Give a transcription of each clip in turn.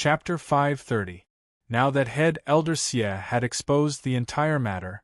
Chapter 530. Now that head elder Xie had exposed the entire matter,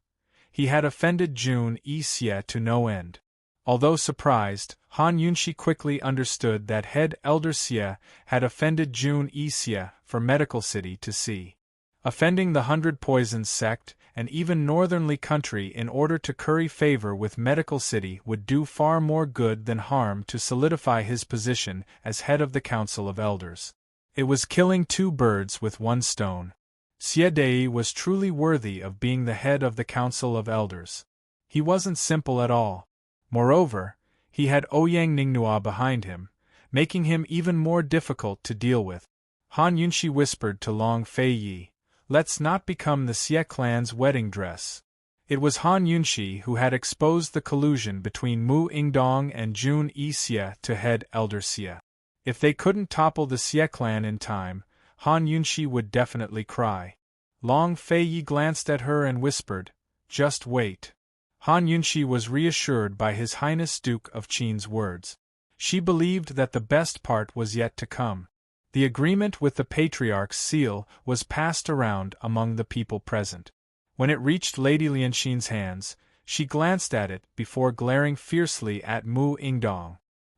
he had offended Jun Yi Xie to no end. Although surprised, Han Yunshi quickly understood that head elder Xie had offended Jun Yi Xie for Medical City to see. Offending the 100 Poisons sect and even northernly country in order to curry favor with Medical City would do far more good than harm to solidify his position as head of the Council of Elders. It was killing two birds with one stone. Xie Dei was truly worthy of being the head of the Council of Elders. He wasn't simple at all. Moreover, he had Ouyang Ningnua behind him, making him even more difficult to deal with. Han Yunshi whispered to Long Fei Yi, "Let's not become the Xie clan's wedding dress." It was Han Yunshi who had exposed the collusion between Mu Yingdong and Jun Yi Xie to head elder Xie. If they couldn't topple the Xie clan in time, Han Yunshi would definitely cry. Long Fei Yi glanced at her and whispered, "Just wait." Han Yunshi was reassured by His Highness Duke of Qin's words. She believed that the best part was yet to come. The agreement with the Patriarch's seal was passed around among the people present. When it reached Lady Lianxin's hands, she glanced at it before glaring fiercely at Mu Yingdong.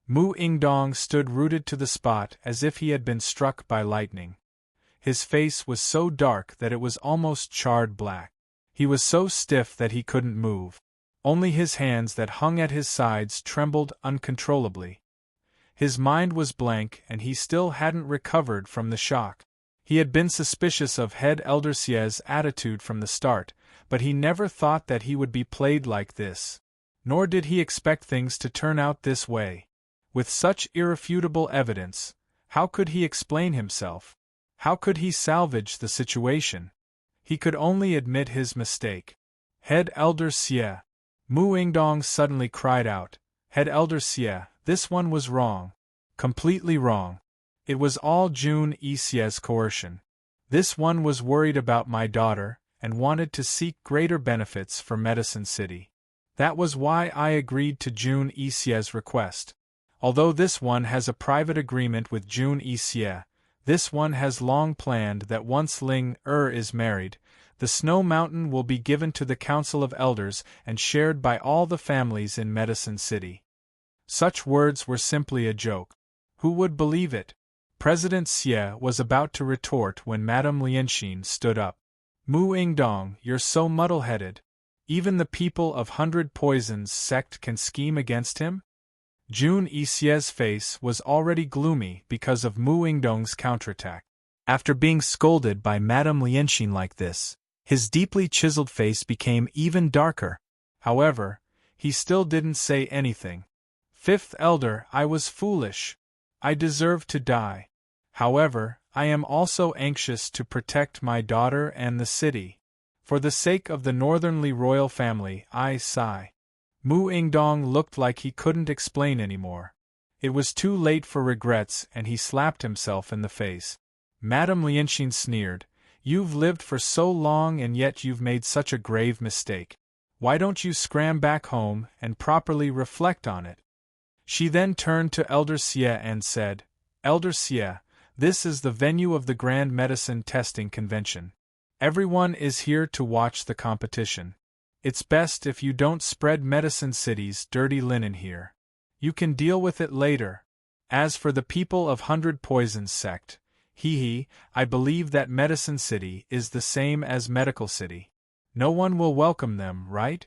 Mu Yingdong stood rooted to the spot as if he had been struck by lightning. His face was so dark that it was almost charred black. He was so stiff that he couldn't move. Only his hands that hung at his sides trembled uncontrollably. His mind was blank and he still hadn't recovered from the shock. He had been suspicious of head elder Xie's attitude from the start, but he never thought that he would be played like this. Nor did he expect things to turn out this way. With such irrefutable evidence, how could he explain himself? How could he salvage the situation? He could only admit his mistake. Head elder Xie. Mu Yingdong suddenly cried out, "Head elder Xie, this one was wrong. Completely wrong. It was all Jun Yi Xie's coercion. This one was worried about my daughter, and wanted to seek greater benefits for Medicine City. That was why I agreed to Jun Yi Xie's request. Although this one has a private agreement with Jun Yi Xie, this one has long planned that once Ling is married, the Snow Mountain will be given to the Council of Elders and shared by all the families in Medicine City." Such words were simply a joke. Who would believe it? President Xie was about to retort when Madame Lianxin stood up. "Mu Yingdong, you're so muddle-headed. Even the people of 100 Poisons sect can scheme against him?" Jun Yi Xie's face was already gloomy because of Mu Yingdong's counterattack. After being scolded by Madame Lianxin like this, his deeply chiseled face became even darker. However, he still didn't say anything. "Fifth Elder, I was foolish. I deserve to die. However, I am also anxious to protect my daughter and the city. For the sake of the northernly royal family, I sigh." Mu Yingdong looked like he couldn't explain anymore. It was too late for regrets and he slapped himself in the face. Madame Lianxin sneered, "You've lived for so long and yet you've made such a grave mistake. Why don't you scram back home and properly reflect on it?" She then turned to Elder Xie and said, "Elder Xie, this is the venue of the Grand Medicine Testing Convention. Everyone is here to watch the competition. It's best if you don't spread Medicine City's dirty linen here. You can deal with it later. As for the people of 100 Poisons sect, I believe that Medicine City is the same as Medical City. No one will welcome them, right?"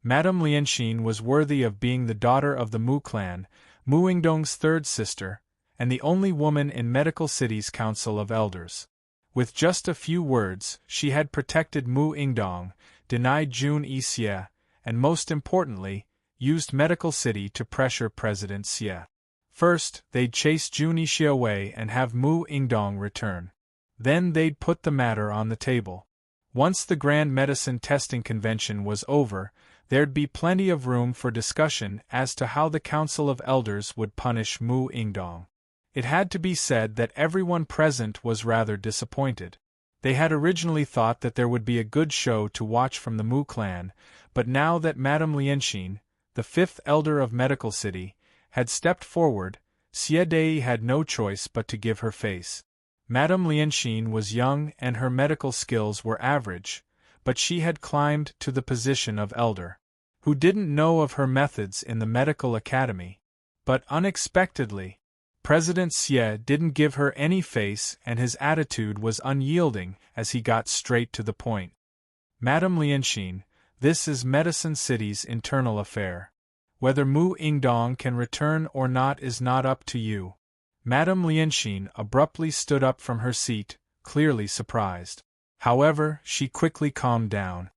Madame Lianxin was worthy of being the daughter of the Mu clan, Mu Yingdong's third sister, and the only woman in Medical City's Council of Elders. With just a few words, she had protected Mu Yingdong, denied Jun Yi Xie, and most importantly, used Medical City to pressure President Xie. First, they'd chase Jun Yi Xie away and have Mu Yingdong return. Then they'd put the matter on the table. Once the Grand Medicine Testing Convention was over, there'd be plenty of room for discussion as to how the Council of Elders would punish Mu Yingdong. It had to be said that everyone present was rather disappointed. They had originally thought that there would be a good show to watch from the Mu clan, but now that Madame Lianxin, the fifth elder of Medical City, had stepped forward, Xie Dei had no choice but to give her face. Madame Lianxin was young and her medical skills were average, but she had climbed to the position of elder. Who didn't know of her methods in the medical academy? But unexpectedly, President Xie didn't give her any face and his attitude was unyielding as he got straight to the point. Madame Lianxin, this is Medicine City's internal affair. Whether Mu Yingdong can return or not is not up to you. Madame Lianxin abruptly stood up from her seat, clearly surprised. However, she quickly calmed down.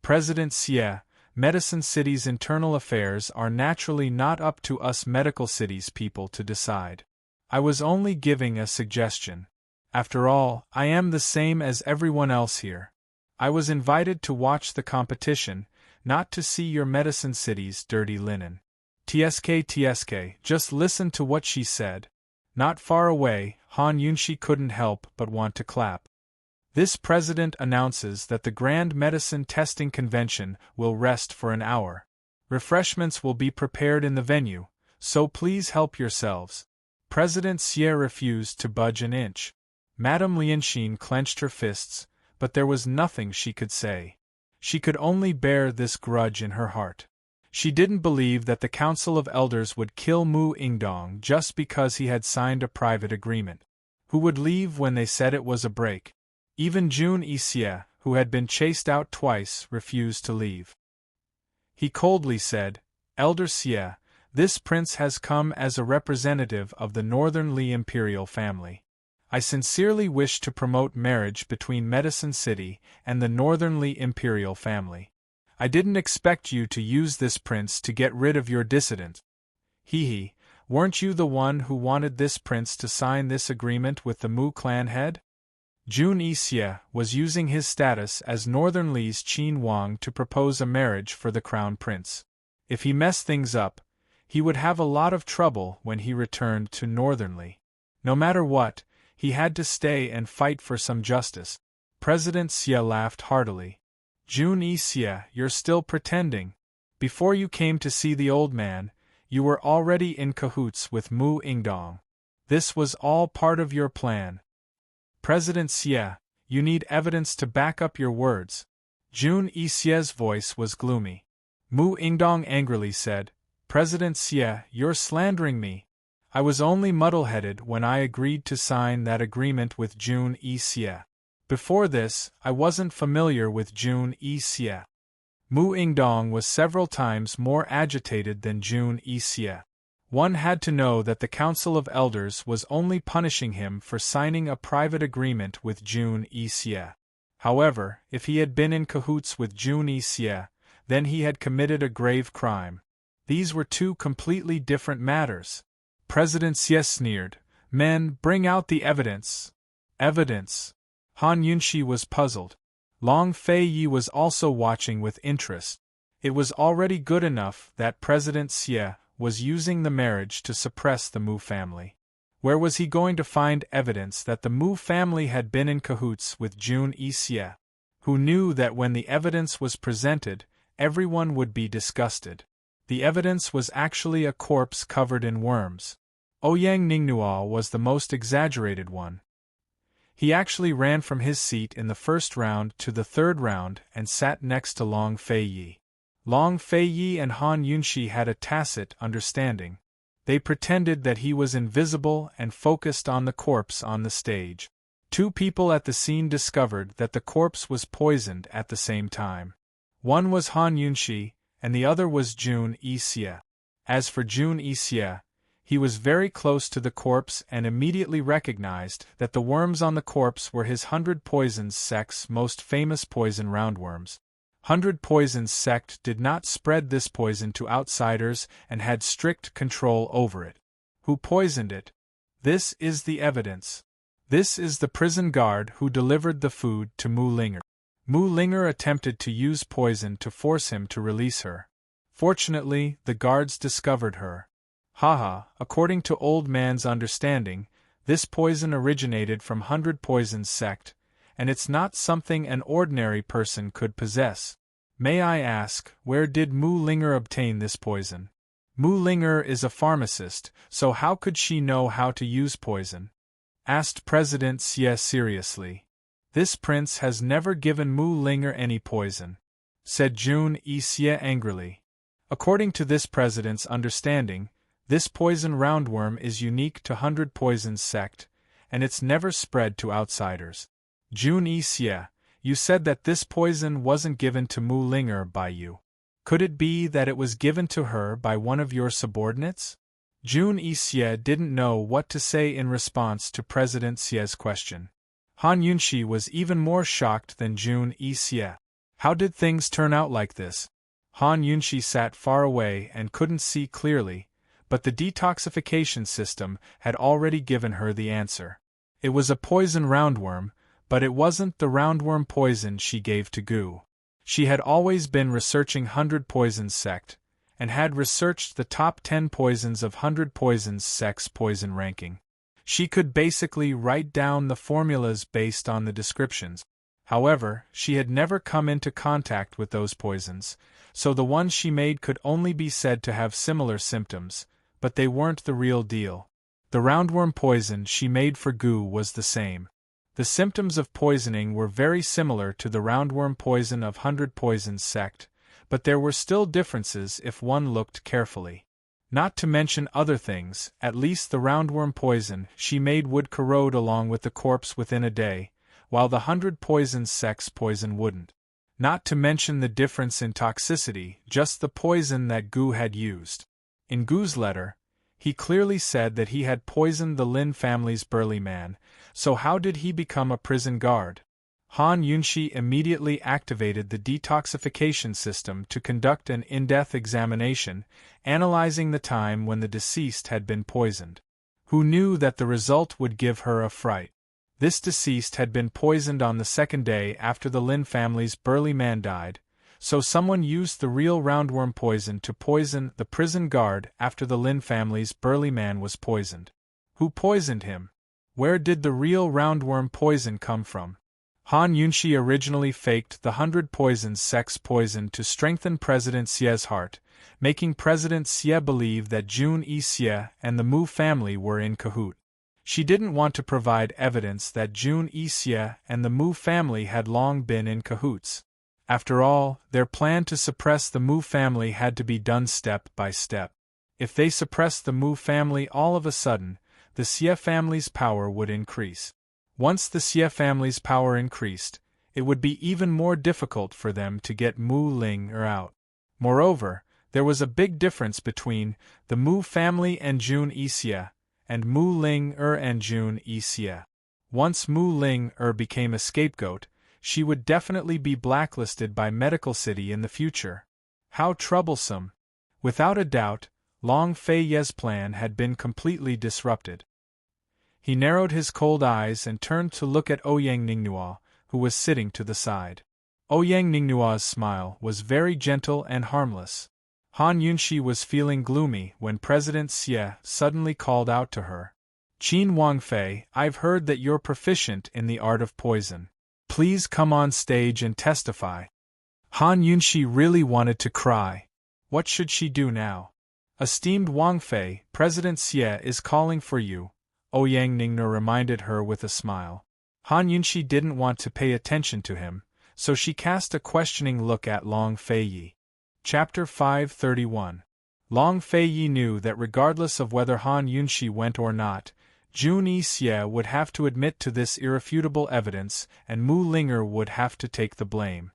President Xie, Medicine City's internal affairs are naturally not up to us Medical City's people to decide. I was only giving a suggestion. After all, I am the same as everyone else here. I was invited to watch the competition, not to see your Medicine City's dirty linen. TSK, just listen to what she said. Not far away, Han Yunxi couldn't help but want to clap. This president announces that the Grand Medicine Testing Convention will rest for an hour. Refreshments will be prepared in the venue, so please help yourselves. President Xie refused to budge an inch. Madame Lianxin clenched her fists, but there was nothing she could say. She could only bear this grudge in her heart. She didn't believe that the Council of Elders would kill Mu Yingdong just because he had signed a private agreement. Who would leave when they said it was a break? Even Jun Yixie, who had been chased out twice, refused to leave. He coldly said, Elder Xie, this prince has come as a representative of the Northern Li imperial family. I sincerely wish to promote marriage between Medicine City and the Northern Li imperial family. I didn't expect you to use this prince to get rid of your dissident. Hee, weren't you the one who wanted this prince to sign this agreement with the Mu clan head? Jun Yixie was using his status as Northern Li's Qin Wang to propose a marriage for the crown prince. If he messed things up, he would have a lot of trouble when he returned to Northern Li. No matter what, he had to stay and fight for some justice. President Xie laughed heartily. Jun Yixie, you're still pretending. Before you came to see the old man, you were already in cahoots with Mu Yingdong. This was all part of your plan. President Xie, you need evidence to back up your words. Jun Yixie's voice was gloomy. Mu Yingdong angrily said, President Xie, you're slandering me. I was only muddle-headed when I agreed to sign that agreement with Jun Yixie. Before this, I wasn't familiar with Jun Yixie. Mu Yingdong was several times more agitated than Jun Yixie. One had to know that the Council of Elders was only punishing him for signing a private agreement with Jun Yixie. However, if he had been in cahoots with Jun Yixie, then he had committed a grave crime. These were two completely different matters. President Xie sneered, Men, bring out the evidence. Evidence. Han Yunxi was puzzled. Long Fei Yi was also watching with interest. It was already good enough that President Xie was using the marriage to suppress the Mu family. Where was he going to find evidence that the Mu family had been in cahoots with Jun Yixie? Who knew that when the evidence was presented, everyone would be disgusted. The evidence was actually a corpse covered in worms. Ouyang Ningnuo was the most exaggerated one. He actually ran from his seat in the first round to the third round and sat next to Long Fei Yi. Long Fei Yi and Han Yunxi had a tacit understanding. They pretended that he was invisible and focused on the corpse on the stage. Two people at the scene discovered that the corpse was poisoned at the same time. One was Han Yunxi, and the other was Jun Yixie. As for Jun Yixie, he was very close to the corpse and immediately recognized that the worms on the corpse were his 100 Poisons sect's most famous poison roundworms. 100 Poisons sect did not spread this poison to outsiders and had strict control over it. Who poisoned it? This is the evidence. This is the prison guard who delivered the food to Mu Linger. Mu Linger attempted to use poison to force him to release her. Fortunately, the guards discovered her. Haha, according to Old Man's understanding, this poison originated from 100 Poisons sect, and it's not something an ordinary person could possess. May I ask, where did Mu Linger obtain this poison? Mu Linger is a pharmacist, so how could she know how to use poison? asked President Xie seriously. This prince has never given Mu Linger any poison, said Jun Xie angrily. According to this president's understanding, this poison roundworm is unique to 100 Poisons sect, and it's never spread to outsiders. Jun Xie, you said that this poison wasn't given to Mu Linger by you. Could it be that it was given to her by one of your subordinates? Jun Xie didn't know what to say in response to President Xie's question. Han Yunxi was even more shocked than Jun Xie. How did things turn out like this? Han Yunxi sat far away and couldn't see clearly, but the detoxification system had already given her the answer. It was a poison roundworm, but it wasn't the roundworm poison she gave to Gu. She had always been researching 100 Poisons sect, and had researched the top 10 poisons of 100 Poisons sect's poison ranking. She could basically write down the formulas based on the descriptions. However, she had never come into contact with those poisons, so the ones she made could only be said to have similar symptoms, but they weren't the real deal. The roundworm poison she made for Gu was the same. The symptoms of poisoning were very similar to the roundworm poison of 100 Poisons sect, but there were still differences if one looked carefully. Not to mention other things, at least the roundworm poison she made would corrode along with the corpse within a day, while the 100 Poisons sect's poison wouldn't. Not to mention the difference in toxicity, just the poison that Gu had used. In Gu's letter, he clearly said that he had poisoned the Lin family's burly man, so how did he become a prison guard? Han Yunxi immediately activated the detoxification system to conduct an in-depth examination, analyzing the time when the deceased had been poisoned. Who knew that the result would give her a fright? This deceased had been poisoned on the second day after the Lin family's burly man died, so someone used the real roundworm poison to poison the prison guard after the Lin family's burly man was poisoned. Who poisoned him? Where did the real roundworm poison come from? Han Yunxi originally faked the 100 Poisons sect's poison to strengthen President Xie's heart, making President Xie believe that Jun Xie and the Mu family were in cahoot. She didn't want to provide evidence that Jun Xie and the Mu family had long been in cahoots. After all, their plan to suppress the Mu family had to be done step by step. If they suppressed the Mu family all of a sudden, the Xie family's power would increase. Once the Xie family's power increased, it would be even more difficult for them to get Mu Linger out. Moreover, there was a big difference between the Mu family and Jun Xie, and Mu Linger and Jun Xie. Once Mu Linger became a scapegoat, she would definitely be blacklisted by Medical City in the future. How troublesome! Without a doubt, Long Fei Ye's plan had been completely disrupted. He narrowed his cold eyes and turned to look at Ouyang Ningnua, who was sitting to the side. Ouyang Ningnua's smile was very gentle and harmless. Han Yunxi was feeling gloomy when President Xie suddenly called out to her. "Qin Wangfei, I've heard that you're proficient in the art of poison. Please come on stage and testify." Han Yunxi really wanted to cry. What should she do now? "Esteemed Wangfei, President Xie is calling for you," Ouyang Ningnua reminded her with a smile. Han Yunxi didn't want to pay attention to him, so she cast a questioning look at Long Feiyi. Chapter 531. Long Feiyi knew that regardless of whether Han Yunxi went or not, Jun Xie would have to admit to this irrefutable evidence and Mu Linger would have to take the blame.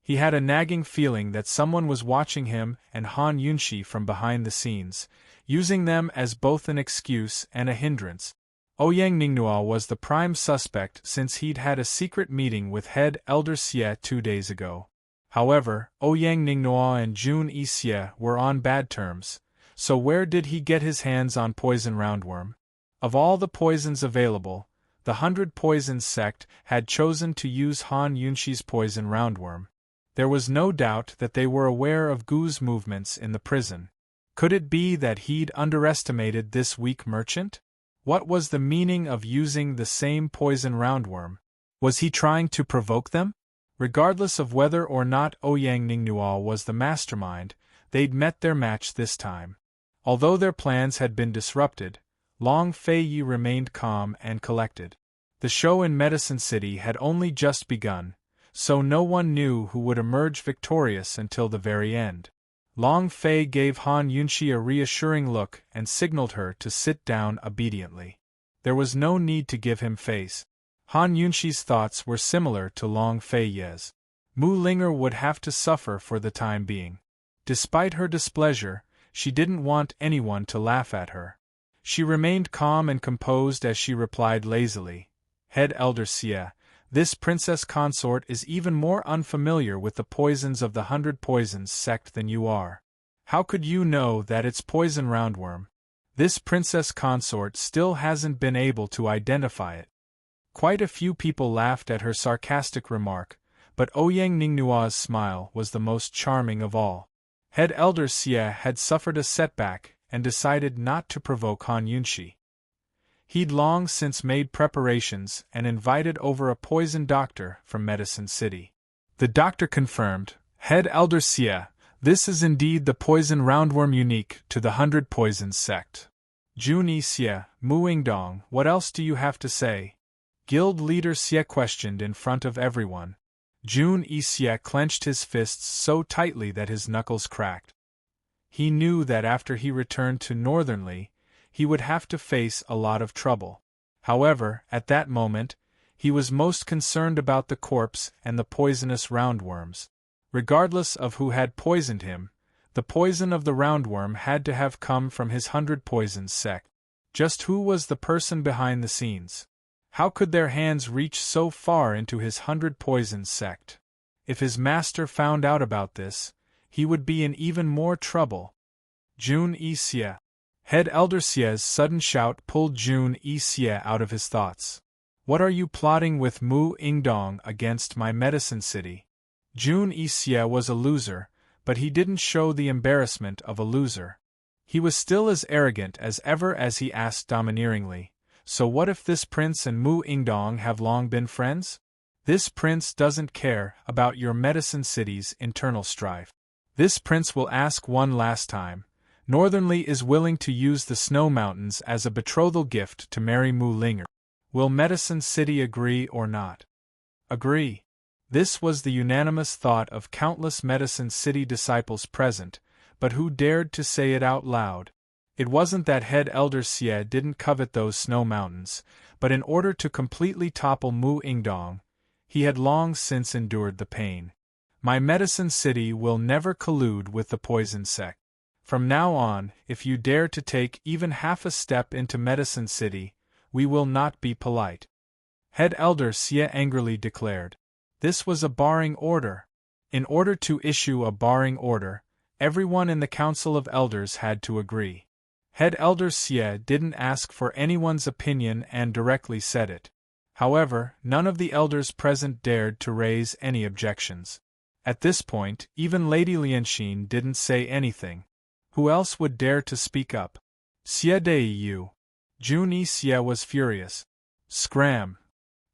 He had a nagging feeling that someone was watching him and Han Yunxi from behind the scenes, using them as both an excuse and a hindrance. Ouyang Ningnua was the prime suspect since he'd had a secret meeting with head Elder Xie 2 days ago. However, Ouyang Ningnua and Jun Xie were on bad terms, so where did he get his hands on poison roundworm? Of all the poisons available, the 100 Poisons sect had chosen to use Han Yunxi's poison roundworm. There was no doubt that they were aware of Gu's movements in the prison. Could it be that he'd underestimated this weak merchant? What was the meaning of using the same poison roundworm? Was he trying to provoke them? Regardless of whether or not Ouyang Ningnua was the mastermind, they'd met their match this time. Although their plans had been disrupted, Long Fei Yi remained calm and collected. The show in Medicine City had only just begun, so no one knew who would emerge victorious until the very end. Long Fei gave Han Yunxi a reassuring look and signaled her to sit down obediently. There was no need to give him face. Han Yunxi's thoughts were similar to Long Fei Yi's. Mu Linger would have to suffer for the time being. Despite her displeasure, she didn't want anyone to laugh at her. She remained calm and composed as she replied lazily, "Head Elder Xie, this Princess Consort is even more unfamiliar with the poisons of the 100 Poisons sect than you are. How could you know that it's poison roundworm? This Princess Consort still hasn't been able to identify it." Quite a few people laughed at her sarcastic remark, but Ouyang Ningnua's smile was the most charming of all. Head Elder Xie had suffered a setback and decided not to provoke Han Yunxi. He'd long since made preparations and invited over a poison doctor from Medicine City. The doctor confirmed, "Head Elder Xie, this is indeed the poison roundworm unique to the 100 Poisons sect." "Jun Yi Xie, Mu Yingdong, what else do you have to say?" Guild leader Xie questioned in front of everyone. Jun Yi Xie clenched his fists so tightly that his knuckles cracked. He knew that after he returned to Northernly, he would have to face a lot of trouble. However, at that moment, he was most concerned about the corpse and the poisonous roundworms. Regardless of who had poisoned him, the poison of the roundworm had to have come from his 100 Poisons sect. Just who was the person behind the scenes? How could their hands reach so far into his 100 Poisons sect? If his master found out about this, he would be in even more trouble. Jun Yi Xie. Head Elder Xie's sudden shout pulled Jun Yi Xie out of his thoughts. "What are you plotting with Mu Yingdong against my Medicine City?" Jun Yi Xie was a loser, but he didn't show the embarrassment of a loser. He was still as arrogant as ever as he asked domineeringly, "So what if this prince and Mu Yingdong have long been friends? This prince doesn't care about your Medicine City's internal strife. This prince will ask one last time. Northernly is willing to use the Snow Mountains as a betrothal gift to marry Mu Linger. Will Medicine City agree or not?" "Agree." This was the unanimous thought of countless Medicine City disciples present, but who dared to say it out loud? It wasn't that Head Elder Xie didn't covet those Snow Mountains, but in order to completely topple Mu Yingdong, he had long since endured the pain. "My Medicine City will never collude with the Poison sect. From now on, if you dare to take even half a step into Medicine City, we will not be polite," Head Elder Xie angrily declared. This was a barring order. In order to issue a barring order, everyone in the Council of Elders had to agree. Head Elder Xie didn't ask for anyone's opinion and directly said it. However, none of the elders present dared to raise any objections. At this point, even Lady Lianxin didn't say anything. Who else would dare to speak up? "Xie Dei Yu." Jun Yi Xie was furious. Scram!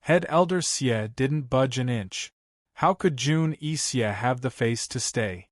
Head Elder Xie didn't budge an inch. How could Jun Yi Xie have the face to stay?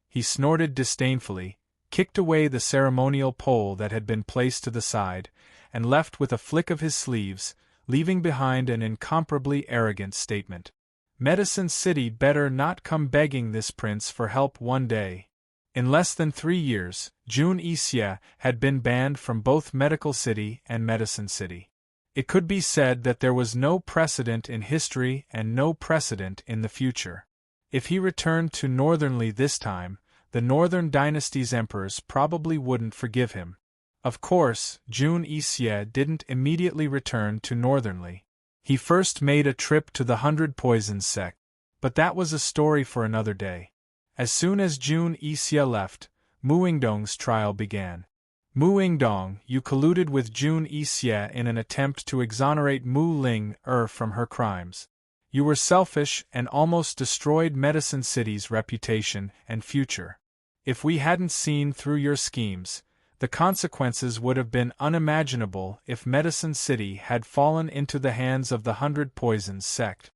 He snorted disdainfully, kicked away the ceremonial pole that had been placed to the side, and left with a flick of his sleeves, leaving behind an incomparably arrogant statement. Medicine City better not come begging this prince for help one day. In less than 3 years, Jun Yi Xie had been banned from both Medical City and Medicine City. It could be said that there was no precedent in history and no precedent in the future. If he returned to Northernly this time, the Northern Dynasty's emperors probably wouldn't forgive him. Of course, Jun Yi Xie didn't immediately return to Northernly. He first made a trip to the 100 Poisons sect, but that was a story for another day. As soon as Jun Yi Xie left, Mu Yingdong's trial began. "Mu Yingdong, you colluded with Jun Yi Xie in an attempt to exonerate Mu Ling from her crimes. You were selfish and almost destroyed Medicine City's reputation and future. If we hadn't seen through your schemes, the consequences would have been unimaginable if Medicine City had fallen into the hands of the 100 Poisons sect."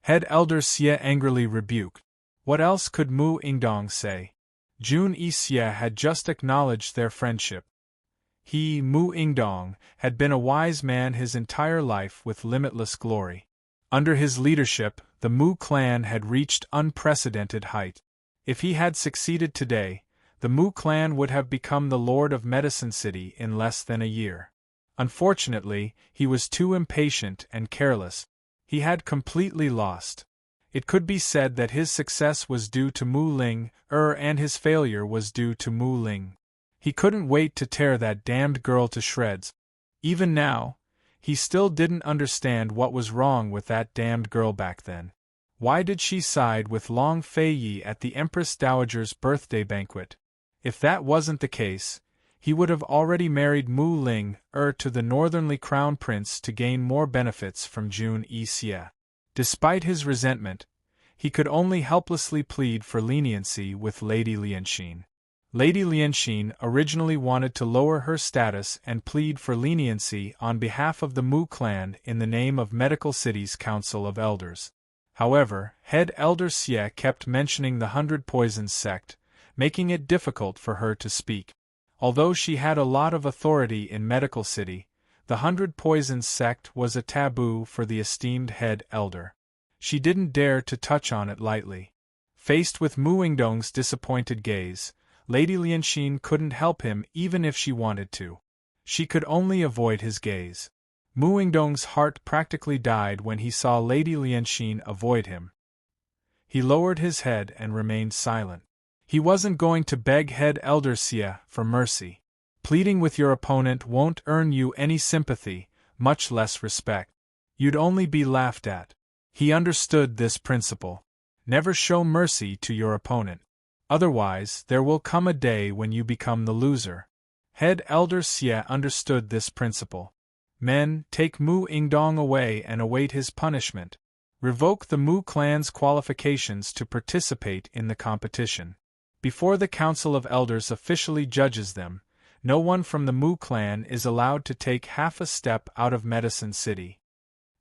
Head Elder Xie angrily rebuked. What else could Mu Yingdong say? Jun Yi Xie had just acknowledged their friendship. He, Mu Ingdong, had been a wise man his entire life with limitless glory. Under his leadership, the Mu clan had reached unprecedented height. If he had succeeded today, the Mu clan would have become the Lord of Medicine City in less than a year. Unfortunately, he was too impatient and careless. He had completely lost. It could be said that his success was due to Mu Ling, and his failure was due to Mu Ling. He couldn't wait to tear that damned girl to shreds. Even now, he still didn't understand what was wrong with that damned girl back then. Why did she side with Long Fei Yi at the Empress Dowager's birthday banquet? If that wasn't the case, he would have already married Mu Ling, to the northernly crown prince to gain more benefits from Jun Yixie. Despite his resentment, he could only helplessly plead for leniency with Lady Lianxin. Lady Lianxin originally wanted to lower her status and plead for leniency on behalf of the Mu clan in the name of Medical City's Council of Elders. However, head Elder Xie kept mentioning the 100 Poisons sect, making it difficult for her to speak. Although she had a lot of authority in Medical City, the 100 Poisons sect was a taboo for the esteemed head elder. She didn't dare to touch on it lightly. Faced with Mu Ingdong's disappointed gaze, Lady Lianxin couldn't help him even if she wanted to. She could only avoid his gaze. Mu Ingdong's heart practically died when he saw Lady Lianxin avoid him. He lowered his head and remained silent. He wasn't going to beg head Elder Xie for mercy. Pleading with your opponent won't earn you any sympathy, much less respect. You'd only be laughed at. He understood this principle. Never show mercy to your opponent. Otherwise, there will come a day when you become the loser. Head Elder Xie understood this principle. Men, take Mu Ingdong away and await his punishment. Revoke the Mu clan's qualifications to participate in the competition. Before the Council of Elders officially judges them, no one from the Mu clan is allowed to take half a step out of Medicine City.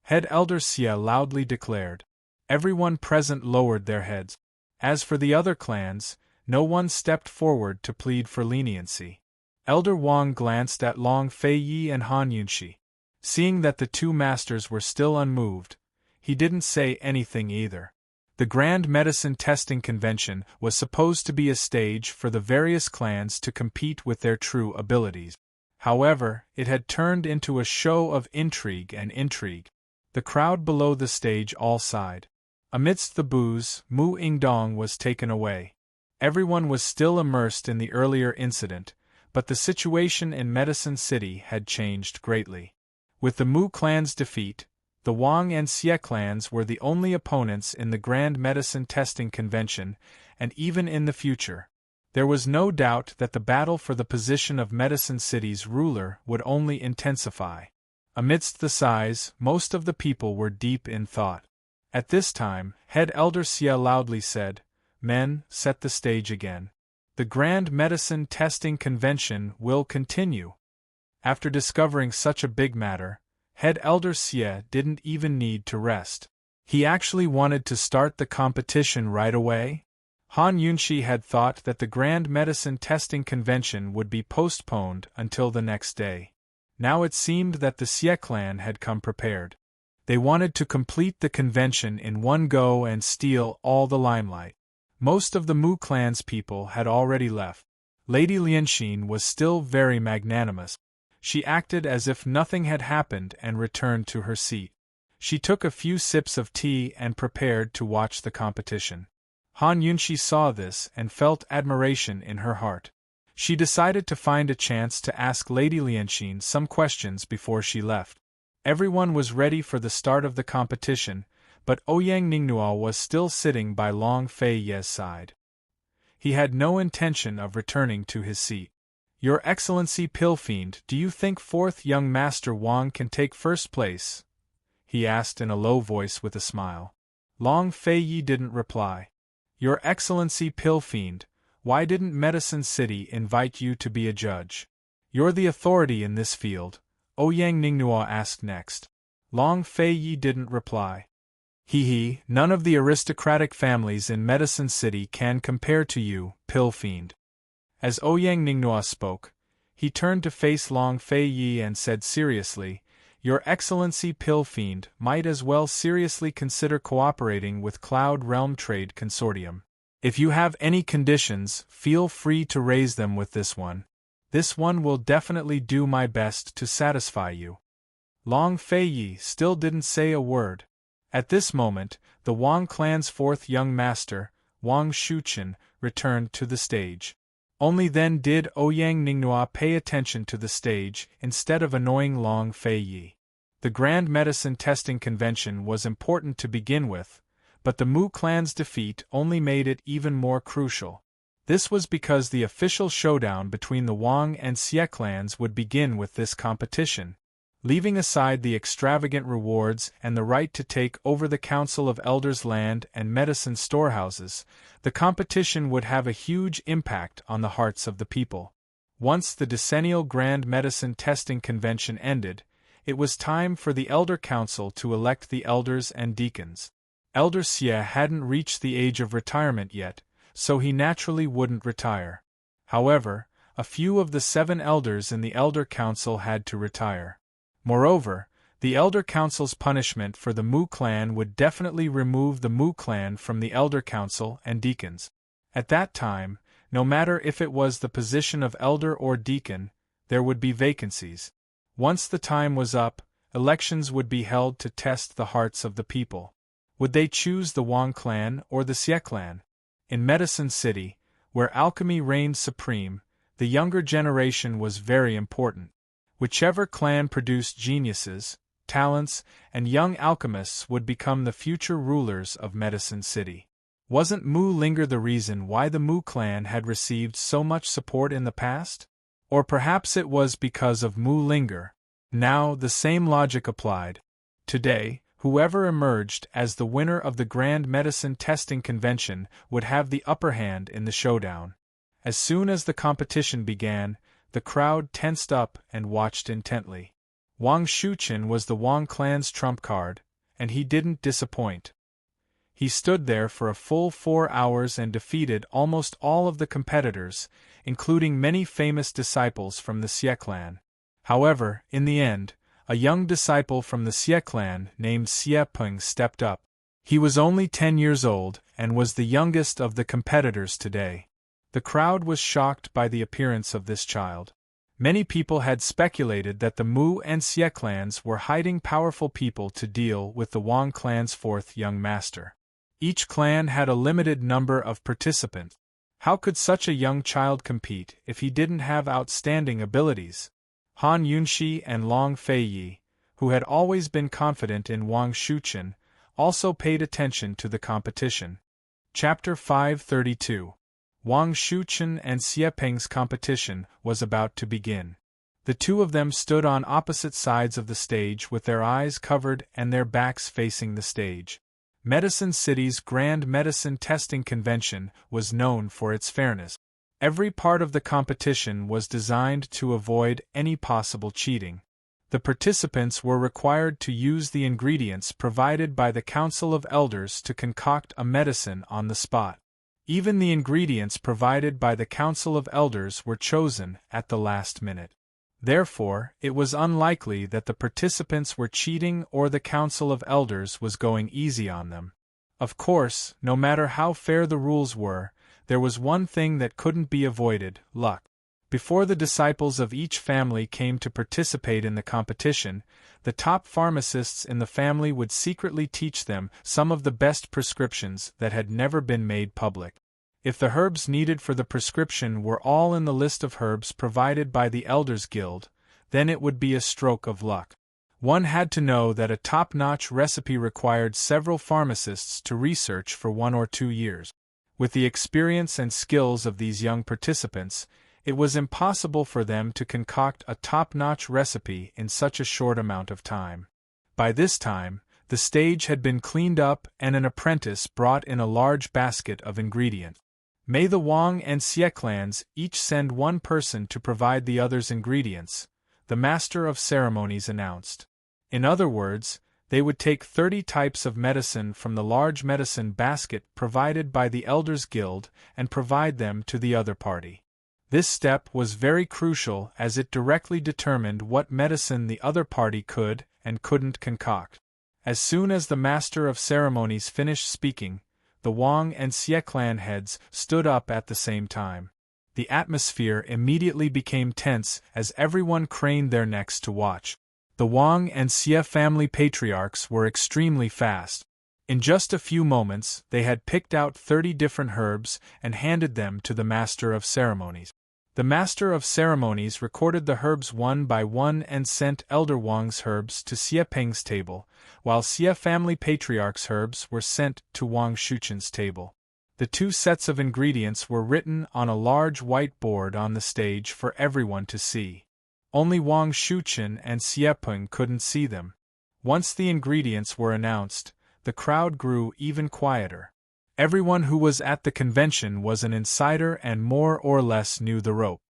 Head Elder Xie loudly declared. Everyone present lowered their heads. As for the other clans, no one stepped forward to plead for leniency. Elder Wang glanced at Long Fei Yi and Han Yunxi. Seeing that the two masters were still unmoved, he didn't say anything either. The Grand Medicine Testing Convention was supposed to be a stage for the various clans to compete with their true abilities. However, it had turned into a show of intrigue and intrigue. The crowd below the stage all sighed. Amidst the boos, Mu Ingdong was taken away. Everyone was still immersed in the earlier incident, but the situation in Medicine City had changed greatly. With the Mu clan's defeat, the Wang and Xie clans were the only opponents in the Grand Medicine Testing Convention, and even in the future, there was no doubt that the battle for the position of Medicine City's ruler would only intensify. Amidst the sighs, most of the people were deep in thought. At this time, head Elder Xie loudly said, Men, set the stage again. The Grand Medicine Testing Convention will continue. After discovering such a big matter, head Elder Xie didn't even need to rest. He actually wanted to start the competition right away. Han Yunxi had thought that the Grand Medicine Testing Convention would be postponed until the next day. Now it seemed that the Xie clan had come prepared. They wanted to complete the convention in one go and steal all the limelight. Most of the Mu clan's people had already left. Lady Lianxin was still very magnanimous. She acted as if nothing had happened and returned to her seat. She took a few sips of tea and prepared to watch the competition. Han Yunxi saw this and felt admiration in her heart. She decided to find a chance to ask Lady Lianxin some questions before she left. Everyone was ready for the start of the competition, but Ouyang Ningnuo was still sitting by Long Fei Ye's side. He had no intention of returning to his seat. Your Excellency Pillfiend, do you think fourth young Master Wang can take first place? He asked in a low voice with a smile. Long Fei Yi didn't reply. Your Excellency Pillfiend, why didn't Medicine City invite you to be a judge? You're the authority in this field, Ouyang Ningnuo asked next. Long Fei Yi didn't reply. None of the aristocratic families in Medicine City can compare to you, Pillfiend. As Ouyang Ningnuo spoke, He turned to face Long Fei Yi and said seriously, "Your Excellency Pill Fiend might as well seriously consider cooperating with Cloud Realm Trade Consortium. If you have any conditions, feel free to raise them with this one. This one will definitely do my best to satisfy you." Long Fei Yi still didn't say a word. At this moment, the Wang clan's fourth young master, Wang Shuchen, returned to the stage. Only then did Ouyang Ninghua pay attention to the stage instead of annoying Long Fei Yi. The Grand Medicine Testing Convention was important to begin with, but the Mu clan's defeat only made it even more crucial. This was because the official showdown between the Wang and Xie clans would begin with this competition. Leaving aside the extravagant rewards and the right to take over the Council of Elders' land and medicine storehouses, the competition would have a huge impact on the hearts of the people. Once the decennial Grand Medicine Testing Convention ended, it was time for the Elder Council to elect the elders and deacons. Elder Xie hadn't reached the age of retirement yet, so he naturally wouldn't retire. However, a few of the 7 elders in the Elder Council had to retire. Moreover, the Elder Council's punishment for the Mu clan would definitely remove the Mu clan from the Elder Council and deacons. At that time, no matter if it was the position of elder or deacon, there would be vacancies. Once the time was up, elections would be held to test the hearts of the people. Would they choose the Wang clan or the Xie clan? In Medicine City, where alchemy reigned supreme, the younger generation was very important. Whichever clan produced geniuses, talents, and young alchemists would become the future rulers of Medicine City. Wasn't Mu Linger the reason why the Mu clan had received so much support in the past? Or perhaps it was because of Mu Linger. Now the same logic applied. Today, whoever emerged as the winner of the Grand Medicine Testing Convention would have the upper hand in the showdown. As soon as the competition began, the crowd tensed up and watched intently. Wang Shuchen was the Wang clan's trump card, and he didn't disappoint. He stood there for a full 4 hours and defeated almost all of the competitors, including many famous disciples from the Xie clan. However, in the end, a young disciple from the Xie clan named Xie Peng stepped up. He was only 10 years old and was the youngest of the competitors today. The crowd was shocked by the appearance of this child. Many people had speculated that the Mu and Xie clans were hiding powerful people to deal with the Wang clan's 4th young master. Each clan had a limited number of participants. How could such a young child compete if he didn't have outstanding abilities? Han Yunxi and Long Fei Yi, who had always been confident in Wang Shuchen, also paid attention to the competition. Chapter 532. Wang Shuchen and Xie Peng's competition was about to begin. The two of them stood on opposite sides of the stage with their eyes covered and their backs facing the stage. Medicine City's Grand Medicine Testing Convention was known for its fairness. Every part of the competition was designed to avoid any possible cheating. The participants were required to use the ingredients provided by the Council of Elders to concoct a medicine on the spot. Even the ingredients provided by the Council of Elders were chosen at the last minute. Therefore, it was unlikely that the participants were cheating or the Council of Elders was going easy on them. Of course, no matter how fair the rules were, there was one thing that couldn't be avoided: luck. Before the disciples of each family came to participate in the competition, the top pharmacists in the family would secretly teach them some of the best prescriptions that had never been made public. If the herbs needed for the prescription were all in the list of herbs provided by the Elders Guild, then it would be a stroke of luck. One had to know that a top-notch recipe required several pharmacists to research for 1 or 2 years. With the experience and skills of these young participants, it was impossible for them to concoct a top-notch recipe in such a short amount of time. By this time, the stage had been cleaned up and an apprentice brought in a large basket of ingredients. May the Wang and Xie clans each send one person to provide the others' ingredients, the Master of Ceremonies announced. In other words, they would take 30 types of medicine from the large medicine basket provided by the Elders Guild and provide them to the other party. This step was very crucial as it directly determined what medicine the other party could and couldn't concoct. As soon as the master of ceremonies finished speaking, the Wang and Xie clan heads stood up at the same time. The atmosphere immediately became tense as everyone craned their necks to watch. The Wang and Xie family patriarchs were extremely fast. In just a few moments, they had picked out 30 different herbs and handed them to the master of ceremonies. The master of ceremonies recorded the herbs one by one and sent Elder Wang's herbs to Xie Peng's table, while Xie family patriarch's herbs were sent to Wang Shuchen's table. The two sets of ingredients were written on a large white board on the stage for everyone to see. Only Wang Shuchen and Xie Peng couldn't see them. Once the ingredients were announced, the crowd grew even quieter. Everyone who was at the convention was an insider and more or less knew the rope.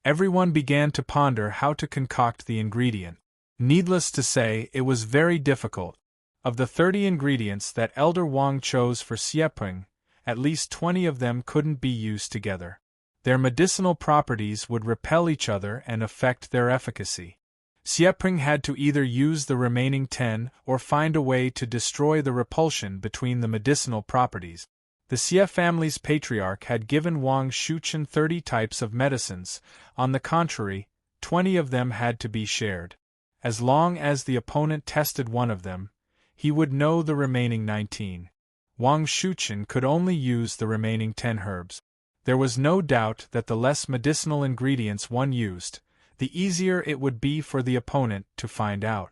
Everyone began to ponder how to concoct the ingredient. Needless to say, it was very difficult. Of the 30 ingredients that Elder Wang chose for Xie Peng, at least 20 of them couldn't be used together. Their medicinal properties would repel each other and affect their efficacy. Xie Peng had to either use the remaining 10 or find a way to destroy the repulsion between the medicinal properties. The Xie family's patriarch had given Wang Shuchen 30 types of medicines. On the contrary, 20 of them had to be shared. As long as the opponent tested one of them, he would know the remaining 19. Wang Shuchen could only use the remaining 10 herbs. There was no doubt that the less medicinal ingredients one used, the easier it would be for the opponent to find out.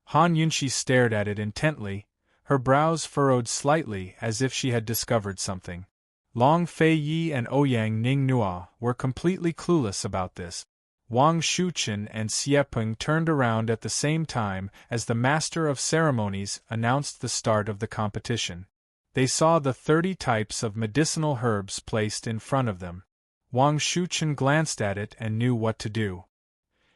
Han Yunxi stared at it intently, her brows furrowed slightly as if she had discovered something. Long Fei Yi and Ouyang Ning Nua were completely clueless about this. Wang Shuchen and Xie Peng turned around at the same time as the master of ceremonies announced the start of the competition. They saw the 30 types of medicinal herbs placed in front of them. Wang Shuchen glanced at it and knew what to do.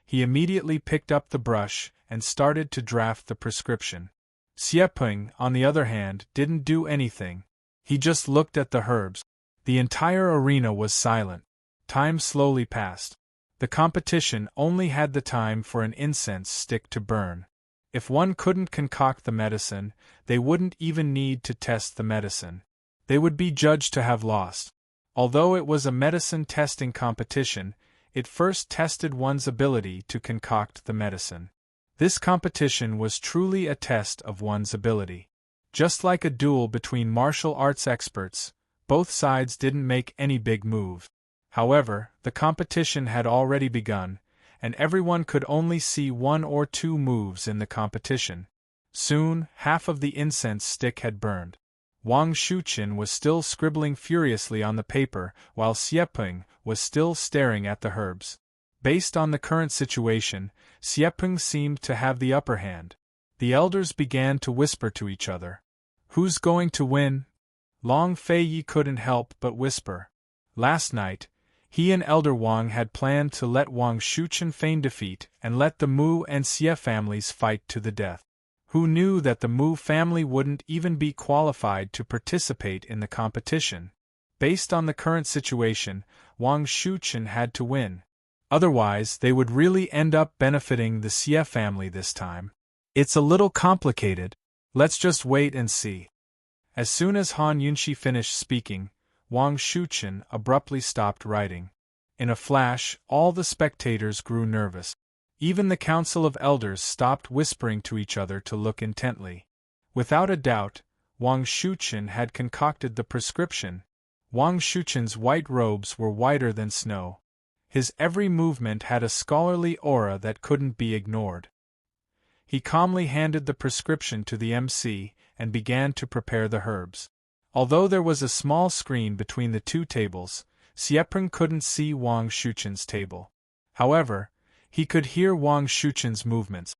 He immediately picked up the brush and started to draft the prescription. Xie Peng, on the other hand, didn't do anything. He just looked at the herbs. The entire arena was silent. Time slowly passed. The competition only had the time for an incense stick to burn. If one couldn't concoct the medicine, they wouldn't even need to test the medicine. They would be judged to have lost. Although it was a medicine testing competition, it first tested one's ability to concoct the medicine. This competition was truly a test of one's ability. Just like a duel between martial arts experts, both sides didn't make any big moves. However, the competition had already begun, and everyone could only see 1 or 2 moves in the competition. Soon, half of the incense stick had burned. Wang Shuchen was still scribbling furiously on the paper, while Xie Peng was still staring at the herbs. Based on the current situation, Xie Peng seemed to have the upper hand. The elders began to whisper to each other. "Who's going to win?" Long Fei Yi couldn't help but whisper. Last night, he and Elder Wang had planned to let Wang Shuchen feign defeat and let the Mu and Xie families fight to the death. Who knew that the Mu family wouldn't even be qualified to participate in the competition? Based on the current situation, Wang Shuchen had to win. Otherwise, they would really end up benefiting the Xie family this time. It's a little complicated. Let's just wait and see. As soon as Han Yunxi finished speaking, Wang Shuchen abruptly stopped writing. In a flash, all the spectators grew nervous. Even the council of elders stopped whispering to each other to look intently. Without a doubt, Wang Shuchen had concocted the prescription. Wang Shuchen's white robes were whiter than snow. His every movement had a scholarly aura that couldn't be ignored. He calmly handed the prescription to the MC and began to prepare the herbs. Although there was a small screen between the two tables, Xie Peng couldn't see Wang Shuchen's table. However, he could hear Wang Shuchen's movements.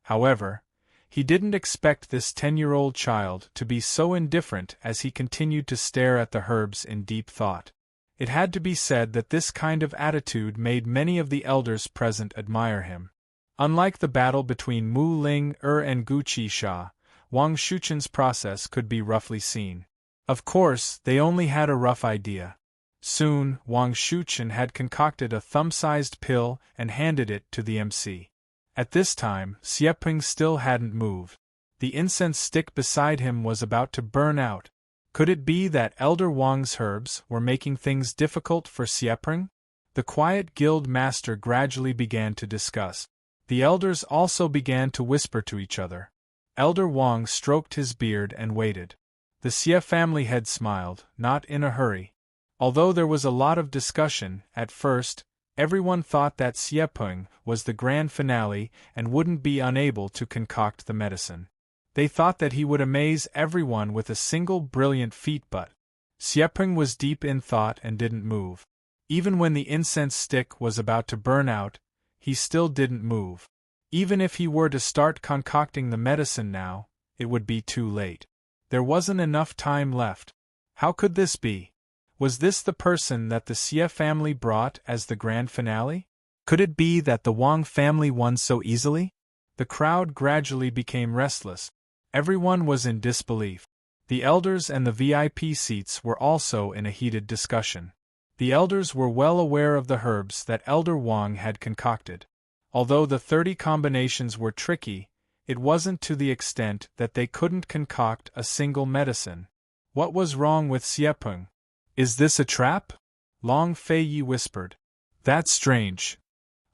However, he didn't expect this 10-year-old child to be so indifferent as he continued to stare at the herbs in deep thought. It had to be said that this kind of attitude made many of the elders present admire him. Unlike the battle between Mu Ling and Gu Qisha, Wang Shuchen's process could be roughly seen. Of course, they only had a rough idea. Soon, Wang Shuchen had concocted a thumb-sized pill and handed it to the MC. At this time, Xiepeng still hadn't moved. The incense stick beside him was about to burn out. Could it be that Elder Wang's herbs were making things difficult for Xiepeng? The quiet guild master gradually began to discuss. The elders also began to whisper to each other. Elder Wang stroked his beard and waited. The Xie family head smiled, not in a hurry. Although there was a lot of discussion, at first, everyone thought that Xiepeng was the grand finale and wouldn't be unable to concoct the medicine. They thought that he would amaze everyone with a single brilliant feat, but Xiepeng was deep in thought and didn't move. Even when the incense stick was about to burn out, he still didn't move. Even if he were to start concocting the medicine now, it would be too late. There wasn't enough time left. How could this be? Was this the person that the Xie family brought as the grand finale? Could it be that the Wang family won so easily? The crowd gradually became restless. Everyone was in disbelief. The elders and the VIP seats were also in a heated discussion. The elders were well aware of the herbs that Elder Wang had concocted. Although the 30 combinations were tricky, it wasn't to the extent that they couldn't concoct a single medicine. What was wrong with Xiepeng? Is this a trap? Long Feiyi whispered. That's strange.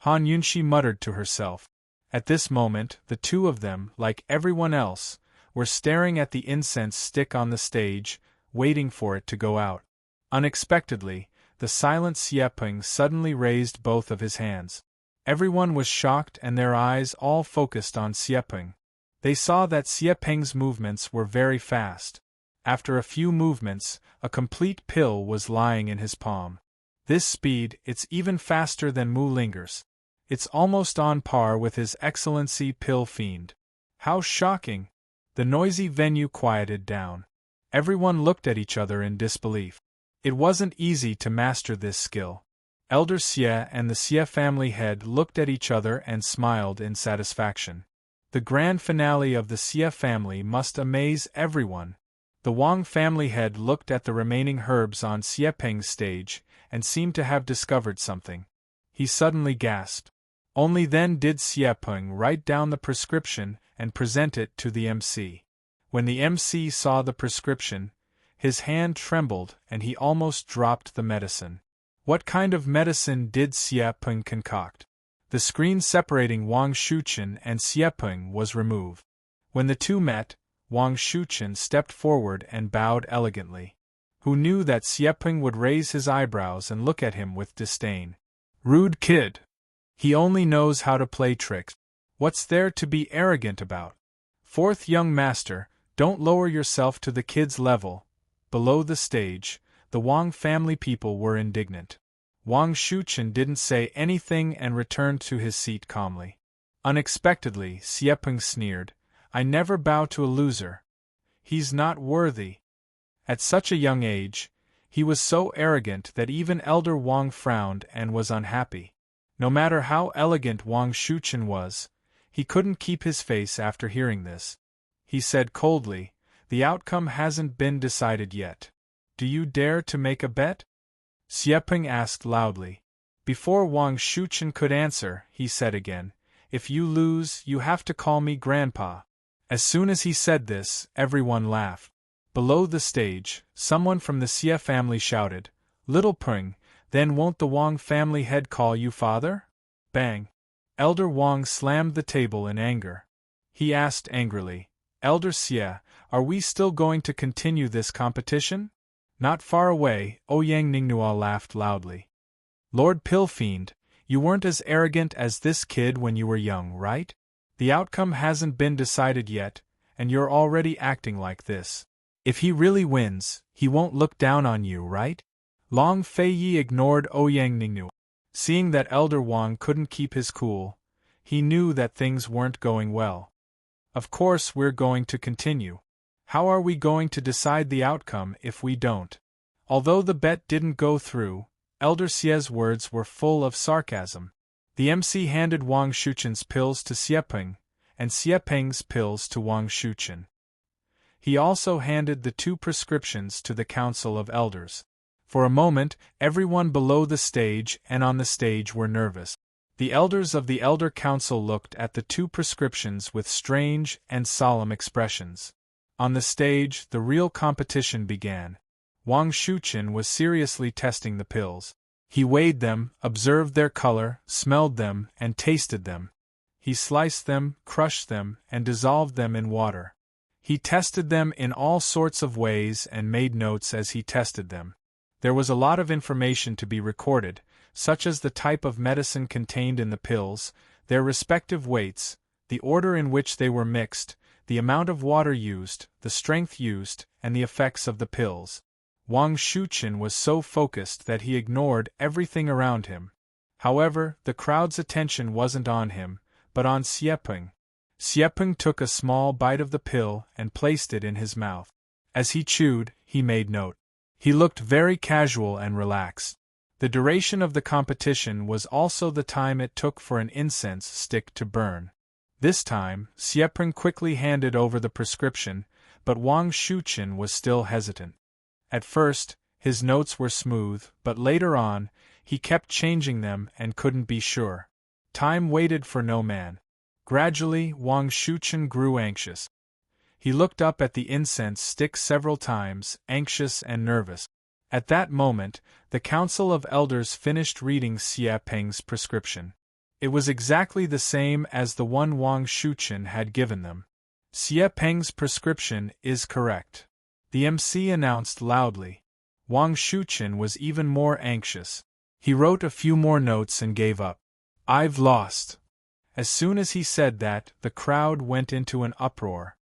Han Yunxi muttered to herself. At this moment, the two of them, like everyone else, were staring at the incense stick on the stage, waiting for it to go out. Unexpectedly, the silent Xiepeng suddenly raised both of his hands. Everyone was shocked and their eyes all focused on Xiepeng. They saw that Xiepeng's movements were very fast. After a few movements, a complete pill was lying in his palm. This speed, it's even faster than Mu Linger's. It's almost on par with His Excellency Pill Fiend. How shocking! The noisy venue quieted down. Everyone looked at each other in disbelief. It wasn't easy to master this skill. Elder Xie and the Xie family head looked at each other and smiled in satisfaction. The grand finale of the Xie family must amaze everyone. The Wang family head looked at the remaining herbs on Xiepeng's stage and seemed to have discovered something. He suddenly gasped. Only then did Xiepeng write down the prescription and present it to the MC. When the MC saw the prescription, his hand trembled and he almost dropped the medicine. What kind of medicine did Xiepeng concoct? The screen separating Wang Shuchen and Xiepeng was removed. When the two met, Wang Shuchen stepped forward and bowed elegantly. Who knew that Xiepeng would raise his eyebrows and look at him with disdain? Rude kid! He only knows how to play tricks. What's there to be arrogant about? Fourth young master, don't lower yourself to the kid's level. Below the stage, the Wang family people were indignant. Wang Shuchen didn't say anything and returned to his seat calmly. Unexpectedly, Xiepeng sneered. I never bow to a loser. He's not worthy. At such a young age, he was so arrogant that even Elder Wang frowned and was unhappy. No matter how elegant Wang Shuchen was, he couldn't keep his face after hearing this. He said coldly, the outcome hasn't been decided yet. Do you dare to make a bet? Xiepeng asked loudly. Before Wang Shuchen could answer, he said again, if you lose, you have to call me Grandpa. As soon as he said this, everyone laughed. Below the stage, someone from the Xie family shouted, Little Peng, then won't the Wang family head call you father? Bang! Elder Wang slammed the table in anger. He asked angrily, Elder Xie, are we still going to continue this competition? Not far away, Ouyang Ningnua laughed loudly. Lord Pillfiend, you weren't as arrogant as this kid when you were young, right? The outcome hasn't been decided yet, and you're already acting like this. If he really wins, he won't look down on you, right? Long Feiyi ignored Ouyang Ningnua. Seeing that Elder Wang couldn't keep his cool, he knew that things weren't going well. Of course we're going to continue. How are we going to decide the outcome if we don't? Although the bet didn't go through, Elder Xie's words were full of sarcasm. The MC handed Wang Shuchen's pills to Xiepeng, and Xiepeng's pills to Wang Shuchen. He also handed the two prescriptions to the Council of Elders. For a moment, everyone below the stage and on the stage were nervous. The elders of the Elder Council looked at the two prescriptions with strange and solemn expressions. On the stage, the real competition began. Wang Shuchen was seriously testing the pills. He weighed them, observed their color, smelled them, and tasted them. He sliced them, crushed them, and dissolved them in water. He tested them in all sorts of ways and made notes as he tested them. There was a lot of information to be recorded, such as the type of medicine contained in the pills, their respective weights, the order in which they were mixed, the amount of water used, the strength used, and the effects of the pills. Wang Shuchen was so focused that he ignored everything around him. However, the crowd's attention wasn't on him, but on Xiepeng. Xiepeng took a small bite of the pill and placed it in his mouth. As he chewed, he made note. He looked very casual and relaxed. The duration of the competition was also the time it took for an incense stick to burn. This time, Xiepeng quickly handed over the prescription, but Wang Shuchen was still hesitant. At first, his notes were smooth, but later on, he kept changing them and couldn't be sure. Time waited for no man. Gradually, Wang Shuchen grew anxious. He looked up at the incense stick several times, anxious and nervous. At that moment, the Council of Elders finished reading Xie Peng's prescription. It was exactly the same as the one Wang Shuchen had given them. Xie Peng's prescription is correct, the MC announced loudly. Wang Shuchen was even more anxious. He wrote a few more notes and gave up. I've lost. As soon as he said that, the crowd went into an uproar.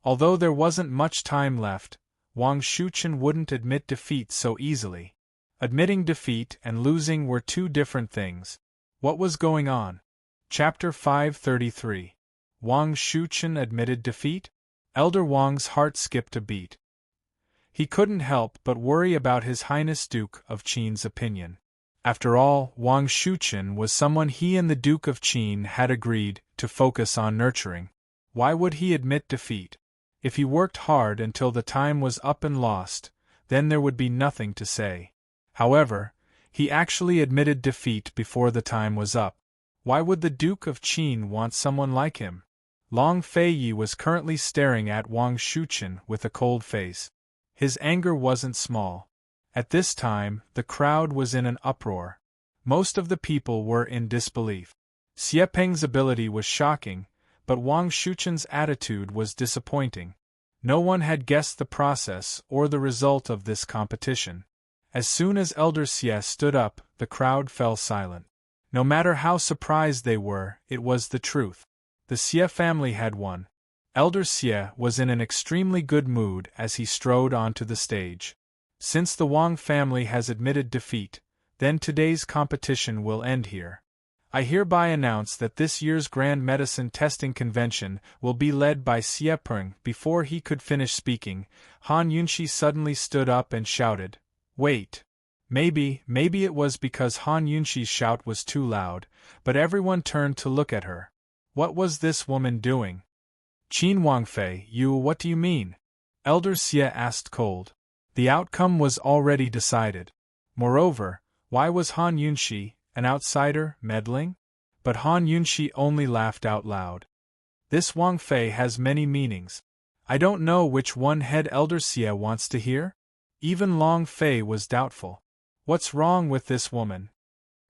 Although there wasn't much time left, Wang Shuchen wouldn't admit defeat so easily. Admitting defeat and losing were two different things. What was going on? Chapter 533. Wang Shuchen admitted defeat? Elder Wang's heart skipped a beat. He couldn't help but worry about His Highness Duke of Qin's opinion. After all, Wang Shuchen was someone he and the Duke of Qin had agreed to focus on nurturing. Why would he admit defeat? If he worked hard until the time was up and lost, then there would be nothing to say. However, he actually admitted defeat before the time was up. Why would the Duke of Qin want someone like him? Long Feiyi was currently staring at Wang Shuchen with a cold face. His anger wasn't small. At this time, the crowd was in an uproar. Most of the people were in disbelief. Xie Peng's ability was shocking, but Wang Shuchen's attitude was disappointing. No one had guessed the process or the result of this competition. As soon as Elder Xie stood up, the crowd fell silent. No matter how surprised they were, it was the truth. The Xie family had won. Elder Xie was in an extremely good mood as he strode onto the stage. Since the Wang family has admitted defeat, then today's competition will end here. I hereby announce that this year's Grand Medicine Testing Convention will be led by Xie Peng. Before he could finish speaking, Han Yunxi suddenly stood up and shouted, "Wait!" Maybe it was because Han Yunxi's shout was too loud, but everyone turned to look at her. What was this woman doing? Qin Wangfei, what do you mean? Elder Xie asked cold. The outcome was already decided. Moreover, why was Han Yunxi, an outsider, meddling? But Han Yunxi only laughed out loud. This Wang Fei has many meanings. I don't know which one head Elder Xie wants to hear? Even Long Fei was doubtful. What's wrong with this woman?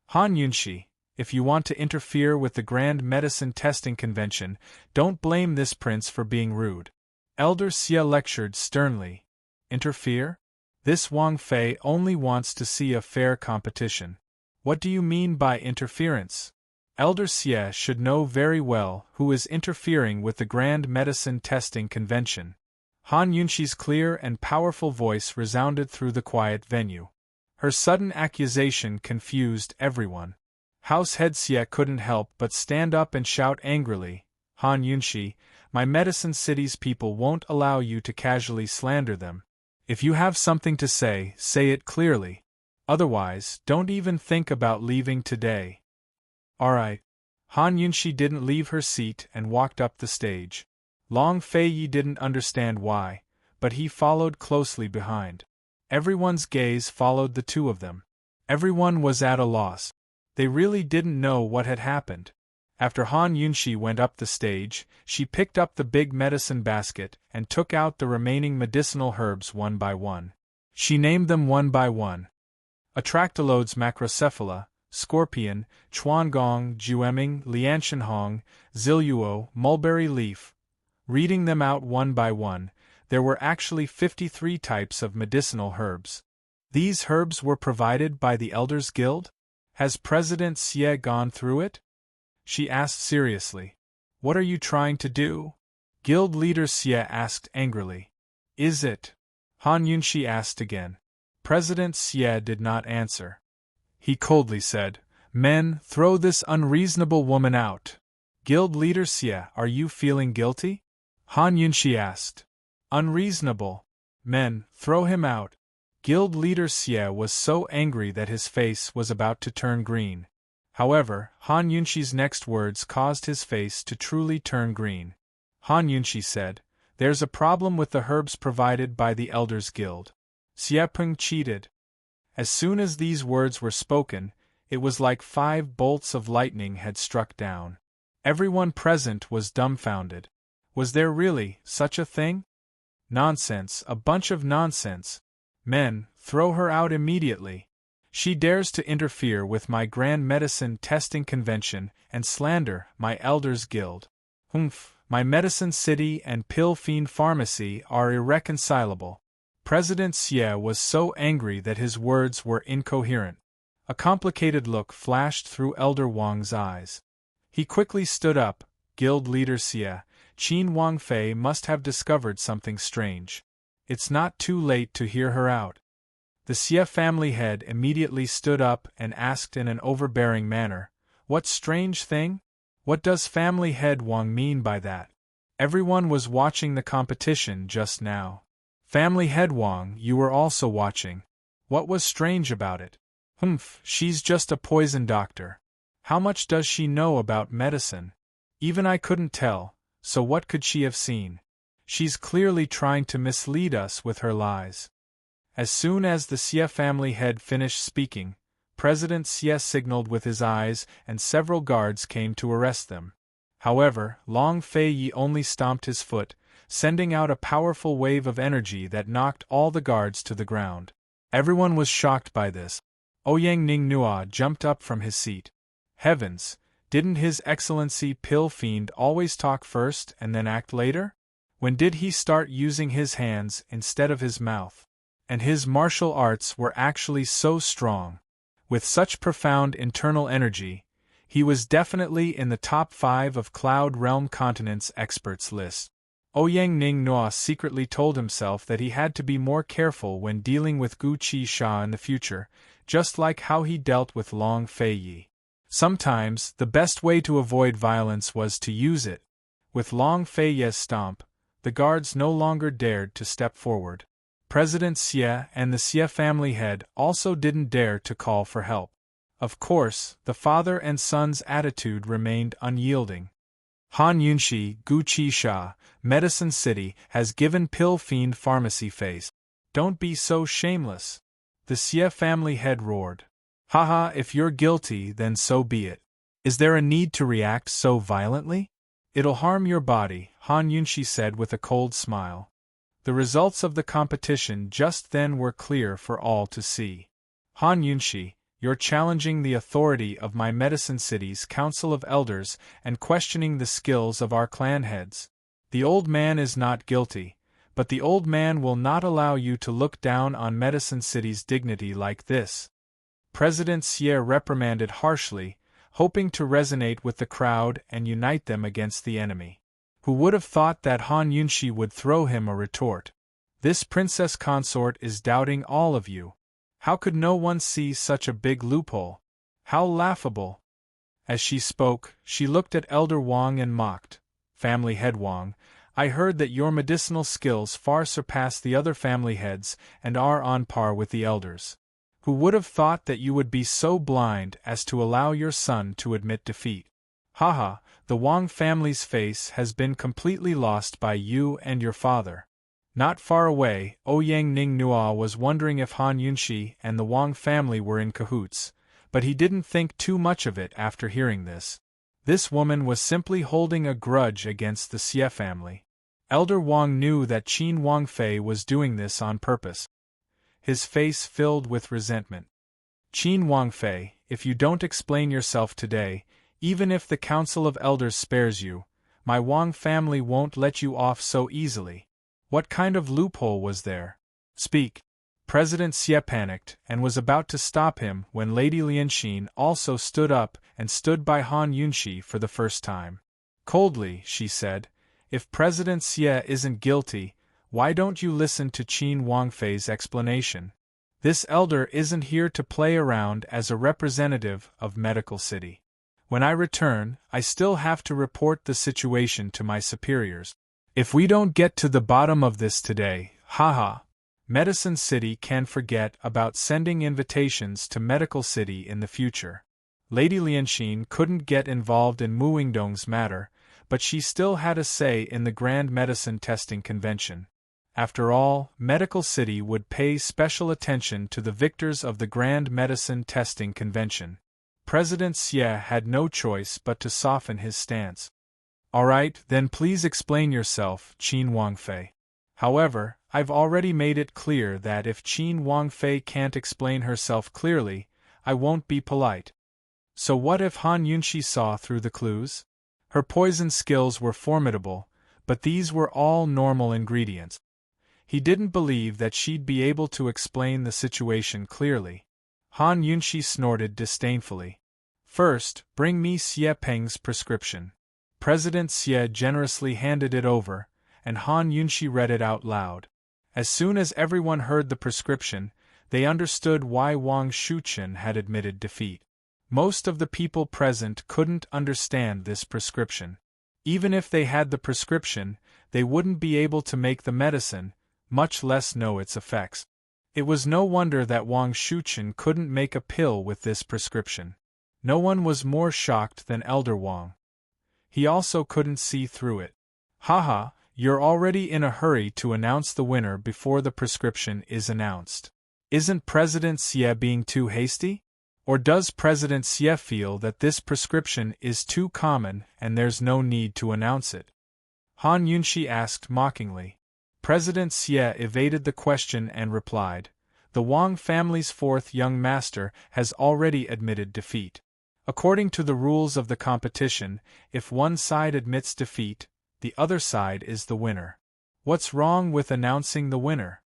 Han Yunxi, if you want to interfere with the Grand Medicine Testing Convention, don't blame this prince for being rude. Elder Xie lectured sternly. Interfere? This Wang Fei only wants to see a fair competition. What do you mean by interference? Elder Xie should know very well who is interfering with the Grand Medicine Testing Convention. Han Yunxi's clear and powerful voice resounded through the quiet venue. Her sudden accusation confused everyone. House head Xie couldn't help but stand up and shout angrily, Han Yunxi, my Medicine City's people won't allow you to casually slander them. If you have something to say it clearly. Otherwise, don't even think about leaving today. Alright. Han Yunxi didn't leave her seat and walked up the stage. Long Feiyi didn't understand why, but he followed closely behind. Everyone's gaze followed the two of them. Everyone was at a loss. They really didn't know what had happened. After Han Yunshi went up the stage, she picked up the big medicine basket and took out the remaining medicinal herbs one by one. She named them one by one. Atractylodes macrocephala, scorpion, chuangong, jueming, lianshanhong, ziluo, mulberry leaf. Reading them out one by one, there were actually 53 types of medicinal herbs. These herbs were provided by the Elders Guild? Has President Xie gone through it? She asked seriously. What are you trying to do? Guild leader Xie asked angrily. Is it? Han Yunshi asked again. President Xie did not answer. He coldly said, Men, throw this unreasonable woman out. Guild leader Xie, are you feeling guilty? Han Yunshi asked. Unreasonable. Men, throw him out. Guild leader Xie was so angry that his face was about to turn green. However, Han Yunshi's next words caused his face to truly turn green. Han Yunshi said, There's a problem with the herbs provided by the Elders Guild. Xie Peng cheated. As soon as these words were spoken, it was like 5 bolts of lightning had struck down. Everyone present was dumbfounded. Was there really such a thing? Nonsense, a bunch of nonsense. Men, throw her out immediately. She dares to interfere with my grand medicine testing convention and slander my Elders Guild. Humph, my medicine city and pill fiend pharmacy are irreconcilable. President Xie was so angry that his words were incoherent. A complicated look flashed through Elder Wang's eyes. He quickly stood up. Guild leader Xie, Qin Wangfei must have discovered something strange. It's not too late to hear her out. The Xie family head immediately stood up and asked in an overbearing manner, What strange thing? What does family head Wang mean by that? Everyone was watching the competition just now. Family head Wang, you were also watching. What was strange about it? Humph, she's just a poison doctor. How much does she know about medicine? Even I couldn't tell, so what could she have seen? She's clearly trying to mislead us with her lies. As soon as the Xie family head finished speaking, President Xie signaled with his eyes and several guards came to arrest them. However, Long Fei Yi only stomped his foot, sending out a powerful wave of energy that knocked all the guards to the ground. Everyone was shocked by this. Ouyang Ning Nua jumped up from his seat. Heavens, didn't His Excellency Pill Fiend always talk first and then act later? When did he start using his hands instead of his mouth? And his martial arts were actually so strong. With such profound internal energy, he was definitely in the top 5 of Cloud Realm Continent's experts list. Ouyang Ning Nua secretly told himself that he had to be more careful when dealing with Gu Qi Sha in the future, just like how he dealt with Long Fei Yi. Sometimes, the best way to avoid violence was to use it. With Long Fei Yi's stomp, the guards no longer dared to step forward. President Xie and the Xie family head also didn't dare to call for help. Of course, the father and son's attitude remained unyielding. Han Yunshi, Gu Qi Sha, Medicine City, has given Pill Fiend Pharmacy face. Don't be so shameless. The Xie family head roared. Haha, if you're guilty, then so be it. Is there a need to react so violently? It'll harm your body, Han Yunshi said with a cold smile. The results of the competition just then were clear for all to see. Han Yunshi, you're challenging the authority of my Medicine City's Council of Elders and questioning the skills of our clan heads. The old man is not guilty, but the old man will not allow you to look down on Medicine City's dignity like this. President Xie reprimanded harshly, hoping to resonate with the crowd and unite them against the enemy. Who would have thought that Han Yunshi would throw him a retort? This princess consort is doubting all of you. How could no one see such a big loophole? How laughable! As she spoke, she looked at Elder Wang and mocked. Family head Wang, I heard that your medicinal skills far surpass the other family heads and are on par with the elders. Who would have thought that you would be so blind as to allow your son to admit defeat? Haha, the Wang family's face has been completely lost by you and your father. Not far away, Ouyang Ning Nua was wondering if Han Yunshi and the Wang family were in cahoots, but he didn't think too much of it after hearing this. This woman was simply holding a grudge against the Xie family. Elder Wang knew that Qin Wangfei was doing this on purpose. His face filled with resentment. Qin Wangfei, if you don't explain yourself today, even if the Council of Elders spares you, my Wang family won't let you off so easily. What kind of loophole was there? Speak. President Xie panicked and was about to stop him when Lady Lianxin also stood up and stood by Han Yunshi for the first time. Coldly, she said, "If President Xie isn't guilty, why don't you listen to Qin Wangfei's explanation? This elder isn't here to play around as a representative of Medical City. When I return, I still have to report the situation to my superiors. If we don't get to the bottom of this today, haha, Medicine City can forget about sending invitations to Medical City in the future." Lady Lianxin couldn't get involved in Muingdong's matter, but she still had a say in the Grand Medicine Testing Convention. After all, Medical City would pay special attention to the victors of the Grand Medicine Testing Convention. President Xie had no choice but to soften his stance. "Alright, then please explain yourself, Qin Wangfei. However, I've already made it clear that if Qin Wangfei can't explain herself clearly, I won't be polite." So what if Han Yunshi saw through the clues? Her poison skills were formidable, but these were all normal ingredients. He didn't believe that she'd be able to explain the situation clearly. Han Yunshi snorted disdainfully. "First, bring me Xie Peng's prescription." President Xie generously handed it over, and Han Yunshi read it out loud. As soon as everyone heard the prescription, they understood why Wang Shuqian had admitted defeat. Most of the people present couldn't understand this prescription. Even if they had the prescription, they wouldn't be able to make the medicine, much less know its effects. It was no wonder that Wang Shuqian couldn't make a pill with this prescription. No one was more shocked than Elder Wang. He also couldn't see through it. "Haha, you're already in a hurry to announce the winner before the prescription is announced. Isn't President Xie being too hasty? Or does President Xie feel that this prescription is too common and there's no need to announce it?" Han Yunshi asked mockingly. President Xie evaded the question and replied, "The Wang family's fourth young master has already admitted defeat. According to the rules of the competition, if one side admits defeat, the other side is the winner. What's wrong with announcing the winner?"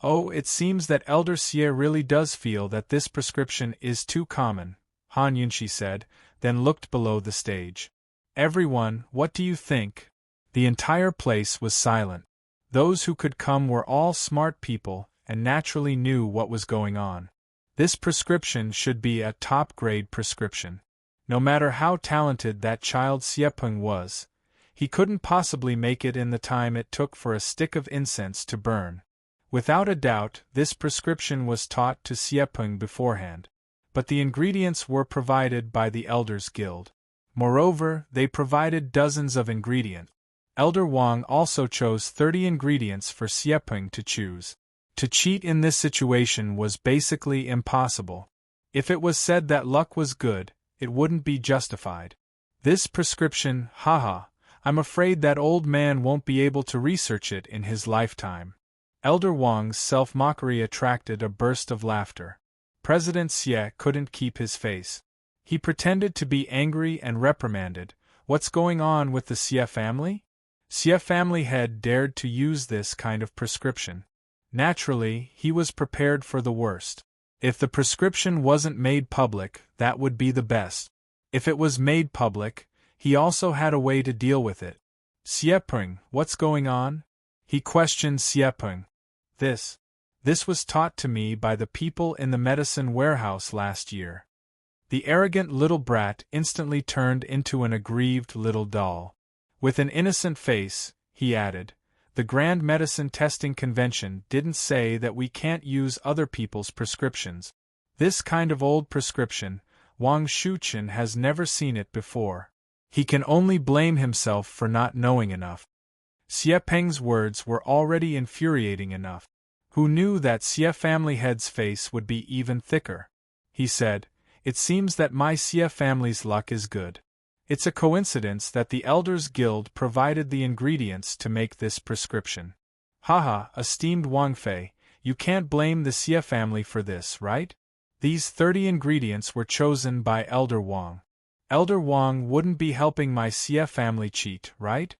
"Oh, it seems that Elder Xie really does feel that this prescription is too common," Han Yunshi said, then looked below the stage. "Everyone, what do you think?" The entire place was silent. Those who could come were all smart people and naturally knew what was going on. This prescription should be a top-grade prescription. No matter how talented that child Xiepeng was, he couldn't possibly make it in the time it took for a stick of incense to burn. Without a doubt, this prescription was taught to Xiepeng beforehand. But the ingredients were provided by the Elders Guild. Moreover, they provided dozens of ingredients. Elder Wang also chose 30 ingredients for Xiepeng to choose. To cheat in this situation was basically impossible. If it was said that luck was good, it wouldn't be justified. This prescription, haha, I'm afraid that old man won't be able to research it in his lifetime. Elder Wang's self-mockery attracted a burst of laughter. President Xie couldn't keep his face. He pretended to be angry and reprimanded. "What's going on with the Xie family? Xie family head dared to use this kind of prescription." Naturally, he was prepared for the worst. If the prescription wasn't made public, that would be the best. If it was made public, he also had a way to deal with it. "Xiepeng, what's going on?" he questioned Xiepeng. This was taught to me by the people in the medicine warehouse last year." The arrogant little brat instantly turned into an aggrieved little doll. With an innocent face, he added, "The Grand Medicine Testing Convention didn't say that we can't use other people's prescriptions. This kind of old prescription, Wang Shuqian has never seen it before. He can only blame himself for not knowing enough." Xie Peng's words were already infuriating enough. Who knew that Xie family head's face would be even thicker? He said, "It seems that my Xie family's luck is good. It's a coincidence that the Elders Guild provided the ingredients to make this prescription. Haha, esteemed Wang Fei, you can't blame the Xie family for this, right? These 30 ingredients were chosen by Elder Wang. Elder Wang wouldn't be helping my Xie family cheat, right?"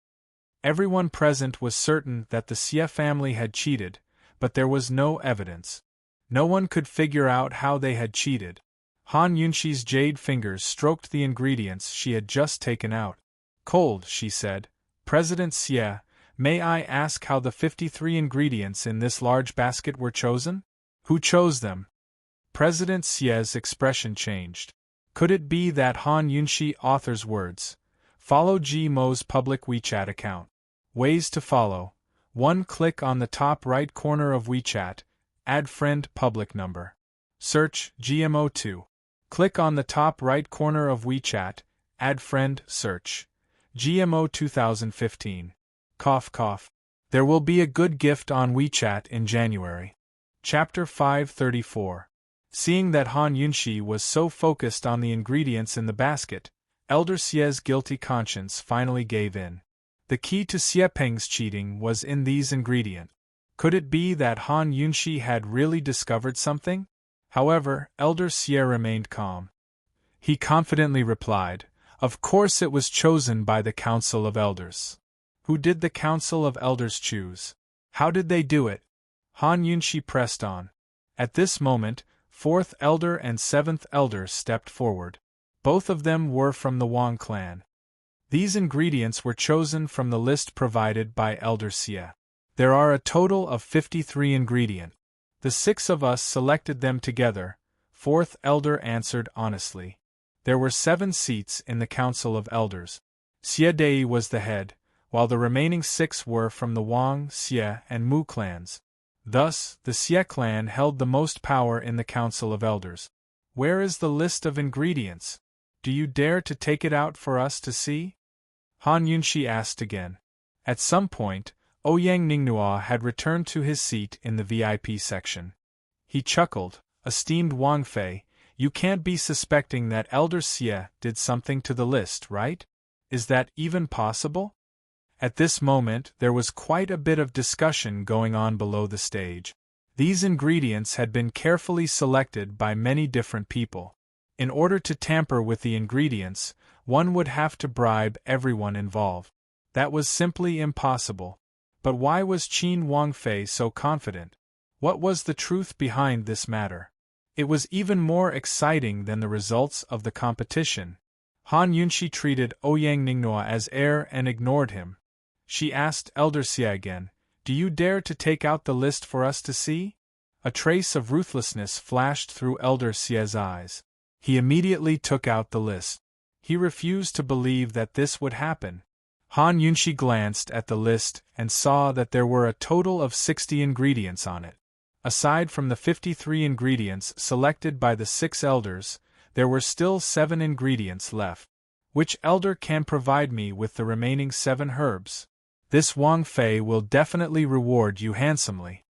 Everyone present was certain that the Xie family had cheated, but there was no evidence. No one could figure out how they had cheated. Han Yunxi's jade fingers stroked the ingredients she had just taken out. "Cold," she said. "President Xie, may I ask how the 53 ingredients in this large basket were chosen? Who chose them?" President Xie's expression changed. Could it be that Han Yunxi author's words? Follow G Mo's public WeChat account. Ways to follow. 1. Click on the top right corner of WeChat. Add friend public number. Search GMO2. Click on the top right corner of WeChat. Add friend search. GMO 2015. Cough cough. There will be a good gift on WeChat in January. Chapter 534. Seeing that Han Yunxi was so focused on the ingredients in the basket, Elder Xie's guilty conscience finally gave in. The key to Xie Peng's cheating was in these ingredients. Could it be that Han Yunxi had really discovered something? However, Elder Xie remained calm. He confidently replied, "Of course it was chosen by the Council of Elders." "Who did the Council of Elders choose? How did they do it?" Han Yunxi pressed on. At this moment, 4th Elder and 7th Elder stepped forward. Both of them were from the Wang clan. These ingredients were chosen from the list provided by Elder Xie. There are a total of 53 ingredients. The 6 of us selected them together, 4th Elder answered honestly. There were 7 seats in the Council of Elders. Xie Dei was the head, while the remaining 6 were from the Wang, Xie, and Mu clans. Thus, the Xie clan held the most power in the Council of Elders. Where is the list of ingredients? Do you dare to take it out for us to see? Han Yunxi asked again. At some point, Ouyang Ningnua had returned to his seat in the VIP section. He chuckled, "Esteemed Wang Fei, you can't be suspecting that Elder Xie did something to the list, right? Is that even possible?" At this moment, there was quite a bit of discussion going on below the stage. These ingredients had been carefully selected by many different people. In order to tamper with the ingredients, one would have to bribe everyone involved. That was simply impossible. But why was Qin Wang Fei so confident? What was the truth behind this matter? It was even more exciting than the results of the competition. Han Yunxi treated Ouyang Ningnua as heir and ignored him. She asked Elder Xie again, "Do you dare to take out the list for us to see?" A trace of ruthlessness flashed through Elder Xie's eyes. He immediately took out the list. He refused to believe that this would happen. Han Yunxi glanced at the list and saw that there were a total of 60 ingredients on it. Aside from the 53 ingredients selected by the 6 elders, there were still 7 ingredients left. Which elder can provide me with the remaining 7 herbs? This Wang Fei will definitely reward you handsomely.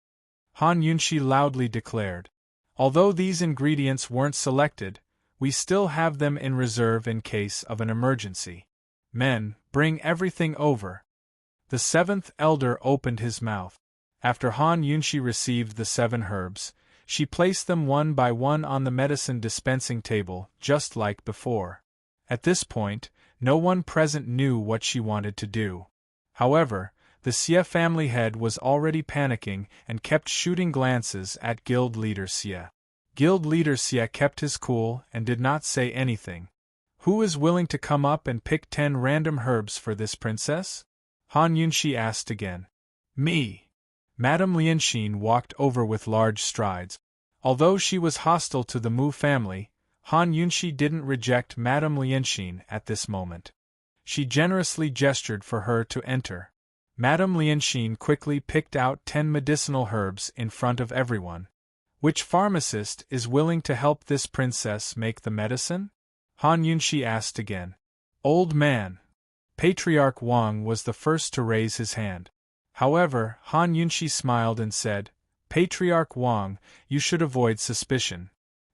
Han Yunxi loudly declared. Although these ingredients weren't selected, we still have them in reserve in case of an emergency. Men, bring everything over. The 7th elder opened his mouth. After Han Yunxi received the 7 herbs, she placed them one by one on the medicine dispensing table, just like before. At this point, no one present knew what she wanted to do. However, the Xie family head was already panicking and kept shooting glances at Guild Leader Xie. Guild Leader Xie kept his cool and did not say anything. Who is willing to come up and pick 10 random herbs for this princess? Han Yunxi asked again. Me. Madame Lianxin walked over with large strides. Although she was hostile to the Mu family, Han Yunxi didn't reject Madame Lianxin at this moment. She generously gestured for her to enter. Madame Lianxin quickly picked out 10 medicinal herbs in front of everyone. Which pharmacist is willing to help this princess make the medicine? Han Yunxi asked again. Old man. Patriarch Wang was the first to raise his hand. However, Han Yunshi smiled and said, Patriarch Wang, you should avoid suspicion.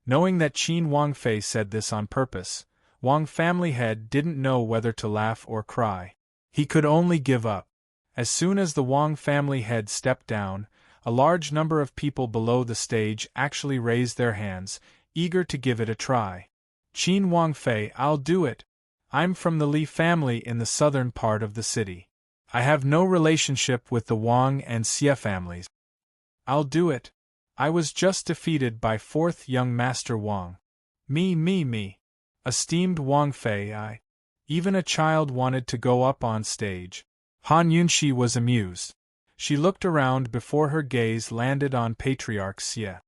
Knowing that Qin Wangfei said this on purpose, Wang family head didn't know whether to laugh or cry. He could only give up. As soon as the Wang family head stepped down, a large number of people below the stage actually raised their hands, eager to give it a try. Qin Wangfei, I'll do it. I'm from the Li family in the southern part of the city. I have no relationship with the Wang and Xie families. I'll do it. I was just defeated by fourth young master Wang. Me. Esteemed Wangfei, Even a child wanted to go up on stage. Han Yunshi was amused. She looked around before her gaze landed on Patriarch Xie.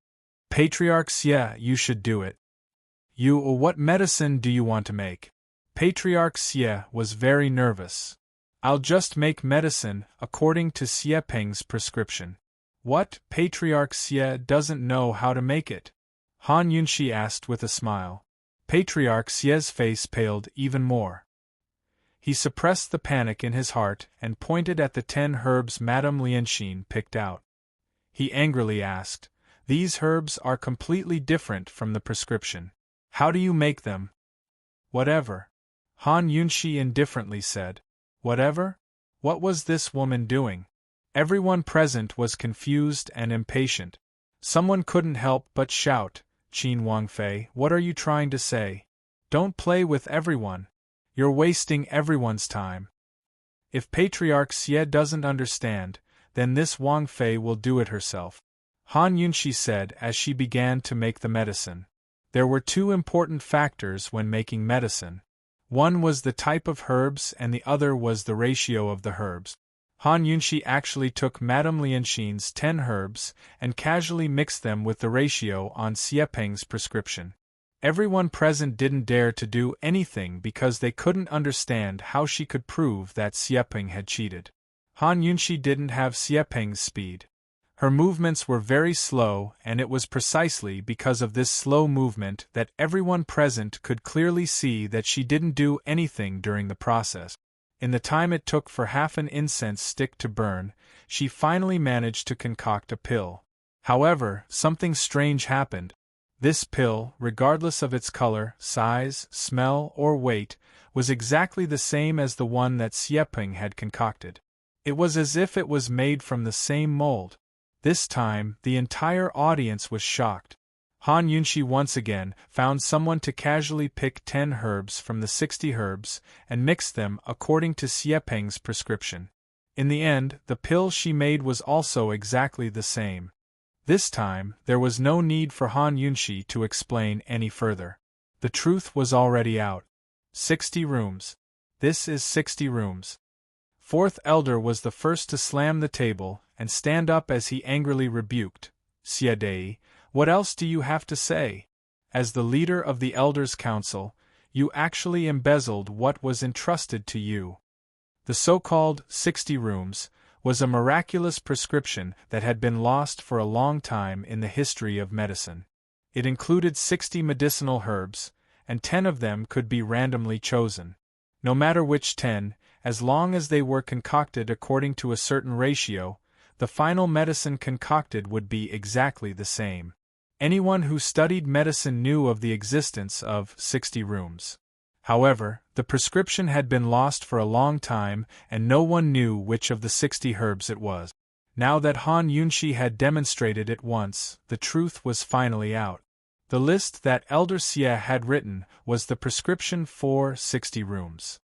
Patriarch Xie, you should do it. What medicine do you want to make? Patriarch Xie was very nervous. I'll just make medicine according to Xie Peng's prescription. What? Patriarch Xie doesn't know how to make it? Han Yunshi asked with a smile. Patriarch Xie's face paled even more. He suppressed the panic in his heart and pointed at the 10 herbs Madame Lianxin picked out. He angrily asked, These herbs are completely different from the prescription. How do you make them? Whatever. Han Yunshi indifferently said. Whatever? What was this woman doing? Everyone present was confused and impatient. Someone couldn't help but shout, Qin Wangfei, what are you trying to say? Don't play with everyone. You're wasting everyone's time. If Patriarch Xie doesn't understand, then this Wangfei will do it herself. Han Yunshi said as she began to make the medicine. There were 2 important factors when making medicine. One was the type of herbs and the other was the ratio of the herbs. Han Yunshi actually took Madame Lianxin's 10 herbs and casually mixed them with the ratio on Xie Peng's prescription. Everyone present didn't dare to do anything because they couldn't understand how she could prove that Xie Peng had cheated. Han Yunshi didn't have Xie Peng's speed. Her movements were very slow, and it was precisely because of this slow movement that everyone present could clearly see that she didn't do anything during the process. In the time it took for half an incense stick to burn, she finally managed to concoct a pill. However, something strange happened. This pill, regardless of its color, size, smell, or weight, was exactly the same as the one that Xie Peng had concocted. It was as if it was made from the same mold. This time, the entire audience was shocked. Han Yunshi once again found someone to casually pick 10 herbs from the 60 herbs and mix them according to Xie Peng's prescription. In the end, the pill she made was also exactly the same. This time, there was no need for Han Yunshi to explain any further. The truth was already out. 60 rooms. This is 60 rooms. Fourth Elder was the first to slam the table and stand up as he angrily rebuked, Xie Dei, what else do you have to say? As the leader of the Elders' Council, you actually embezzled what was entrusted to you. The so-called 60 rooms was a miraculous prescription that had been lost for a long time in the history of medicine. It included 60 medicinal herbs, and 10 of them could be randomly chosen. No matter which 10, as long as they were concocted according to a certain ratio, the final medicine concocted would be exactly the same. Anyone who studied medicine knew of the existence of 60 rooms. However, the prescription had been lost for a long time and no one knew which of the 60 herbs it was. Now that Han Yunshi had demonstrated it once, the truth was finally out. The list that Elder Xie had written was the prescription for 60 rooms.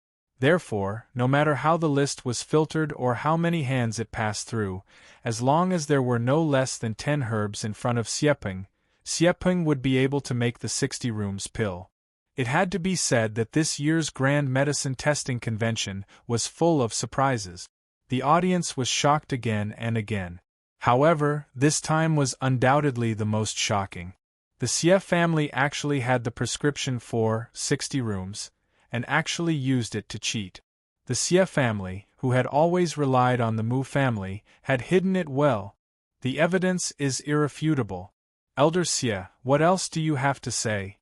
Therefore, no matter how the list was filtered or how many hands it passed through, as long as there were no less than 10 herbs in front of Xie Peng would be able to make the 60 rooms pill. It had to be said that this year's Grand Medicine Testing Convention was full of surprises. The audience was shocked again and again. However, this time was undoubtedly the most shocking. The Xie family actually had the prescription for 60 rooms, and actually used it to cheat. The Xie family, who had always relied on the Mu family, had hidden it well. The evidence is irrefutable. Elder Xie, what else do you have to say?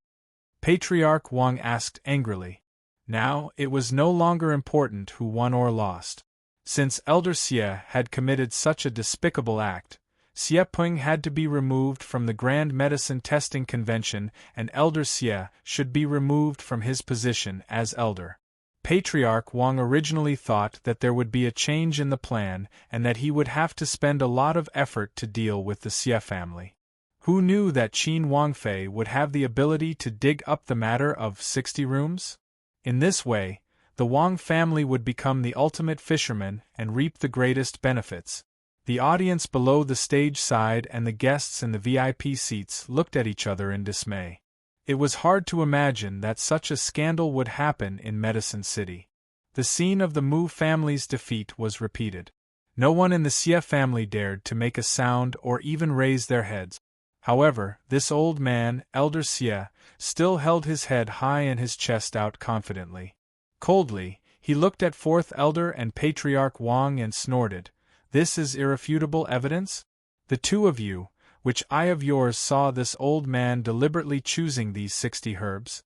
Patriarch Wang asked angrily. Now, it was no longer important who won or lost. Since Elder Xie had committed such a despicable act, Xie Peng had to be removed from the Grand Medicine Testing Convention, and Elder Xie should be removed from his position as elder. Patriarch Wang originally thought that there would be a change in the plan and that he would have to spend a lot of effort to deal with the Xie family. Who knew that Qin Wangfei would have the ability to dig up the matter of 60 rooms? In this way, the Wang family would become the ultimate fishermen and reap the greatest benefits. The audience below the stage side and the guests in the VIP seats looked at each other in dismay. It was hard to imagine that such a scandal would happen in Medicine City. The scene of the Mu family's defeat was repeated. No one in the Xie family dared to make a sound or even raise their heads. However, this old man, Elder Xie, still held his head high and his chest out confidently. Coldly, he looked at Fourth Elder and Patriarch Wang and snorted, "This is irrefutable evidence? The two of you, which eye of yours saw this old man deliberately choosing these 60 herbs?"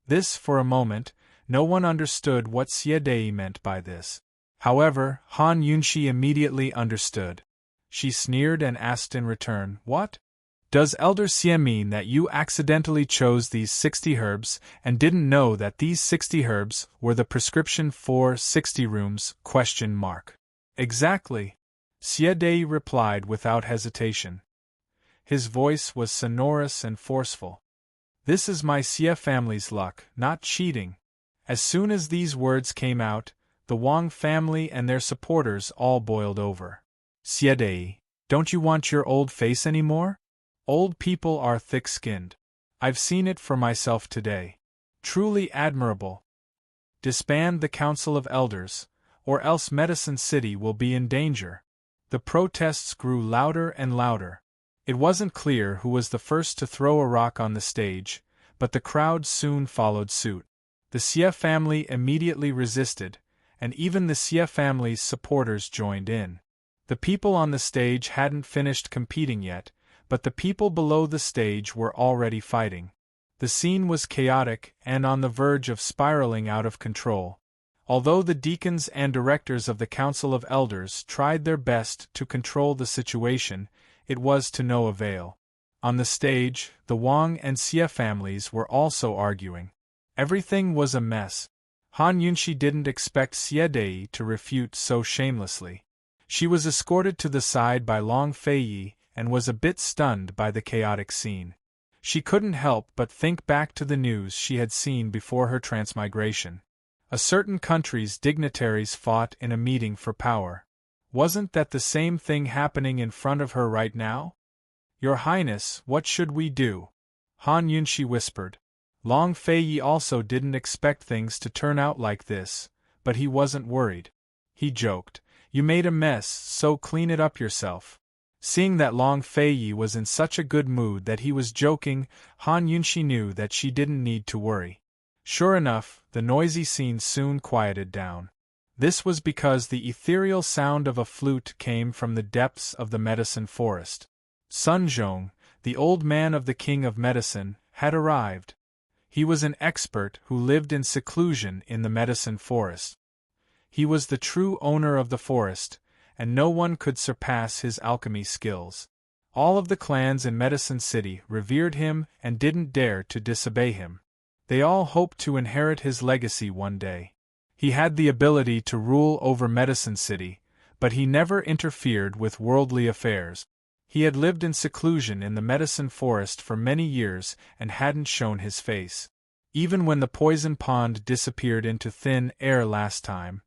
This, for a moment, no one understood what Xie Dei meant by this. However, Han Yunxi immediately understood. She sneered and asked in return, "What? Does Elder Xie mean that you accidentally chose these 60 herbs and didn't know that these 60 herbs were the prescription for 60 rooms? Exactly. Xie Dei replied without hesitation. His voice was sonorous and forceful. This is my Xie family's luck, not cheating. As soon as these words came out, the Wang family and their supporters all boiled over. Xie Dei, don't you want your old face anymore? Old people are thick-skinned. I've seen it for myself today. Truly admirable. Disband the Council of Elders, or else Medicine City will be in danger. The protests grew louder and louder. It wasn't clear who was the first to throw a rock on the stage, but the crowd soon followed suit. The Xie family immediately resisted, and even the Xie family's supporters joined in. The people on the stage hadn't finished competing yet, but the people below the stage were already fighting. The scene was chaotic and on the verge of spiraling out of control. Although the deacons and directors of the Council of Elders tried their best to control the situation, it was to no avail. On the stage, the Wang and Xie families were also arguing. Everything was a mess. Han Yunxi didn't expect Xie Dei to refute so shamelessly. She was escorted to the side by Long Feiyi and was a bit stunned by the chaotic scene. She couldn't help but think back to the news she had seen before her transmigration. A certain country's dignitaries fought in a meeting for power. Wasn't that the same thing happening in front of her right now? Your Highness, what should we do? Han Yunxi whispered. Long Feiyi also didn't expect things to turn out like this, but he wasn't worried. He joked, "You made a mess, so clean it up yourself." Seeing that Long Feiyi was in such a good mood that he was joking, Han Yunxi knew that she didn't need to worry. Sure enough, the noisy scene soon quieted down. This was because the ethereal sound of a flute came from the depths of the medicine forest. Sun Zhong, the old man of the King of Medicine, had arrived. He was an expert who lived in seclusion in the medicine forest. He was the true owner of the forest, and no one could surpass his alchemy skills. All of the clans in Medicine City revered him and didn't dare to disobey him. They all hoped to inherit his legacy one day. He had the ability to rule over Medicine City, but he never interfered with worldly affairs. He had lived in seclusion in the medicine forest for many years and hadn't shown his face. Even when the poison pond disappeared into thin air last time,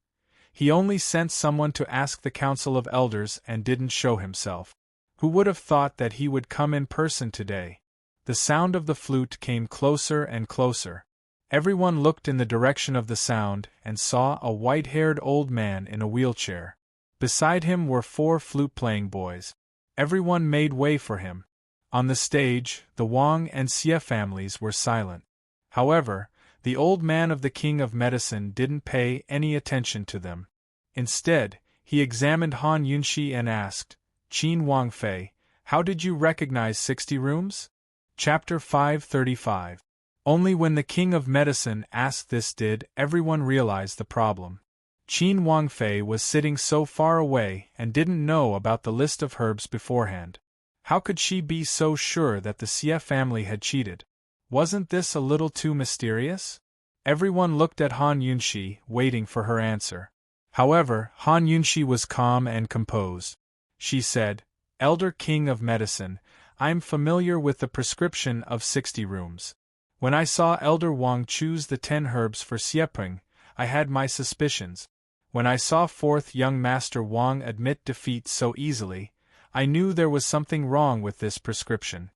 he only sent someone to ask the Council of Elders and didn't show himself. Who would have thought that he would come in person today? The sound of the flute came closer and closer. Everyone looked in the direction of the sound and saw a white-haired old man in a wheelchair. Beside him were 4 flute-playing boys. Everyone made way for him. On the stage, the Wang and Xie families were silent. However, the old man of the King of Medicine didn't pay any attention to them. Instead, he examined Han Yunxi and asked, "Qin Wangfei, how did you recognize 60 rooms?" Chapter 535. Only when the king of medicine asked this did everyone realize the problem. Qin Wangfei was sitting so far away and didn't know about the list of herbs beforehand. How could she be so sure that the Xie family had cheated? Wasn't this a little too mysterious? Everyone looked at Han Yunxi, waiting for her answer. However, Han Yunxi was calm and composed. She said, "Elder King of Medicine, I'm familiar with the prescription of 60 rooms. When I saw Elder Wang choose the 10 herbs for Xiepeng, I had my suspicions. When I saw 4th young Master Wang admit defeat so easily, I knew there was something wrong with this prescription."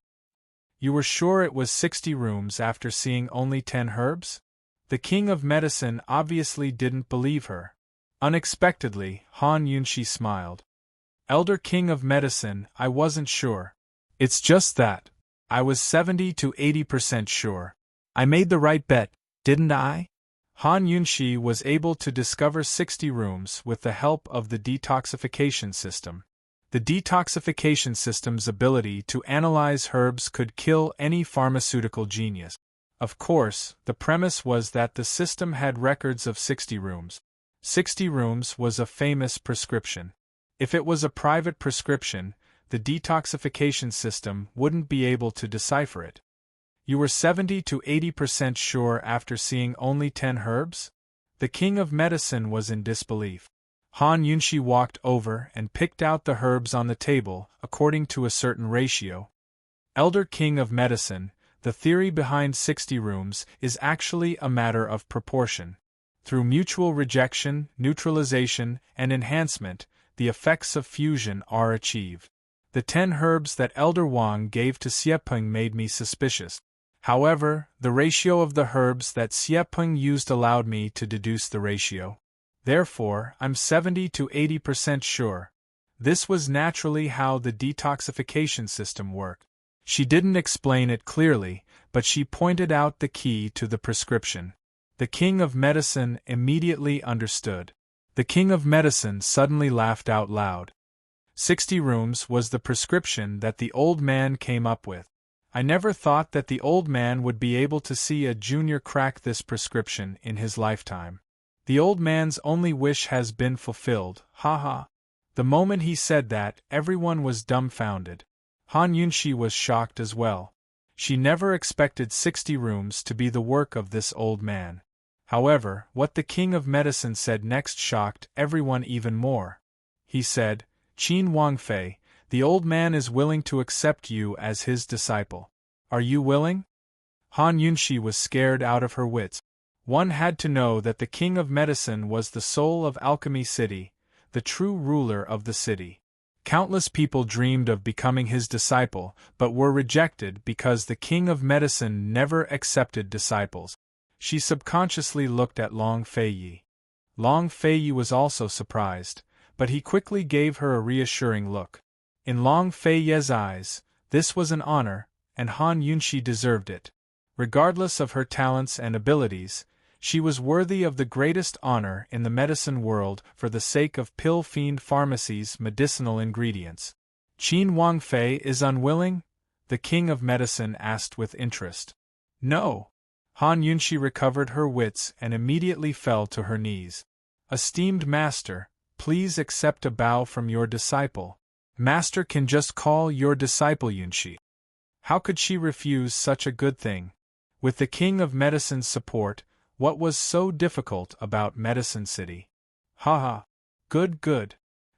"You were sure it was 60 rooms after seeing only 10 herbs?" The king of medicine obviously didn't believe her. Unexpectedly, Han Yunxi smiled. "Elder King of Medicine, I wasn't sure. It's just that. I was 70 to 80% sure. I made the right bet, didn't I?" Han Yunxi was able to discover 60 rooms with the help of the detoxification system. The detoxification system's ability to analyze herbs could kill any pharmaceutical genius. Of course, the premise was that the system had records of 60 rooms. 60 rooms was a famous prescription. If it was a private prescription, the detoxification system wouldn't be able to decipher it. "You were 70 to 80% sure after seeing only 10 herbs?" The king of medicine was in disbelief. Han Yunxi walked over and picked out the herbs on the table according to a certain ratio. "Elder King of Medicine, the theory behind 60 rooms is actually a matter of proportion. Through mutual rejection, neutralization, and enhancement, the effects of fusion are achieved. The 10 herbs that Elder Wang gave to Xiepeng made me suspicious. However, the ratio of the herbs that Xiepeng used allowed me to deduce the ratio. Therefore, I'm 70 to 80% sure. This was naturally how the detoxification system worked." She didn't explain it clearly, but she pointed out the key to the prescription. The king of medicine immediately understood. The king of medicine suddenly laughed out loud. 60 rooms was the prescription that the old man came up with. I never thought that the old man would be able to see a junior crack this prescription in his lifetime. The old man's only wish has been fulfilled, haha. The moment he said that, everyone was dumbfounded. Han Yunxi was shocked as well. She never expected 60 rooms to be the work of this old man. However, what the king of medicine said next shocked everyone even more. He said, "Qin Wangfei, the old man is willing to accept you as his disciple. Are you willing?" Han Yunxi was scared out of her wits. One had to know that the king of medicine was the soul of Alchemy City, the true ruler of the city. Countless people dreamed of becoming his disciple, but were rejected because the king of medicine never accepted disciples. She subconsciously looked at Long Feiyi. Long Feiyi was also surprised, but he quickly gave her a reassuring look. In Long Feiyi's eyes, this was an honor, and Han Yunxi deserved it. Regardless of her talents and abilities, she was worthy of the greatest honor in the medicine world for the sake of Pill Fiend Pharmacy's medicinal ingredients. "Qin Wangfei is unwilling?" the king of medicine asked with interest. "No." Han Yunxi recovered her wits and immediately fell to her knees. "Esteemed master, please accept a bow from your disciple. Master can just call your disciple Yunxi." How could she refuse such a good thing? With the king of medicine's support, what was so difficult about Medicine City? Haha. Good, good.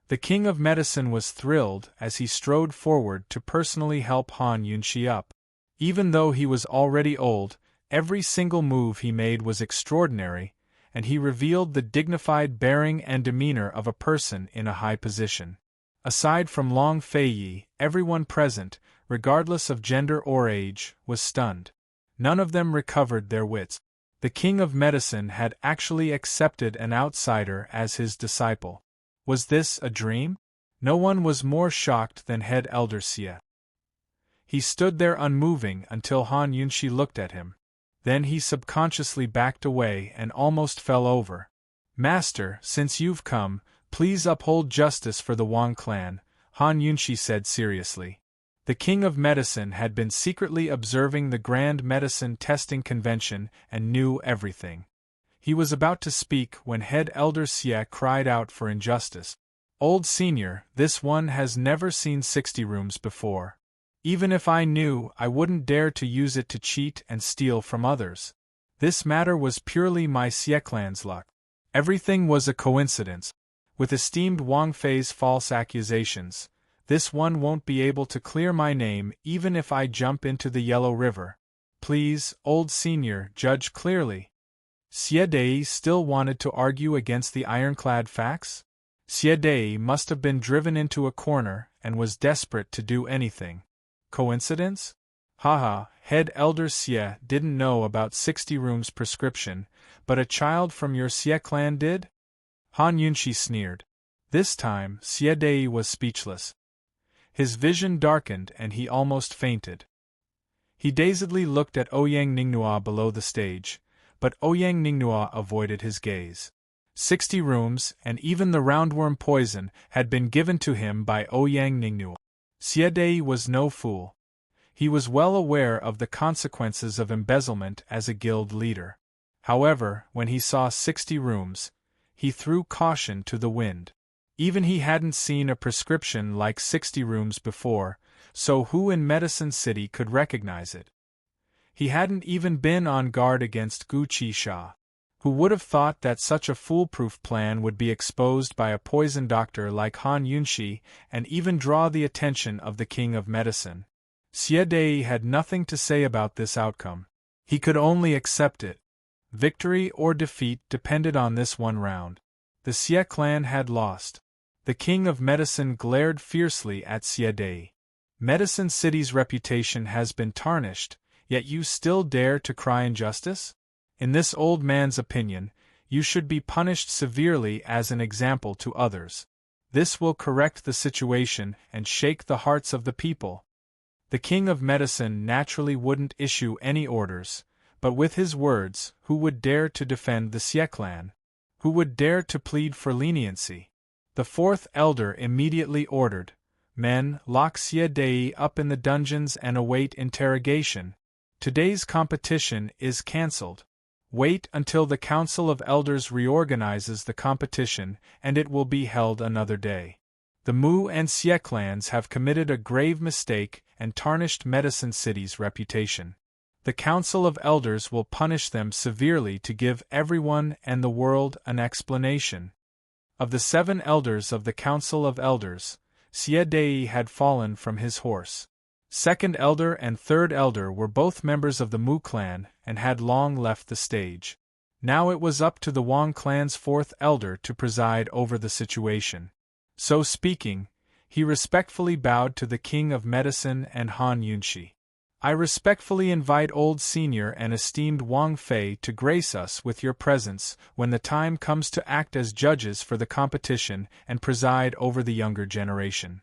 The king of medicine was thrilled as he strode forward to personally help Han Yunxi up. Even though he was already old, every single move he made was extraordinary, and he revealed the dignified bearing and demeanor of a person in a high position. Aside from Long Feiyi, everyone present, regardless of gender or age, was stunned. None of them recovered their wits. The king of medicine had actually accepted an outsider as his disciple. Was this a dream? No one was more shocked than head elder Xie. He stood there unmoving until Han Yunxi looked at him. Then he subconsciously backed away and almost fell over. "Master, since you've come, please uphold justice for the Wang clan," Han Yunxi said seriously. The King of Medicine had been secretly observing the Grand Medicine Testing Convention and knew everything. He was about to speak when Head Elder Xie cried out for injustice. Old Senior, this one has never seen 60 rooms before. Even if I knew, I wouldn't dare to use it to cheat and steal from others. This matter was purely my Xieclan's luck. Everything was a coincidence. With esteemed Wang Fei's false accusations, this one won't be able to clear my name even if I jump into the Yellow River. Please, Old Senior, judge clearly. Xie Dei still wanted to argue against the ironclad facts? Xie Dei must have been driven into a corner and was desperate to do anything. Coincidence? Haha, Head Elder Xie didn't know about 60 rooms prescription, but a child from your Xie clan did? Han Yunxi sneered. This time, Xie Dei was speechless. His vision darkened and he almost fainted. He dazedly looked at Ouyang Ningnua below the stage, but Ouyang Ningnua avoided his gaze. 60 rooms, and even the roundworm poison, had been given to him by Ouyang Ningnua. Xie Dei was no fool. He was well aware of the consequences of embezzlement as a guild leader. However, when he saw 60 rooms, he threw caution to the wind. Even he hadn't seen a prescription like 60 rooms before, so who in Medicine City could recognize it? He hadn't even been on guard against Gu Qisha. Who would have thought that such a foolproof plan would be exposed by a poison doctor like Han Yunxi and even draw the attention of the King of Medicine? Xie Dei had nothing to say about this outcome. He could only accept it. Victory or defeat depended on this one round. The Xie clan had lost. The King of Medicine glared fiercely at Xie Dei. Medicine City's reputation has been tarnished, yet you still dare to cry injustice? In this old man's opinion, you should be punished severely as an example to others. This will correct the situation and shake the hearts of the people. The King of Medicine naturally wouldn't issue any orders, but with his words, who would dare to defend the Xie clan? Who would dare to plead for leniency? The fourth elder immediately ordered, "Men, lock Xie Dei up in the dungeons and await interrogation. Today's competition is cancelled. Wait until the Council of Elders reorganizes the competition and it will be held another day. The Mu and Xie clans have committed a grave mistake and tarnished Medicine City's reputation. The Council of Elders will punish them severely to give everyone and the world an explanation." Of the 7 elders of the Council of Elders, Xie Dei had fallen from his horse. Second elder and third elder were both members of the Mu clan and had long left the stage. Now it was up to the Wang clan's fourth elder to preside over the situation. So speaking, he respectfully bowed to the King of Medicine and Han Yunxi. "I respectfully invite Old Senior and esteemed Wang Fei to grace us with your presence when the time comes to act as judges for the competition and preside over the younger generation."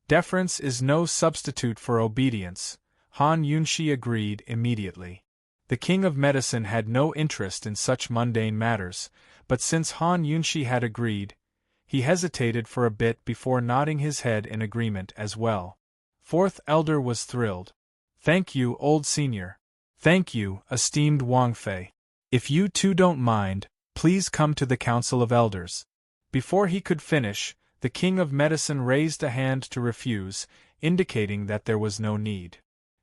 Deference is no substitute for obedience, Han Yunxi agreed immediately. The King of Medicine had no interest in such mundane matters, but since Han Yunxi had agreed, he hesitated for a bit before nodding his head in agreement as well. Fourth elder was thrilled. "Thank you, Old Senior. Thank you, esteemed Wang Fei. If you two don't mind, please come to the Council of Elders." Before he could finish, the King of Medicine raised a hand to refuse, indicating that there was no need.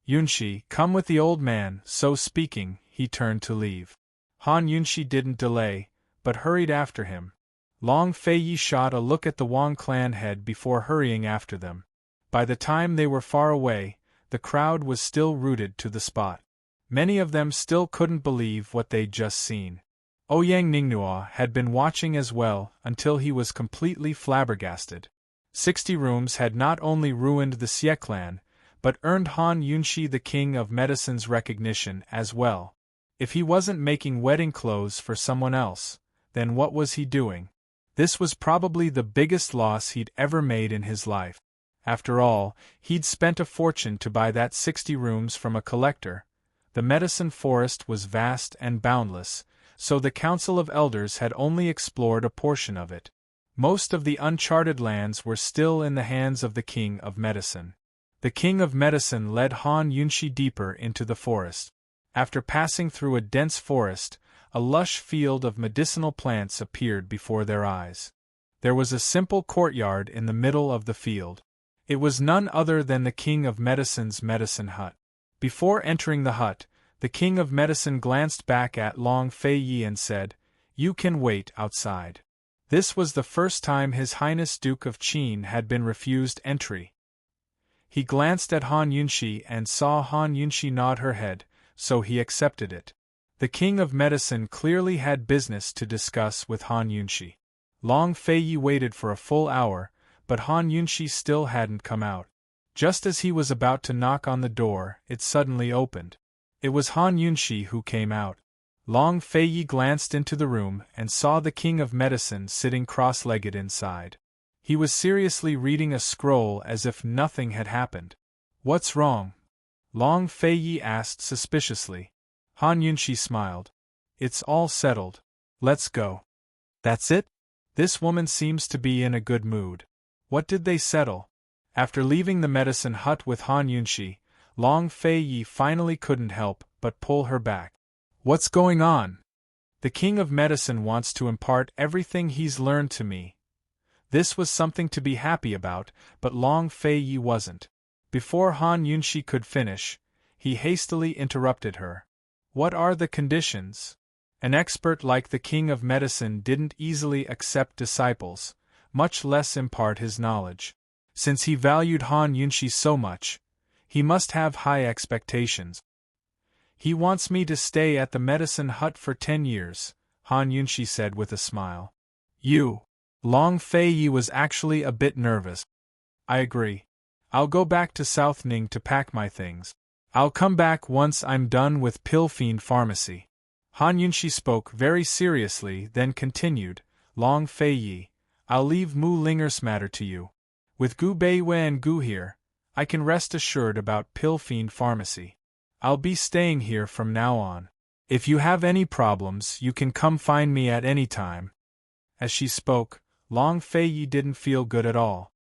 "Yunxi, come with the old man." So speaking, he turned to leave. Han Yunxi didn't delay, but hurried after him. Long Fei Yi shot a look at the Wang clan head before hurrying after them. By the time they were far away, the crowd was still rooted to the spot. Many of them still couldn't believe what they'd just seen. Ouyang Ningnua had been watching as well until he was completely flabbergasted. 60 rooms had not only ruined the Xie clan, but earned Han Yunxi the King of Medicine's recognition as well. If he wasn't making wedding clothes for someone else, then what was he doing? This was probably the biggest loss he'd ever made in his life. After all, he'd spent a fortune to buy that 60 rooms from a collector. The medicine forest was vast and boundless, so the Council of Elders had only explored a portion of it. Most of the uncharted lands were still in the hands of the King of Medicine. The king of medicine led Han Yunshi deeper into the forest. After passing through a dense forest, a lush field of medicinal plants appeared before their eyes. There was a simple courtyard in the middle of the field. It was none other than the king of medicine's medicine hut. Before entering the hut, the king of medicine glanced back at Long Fei Yi and said, "You can wait outside." This was the first time His Highness Duke of Qin had been refused entry. He glanced at Han Yunshi and saw Han Yunshi nod her head, so he accepted it. The king of medicine clearly had business to discuss with Han Yunshi. Long Fei Yi waited for a full hour, but Han Yunshi still hadn't come out. Just as he was about to knock on the door, it suddenly opened. It was Han Yunshi who came out. Long Fei Yi glanced into the room and saw the king of medicine sitting cross-legged inside. He was seriously reading a scroll as if nothing had happened. "What's wrong?" Long Fei Yi asked suspiciously. Han Yunshi smiled. "It's all settled. Let's go." "That's it?" This woman seems to be in a good mood. What did they settle? After leaving the medicine hut with Han Yunshi, Long Fei Yi finally couldn't help but pull her back. "What's going on?" "The king of medicine wants to impart everything he's learned to me." This was something to be happy about, but Long Fei Yi wasn't. Before Han Yunshi could finish, he hastily interrupted her. "What are the conditions?" An expert like the king of medicine didn't easily accept disciples, much less impart his knowledge. Since he valued Han Yunshi so much, he must have high expectations. "He wants me to stay at the medicine hut for 10 years, Han Yunshi said with a smile. "You?" Long Fei Yi was actually a bit nervous. "I agree. I'll go back to South Ning to pack my things. I'll come back once I'm done with Pill Fiend Pharmacy." Han Yunshi spoke very seriously, then continued, "Long Fei Yi, I'll leave Mu Linger's matter to you. With Gu Beiwei and Gu here, I can rest assured about Pill Fiend Pharmacy. I'll be staying here from now on. If you have any problems, you can come find me at any time." As she spoke, Long Fei Yi didn't feel good at all.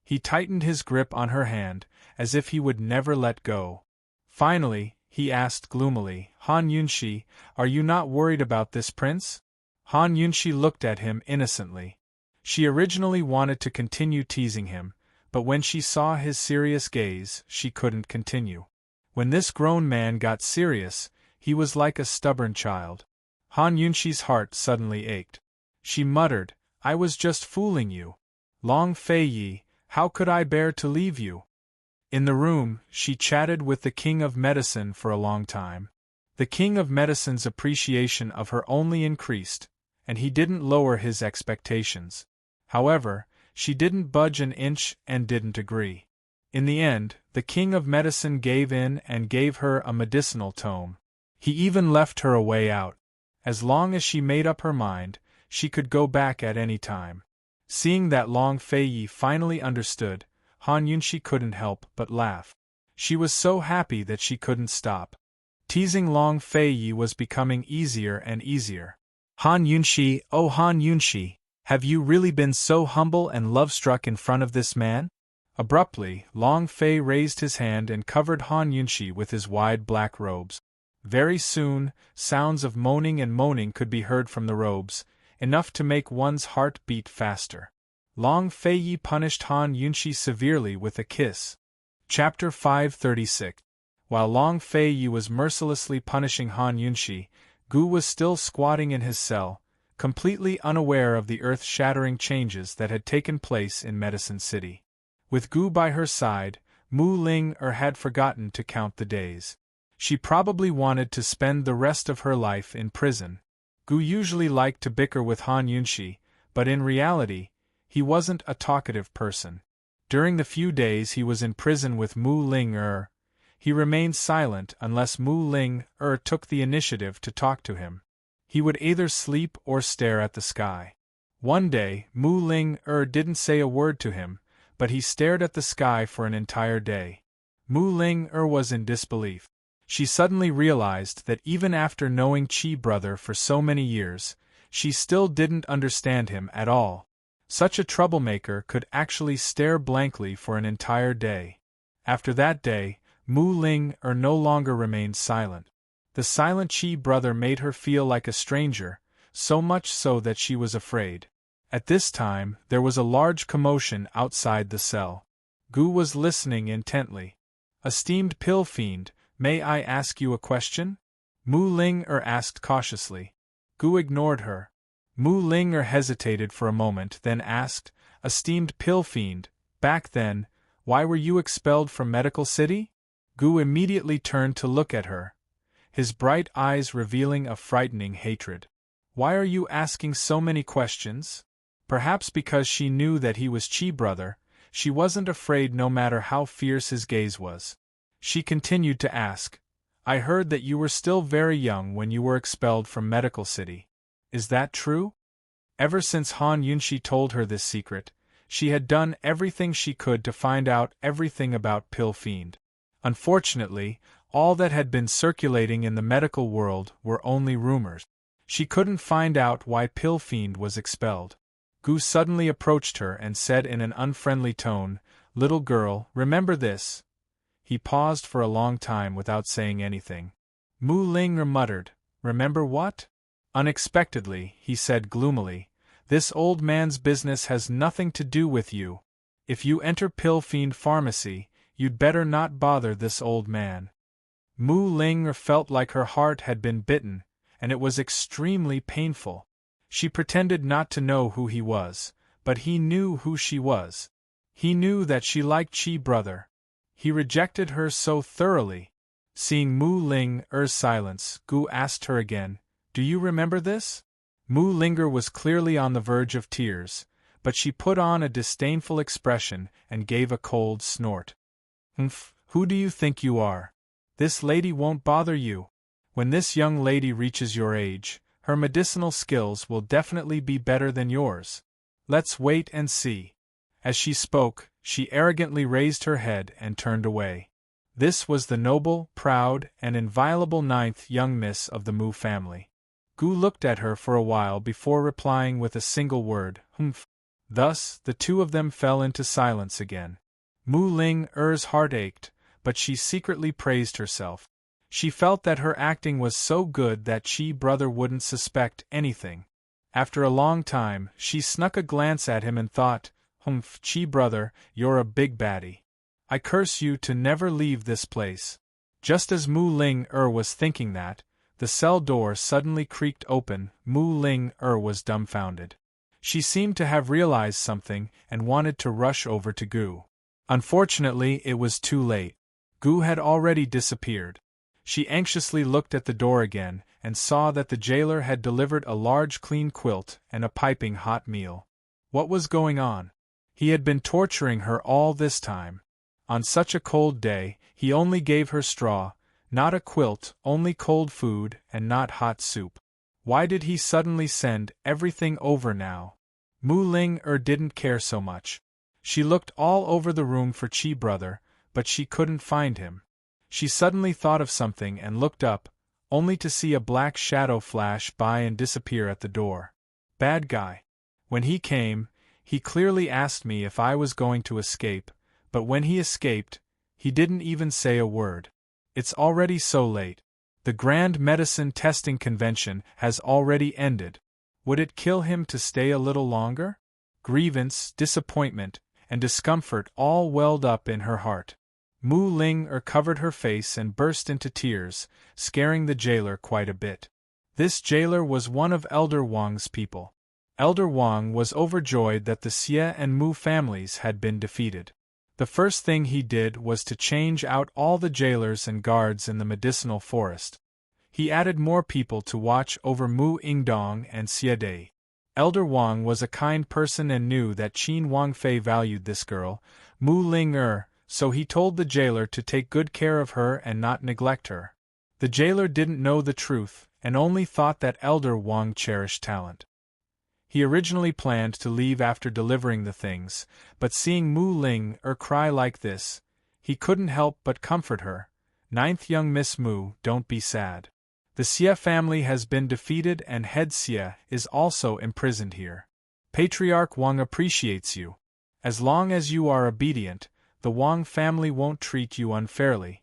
He tightened his grip on her hand, as if he would never let go. Finally, he asked gloomily, "Han Yunshi, are you not worried about this prince?" Han Yunshi looked at him innocently. She originally wanted to continue teasing him, but when she saw his serious gaze, she couldn't continue. When this grown man got serious, he was like a stubborn child. Han Yunshi's heart suddenly ached. She muttered, "I was just fooling you. Long Fei Yi, how could I bear to leave you?" In the room, she chatted with the king of medicine for a long time. The king of medicine's appreciation of her only increased, and he didn't lower his expectations. However, she didn't budge an inch and didn't agree. In the end, the king of medicine gave in and gave her a medicinal tome. He even left her a way out. As long as she made up her mind, she could go back at any time. Seeing that Long Fei Yi finally understood, Han Yunshi couldn't help but laugh. She was so happy that she couldn't stop. Teasing Long Fei Yi was becoming easier and easier. "Han Yunshi, oh Han Yunshi, have you really been so humble and love-struck in front of this man?" Abruptly, Long Fei raised his hand and covered Han Yunshi with his wide black robes. Very soon, sounds of moaning and moaning could be heard from the robes, enough to make one's heart beat faster. Long Fei Yi punished Han Yunshi severely with a kiss. Chapter 536. While Long Fei Yi was mercilessly punishing Han Yunshi, Gu was still squatting in his cell, completely unaware of the earth-shattering changes that had taken place in Medicine City. With Gu by her side, Mu Ling had forgotten to count the days. She probably wanted to spend the rest of her life in prison. Gu usually liked to bicker with Han Yunshi, but in reality, he wasn't a talkative person. During the few days he was in prison with Mu Ling he remained silent unless Mu Ling took the initiative to talk to him. He would either sleep or stare at the sky. One day, Mu Ling didn't say a word to him, but he stared at the sky for an entire day. Mu Ling was in disbelief. She suddenly realized that even after knowing Qi brother for so many years, she still didn't understand him at all. Such a troublemaker could actually stare blankly for an entire day. After that day, Mu Ling no longer remained silent. The silent Qi brother made her feel like a stranger, so much so that she was afraid. At this time, there was a large commotion outside the cell. Gu was listening intently. "Esteemed pill fiend, may I ask you a question?" Mu Ling asked cautiously. Gu ignored her. Mu Ling hesitated for a moment, then asked, "Esteemed pill fiend, back then, why were you expelled from Medical City?" Gu immediately turned to look at her, his bright eyes revealing a frightening hatred. "Why are you asking so many questions?" Perhaps because she knew that he was Qi brother, she wasn't afraid no matter how fierce his gaze was. She continued to ask, "I heard that you were still very young when you were expelled from Medical City. Is that true?" Ever since Han Yunshi told her this secret, she had done everything she could to find out everything about Pill Fiend. Unfortunately, all that had been circulating in the medical world were only rumors. She couldn't find out why Pill Fiend was expelled. Gu suddenly approached her and said in an unfriendly tone, "Little girl, remember this." He paused for a long time without saying anything. Mu Ling muttered, "Remember what?" Unexpectedly, he said gloomily, "This old man's business has nothing to do with you. If you enter Pill Fiend Pharmacy, you'd better not bother this old man." Mu Ling felt like her heart had been bitten, and it was extremely painful. She pretended not to know who he was, but he knew who she was. He knew that she liked Qi brother. He rejected her so thoroughly. Seeing Mu Ling's silence, Gu asked her again, "Do you remember this?" Mu Linger was clearly on the verge of tears, but she put on a disdainful expression and gave a cold snort. Who do you think you are? This lady won't bother you. When this young lady reaches your age, her medicinal skills will definitely be better than yours. Let's wait and see." As she spoke, she arrogantly raised her head and turned away. This was the noble, proud, and inviolable ninth young miss of the Mu family. Gu looked at her for a while before replying with a single word, "Humph." Thus, the two of them fell into silence again. Mu Ling's heart ached, but she secretly praised herself. She felt that her acting was so good that Qi brother wouldn't suspect anything. After a long time, she snuck a glance at him and thought, "Humph, Qi brother, you're a big baddie. I curse you to never leave this place." Just as Mu Ling was thinking that, the cell door suddenly creaked open. Mu Ling was dumbfounded. She seemed to have realized something and wanted to rush over to Gu. Unfortunately, it was too late. Gu had already disappeared. She anxiously looked at the door again and saw that the jailer had delivered a large clean quilt and a piping hot meal. What was going on? He had been torturing her all this time. On such a cold day, he only gave her straw, not a quilt, only cold food, and not hot soup. Why did he suddenly send everything over now? Mu Ling didn't care so much. She looked all over the room for Qi brother, but she couldn't find him. She suddenly thought of something and looked up, only to see a black shadow flash by and disappear at the door. Bad guy. When he came, he clearly asked me if I was going to escape, but when he escaped, he didn't even say a word. It's already so late. The Grand Medicine Testing Convention has already ended. Would it kill him to stay a little longer? Grievance, disappointment, and discomfort all welled up in her heart. Mu Ling covered her face and burst into tears, scaring the jailer quite a bit. This jailer was one of Elder Wang's people. Elder Wang was overjoyed that the Xie and Mu families had been defeated. The first thing he did was to change out all the jailers and guards in the medicinal forest. He added more people to watch over Mu Ingdong and Xie Dai. Elder Wang was a kind person and knew that Qin Wangfei valued this girl, Mu Ling so he told the jailer to take good care of her and not neglect her. The jailer didn't know the truth, and only thought that Elder Wang cherished talent. He originally planned to leave after delivering the things, but seeing Mu Ling cry like this, he couldn't help but comfort her. "Ninth young Miss Mu, don't be sad. The Xie family has been defeated and head Xie is also imprisoned here. Patriarch Wang appreciates you. As long as you are obedient, the Wang family won't treat you unfairly.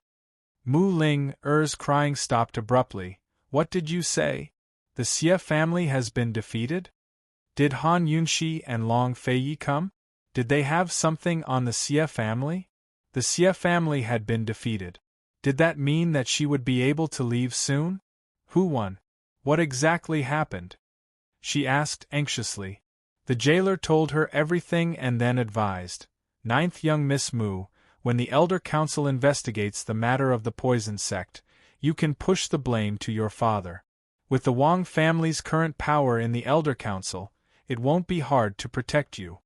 Mu Ling Er's crying stopped abruptly. What did you say? The Xie family has been defeated? Did Han Yunxi and Long Feiyi come? Did they have something on the Xie family? The Xie family had been defeated. Did that mean that she would be able to leave soon? Who won? What exactly happened? She asked anxiously. The jailer told her everything and then advised. Ninth young Miss Mu, when the Elder Council investigates the matter of the poison sect, you can push the blame to your father. With the Wang family's current power in the Elder Council, it won't be hard to protect you.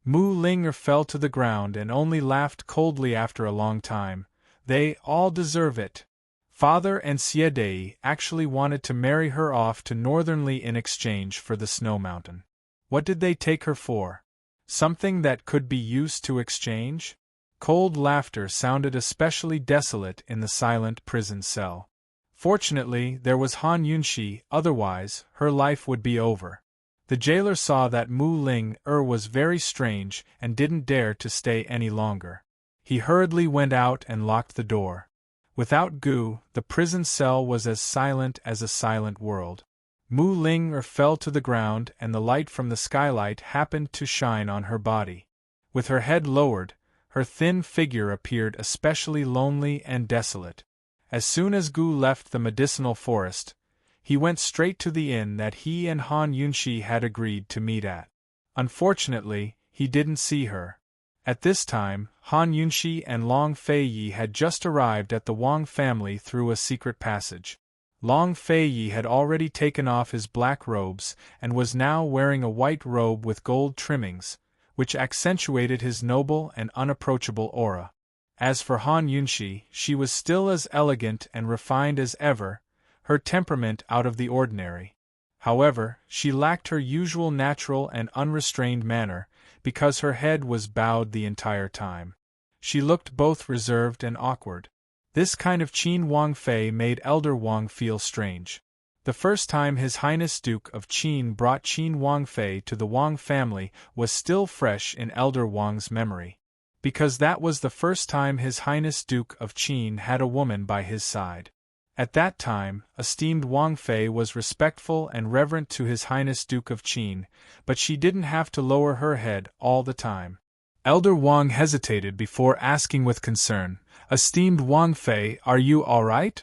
Mu Ling fell to the ground and only laughed coldly after a long time. They all deserve it. Father and Xie Dei actually wanted to marry her off to Northern Li in exchange for the Snow Mountain. What did they take her for? Something that could be used to exchange? Cold laughter sounded especially desolate in the silent prison cell. Fortunately, there was Han Yunxi, otherwise, her life would be over. The jailer saw that Mu Ling was very strange and didn't dare to stay any longer. He hurriedly went out and locked the door. Without Gu, the prison cell was as silent as a silent world. Mu Ling fell to the ground and the light from the skylight happened to shine on her body. With her head lowered, her thin figure appeared especially lonely and desolate. As soon as Gu left the medicinal forest, he went straight to the inn that he and Han Yunxi had agreed to meet at. Unfortunately, he didn't see her. At this time, Han Yunxi and Long Feiyi had just arrived at the Wang family through a secret passage. Long Feiyi had already taken off his black robes and was now wearing a white robe with gold trimmings, which accentuated his noble and unapproachable aura. As for Han Yunxi, she was still as elegant and refined as ever, her temperament out of the ordinary. However, she lacked her usual natural and unrestrained manner, because her head was bowed the entire time. She looked both reserved and awkward. This kind of Qin Wangfei made Elder Wang feel strange. The first time His Highness Duke of Qin brought Qin Wangfei to the Wang family was still fresh in Elder Wang's memory. Because that was the first time His Highness Duke of Qin had a woman by his side. At that time, esteemed Wangfei was respectful and reverent to His Highness Duke of Qin, but she didn't have to lower her head all the time. Elder Wang hesitated before asking with concern, "Esteemed Wangfei, are you all right?"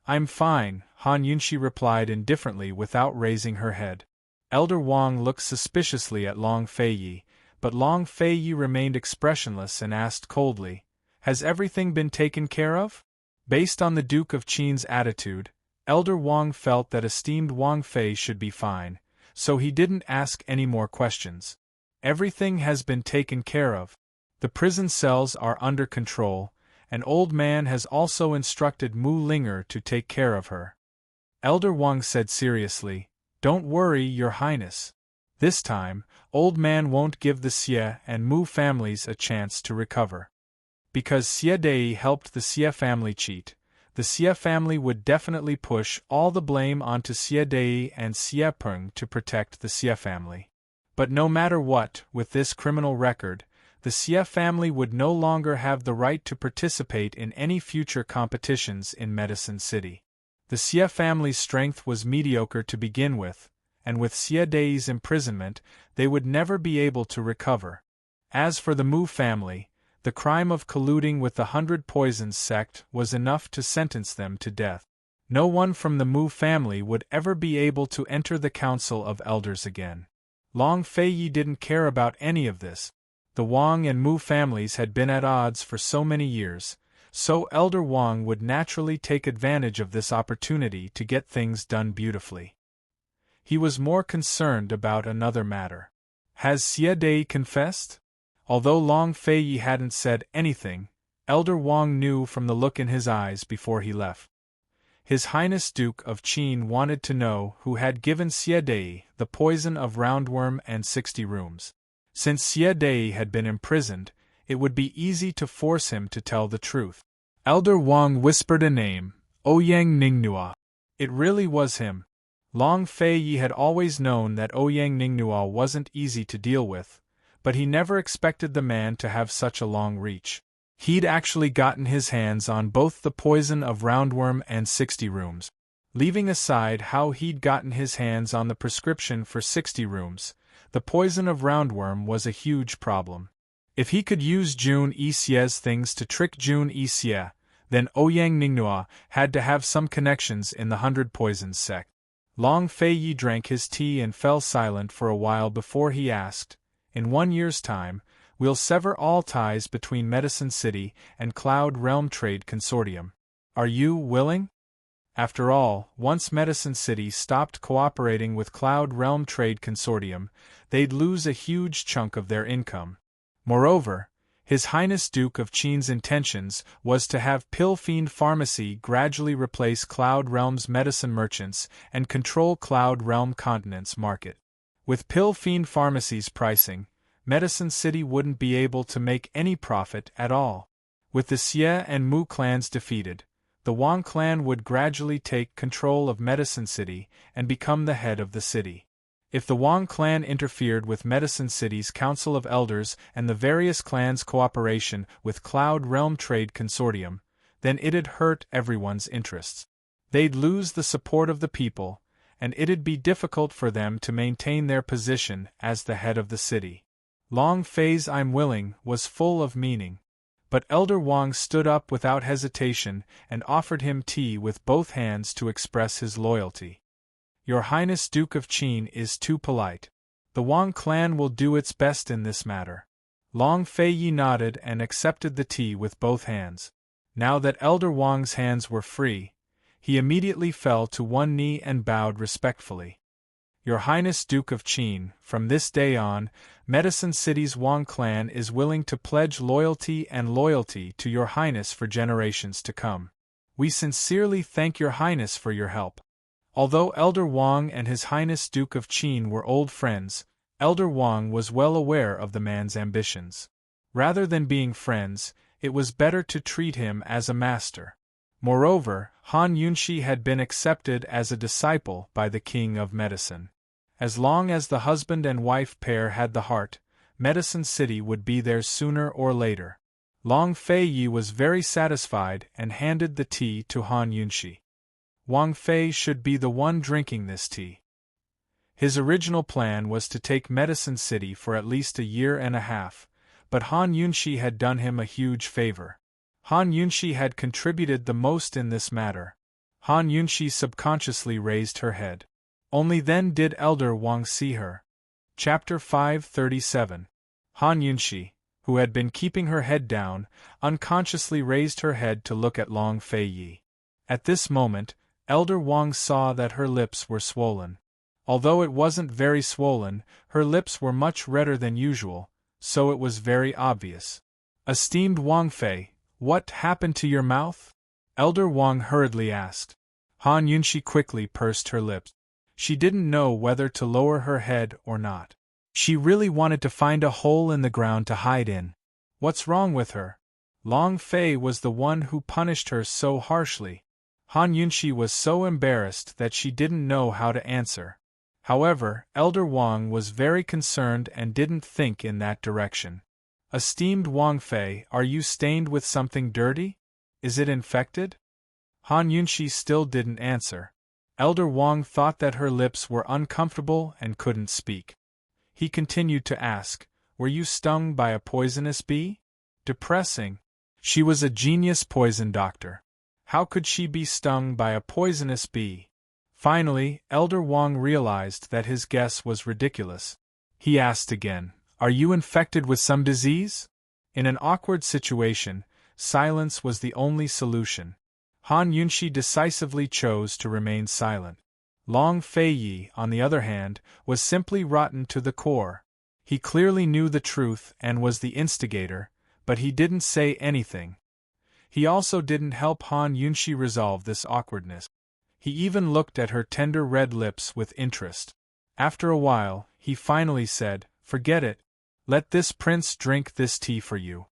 "I'm fine," Han Yunxi replied indifferently without raising her head. Elder Wang looked suspiciously at Long Feiyi, but Long Feiyi remained expressionless and asked coldly, "Has everything been taken care of?" Based on the Duke of Qin's attitude, Elder Wang felt that esteemed Wangfei should be fine, so he didn't ask any more questions. Everything has been taken care of. The prison cells are under control. An old man has also instructed Mu Linger to take care of her. Elder Wang said seriously, "Don't worry, Your Highness. This time, old man won't give the Xie and Mu families a chance to recover. Because Xie Dei helped the Xie family cheat, the Xie family would definitely push all the blame onto Xie Dei and Xie Peng to protect the Xie family. But no matter what, with this criminal record, the Xie family would no longer have the right to participate in any future competitions in Medicine City. The Xie family's strength was mediocre to begin with, and with Xie Dei's imprisonment, they would never be able to recover. As for the Mu family, the crime of colluding with the 100 Poisons sect was enough to sentence them to death. No one from the Mu family would ever be able to enter the Council of Elders again. Long Feiyi didn't care about any of this. The Wang and Mu families had been at odds for so many years, so Elder Wang would naturally take advantage of this opportunity to get things done beautifully. He was more concerned about another matter. Has Xie Dei confessed? Although Long Feiyi hadn't said anything, Elder Wang knew from the look in his eyes before he left. His Highness Duke of Qin wanted to know who had given Xie Dei the poison of roundworm and 60 rooms. Since Xie Dei had been imprisoned, it would be easy to force him to tell the truth. Elder Wang whispered a name, Ouyang Ningnua. It really was him. Long Feiyi had always known that Ouyang Ningnua wasn't easy to deal with, but he never expected the man to have such a long reach. He'd actually gotten his hands on both the poison of roundworm and 60 rooms. Leaving aside how he'd gotten his hands on the prescription for 60 rooms, the poison of roundworm was a huge problem. If he could use Jun Yixie's things to trick Jun Yixie, then Ouyang Ningnua had to have some connections in the 100 Poisons sect. Long Feiyi drank his tea and fell silent for a while before he asked, "In 1 year's time, we'll sever all ties between Medicine City and Cloud Realm Trade Consortium. Are you willing?" After all, once Medicine City stopped cooperating with Cloud Realm Trade Consortium, they'd lose a huge chunk of their income. Moreover, His Highness Duke of Qin's intentions was to have Pill Fiend Pharmacy gradually replace Cloud Realm's medicine merchants and control Cloud Realm Continent's market. With Pill Fiend Pharmacy's pricing, Medicine City wouldn't be able to make any profit at all. With the Xie and Mu clans defeated, the Wang clan would gradually take control of Medicine City and become the head of the city. If the Wang clan interfered with Medicine City's Council of Elders and the various clans' cooperation with Cloud Realm Trade Consortium, then it'd hurt everyone's interests. They'd lose the support of the people, and it'd be difficult for them to maintain their position as the head of the city. Long Fei's "I'm willing" was full of meaning. But Elder Wang stood up without hesitation and offered him tea with both hands to express his loyalty. "Your Highness Duke of Qin is too polite. The Wang clan will do its best in this matter." Long Feiyi nodded and accepted the tea with both hands. Now that Elder Wang's hands were free, he immediately fell to one knee and bowed respectfully. "Your Highness Duke of Qin, from this day on, Medicine City's Wang clan is willing to pledge loyalty to your Highness for generations to come. We sincerely thank your Highness for your help." Although Elder Wang and His Highness Duke of Qin were old friends, Elder Wang was well aware of the man's ambitions. Rather than being friends, it was better to treat him as a master. Moreover, Han Yunshi had been accepted as a disciple by the King of Medicine. As long as the husband and wife pair had the heart, Medicine City would be theirs sooner or later. Long Feiyi was very satisfied and handed the tea to Han Yunshi. Wang Fei should be the one drinking this tea. His original plan was to take Medicine City for at least a year and a half, but Han Yunshi had done him a huge favor. Han Yunshi had contributed the most in this matter. Han Yunshi subconsciously raised her head. Only then did Elder Wang see her. Chapter 537. Han Yunshi, who had been keeping her head down, unconsciously raised her head to look at Long Feiyi. At this moment, Elder Wang saw that her lips were swollen. Although it wasn't very swollen, her lips were much redder than usual, so it was very obvious. "Esteemed Wang Fei, what happened to your mouth?" Elder Wang hurriedly asked. Han Yunshi quickly pursed her lips. She didn't know whether to lower her head or not. She really wanted to find a hole in the ground to hide in. What's wrong with her? Long Fei was the one who punished her so harshly. Han Yunshi was so embarrassed that she didn't know how to answer. However, Elder Wang was very concerned and didn't think in that direction. "Esteemed Wang Fei, are you stained with something dirty? Is it infected?" Han Yunshi still didn't answer. Elder Wang thought that her lips were uncomfortable and couldn't speak. He continued to ask, "Were you stung by a poisonous bee?" Depressing. She was a genius poison doctor. How could she be stung by a poisonous bee? Finally, Elder Wang realized that his guess was ridiculous. He asked again, "Are you infected with some disease?" In an awkward situation, silence was the only solution. Han Yunshi decisively chose to remain silent. Long Feiyi, on the other hand, was simply rotten to the core. He clearly knew the truth and was the instigator, but he didn't say anything. He also didn't help Han Yunshi resolve this awkwardness. He even looked at her tender red lips with interest. After a while, he finally said, "Forget it. Let this prince drink this tea for you."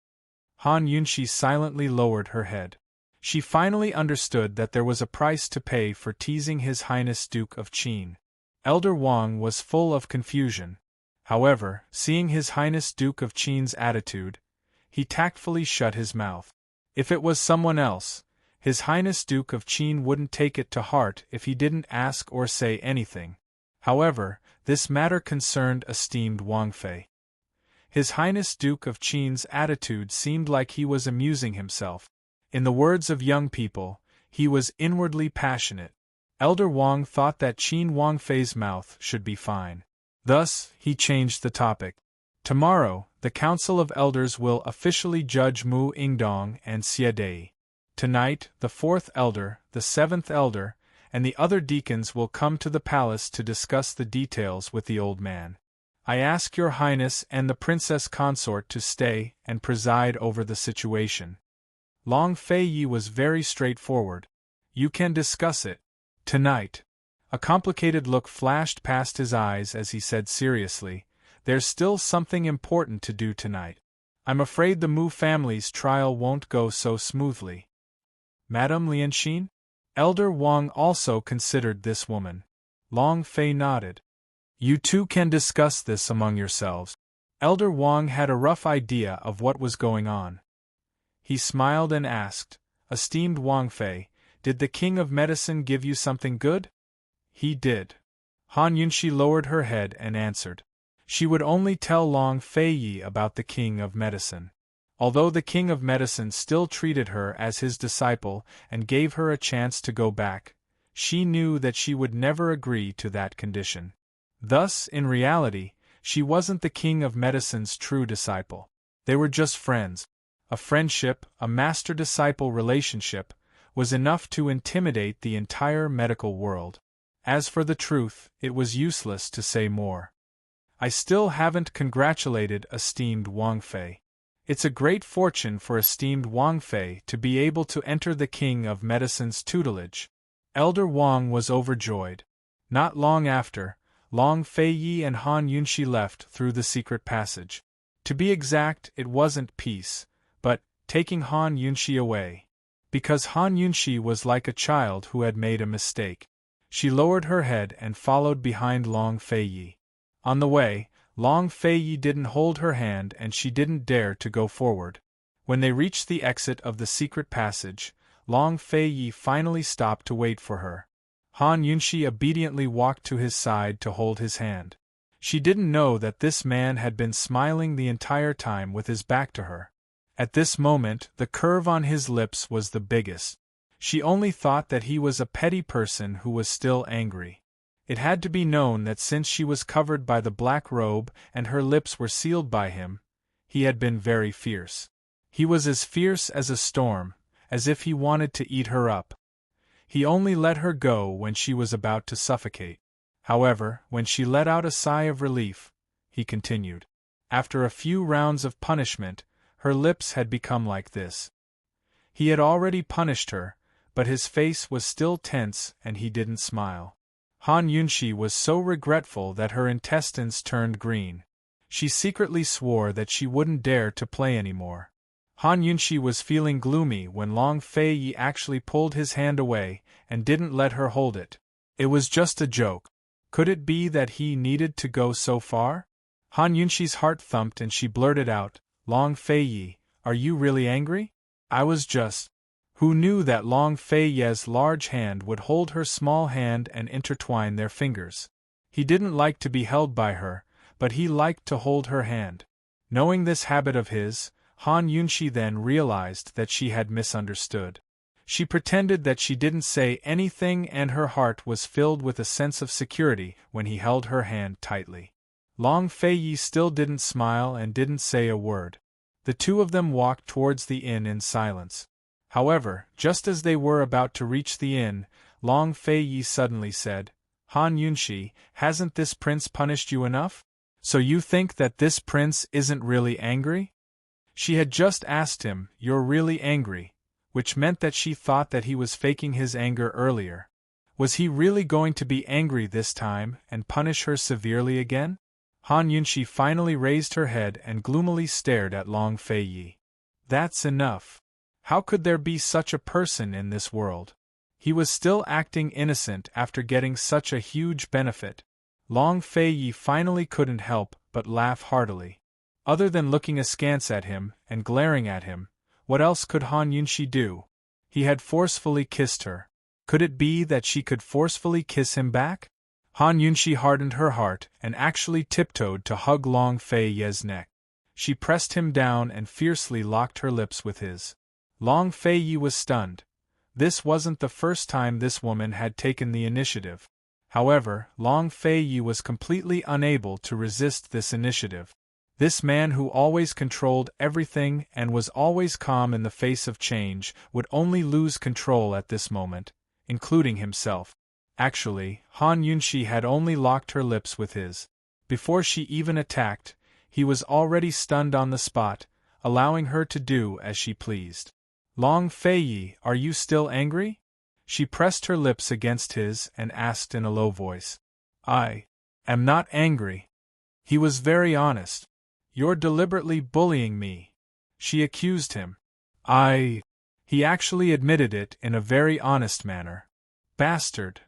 Han Yunshi silently lowered her head. She finally understood that there was a price to pay for teasing His Highness Duke of Qin. Elder Wang was full of confusion. However, seeing His Highness Duke of Qin's attitude, he tactfully shut his mouth. If it was someone else, His Highness Duke of Qin wouldn't take it to heart if he didn't ask or say anything. However, this matter concerned esteemed Wang Fei. His Highness Duke of Qin's attitude seemed like he was amusing himself. In the words of young people, he was inwardly passionate. Elder Wang thought that Qin Wang Fei's mouth should be fine. Thus, he changed the topic. Tomorrow, the Council of Elders will officially judge Mu Yingdong and Xie Dei. Tonight, the 4th Elder, the 7th Elder, and the other deacons will come to the palace to discuss the details with the old man. I ask your Highness and the Princess Consort to stay and preside over the situation. Long Fei Yi was very straightforward. You can discuss it. Tonight. A complicated look flashed past his eyes as he said seriously, there's still something important to do tonight. I'm afraid the Mu family's trial won't go so smoothly. Madame Lianxin? Elder Wang also considered this woman. Long Fei nodded. You two can discuss this among yourselves. Elder Wang had a rough idea of what was going on. He smiled and asked, Esteemed Wang Fei, did the King of Medicine give you something good? He did. Han Yunxi lowered her head and answered. She would only tell Long Fei Yi about the King of Medicine. Although the King of Medicine still treated her as his disciple and gave her a chance to go back, she knew that she would never agree to that condition. Thus, in reality, she wasn't the King of Medicine's true disciple. They were just friends. A friendship, a master-disciple relationship, was enough to intimidate the entire medical world. As for the truth, it was useless to say more. I still haven't congratulated esteemed Wang Fei. It's a great fortune for esteemed Wang Fei to be able to enter the King of Medicine's tutelage. Elder Wang was overjoyed. Not long after, Long Fei Yi and Han Yunxi left through the secret passage. To be exact, it wasn't peace, but taking Han Yunxi away. Because Han Yunxi was like a child who had made a mistake. She lowered her head and followed behind Long Fei Yi. On the way, Long Fei Yi didn't hold her hand and she didn't dare to go forward. When they reached the exit of the secret passage, Long Fei Yi finally stopped to wait for her. Han Yunxi obediently walked to his side to hold his hand. She didn't know that this man had been smiling the entire time with his back to her. At this moment, the curve on his lips was the biggest. She only thought that he was a petty person who was still angry. It had to be known that since she was covered by the black robe and her lips were sealed by him, he had been very fierce. He was as fierce as a storm, as if he wanted to eat her up. He only let her go when she was about to suffocate. However, when she let out a sigh of relief, he continued. After a few rounds of punishment, her lips had become like this. He had already punished her, but his face was still tense and he didn't smile. Han Yunxi was so regretful that her intestines turned green. She secretly swore that she wouldn't dare to play anymore. Han Yunxi was feeling gloomy when Long Fei Yi actually pulled his hand away and didn't let her hold it. It was just a joke. Could it be that he needed to go so far? Han Yunxi's heart thumped and she blurted out, Long Fei Yi, are you really angry? I was just... Who knew that Long Fei Yi's large hand would hold her small hand and intertwine their fingers? He didn't like to be held by her, but he liked to hold her hand. Knowing this habit of his, Han Yunxi then realized that she had misunderstood. She pretended that she didn't say anything and her heart was filled with a sense of security when he held her hand tightly. Long Fei Yi still didn't smile and didn't say a word. The two of them walked towards the inn in silence. However, just as they were about to reach the inn, Long Fei Yi suddenly said, Han Yunxi, hasn't this prince punished you enough? So you think that this prince isn't really angry? She had just asked him, you're really angry, which meant that she thought that he was faking his anger earlier. Was he really going to be angry this time and punish her severely again? Han Yunxi finally raised her head and gloomily stared at Long Fei Yi. That's enough. How could there be such a person in this world? He was still acting innocent after getting such a huge benefit. Long Fei Yi finally couldn't help but laugh heartily. Other than looking askance at him and glaring at him, what else could Han Yunshi do? He had forcefully kissed her. Could it be that she could forcefully kiss him back? Han Yunshi hardened her heart and actually tiptoed to hug Long Fei Ye's neck. She pressed him down and fiercely locked her lips with his. Long Fei Ye was stunned. This wasn't the first time this woman had taken the initiative. However, Long Fei Ye was completely unable to resist this initiative. This man who always controlled everything and was always calm in the face of change would only lose control at this moment, including himself. Actually, Han Yunshi had only locked her lips with his. Before she even attacked, he was already stunned on the spot, allowing her to do as she pleased. Long Fei Ye, are you still angry? She pressed her lips against his and asked in a low voice. I am not angry. He was very honest. You're deliberately bullying me, she accused him. He actually admitted it in a very honest manner. Bastard!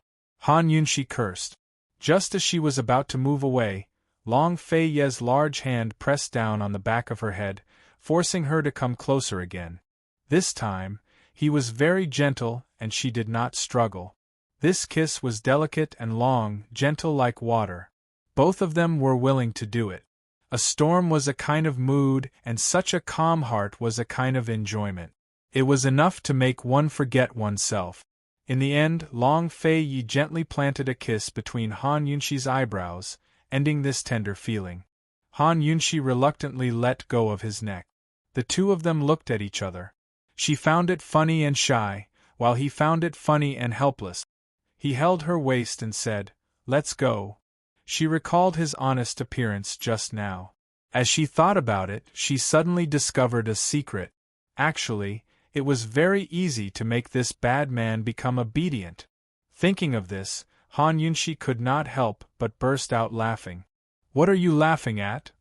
Han Yunshi cursed. Just as she was about to move away, Long Fei Ye's large hand pressed down on the back of her head, forcing her to come closer again. This time, he was very gentle and she did not struggle. This kiss was delicate and long, gentle like water. Both of them were willing to do it. A storm was a kind of mood and such a calm heart was a kind of enjoyment. It was enough to make one forget oneself. In the end, Long Fei Ye gently planted a kiss between Han Yunshi's eyebrows, ending this tender feeling. Han Yunshi reluctantly let go of his neck. The two of them looked at each other. She found it funny and shy, while he found it funny and helpless. He held her waist and said, "Let's go." She recalled his honest appearance just now. As she thought about it, she suddenly discovered a secret. Actually, it was very easy to make this bad man become obedient. Thinking of this, Han Yunshi could not help but burst out laughing. "What are you laughing at?"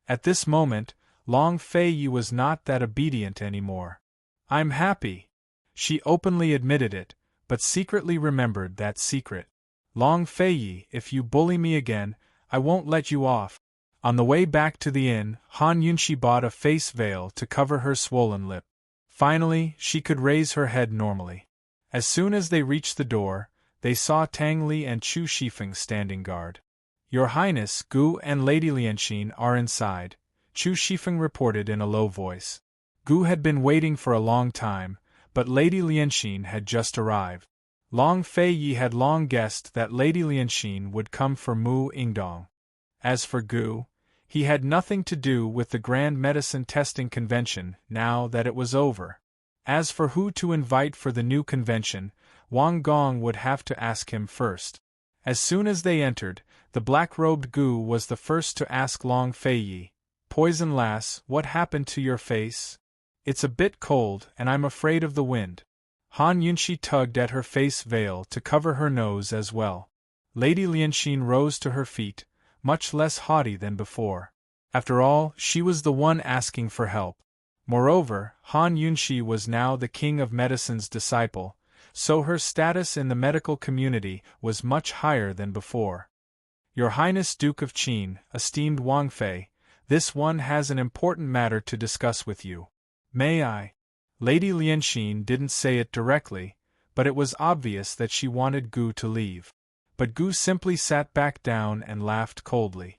At this moment, Long Fei Ye was not that obedient anymore. "I'm happy." She openly admitted it, but secretly remembered that secret. "Long Fei Ye, if you bully me again, I won't let you off." On the way back to the inn, Han Yunshi bought a face veil to cover her swollen lip. Finally, she could raise her head normally. As soon as they reached the door, they saw Tang Li and Chu Shifeng standing guard. "Your Highness, Gu and Lady Lianxin are inside," Chu Shifeng reported in a low voice. Gu had been waiting for a long time, but Lady Lianxin had just arrived. Long Fei Ye had long guessed that Lady Lianxin would come for Mu Yingdong. As for Gu, he had nothing to do with the Grand Medicine Testing Convention now that it was over. As for who to invite for the new convention, Wang Gong would have to ask him first. As soon as they entered, the black-robed Gu was the first to ask Long Fei Ye, "Poison lass, what happened to your face? It's a bit cold and I'm afraid of the wind." Han Yunshi tugged at her face veil to cover her nose as well. Lady Lianxin rose to her feet, much less haughty than before. After all, she was the one asking for help. Moreover, Han Yunshi was now the King of Medicine's disciple, so her status in the medical community was much higher than before. "Your Highness Duke of Qin, esteemed Wang Fei, this one has an important matter to discuss with you. May I?" Lady Lianxin didn't say it directly, but it was obvious that she wanted Gu to leave. But Gu simply sat back down and laughed coldly.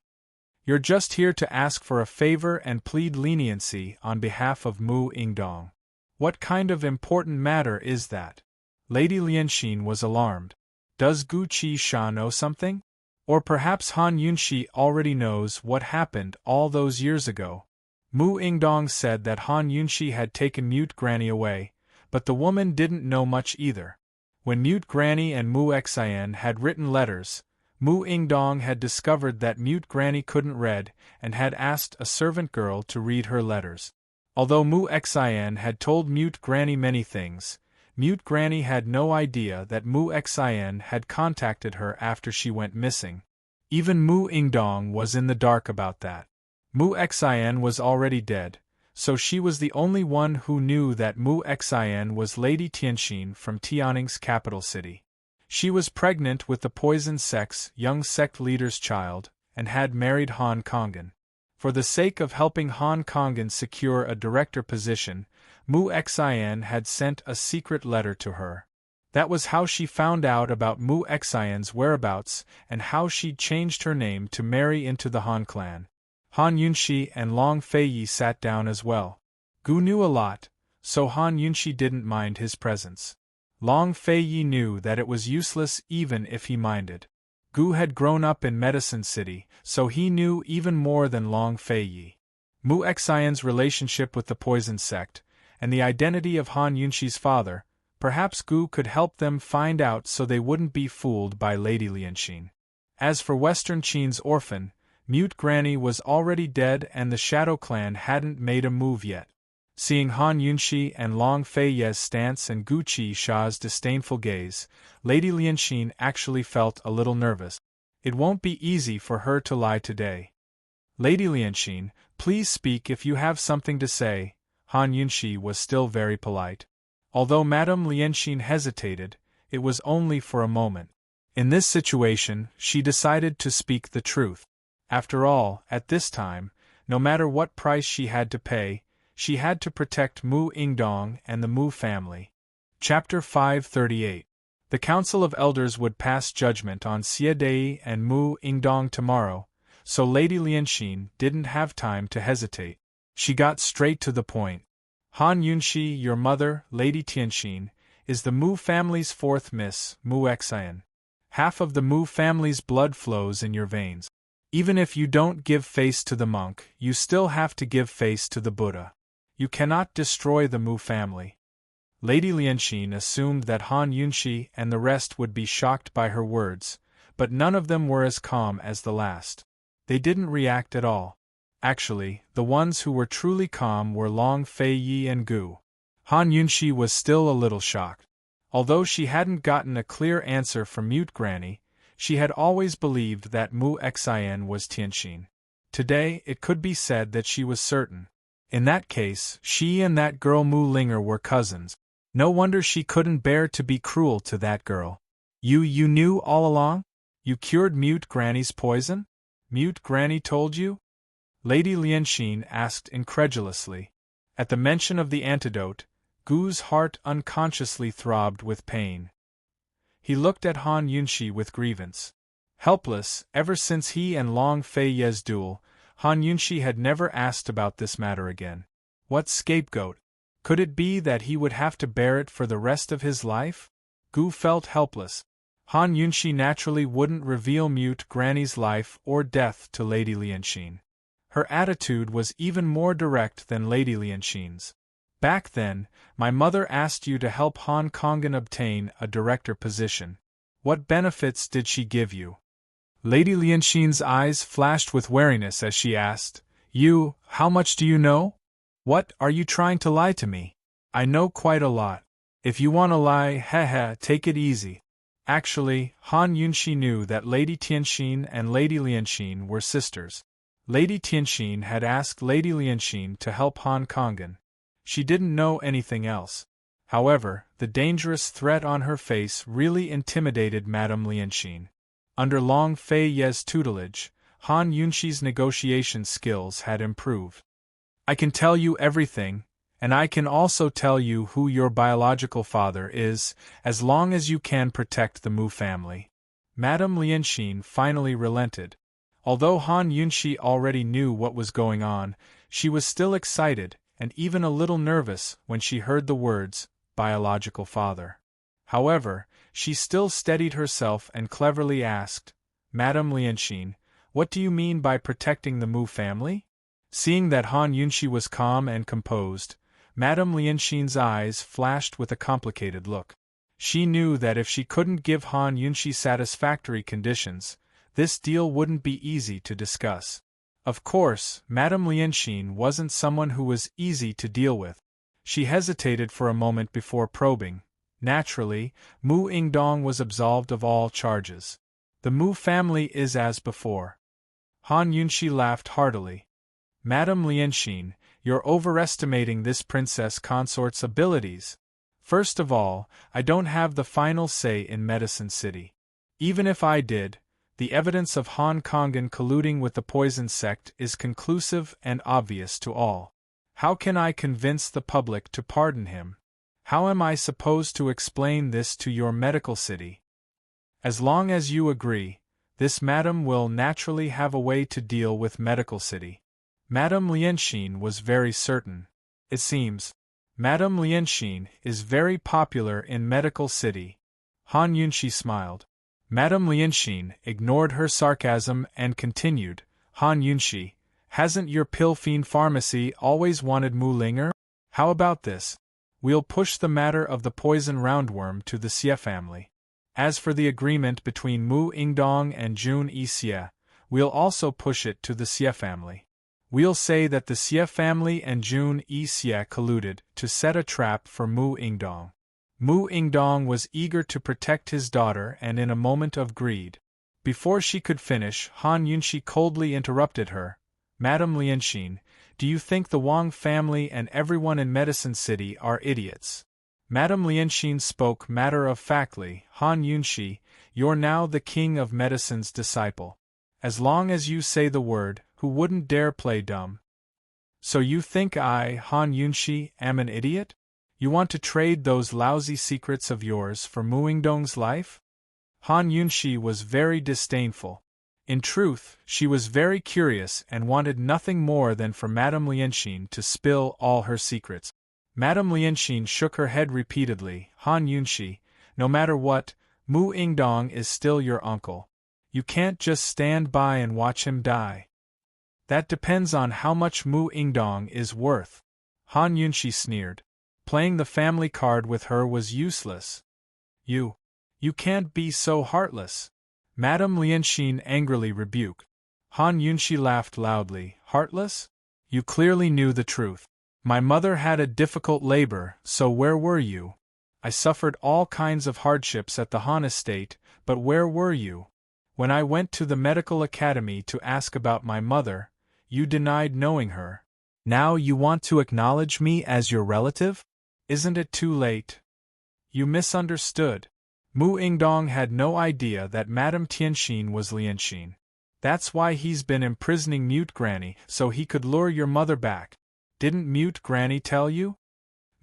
"You're just here to ask for a favor and plead leniency on behalf of Mu Yingdong. What kind of important matter is that?" Lady Lianxin was alarmed. Does Gu Qisha know something? Or perhaps Han Yunshi already knows what happened all those years ago. Mu Yingdong said that Han Yunshi had taken Mute Granny away, but the woman didn't know much either. When Mute Granny and Mu Xian had written letters, Mu Yingdong had discovered that Mute Granny couldn't read and had asked a servant girl to read her letters. Although Mu Xian had told Mute Granny many things, Mute Granny had no idea that Mu Xian had contacted her after she went missing. Even Mu Yingdong was in the dark about that. Mu Xian was already dead, so she was the only one who knew that Mu Xian was Lady Tianxin from Tianning's capital city. She was pregnant with the poison sex young sect leader's child, and had married Han Kongan. For the sake of helping Han Kongan secure a director position, Mu Xian had sent a secret letter to her. That was how she found out about Mu Xian's whereabouts and how she'd changed her name to marry into the Han clan. Han Yunshi and Long Feiyi sat down as well. Gu knew a lot, so Han Yunshi didn't mind his presence. Long Feiyi knew that it was useless even if he minded. Gu had grown up in Medicine City, so he knew even more than Long Feiyi. Mu Xian's relationship with the poison sect, and the identity of Han Yunshi's father, perhaps Gu could help them find out so they wouldn't be fooled by Lady Lianxin. As for Western Qin's orphan, Mute Granny was already dead and the Shadow Clan hadn't made a move yet. Seeing Han Yunshi and Long Feiyi's stance and Gu Qi's disdainful gaze, Lady Lianxin actually felt a little nervous. It won't be easy for her to lie today. Lady Lianxin, please speak if you have something to say. Han Yunshi was still very polite. Although Madame Lianxin hesitated, it was only for a moment. In this situation, she decided to speak the truth. After all, at this time, no matter what price she had to pay, she had to protect Mu Yingdong and the Mu family. Chapter 538. The Council of Elders would pass judgment on Xie Dei and Mu Yingdong tomorrow, so Lady Lianxin didn't have time to hesitate. She got straight to the point. Han Yunshi, your mother, Lady Tianxin, is the Mu family's fourth Miss, Mu Xian. Half of the Mu family's blood flows in your veins. Even if you don't give face to the monk, you still have to give face to the Buddha. You cannot destroy the Mu family. Lady Lianxin assumed that Han Yunshi and the rest would be shocked by her words, but none of them were as calm as the last. They didn't react at all. Actually, the ones who were truly calm were Long Feiyi and Gu. Han Yunshi was still a little shocked. Although she hadn't gotten a clear answer from Mute Granny, she had always believed that Mu Xian was Tianxin. Today, it could be said that she was certain. In that case, she and that girl Mu Linger were cousins. No wonder she couldn't bear to be cruel to that girl. You knew all along? You cured Mute Granny's poison? Mute Granny told you? Lady Lianxin asked incredulously. At the mention of the antidote, Gu's heart unconsciously throbbed with pain. He looked at Han Yunshi with grievance. Helpless, ever since he and Long Feiyi's duel, Han Yunshi had never asked about this matter again. What scapegoat? Could it be that he would have to bear it for the rest of his life? Gu felt helpless. Han Yunshi naturally wouldn't reveal Mute Granny's life or death to Lady Lianxin. Her attitude was even more direct than Lady Lianxin's. Back then, my mother asked you to help Han Kongan obtain a director position. What benefits did she give you? Lady Lianxin's eyes flashed with wariness as she asked, how much do you know? What, are you trying to lie to me? I know quite a lot. If you want to lie, take it easy. Actually, Han Yunshi knew that Lady Tianxin and Lady Lianxin were sisters. Lady Tianxin had asked Lady Lianxin to help Han Kongan. She didn't know anything else. However, the dangerous threat on her face really intimidated Madame Lianxin. Under Long Feiyi's tutelage, Han Yunshi's negotiation skills had improved. I can tell you everything, and I can also tell you who your biological father is, as long as you can protect the Mu family. Madame Lianxin finally relented. Although Han Yunshi already knew what was going on, she was still excited and even a little nervous when she heard the words, biological father. However, she still steadied herself and cleverly asked, Madame Lianxin, what do you mean by protecting the Mu family? Seeing that Han Yunshi was calm and composed, Madame Lianxin's eyes flashed with a complicated look. She knew that if she couldn't give Han Yunshi satisfactory conditions, this deal wouldn't be easy to discuss. Of course, Madame Lianxin wasn't someone who was easy to deal with. She hesitated for a moment before probing. Naturally, Mu Yingdong was absolved of all charges. The Mu family is as before. Han Yunshi laughed heartily. Madame Lianxin, you're overestimating this princess consort's abilities. First of all, I don't have the final say in Medicine City. Even if I did, The evidence of Han Kongan colluding with the poison sect is conclusive and obvious to all. How can I convince the public to pardon him? How am I supposed to explain this to your medical city? As long as you agree, this madam will naturally have a way to deal with medical city. Madame Lianxin was very certain. It seems, Madame Lianxin is very popular in medical city. Han Yunxi smiled. Madame Lianxin ignored her sarcasm and continued, Han Yunxi, hasn't your pill fiend pharmacy always wanted Mu Linger? How about this? We'll push the matter of the poison roundworm to the Xie family. As for the agreement between Mu Ingdong and Jun Yixie, we'll also push it to the Xie family. We'll say that the Xie family and Jun Yixie colluded to set a trap for Mu Ingdong. Mu Ingdong was eager to protect his daughter and in a moment of greed. Before she could finish, Han Yunxi coldly interrupted her. Madame Lianxin, do you think the Wang family and everyone in Medicine City are idiots? Madame Lianxin spoke matter-of-factly. Han Yunxi, you're now the king of medicine's disciple. As long as you say the word, who wouldn't dare play dumb? So you think I, Han Yunxi, am an idiot? You want to trade those lousy secrets of yours for Mu Ingdong's life? Han Yunxi was very disdainful. In truth, she was very curious and wanted nothing more than for Madame Lianxin to spill all her secrets. Madame Lianxin shook her head repeatedly. Han Yunxi, no matter what, Mu Ingdong is still your uncle. You can't just stand by and watch him die. That depends on how much Mu Ingdong is worth. Han Yunxi sneered. Playing the family card with her was useless. You can't be so heartless. Madame Lianxin angrily rebuked. Han Yunxi laughed loudly. Heartless? You clearly knew the truth. My mother had a difficult labor, so where were you? I suffered all kinds of hardships at the Han estate, but where were you? When I went to the medical academy to ask about my mother, you denied knowing her. Now you want to acknowledge me as your relative? Isn't it too late? You misunderstood. Mu Ingdong had no idea that Madame Tianxin was Lianxin. That's why he's been imprisoning Mute Granny, so he could lure your mother back. Didn't Mute Granny tell you?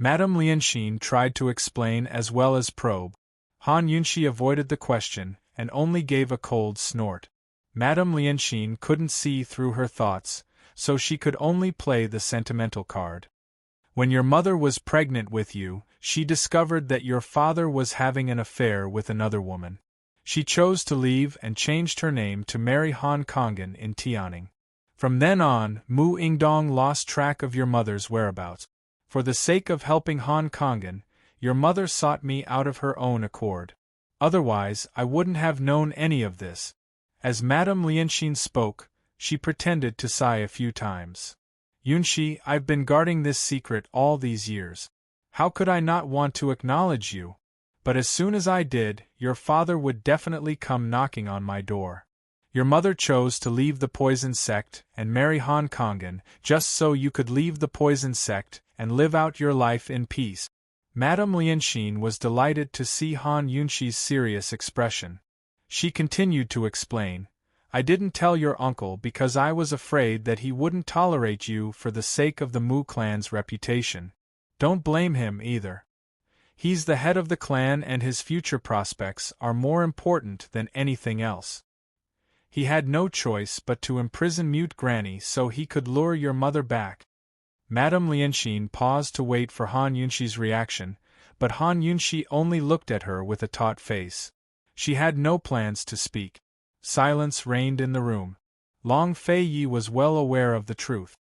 Madame Lianxin tried to explain as well as probe. Han Yunxi avoided the question, and only gave a cold snort. Madame Lianxin couldn't see through her thoughts, so she could only play the sentimental card. When your mother was pregnant with you, she discovered that your father was having an affair with another woman. She chose to leave and changed her name to marry Han Kongan in Tianning. From then on, Mu Ingdong lost track of your mother's whereabouts. For the sake of helping Han Kongan, your mother sought me out of her own accord. Otherwise, I wouldn't have known any of this. As Madame Lianxin spoke, she pretended to sigh a few times. Yunxi, I've been guarding this secret all these years. How could I not want to acknowledge you? But as soon as I did, your father would definitely come knocking on my door. Your mother chose to leave the poison sect and marry Han Kongan, just so you could leave the poison sect and live out your life in peace. Madame Lianxin was delighted to see Han Yunxi's serious expression. She continued to explain, I didn't tell your uncle because I was afraid that he wouldn't tolerate you for the sake of the Mu clan's reputation. Don't blame him either. He's the head of the clan and his future prospects are more important than anything else. He had no choice but to imprison Mute Granny so he could lure your mother back. Madame Lianxin paused to wait for Han Yunxi's reaction, but Han Yunxi only looked at her with a taut face. She had no plans to speak. Silence reigned in the room. Long Fei Yi was well aware of the truth.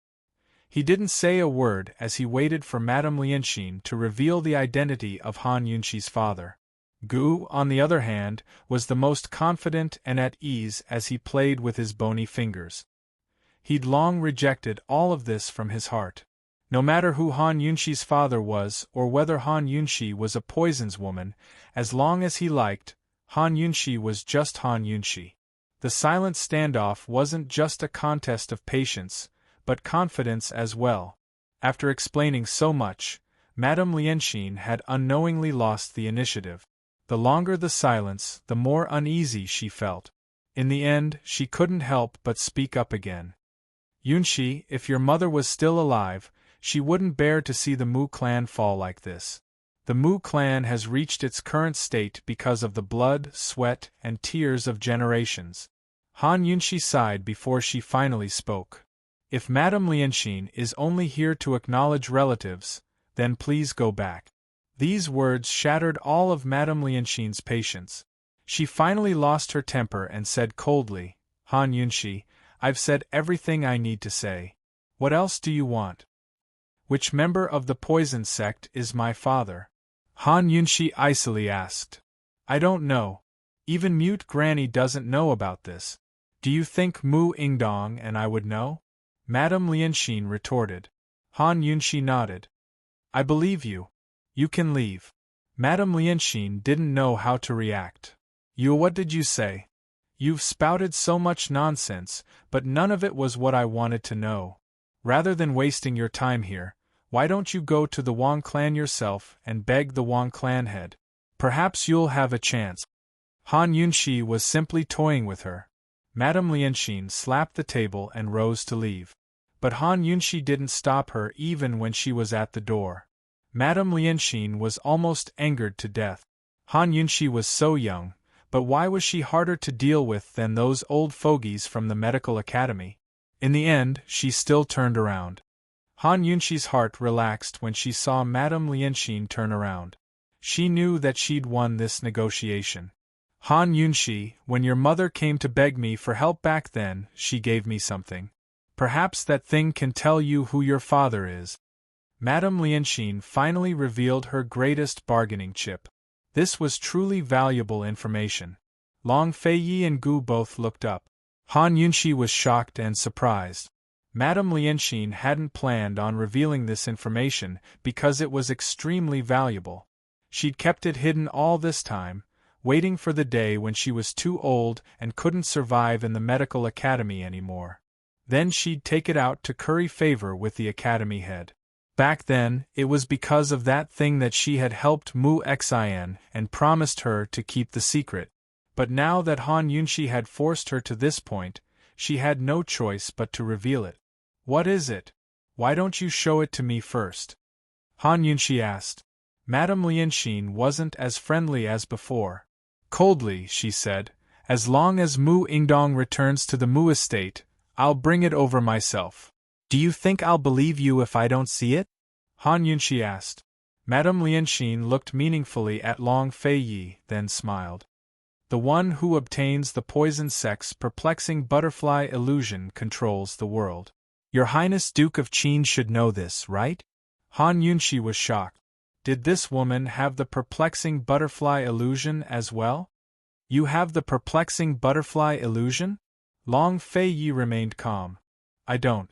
He didn't say a word as he waited for Madame Lianxin to reveal the identity of Han Yunxi's father. Gu, on the other hand, was the most confident and at ease as he played with his bony fingers. He'd long rejected all of this from his heart. No matter who Han Yunxi's father was or whether Han Yunxi was a poisons woman, as long as he liked, Han Yunxi was just Han Yunxi. The silent standoff wasn't just a contest of patience, but confidence as well. After explaining so much, Madame Lianxin had unknowingly lost the initiative. The longer the silence, the more uneasy she felt. In the end, she couldn't help but speak up again. Yunshi, if your mother was still alive, she wouldn't bear to see the Mu clan fall like this. The Mu clan has reached its current state because of the blood, sweat, and tears of generations. Han Yunshi sighed before she finally spoke. If Madame Lianxin is only here to acknowledge relatives, then please go back. These words shattered all of Madame Lianxin's patience. She finally lost her temper and said coldly, Han Yunshi, I've said everything I need to say. What else do you want? Which member of the poison sect is my father? Han Yunshi icily asked. I don't know. Even mute Granny doesn't know about this. Do you think Mu Ingdong and I would know? Madame Lianxin retorted. Han Yunshi nodded. I believe you. You can leave. Madame Lianxin didn't know how to react. What did you say? You've spouted so much nonsense, but none of it was what I wanted to know. Rather than wasting your time here, why don't you go to the Wang clan yourself and beg the Wang clan head? Perhaps you'll have a chance. Han Yunshi was simply toying with her. Madame Lianxin slapped the table and rose to leave. But Han Yunshi didn't stop her even when she was at the door. Madame Lianxin was almost angered to death. Han Yunshi was so young, but why was she harder to deal with than those old fogies from the medical academy? In the end, she still turned around. Han Yunshi's heart relaxed when she saw Madame Lianxin turn around. She knew that she'd won this negotiation. Han Yunshi, when your mother came to beg me for help back then, she gave me something. Perhaps that thing can tell you who your father is. Madame Lianxin finally revealed her greatest bargaining chip. This was truly valuable information. Long Feiyi and Gu both looked up. Han Yunshi was shocked and surprised. Madame Lianxin hadn't planned on revealing this information because it was extremely valuable. She'd kept it hidden all this time, waiting for the day when she was too old and couldn't survive in the medical academy anymore. Then she'd take it out to curry favor with the academy head. Back then, it was because of that thing that she had helped Mu Xin and promised her to keep the secret. But now that Han Yunshi had forced her to this point, she had no choice but to reveal it. What is it? Why don't you show it to me first? Han Yunshi asked. Madame Lianxin wasn't as friendly as before. Coldly, she said, as long as Mu Ingdong returns to the Mu estate, I'll bring it over myself. Do you think I'll believe you if I don't see it? Han Yunshi asked. Madame Lianxin looked meaningfully at Long Feiyi, then smiled. The one who obtains the poison sect's perplexing butterfly illusion controls the world. Your Highness Duke of Qin should know this, right? Han Yunshi was shocked. Did this woman have the perplexing butterfly illusion as well? You have the perplexing butterfly illusion? Long Feiyi remained calm. I don't.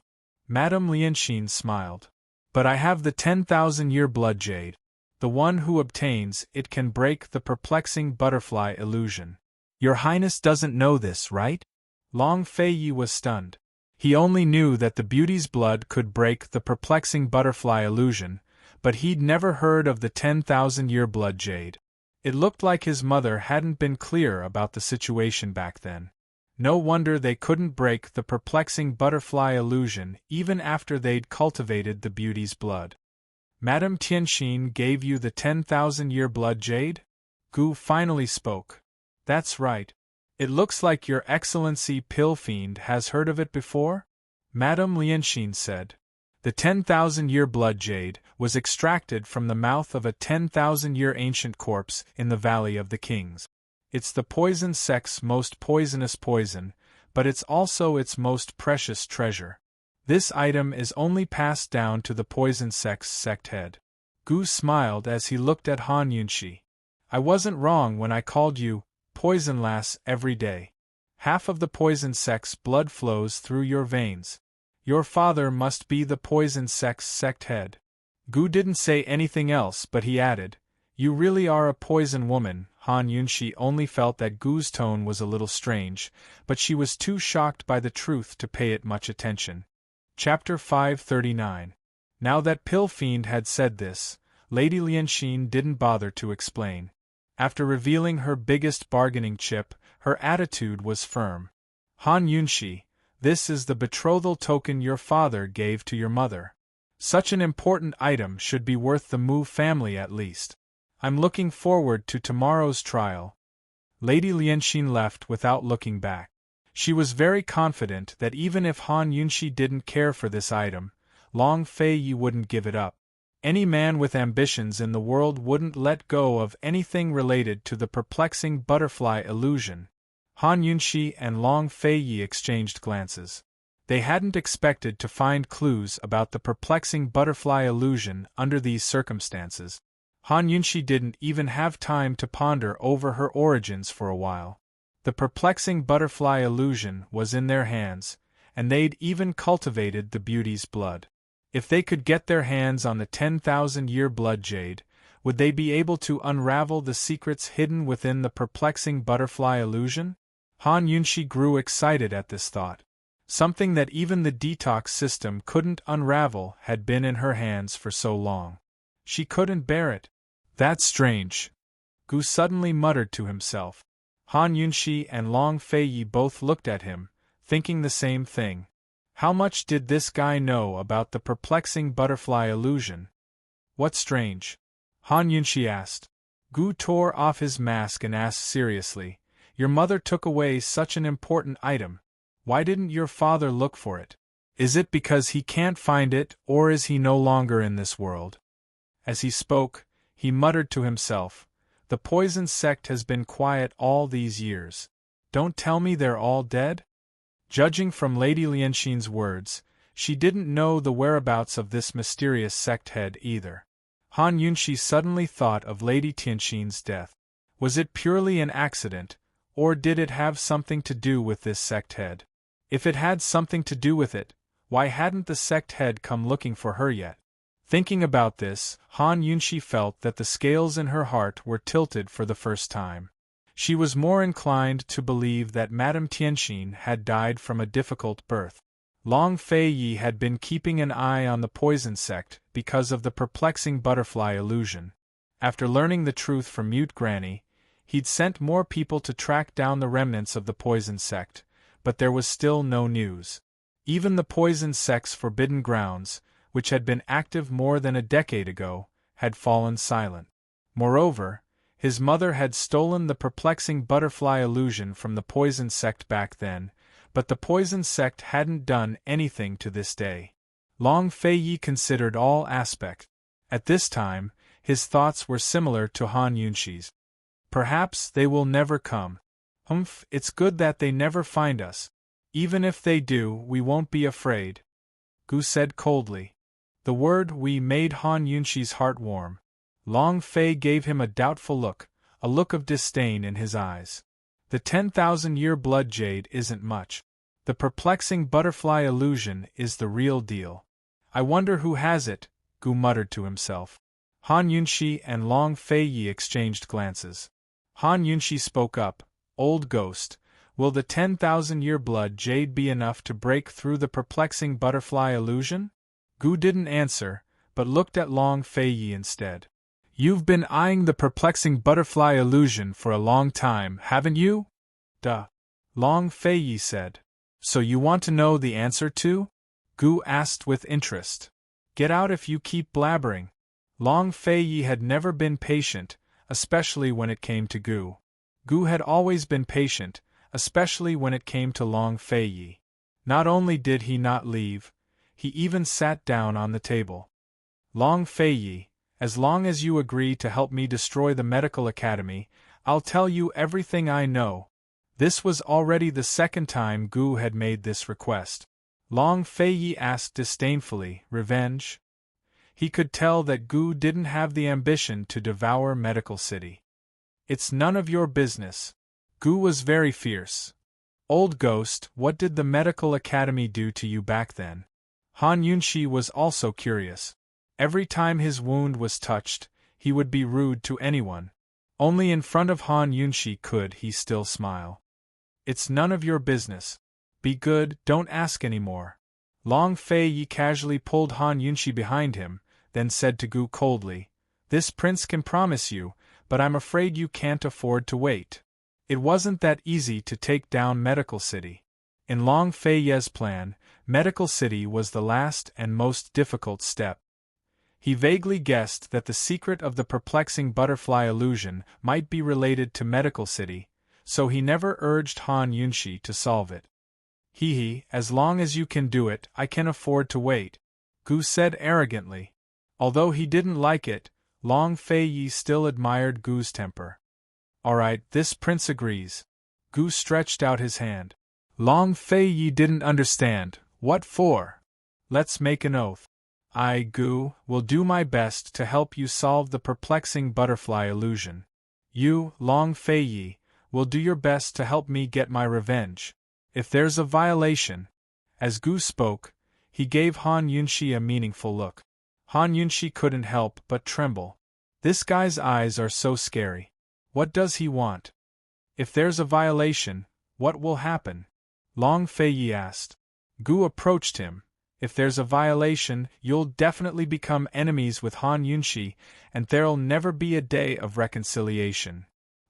Madame Lianxin smiled. But I have the 10,000-year blood jade. The one who obtains it can break the perplexing butterfly illusion. Your Highness doesn't know this, right? Long Feiyi was stunned. He only knew that the beauty's blood could break the perplexing butterfly illusion, but he'd never heard of the 10,000-year blood jade. It looked like his mother hadn't been clear about the situation back then. No wonder they couldn't break the perplexing butterfly illusion even after they'd cultivated the beauty's blood. Madame Tianxin gave you the 10,000-year blood jade? Gu finally spoke. That's right. It looks like your Excellency Pill Fiend has heard of it before? Madame Lianxin said. The 10,000-year blood jade was extracted from the mouth of a 10,000-year ancient corpse in the Valley of the Kings. It's the poison sect's most poisonous poison, but it's also its most precious treasure. This item is only passed down to the poison sect's sect head. Gu smiled as he looked at Han Yunshi. I wasn't wrong when I called you Poison Lass every day. Half of the poison sect's blood flows through your veins. Your father must be the poison sect's sect head. Gu didn't say anything else, but he added, You really are a poison woman. Han Yunshi only felt that Gu's tone was a little strange, but she was too shocked by the truth to pay it much attention. Chapter 539. Now that Pill Fiend had said this, Lady Lianxin didn't bother to explain. After revealing her biggest bargaining chip, her attitude was firm. Han Yunshi, this is the betrothal token your father gave to your mother. Such an important item should be worth the Mu family at least. I'm looking forward to tomorrow's trial. Lady Lianxin left without looking back. She was very confident that even if Han Yunshi didn't care for this item, Long Feiyi wouldn't give it up. Any man with ambitions in the world wouldn't let go of anything related to the perplexing butterfly illusion. Han Yunshi and Long Feiyi exchanged glances. They hadn't expected to find clues about the perplexing butterfly illusion under these circumstances. Han Yunshi didn't even have time to ponder over her origins for a while. The perplexing butterfly illusion was in their hands, and they'd even cultivated the beauty's blood. If they could get their hands on the 10,000-year blood jade, would they be able to unravel the secrets hidden within the perplexing butterfly illusion? Han Yunshi grew excited at this thought. Something that even the detox system couldn't unravel had been in her hands for so long. She couldn't bear it. That's strange. Gu suddenly muttered to himself. Han Yunshi and Long Feiyi both looked at him, thinking the same thing. How much did this guy know about the perplexing butterfly illusion? What's strange? Han Yunshi asked. Gu tore off his mask and asked seriously, Your mother took away such an important item. Why didn't your father look for it? Is it because he can't find it, or is he no longer in this world? As he spoke, he muttered to himself, The poison sect has been quiet all these years. Don't tell me they're all dead? Judging from Lady Lianxin's words, she didn't know the whereabouts of this mysterious sect head either. Han Yunshi suddenly thought of Lady Tianxin's death. Was it purely an accident, or did it have something to do with this sect head? If it had something to do with it, why hadn't the sect head come looking for her yet? Thinking about this, Han Yunshi felt that the scales in her heart were tilted for the first time. She was more inclined to believe that Madame Tianxin had died from a difficult birth. Long Feiyi had been keeping an eye on the poison sect because of the perplexing butterfly illusion. After learning the truth from Mute Granny, he'd sent more people to track down the remnants of the poison sect, but there was still no news. Even the poison sect's forbidden grounds, which had been active more than a decade ago, had fallen silent. Moreover, his mother had stolen the perplexing butterfly illusion from the poison sect back then, but the poison sect hadn't done anything to this day. Long Feiyi considered all aspects. At this time, his thoughts were similar to Han Yunshi's. Perhaps they will never come. It's good that they never find us. Even if they do, we won't be afraid. Gu said coldly. The word "we" made Han Yunshi's heart warm. Long Fei gave him a doubtful look, a look of disdain in his eyes. The 10,000-year blood jade isn't much. The perplexing butterfly illusion is the real deal. I wonder who has it, Gu muttered to himself. Han Yunshi and Long Feiyi exchanged glances. Han Yunshi spoke up, Old ghost, will the 10,000-year blood jade be enough to break through the perplexing butterfly illusion? Gu didn't answer, but looked at Long Feiyi instead. You've been eyeing the perplexing butterfly illusion for a long time, haven't you? Duh. Long Feiyi said. So you want to know the answer too? Gu asked with interest. Get out if you keep blabbering. Long Feiyi had never been patient, especially when it came to Gu. Gu had always been patient, especially when it came to Long Feiyi. Not only did he not leave, he even sat down on the table. Long Feiyi, as long as you agree to help me destroy the medical academy, I'll tell you everything I know. This was already the second time Gu had made this request. Long Feiyi asked disdainfully, Revenge? He could tell that Gu didn't have the ambition to devour Medical City. It's none of your business. Gu was very fierce. Old ghost, what did the Medical Academy do to you back then? Han Yunshi was also curious. Every time his wound was touched, he would be rude to anyone. Only in front of Han Yunshi could he still smile. It's none of your business. Be good, don't ask any more. Long Feiyi casually pulled Han Yunshi behind him, then said to Gu coldly, This prince can promise you, but I'm afraid you can't afford to wait. It wasn't that easy to take down Medical City. In Long Fei Ye's plan, Medical City was the last and most difficult step. He vaguely guessed that the secret of the perplexing butterfly illusion might be related to Medical City, so he never urged Han Yunshi to solve it. As long as you can do it, I can afford to wait, Gu said arrogantly. Although he didn't like it, Long Fei Yi still admired Gu's temper. Alright, this prince agrees. Gu stretched out his hand. Long Fei Yi didn't understand. What for? Let's make an oath. I, Gu, will do my best to help you solve the perplexing butterfly illusion. You, Long Fei Yi, will do your best to help me get my revenge. If there's a violation. As Gu spoke, he gave Han Yunshi a meaningful look. Han Yunshi couldn't help but tremble. This guy's eyes are so scary. What does he want? If there's a violation, what will happen? Long Fei Yi asked. Gu approached him. If there's a violation, you'll definitely become enemies with Han Yunshi, and there'll never be a day of reconciliation.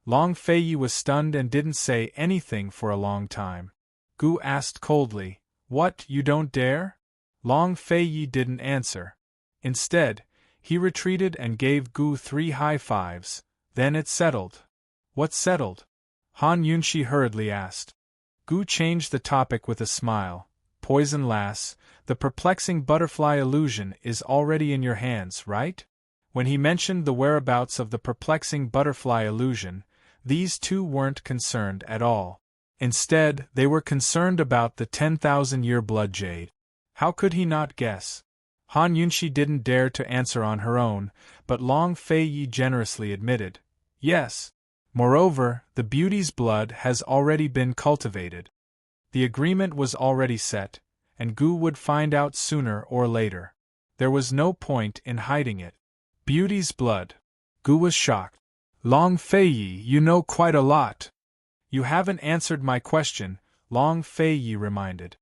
Long Fei Yi was stunned and didn't say anything for a long time. Gu asked coldly, What, you don't dare? Long Fei Yi didn't answer. Instead, he retreated and gave Gu 3 high fives. Then it settled. What settled? Han Yunshi hurriedly asked. Gu changed the topic with a smile. Poison lass, the perplexing butterfly illusion is already in your hands, right? When he mentioned the whereabouts of the perplexing butterfly illusion, these two weren't concerned at all. Instead, they were concerned about the 10,000-year blood jade. How could he not guess? Han Yunshi didn't dare to answer on her own, but Long Fei Yi generously admitted, Yes. Moreover, the beauty's blood has already been cultivated. The agreement was already set, and Gu would find out sooner or later. There was no point in hiding it. Beauty's blood. Gu was shocked. Long Fei Yi, you know quite a lot. You haven't answered my question, Long Fei Yi reminded.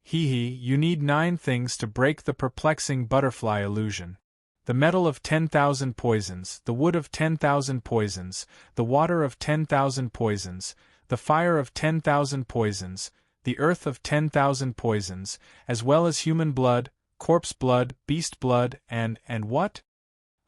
You need 9 things to break the perplexing butterfly illusion. The metal of 10,000 poisons, the wood of 10,000 poisons, the water of 10,000 poisons, the fire of 10,000 poisons, the earth of 10,000 poisons, as well as human blood, corpse blood, beast blood, and what?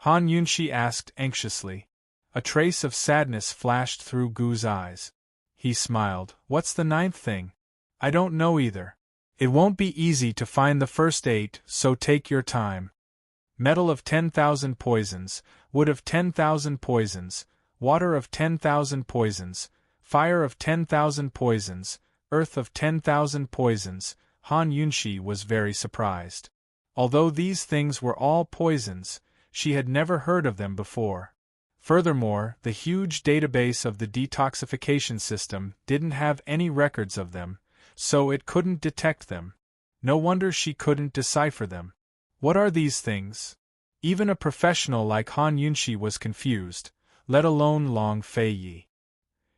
Han Yunshi asked anxiously. A trace of sadness flashed through Gu's eyes. He smiled. What's the 9th thing? I don't know either. It won't be easy to find the first 8, so take your time. Metal of 10,000 poisons, wood of 10,000 poisons, water of 10,000 poisons, fire of 10,000 poisons, earth of 10,000 poisons. Han Yunshi was very surprised. Although these things were all poisons, she had never heard of them before. Furthermore, the huge database of the detoxification system didn't have any records of them, so it couldn't detect them. No wonder she couldn't decipher them. What are these things? Even a professional like Han Yunshi was confused, let alone Long Fei Yi.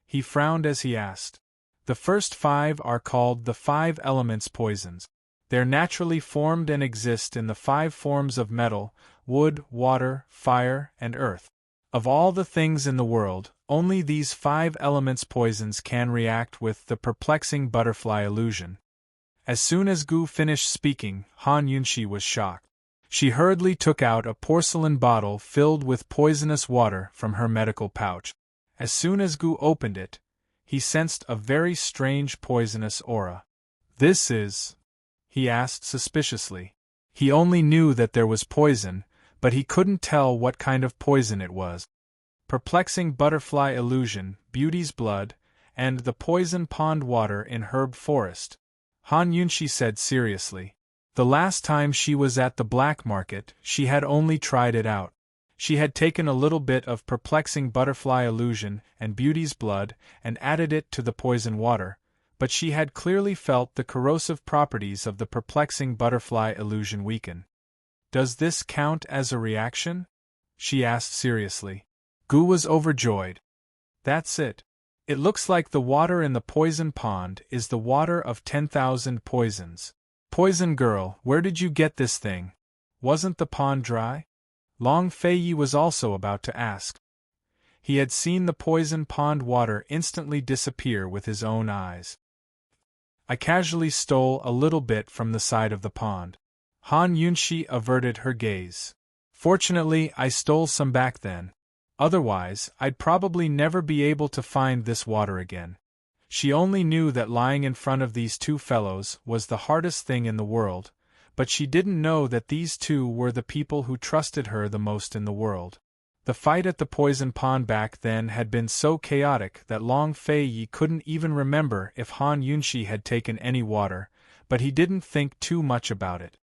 He frowned as he asked. The first 5 are called the 5 elements poisons. They're naturally formed and exist in the 5 forms of metal, wood, water, fire, and earth. Of all the things in the world, only these 5 elements poisons can react with the perplexing butterfly illusion. As soon as Gu finished speaking, Han Yunshi was shocked. She hurriedly took out a porcelain bottle filled with poisonous water from her medical pouch. As soon as Gu opened it, he sensed a very strange poisonous aura. This is? He asked suspiciously. He only knew that there was poison, but he couldn't tell what kind of poison it was. Perplexing butterfly illusion, beauty's blood, and the poison pond water in herb forest. Han Yunshi said seriously. The last time she was at the black market, she had only tried it out. She had taken a little bit of perplexing butterfly illusion and beauty's blood and added it to the poison water, but she had clearly felt the corrosive properties of the perplexing butterfly illusion weaken. Does this count as a reaction? She asked seriously. Gu was overjoyed. That's it. It looks like the water in the poison pond is the water of 10,000 poisons. Poison girl, where did you get this thing? Wasn't the pond dry? Long Fei Yi was also about to ask. He had seen the poison pond water instantly disappear with his own eyes. I casually stole a little bit from the side of the pond. Han Yunshi averted her gaze. Fortunately, I stole some back then. Otherwise, I'd probably never be able to find this water again. She only knew that lying in front of these two fellows was the hardest thing in the world, but she didn't know that these two were the people who trusted her the most in the world. The fight at the poison pond back then had been so chaotic that Long Fei-yi couldn't even remember if Han Yunshi had taken any water, but he didn't think too much about it.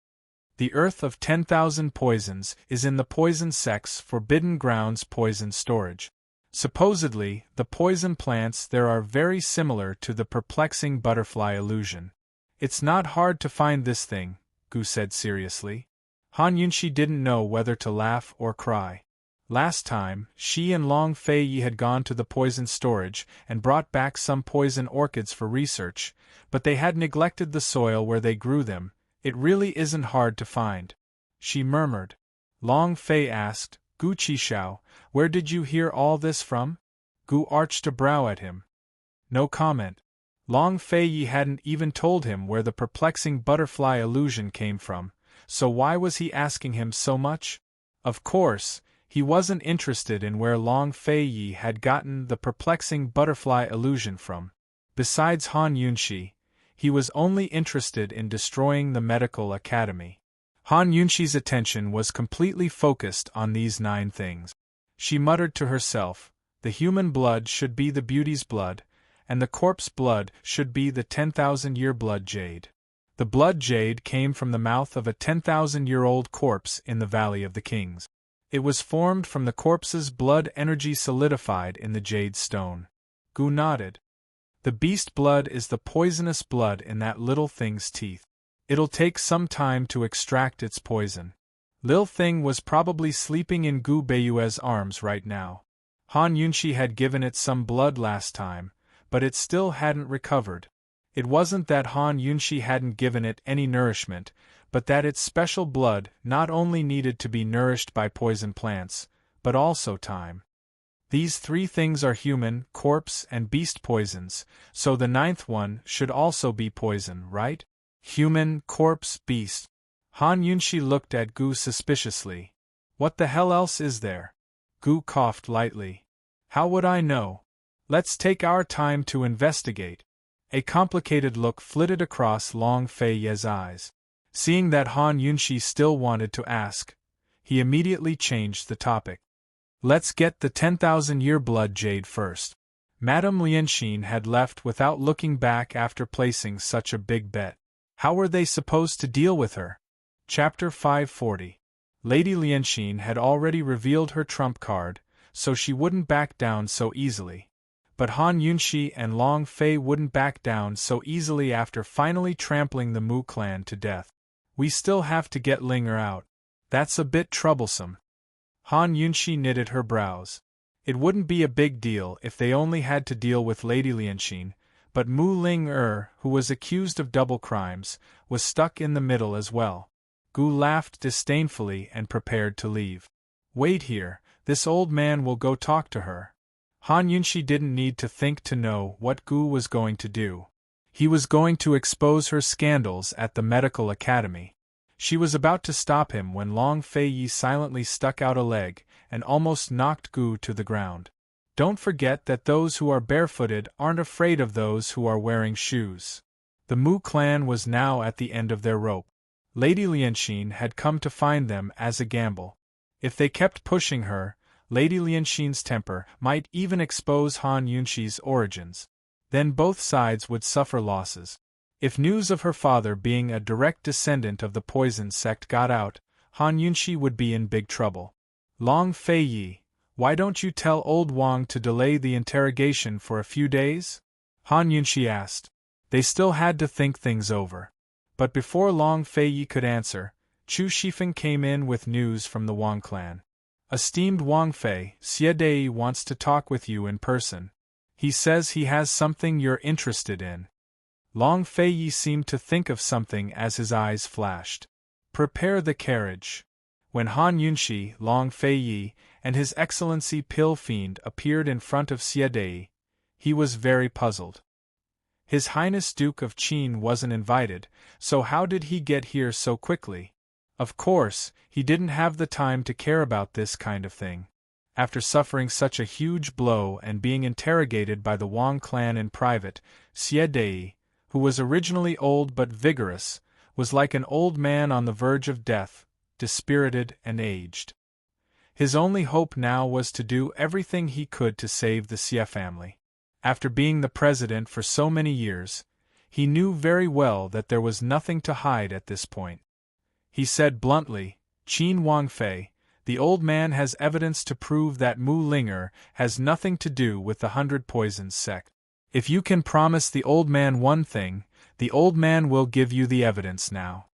The Earth of 10,000 Poisons is in the Poison Sect's Forbidden Grounds poison storage. Supposedly, the poison plants there are very similar to the perplexing butterfly illusion. It's not hard to find this thing, Gu said seriously. Han Yunshi didn't know whether to laugh or cry. Last time, she and Long Fei-yi had gone to the poison storage and brought back some poison orchids for research, but they had neglected the soil where they grew them. It really isn't hard to find, she murmured. Long Fei asked, Gu Qishao, where did you hear all this from? Gu arched a brow at him. No comment. Long Fei-yi hadn't even told him where the perplexing butterfly illusion came from, so why was he asking him so much? Of course, he wasn't interested in where Long Fei-yi had gotten the perplexing butterfly illusion from. Besides Han Yunshi, he was only interested in destroying the medical academy. Han Yunshi's attention was completely focused on these 9 things. She muttered to herself, the human blood should be the beauty's blood, and the corpse blood should be the 10,000-year blood jade. The blood jade came from the mouth of a 10,000-year-old corpse in the Valley of the Kings. It was formed from the corpse's blood energy solidified in the jade stone. Gu nodded. The beast blood is the poisonous blood in that little thing's teeth. It'll take some time to extract its poison. Lil Thing was probably sleeping in Gu Beiyue's arms right now. Han Yunshi had given it some blood last time, but it still hadn't recovered. It wasn't that Han Yunshi hadn't given it any nourishment, but that its special blood not only needed to be nourished by poison plants, but also time. These 3 things are human, corpse, and beast poisons, so the 9th one should also be poison, right? Human, corpse, beast. Han Yunshi looked at Gu suspiciously. What the hell else is there? Gu coughed lightly. How would I know? Let's take our time to investigate. A complicated look flitted across Long Fei-yi's eyes. Seeing that Han Yunshi still wanted to ask, he immediately changed the topic. Let's get the 10,000-year blood jade first. Madame Lianxin had left without looking back after placing such a big bet. How were they supposed to deal with her? Chapter 540. Lady Lianxin had already revealed her trump card, so she wouldn't back down so easily. But Han Yunshi and Long Fei wouldn't back down so easily after finally trampling the Mu clan to death. We still have to get Linger out. That's a bit troublesome. Han Yunshi knitted her brows. It wouldn't be a big deal if they only had to deal with Lady Lianxin, but Mu Ling-er, who was accused of double crimes, was stuck in the middle as well. Gu laughed disdainfully and prepared to leave. Wait here, this old man will go talk to her. Han Yunshi didn't need to think to know what Gu was going to do. He was going to expose her scandals at the medical academy. She was about to stop him when Long Fei-yi silently stuck out a leg and almost knocked Gu to the ground. Don't forget that those who are barefooted aren't afraid of those who are wearing shoes. The Mu clan was now at the end of their rope. Lady Lianxin had come to find them as a gamble. If they kept pushing her, Lady Lianxin's temper might even expose Han Yunshi's origins. Then both sides would suffer losses. If news of her father being a direct descendant of the poison sect got out, Han Yunshi would be in big trouble. Long Fei-yi, why don't you tell old Wang to delay the interrogation for a few days? Han Yunshi asked. They still had to think things over. But before Long Fei-yi could answer, Chu Shifeng came in with news from the Wang clan. Esteemed Wang Fei, Xie Dei wants to talk with you in person. He says he has something you're interested in. Long Fei-yi seemed to think of something as his eyes flashed. Prepare the carriage. When Han Yunshi, Long Fei Yi, and His Excellency Pill Fiend appeared in front of Xie Dei, he was very puzzled. His Highness Duke of Qin wasn't invited, so how did he get here so quickly? Of course, he didn't have the time to care about this kind of thing. After suffering such a huge blow and being interrogated by the Wang clan in private, Xie Dei, who was originally old but vigorous, was like an old man on the verge of death, dispirited and aged. His only hope now was to do everything he could to save the Xie family. After being the president for so many years, he knew very well that there was nothing to hide at this point. He said bluntly, "Qin Wangfei, the old man has evidence to prove that Mu Linger has nothing to do with the 100 Poisons sect. If you can promise the old man one thing, the old man will give you the evidence now."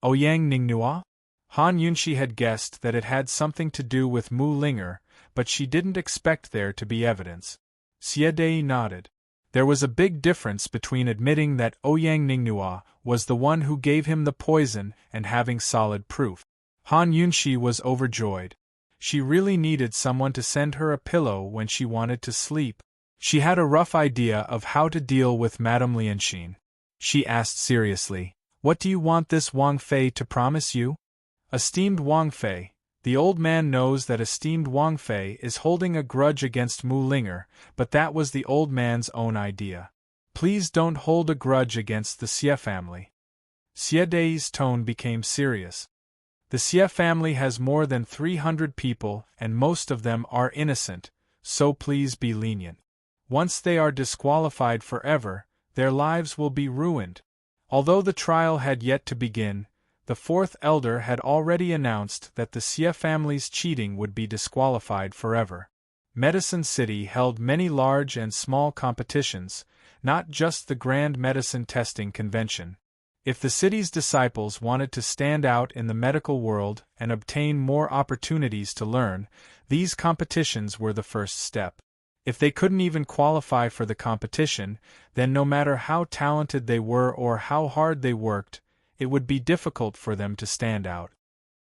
Ouyang Ningnua? Han Yunshi had guessed that it had something to do with Mu Linger, but she didn't expect there to be evidence. Xie Dei nodded. There was a big difference between admitting that Ouyang Ningnua was the one who gave him the poison and having solid proof. Han Yunshi was overjoyed. She really needed someone to send her a pillow when she wanted to sleep. She had a rough idea of how to deal with Madame Lianxin. She asked seriously, "What do you want this Wang Fei to promise you?" "Esteemed Wang Fei, the old man knows that esteemed Wang Fei is holding a grudge against Mu Linger, but that was the old man's own idea. Please don't hold a grudge against the Xie family." Xie Dei's tone became serious. "The Xie family has more than 300 people and most of them are innocent, so please be lenient. Once they are disqualified forever, their lives will be ruined." Although the trial had yet to begin, the fourth elder had already announced that the Xie family's cheating would be disqualified forever. Medicine City held many large and small competitions, not just the Grand Medicine Testing Convention. If the city's disciples wanted to stand out in the medical world and obtain more opportunities to learn, these competitions were the first step. If they couldn't even qualify for the competition, then no matter how talented they were or how hard they worked, it would be difficult for them to stand out.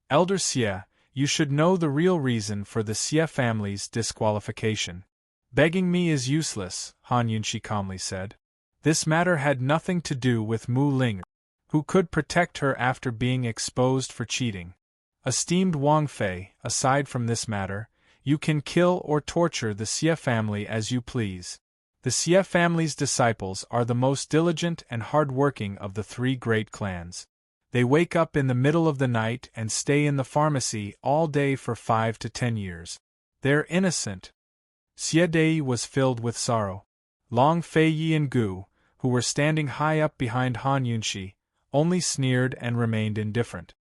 "Elder Xie, you should know the real reason for the Xie family's disqualification." "Begging me is useless," Han Yunshi calmly said. "This matter had nothing to do with Mu Ling, who could protect her after being exposed for cheating. Esteemed Wang Fei, aside from this matter, you can kill or torture the Xie family as you please. The Xie family's disciples are the most diligent and hard-working of the 3 great clans. They wake up in the middle of the night and stay in the pharmacy all day for 5 to 10 years. They're innocent." Xie Dei was filled with sorrow. Long Fei Yi and Gu, who were standing high up behind Han Yunshi, only sneered and remained indifferent.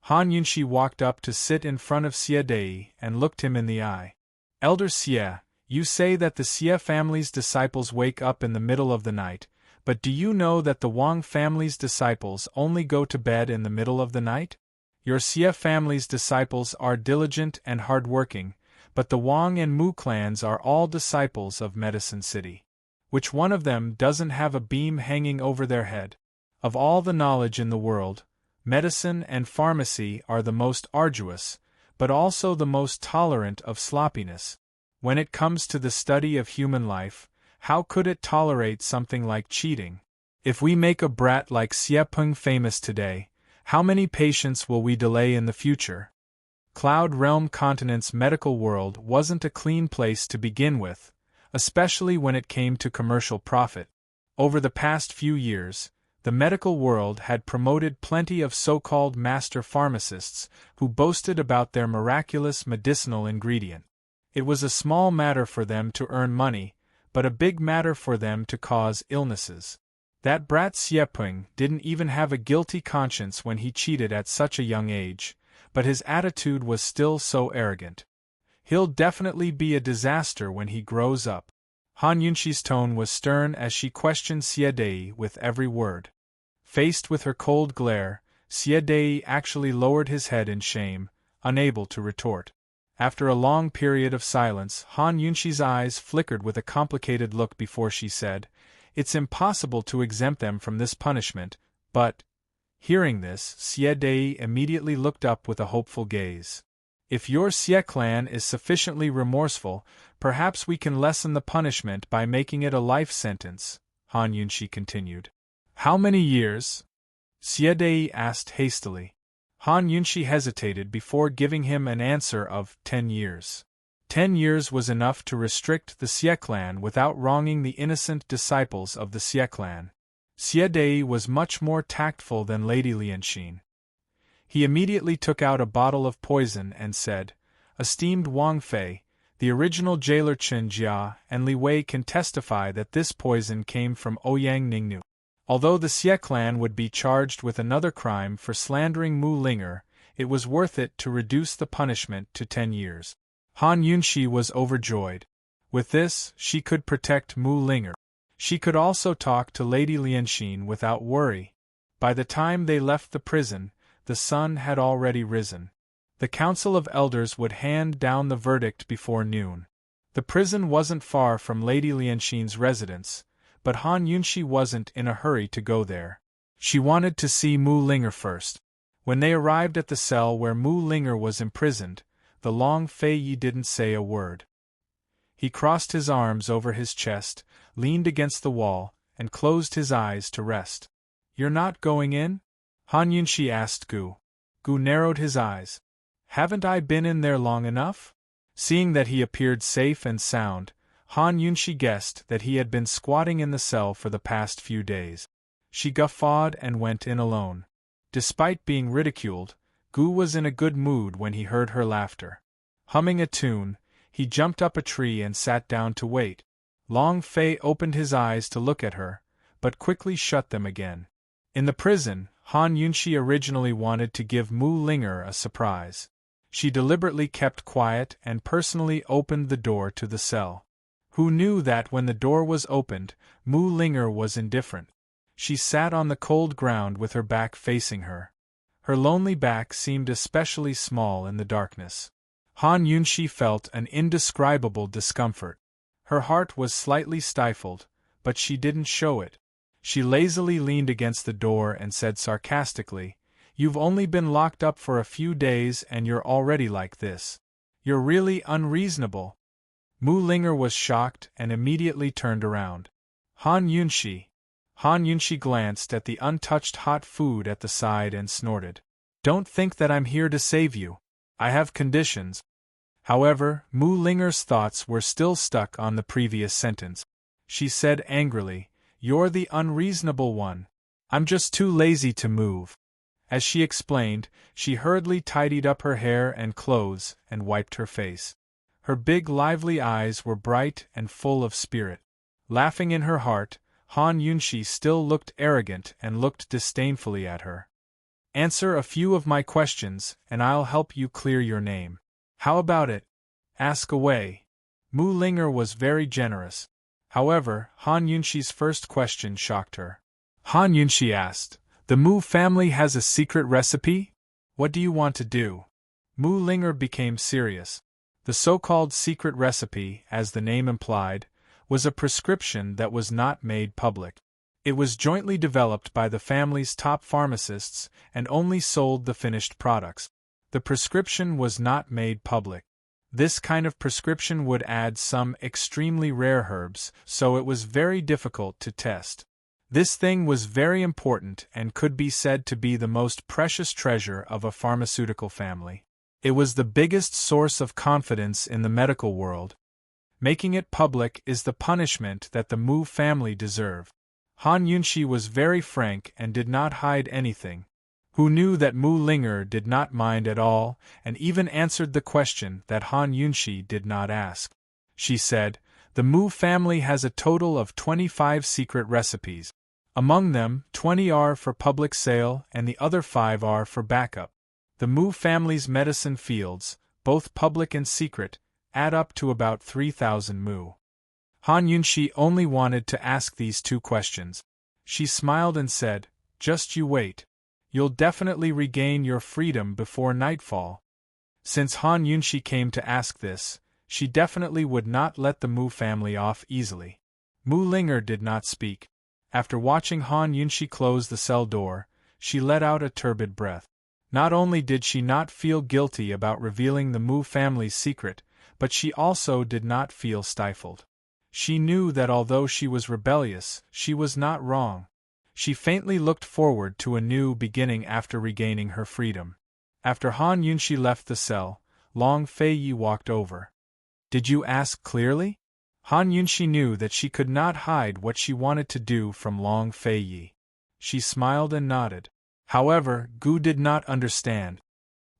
Han Yunshi walked up to sit in front of Xie Dei and looked him in the eye. "Elder Xie, you say that the Xie family's disciples wake up in the middle of the night, but do you know that the Wang family's disciples only go to bed in the middle of the night? Your Xie family's disciples are diligent and hard-working, but the Wang and Mu clans are all disciples of Medicine City. Which one of them doesn't have a beam hanging over their head? Of all the knowledge in the world, medicine and pharmacy are the most arduous, but also the most tolerant of sloppiness. When it comes to the study of human life, how could it tolerate something like cheating? If we make a brat like Xie Peng famous today, how many patients will we delay in the future?" Cloud Realm Continent's medical world wasn't a clean place to begin with, especially when it came to commercial profit. Over the past few years, the medical world had promoted plenty of so-called master pharmacists who boasted about their miraculous medicinal ingredient. It was a small matter for them to earn money, but a big matter for them to cause illnesses. That brat Xie Peng didn't even have a guilty conscience when he cheated at such a young age, but his attitude was still so arrogant. He'll definitely be a disaster when he grows up. Han Yunshi's tone was stern as she questioned Xie Dei with every word. Faced with her cold glare, Xie Dei actually lowered his head in shame, unable to retort. After a long period of silence, Han Yunshi's eyes flickered with a complicated look before she said, "It's impossible to exempt them from this punishment, but..." Hearing this, Xie Dei immediately looked up with a hopeful gaze. If your Xie clan is sufficiently remorseful, perhaps we can lessen the punishment by making it a life sentence, Han Yunshi continued. How many years? Xie Dei asked hastily. Han Yunshi hesitated before giving him an answer of 10 years. 10 years was enough to restrict the Xie clan without wronging the innocent disciples of the Xie clan. Xie Dei was much more tactful than Lady Lianxin. He immediately took out a bottle of poison and said, Esteemed Wang Fei, the original jailer Chen Jia and Li Wei can testify that this poison came from Ouyang Ningnu. Although the Xie clan would be charged with another crime for slandering Mu Linger, it was worth it to reduce the punishment to 10 years. Han Yunshi was overjoyed. With this, she could protect Mu Linger. She could also talk to Lady Lianxin without worry. By the time they left the prison, the sun had already risen. The Council of Elders would hand down the verdict before noon. The prison wasn't far from Lady Lianxin's residence, but Han Yunshi wasn't in a hurry to go there. She wanted to see Mu Linger first. When they arrived at the cell where Mu Linger was imprisoned, the Long Fei Yi didn't say a word. He crossed his arms over his chest, leaned against the wall, and closed his eyes to rest. You're not going in? Han Yunshi asked Gu. Gu narrowed his eyes. Haven't I been in there long enough? Seeing that he appeared safe and sound, Han Yunshi guessed that he had been squatting in the cell for the past few days. She guffawed and went in alone. Despite being ridiculed, Gu was in a good mood when he heard her laughter. Humming a tune, he jumped up a tree and sat down to wait. Long Fei opened his eyes to look at her, but quickly shut them again. In the prison, Han Yunshi originally wanted to give Mu Linger a surprise. She deliberately kept quiet and personally opened the door to the cell. Who knew that when the door was opened, Mu Linger was indifferent? She sat on the cold ground with her back facing her. Her lonely back seemed especially small in the darkness. Han Yunshi felt an indescribable discomfort. Her heart was slightly stifled, but she didn't show it. She lazily leaned against the door and said sarcastically, You've only been locked up for a few days and you're already like this. You're really unreasonable. Mu Linger was shocked and immediately turned around. Han Yunshi. Han Yunshi glanced at the untouched hot food at the side and snorted. Don't think that I'm here to save you. I have conditions. However, Mu Linger's thoughts were still stuck on the previous sentence. She said angrily, You're the unreasonable one. I'm just too lazy to move. As she explained, she hurriedly tidied up her hair and clothes and wiped her face. Her big lively eyes were bright and full of spirit. Laughing in her heart, Han Yunshi still looked arrogant and looked disdainfully at her. Answer a few of my questions, and I'll help you clear your name. How about it? Ask away. Mu Linger was very generous. However, Han Yunshi's first question shocked her. Han Yunshi asked, The Mu family has a secret recipe? What do you want to do? Mu Linger became serious. The so-called secret recipe, as the name implied, was a prescription that was not made public. It was jointly developed by the family's top pharmacists and only sold the finished products. The prescription was not made public. This kind of prescription would add some extremely rare herbs, so it was very difficult to test. This thing was very important and could be said to be the most precious treasure of a pharmaceutical family. It was the biggest source of confidence in the medical world. Making it public is the punishment that the Mu family deserve. Han Yunshi was very frank and did not hide anything. Who knew that Mu Linger did not mind at all, and even answered the question that Han Yunshi did not ask. She said, The Mu family has a total of 25 secret recipes. Among them, 20 are for public sale and the other 5 are for backup. The Mu family's medicine fields, both public and secret, add up to about 3,000 Mu. Han Yunshi only wanted to ask these 2 questions. She smiled and said, Just you wait. You'll definitely regain your freedom before nightfall. Since Han Yunshi came to ask this, she definitely would not let the Mu family off easily. Mu Linger did not speak. After watching Han Yunshi close the cell door, she let out a turbid breath. Not only did she not feel guilty about revealing the Mu family's secret, but she also did not feel stifled. She knew that although she was rebellious, she was not wrong. She faintly looked forward to a new beginning after regaining her freedom. After Han Yunxi left the cell, Long Feiyi walked over. Did you ask clearly? Han Yunxi knew that she could not hide what she wanted to do from Long Feiyi. She smiled and nodded. However, Gu did not understand.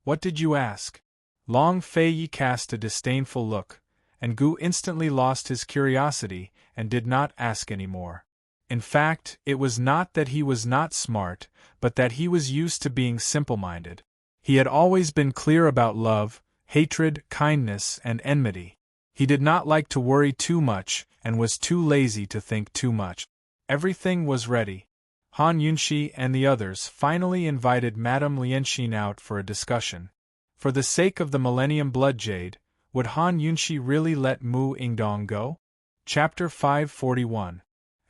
What did you ask? Long Feiyi cast a disdainful look, and Gu instantly lost his curiosity and did not ask any more. In fact, it was not that he was not smart, but that he was used to being simple-minded. He had always been clear about love, hatred, kindness, and enmity. He did not like to worry too much and was too lazy to think too much. Everything was ready. Han Yunxi and the others finally invited Madame Lianxin out for a discussion. For the sake of the Millennium Blood Jade, would Han Yunxi really let Mu Yingdong go? Chapter 541.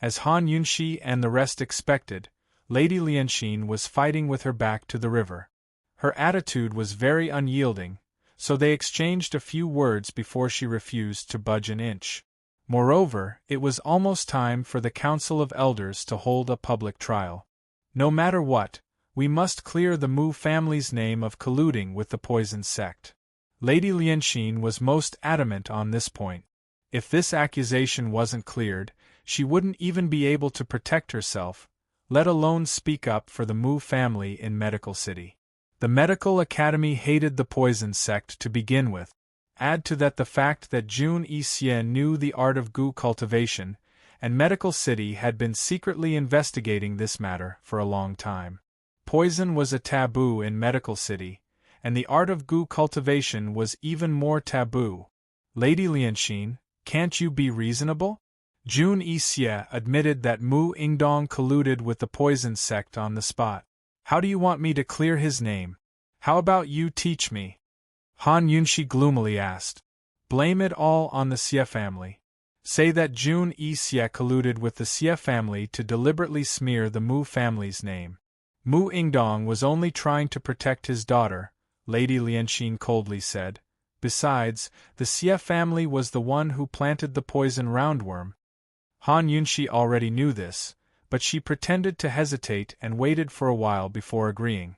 As Han Yunxi and the rest expected, Lady Lianxin was fighting with her back to the river. Her attitude was very unyielding, so they exchanged a few words before she refused to budge an inch. Moreover, it was almost time for the Council of Elders to hold a public trial. No matter what, we must clear the Mu family's name of colluding with the poison sect. Lady Lianxin was most adamant on this point. If this accusation wasn't cleared, she wouldn't even be able to protect herself, let alone speak up for the Mu family in Medical City. The Medical Academy hated the poison sect to begin with. Add to that the fact that Jun Yixie knew the art of Gu cultivation, and Medical City had been secretly investigating this matter for a long time. Poison was a taboo in Medical City, and the art of Gu cultivation was even more taboo. Lady Lianxin, can't you be reasonable? Jun Yixie admitted that Mu Yingdong colluded with the poison sect on the spot. How do you want me to clear his name? How about you teach me? Han Yunxi gloomily asked. Blame it all on the Xie family. Say that Jun Yixie colluded with the Xie family to deliberately smear the Mu family's name. Mu Yingdong was only trying to protect his daughter, Lady Lianxin coldly said. Besides, the Xie family was the one who planted the poison roundworm. Han Yunxi already knew this, but she pretended to hesitate and waited for a while before agreeing.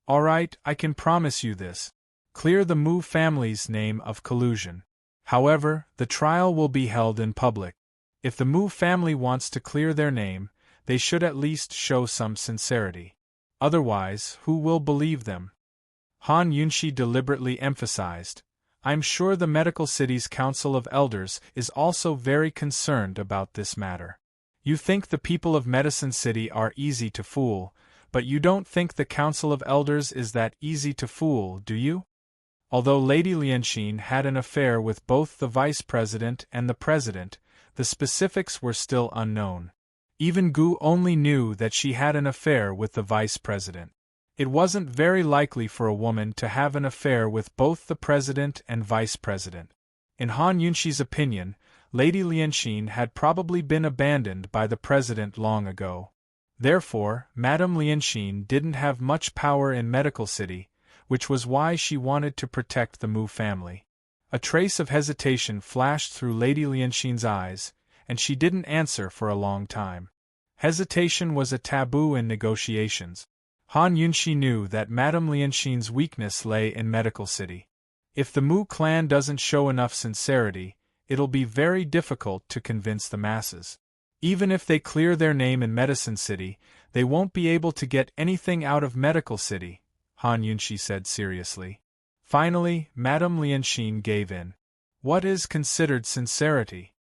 All right, I can promise you this. Clear the Mu family's name of collusion. However, the trial will be held in public. If the Mu family wants to clear their name, they should at least show some sincerity. Otherwise, who will believe them? Han Yunxi deliberately emphasized. I'm sure the Medical City's Council of Elders is also very concerned about this matter. You think the people of Medicine City are easy to fool, but you don't think the Council of Elders is that easy to fool, do you? Although Lady Lianxin had an affair with both the vice president and the president, the specifics were still unknown. Even Gu only knew that she had an affair with the vice president. It wasn't very likely for a woman to have an affair with both the president and vice president. In Han Yunxi's opinion, Lady Lianxin had probably been abandoned by the president long ago. Therefore, Madame Lianxin didn't have much power in Medical City, which was why she wanted to protect the Mu family. A trace of hesitation flashed through Lady Lianxin's eyes, and she didn't answer for a long time. Hesitation was a taboo in negotiations. Han Yunxi knew that Madame Lianxin's weakness lay in Medical City. If the Mu clan doesn't show enough sincerity, it'll be very difficult to convince the masses. Even if they clear their name in Medicine City, they won't be able to get anything out of Medical City, Han Yunxi said seriously. Finally, Madame Lianxin gave in. What is considered sincerity?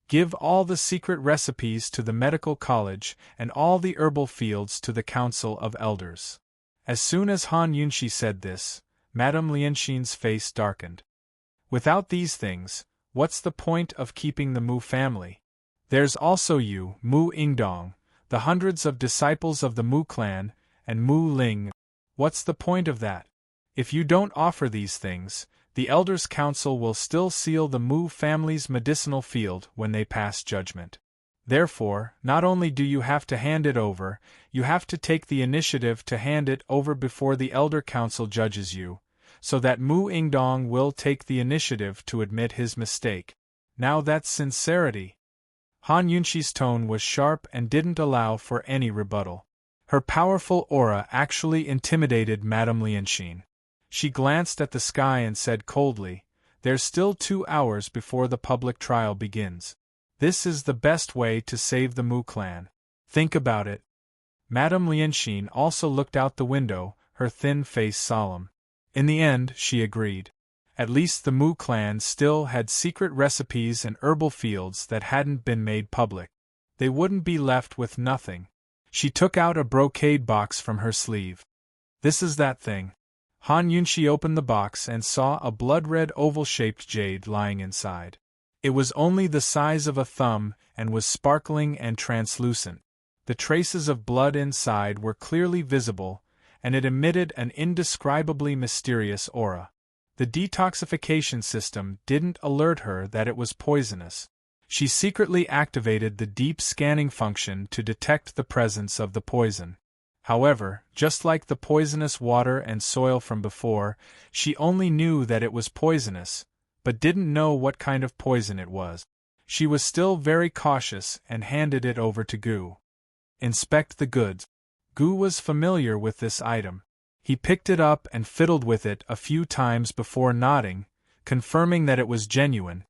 Give all the secret recipes to the medical college and all the herbal fields to the Council of Elders. As soon as Han Yunxi said this, Madame Lianxin's face darkened. Without these things, what's the point of keeping the Mu family? There's also you, Mu Yingdong, the hundreds of disciples of the Mu clan, and Mu Ling. What's the point of that? If you don't offer these things, the Elders' Council will still seal the Mu family's medicinal field when they pass judgment. Therefore, not only do you have to hand it over, you have to take the initiative to hand it over before the Elder Council judges you, so that Mu Ingdong will take the initiative to admit his mistake. Now that's sincerity. Han Yunxi's tone was sharp and didn't allow for any rebuttal. Her powerful aura actually intimidated Madame Lianxin. She glanced at the sky and said coldly, "There's still 2 hours before the public trial begins. This is the best way to save the Mu clan. Think about it." Madame Lianxin also looked out the window, her thin face solemn. In the end, she agreed. At least the Mu clan still had secret recipes and herbal fields that hadn't been made public. They wouldn't be left with nothing. She took out a brocade box from her sleeve. "This is that thing." Han Yunxi opened the box and saw a blood-red oval-shaped jade lying inside. It was only the size of a thumb and was sparkling and translucent. The traces of blood inside were clearly visible, and it emitted an indescribably mysterious aura. The detoxification system didn't alert her that it was poisonous. She secretly activated the deep scanning function to detect the presence of the poison. However, just like the poisonous water and soil from before, she only knew that it was poisonous, but didn't know what kind of poison it was. She was still very cautious and handed it over to Gu. "Inspect the goods." Gu was familiar with this item. He picked it up and fiddled with it a few times before nodding, confirming that it was genuine.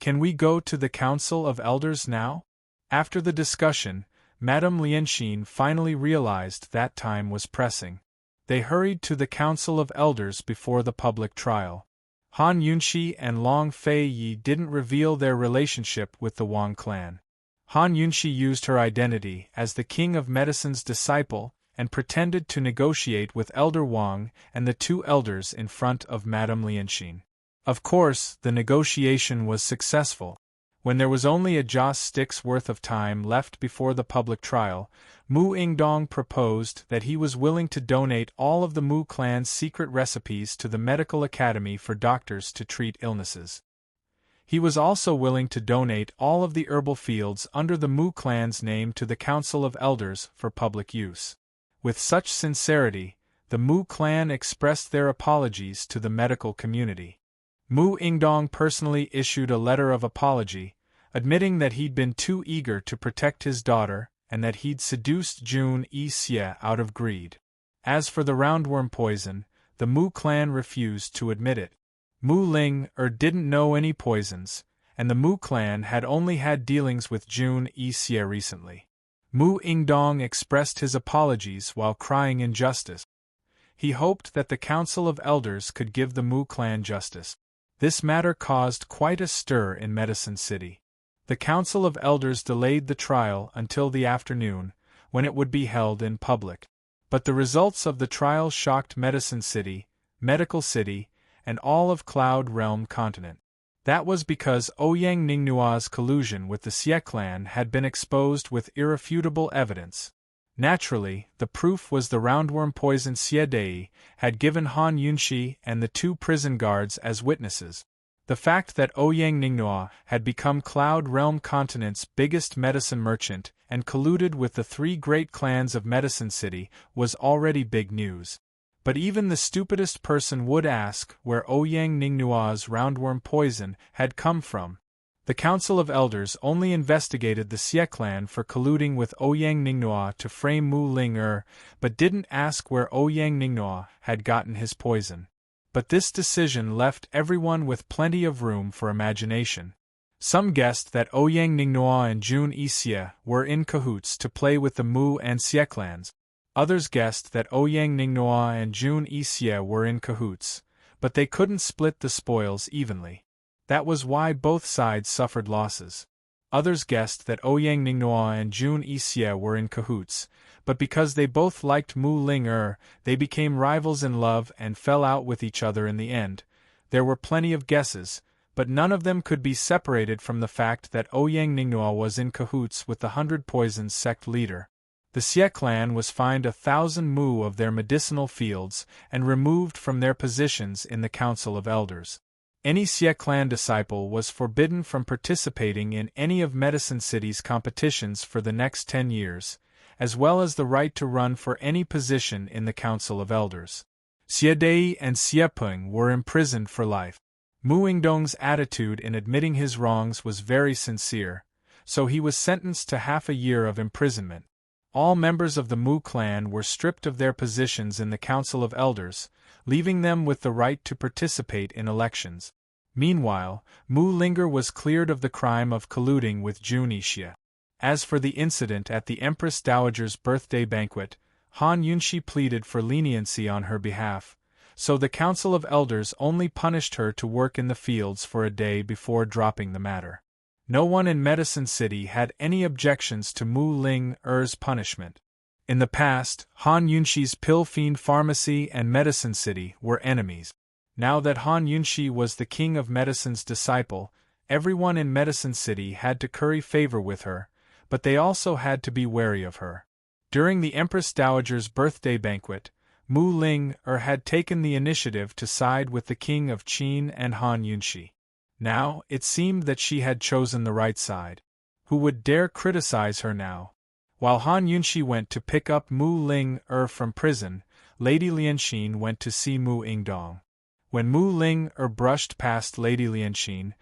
"Can we go to the Council of Elders now?" After the discussion, Madame Lianxin finally realized that time was pressing. They hurried to the Council of Elders before the public trial. Han Yunxi and Long Fei Yi didn't reveal their relationship with the Wang clan. Han Yunxi used her identity as the King of Medicine's disciple and pretended to negotiate with Elder Wang and the 2 elders in front of Madame Lianxin. Of course, the negotiation was successful. When there was only a joss stick's worth of time left before the public trial, Mu Ingdong proposed that he was willing to donate all of the Mu clan's secret recipes to the Medical Academy for doctors to treat illnesses. He was also willing to donate all of the herbal fields under the Mu clan's name to the Council of Elders for public use. With such sincerity, the Mu clan expressed their apologies to the medical community. Mu Ingdong personally issued a letter of apology, admitting that he'd been too eager to protect his daughter and that he'd seduced Jun Yixie out of greed. As for the roundworm poison, the Mu clan refused to admit it. Mu Ling didn't know any poisons, and the Mu clan had only had dealings with Jun Yixie recently. Mu Ingdong expressed his apologies while crying injustice. He hoped that the Council of Elders could give the Mu clan justice. This matter caused quite a stir in Medicine City. The Council of Elders delayed the trial until the afternoon, when it would be held in public. But the results of the trial shocked Medicine City, Medical City, and all of Cloud Realm continent. That was because Ouyang Ningnua's collusion with the Xie clan had been exposed with irrefutable evidence. Naturally, the proof was the roundworm poison Xie Dei had given Han Yunxi and the 2 prison guards as witnesses. The fact that Ouyang Ningnua had become Cloud Realm continent's biggest medicine merchant and colluded with the 3 great clans of Medicine City was already big news. But even the stupidest person would ask where Ouyang Ningnua's roundworm poison had come from. The Council of Elders only investigated the Xie clan for colluding with Ouyang Ningnua to frame Mu Ling but didn't ask where Ouyang Ningnua had gotten his poison. But this decision left everyone with plenty of room for imagination. Some guessed that Ouyang Ningnua and Jun Yixie were in cahoots to play with the Mu and Xie clans. Others guessed that Ouyang Ningnua and Jun Yixie were in cahoots, but they couldn't split the spoils evenly. That was why both sides suffered losses. Others guessed that Ouyang Ningnua and Jun Yixie were in cahoots, but because they both liked Mu Ling they became rivals in love and fell out with each other in the end. There were plenty of guesses, but none of them could be separated from the fact that Ouyang Ningnua was in cahoots with the 100 Poisons sect leader. The Xie clan was fined 1,000 mu of their medicinal fields and removed from their positions in the Council of Elders. Any Xie clan disciple was forbidden from participating in any of Medicine City's competitions for the next 10 years, as well as the right to run for any position in the Council of Elders. Xie Dei and Xie Peng were imprisoned for life. Mu Yingdong's attitude in admitting his wrongs was very sincere, so he was sentenced to half a year of imprisonment. All members of the Mu clan were stripped of their positions in the Council of Elders, leaving them with the right to participate in elections. Meanwhile, Mu Linger was cleared of the crime of colluding with Jun Yixie. As for the incident at the Empress Dowager's birthday banquet, Han Yunxi pleaded for leniency on her behalf, so the Council of Elders only punished her to work in the fields for a day before dropping the matter. No one in Medicine City had any objections to Mu Ling Er's punishment. In the past, Han Yunxi's Pill Fiend Pharmacy and Medicine City were enemies. Now that Han Yunxi was the king of medicine's disciple, everyone in Medicine City had to curry favor with her, but they also had to be wary of her. During the Empress Dowager's birthday banquet, Mu Ling had taken the initiative to side with the king of Qin and Han Yunxi. Now, it seemed that she had chosen the right side. Who would dare criticize her now? While Han Yunxi went to pick up Mu Ling from prison, Lady Lianxin went to see Mu Yingdong. When Mu Ling brushed past Lady Lianxin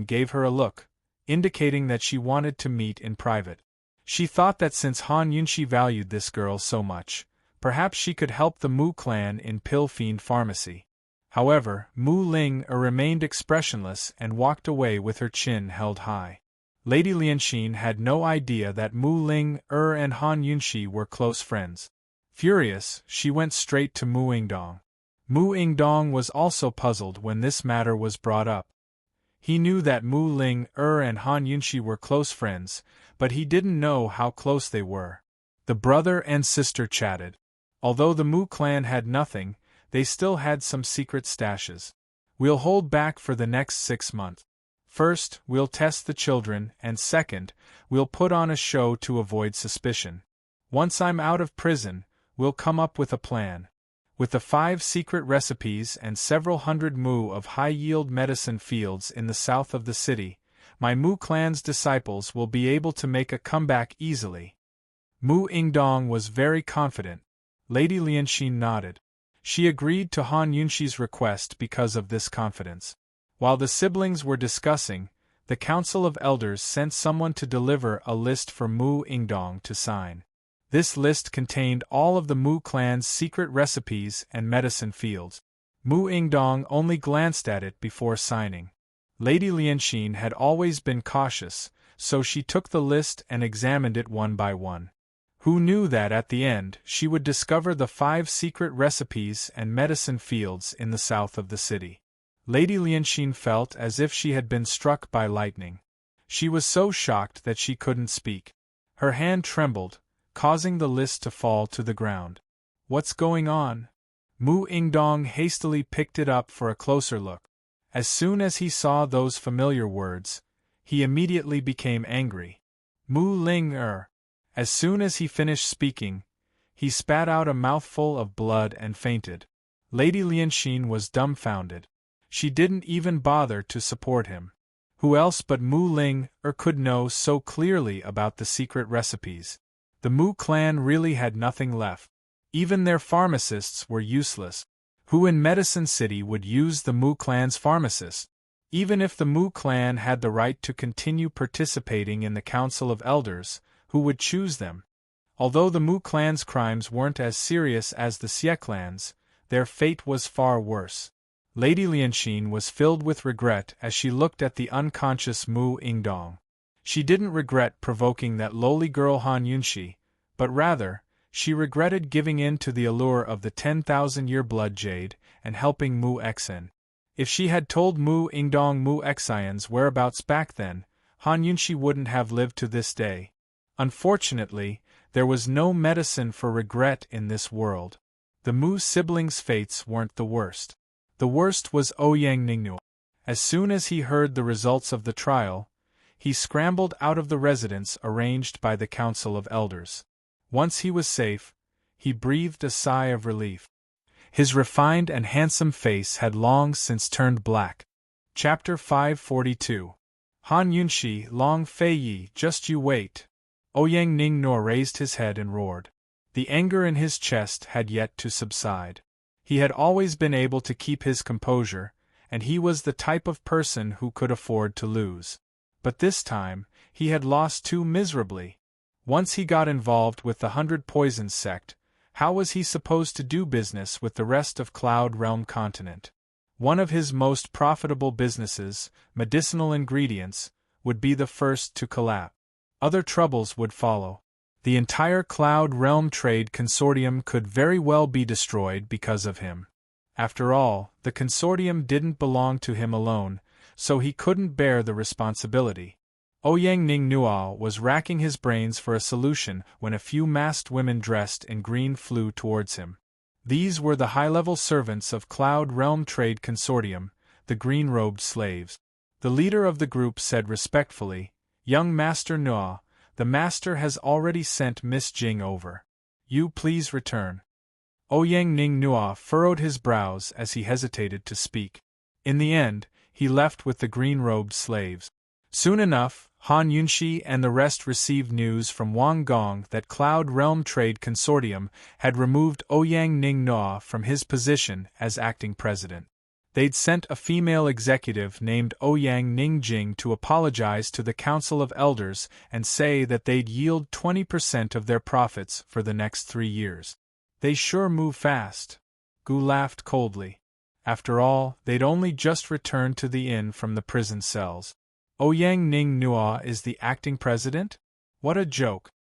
gave her a look, indicating that she wanted to meet in private. She thought that since Han Yunxi valued this girl so much, perhaps she could help the Mu clan in Pill Fiend Pharmacy. However, Mu Ling remained expressionless and walked away with her chin held high. Lady Lianxin had no idea that Mu Ling and Han Yunxi were close friends. Furious, she went straight to Mu Yingdong. Mu Yingdong was also puzzled when this matter was brought up. He knew that Mu Ling and Han Yunxi were close friends, but he didn't know how close they were. The brother and sister chatted. Although the Mu clan had nothing, they still had some secret stashes. We'll hold back for the next 6 months. First, we'll test the children, and second, we'll put on a show to avoid suspicion. Once I'm out of prison, we'll come up with a plan. With the 5 secret recipes and several hundred mu of high-yield medicine fields in the south of the city, my Mu clan's disciples will be able to make a comeback easily. Mu Yingdong was very confident. Lady Lianxin nodded. She agreed to Han Yunxi's request because of this confidence. While the siblings were discussing, the Council of Elders sent someone to deliver a list for Mu Yingdong to sign. This list contained all of the Mu clan's secret recipes and medicine fields. Mu Yingdong only glanced at it before signing. Lady Lianxin had always been cautious, so she took the list and examined it one by one. Who knew that at the end she would discover the 5 secret recipes and medicine fields in the south of the city? Lady Lianxin felt as if she had been struck by lightning. She was so shocked that she couldn't speak. Her hand trembled, causing the list to fall to the ground. What's going on? Mu Yingdong hastily picked it up for a closer look. As soon as he saw those familiar words, he immediately became angry. Mu Ling As soon as he finished speaking, he spat out a mouthful of blood and fainted. Lady Lianxin was dumbfounded. She didn't even bother to support him. Who else but Mu Ling could know so clearly about the secret recipes? The Mu clan really had nothing left. Even their pharmacists were useless. Who in Medicine City would use the Mu clan's pharmacists? Even if the Mu clan had the right to continue participating in the Council of Elders, who would choose them? Although the Mu clan's crimes weren't as serious as the Xie clan's, their fate was far worse. Lady Lianxin was filled with regret as she looked at the unconscious Mu Yingdong. She didn't regret provoking that lowly girl Han Yunxi, but rather, she regretted giving in to the allure of the 10,000-year blood jade and helping Mu Exin. If she had told Mu Yingdong Mu Xian's whereabouts back then, Han Yunxi wouldn't have lived to this day. Unfortunately, there was no medicine for regret in this world. The Mu siblings' fates weren't the worst. The worst was Ouyang Ningnu. As soon as he heard the results of the trial, he scrambled out of the residence arranged by the Council of Elders. Once he was safe, he breathed a sigh of relief. His refined and handsome face had long since turned black. Chapter 542. Han Yunshi, Long Fei Yi, just you wait. Ouyang Ningnuo raised his head and roared. The anger in his chest had yet to subside. He had always been able to keep his composure, and he was the type of person who could afford to lose. But this time, he had lost too miserably. Once he got involved with the 100 Poisons sect, how was he supposed to do business with the rest of Cloud Realm continent? One of his most profitable businesses, medicinal ingredients, would be the first to collapse. Other troubles would follow. The entire Cloud Realm Trade Consortium could very well be destroyed because of him. After all, the consortium didn't belong to him alone, so he couldn't bear the responsibility. Ouyang Ningnuo was racking his brains for a solution when a few masked women dressed in green flew towards him. These were the high-level servants of Cloud Realm Trade Consortium, the green-robed slaves. The leader of the group said respectfully, "Young Master Nuo, the master has already sent Miss Jing over. You please return." Ouyang Ningnuo furrowed his brows as he hesitated to speak. In the end, he left with the green-robed slaves. Soon enough, Han Yunshi and the rest received news from Wang Gong that Cloud Realm Trade Consortium had removed Ouyang Ningnuo from his position as acting president. They'd sent a female executive named Ouyang Ningjing to apologize to the Council of Elders and say that they'd yield 20% of their profits for the next 3 years. They sure move fast. Gu laughed coldly. After all, they'd only just returned to the inn from the prison cells. Ouyang Ningnuo is the acting president? What a joke.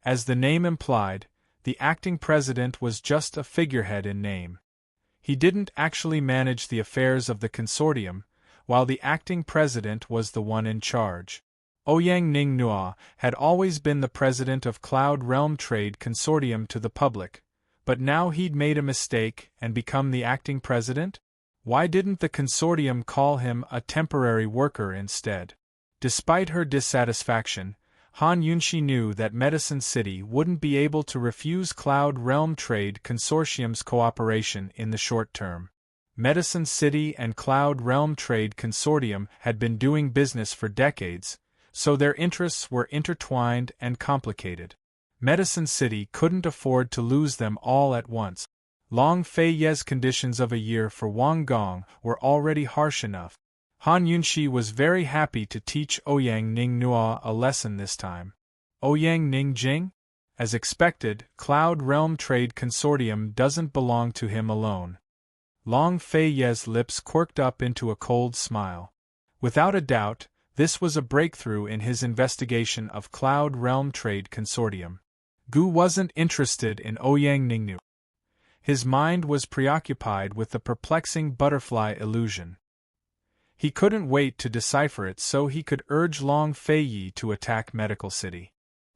As the name implied, the acting president was just a figurehead in name. He didn't actually manage the affairs of the consortium, while the acting president was the one in charge. Ouyang Ningnuo had always been the president of Cloud Realm Trade Consortium to the public, but now he'd made a mistake and become the acting president? Why didn't the consortium call him a temporary worker instead? Despite her dissatisfaction, Han Yunshi knew that Medicine City wouldn't be able to refuse Cloud Realm Trade Consortium's cooperation in the short term. Medicine City and Cloud Realm Trade Consortium had been doing business for decades, so their interests were intertwined and complicated. Medicine City couldn't afford to lose them all at once. Long Fei Ye's conditions of a year for Wang Gong were already harsh enough. Han Yunshi was very happy to teach Ouyang Ningnuo a lesson this time. Ouyang Ningjing? As expected, Cloud Realm Trade Consortium doesn't belong to him alone. Long Fei Ye's lips quirked up into a cold smile. Without a doubt, this was a breakthrough in his investigation of Cloud Realm Trade Consortium. Gu wasn't interested in Ouyang Ningnuo. His mind was preoccupied with the perplexing butterfly illusion. He couldn't wait to decipher it so he could urge Long Fei Yi to attack Medical City.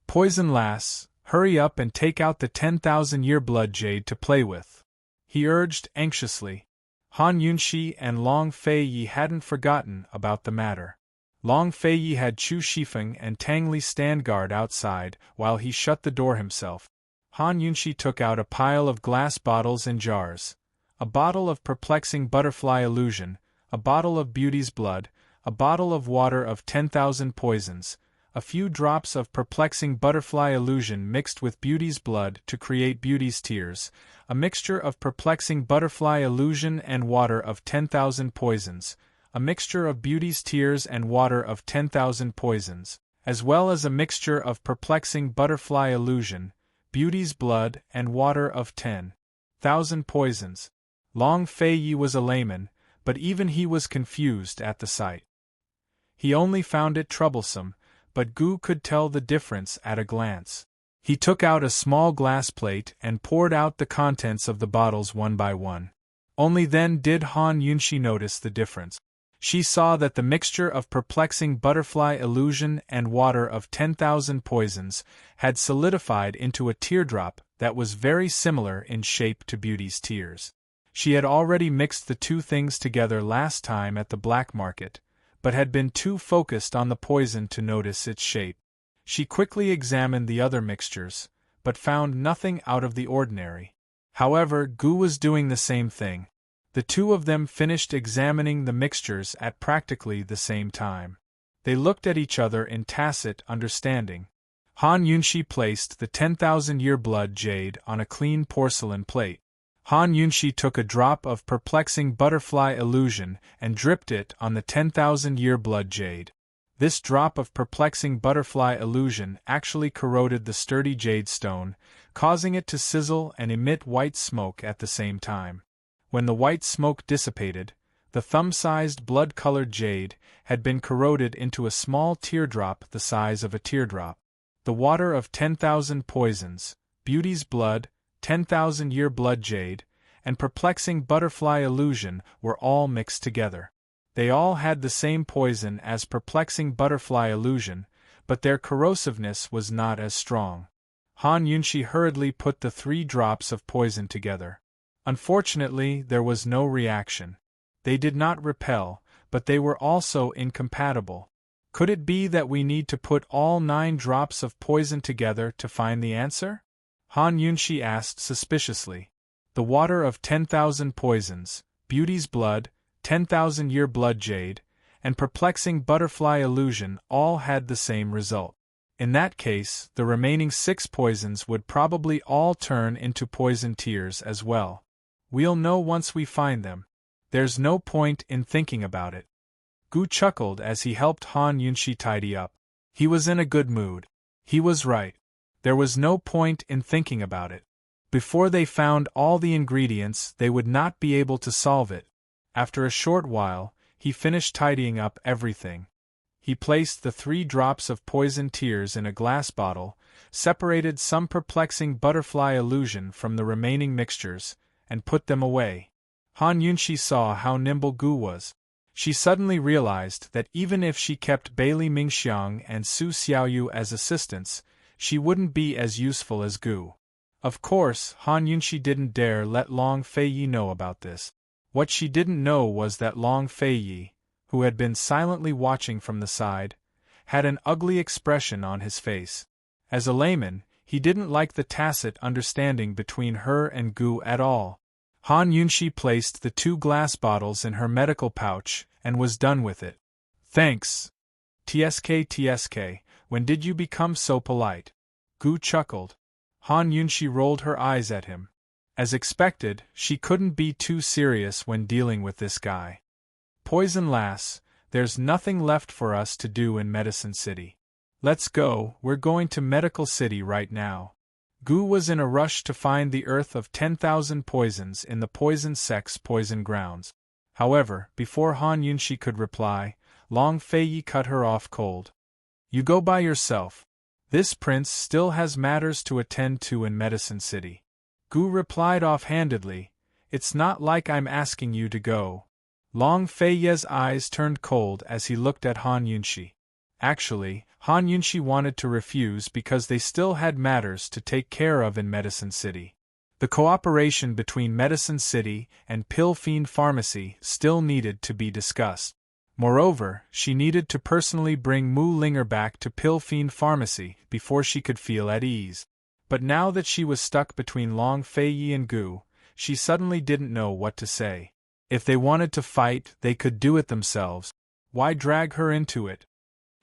"Poison Lass, hurry up and take out the 10,000-year blood jade to play with," he urged anxiously. Han Yunshi and Long Fei Yi hadn't forgotten about the matter. Long Fei Yi had Chu Shifeng and Tang Li stand guard outside while he shut the door himself. Han Yunshi took out a pile of glass bottles and jars. A bottle of perplexing butterfly illusion, a bottle of beauty's blood, a bottle of water of 10,000 poisons, a few drops of perplexing butterfly illusion mixed with beauty's blood to create beauty's tears, a mixture of perplexing butterfly illusion and water of 10,000 poisons, a mixture of beauty's tears and water of 10,000 poisons, as well as a mixture of perplexing butterfly illusion, beauty's blood and water of 10,000 poisons. Long Fei Yi was a layman, but even he was confused at the sight. He only found it troublesome, but Gu could tell the difference at a glance. He took out a small glass plate and poured out the contents of the bottles one by one. Only then did Han Yunshi notice the difference. She saw that the mixture of perplexing butterfly illusion and water of 10,000 poisons had solidified into a teardrop that was very similar in shape to Beauty's tears. She had already mixed the two things together last time at the black market, but had been too focused on the poison to notice its shape. She quickly examined the other mixtures, but found nothing out of the ordinary. However, Gu was doing the same thing. The two of them finished examining the mixtures at practically the same time. They looked at each other in tacit understanding. Han Yunshi placed the 10,000-year blood jade on a clean porcelain plate. Han Yunshi took a drop of perplexing butterfly illusion and dripped it on the 10,000-year blood jade. This drop of perplexing butterfly illusion actually corroded the sturdy jade stone, causing it to sizzle and emit white smoke at the same time. When the white smoke dissipated, the thumb-sized blood-colored jade had been corroded into a small teardrop the size of a teardrop. The water of 10,000 poisons, beauty's blood, 10,000-year blood jade, and perplexing butterfly illusion were all mixed together. They all had the same poison as perplexing butterfly illusion, but their corrosiveness was not as strong. Han Yunshi hurriedly put the 3 drops of poison together. Unfortunately, there was no reaction. They did not repel, but they were also incompatible. Could it be that we need to put all 9 drops of poison together to find the answer? Han Yunshi asked suspiciously. The water of 10,000 poisons, beauty's blood, 10,000-year blood jade, and perplexing butterfly illusion all had the same result. In that case, the remaining 6 poisons would probably all turn into poison tears as well. We'll know once we find them. There's no point in thinking about it. Gu chuckled as he helped Han Yunshi tidy up. He was in a good mood. He was right. There was no point in thinking about it. Before they found all the ingredients, they would not be able to solve it. After a short while, he finished tidying up everything. He placed the 3 drops of poison tears in a glass bottle, separated some perplexing butterfly illusion from the remaining mixtures, and put them away. Han Yunshi saw how nimble Gu was. She suddenly realized that even if she kept Bailey Mingxiang and Su Xiaoyu as assistants, she wouldn't be as useful as Gu. Of course, Han Yunshi didn't dare let Long Feiyi know about this. What she didn't know was that Long Feiyi, who had been silently watching from the side, had an ugly expression on his face. As a layman, he didn't like the tacit understanding between her and Gu at all. Han Yunshi placed the 2 glass bottles in her medical pouch and was done with it. Thanks. TSK, when did you become so polite? Gu chuckled. Han Yunshi rolled her eyes at him. As expected, she couldn't be too serious when dealing with this guy. Poison lass, there's nothing left for us to do in Medicine City. Let's go, we're going to Medical City right now. Gu was in a rush to find the earth of 10,000 poisons in the Poison Sex Poison Grounds. However, before Han Yunshi could reply, Long Feiyi cut her off cold. You go by yourself. This prince still has matters to attend to in Medicine City. Gu replied offhandedly, It's not like I'm asking you to go. Long Feiyi's eyes turned cold as he looked at Han Yunshi. Actually, Han Yunshi wanted to refuse because they still had matters to take care of in Medicine City. The cooperation between Medicine City and Pill Fiend Pharmacy still needed to be discussed. Moreover, she needed to personally bring Mu Linger back to Pill Fiend Pharmacy before she could feel at ease. But now that she was stuck between Long Feiyi and Gu, she suddenly didn't know what to say. If they wanted to fight, they could do it themselves. Why drag her into it?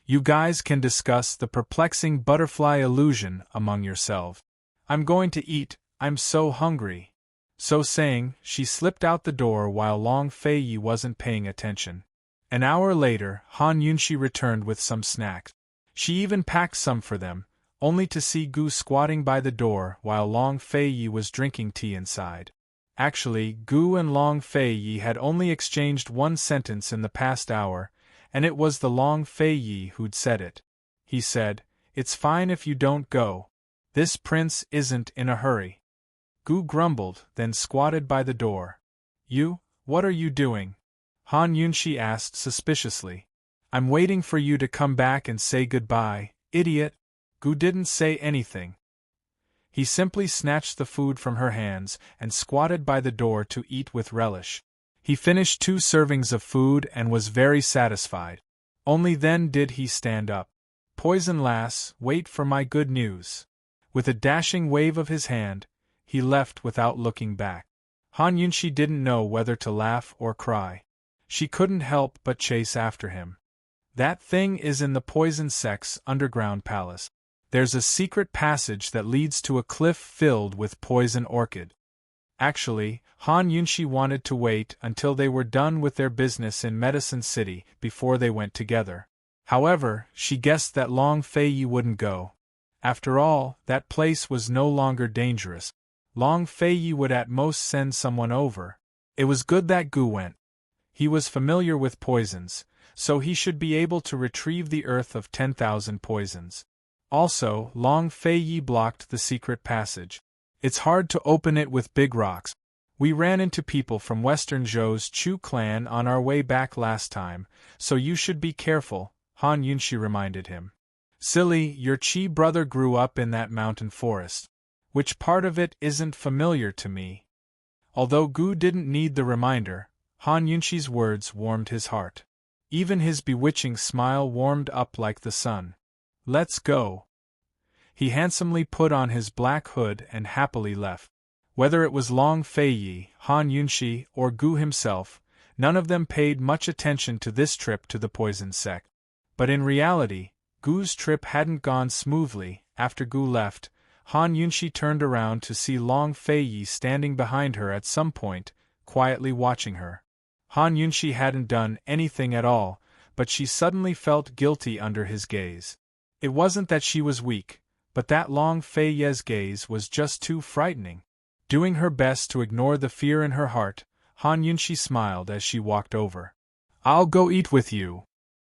You guys can discuss the perplexing butterfly illusion among yourselves. I'm going to eat, I'm so hungry. So saying, she slipped out the door while Long Feiyi wasn't paying attention. An hour later, Han Yunshi returned with some snacks. She even packed some for them, only to see Gu squatting by the door while Long Feiyi was drinking tea inside. Actually, Gu and Long Feiyi had only exchanged one sentence in the past hour, and it was the Long Feiyi who'd said it. He said, It's fine if you don't go. This prince isn't in a hurry. Gu grumbled, then squatted by the door. You, what are you doing? Han Yunshi asked suspiciously. I'm waiting for you to come back and say goodbye, idiot. Gu didn't say anything. He simply snatched the food from her hands and squatted by the door to eat with relish. He finished 2 servings of food and was very satisfied. Only then did he stand up. Poison lass, wait for my good news. With a dashing wave of his hand, he left without looking back. Han Yunshi didn't know whether to laugh or cry. She couldn't help but chase after him. That thing is in the Poison Sect's underground palace. There's a secret passage that leads to a cliff filled with poison orchid. Actually, Han Yunshi wanted to wait until they were done with their business in Medicine City before they went together. However, she guessed that Long Feiyi wouldn't go. After all, that place was no longer dangerous. Long Feiyi would at most send someone over. It was good that Gu went. He was familiar with poisons, so he should be able to retrieve the earth of 10,000 poisons. Also, Long Feiyi blocked the secret passage. It's hard to open it with big rocks. We ran into people from Western Zhou's Chu clan on our way back last time, so you should be careful, Han Yunshi reminded him. Silly, your Chi brother grew up in that mountain forest. Which part of it isn't familiar to me? Although Gu didn't need the reminder, Han Yunshi's words warmed his heart. Even his bewitching smile warmed up like the sun. Let's go. He handsomely put on his black hood and happily left. Whether it was Long Feiyi, Han Yunshi, or Gu himself, none of them paid much attention to this trip to the Poison Sect. But in reality, Gu's trip hadn't gone smoothly. After Gu left, Han Yunshi turned around to see Long Feiyi standing behind her at some point, quietly watching her. Han Yunshi hadn't done anything at all, but she suddenly felt guilty under his gaze. It wasn't that she was weak, but that Long Feiyi's gaze was just too frightening. Doing her best to ignore the fear in her heart, Han Yunshi smiled as she walked over. I'll go eat with you.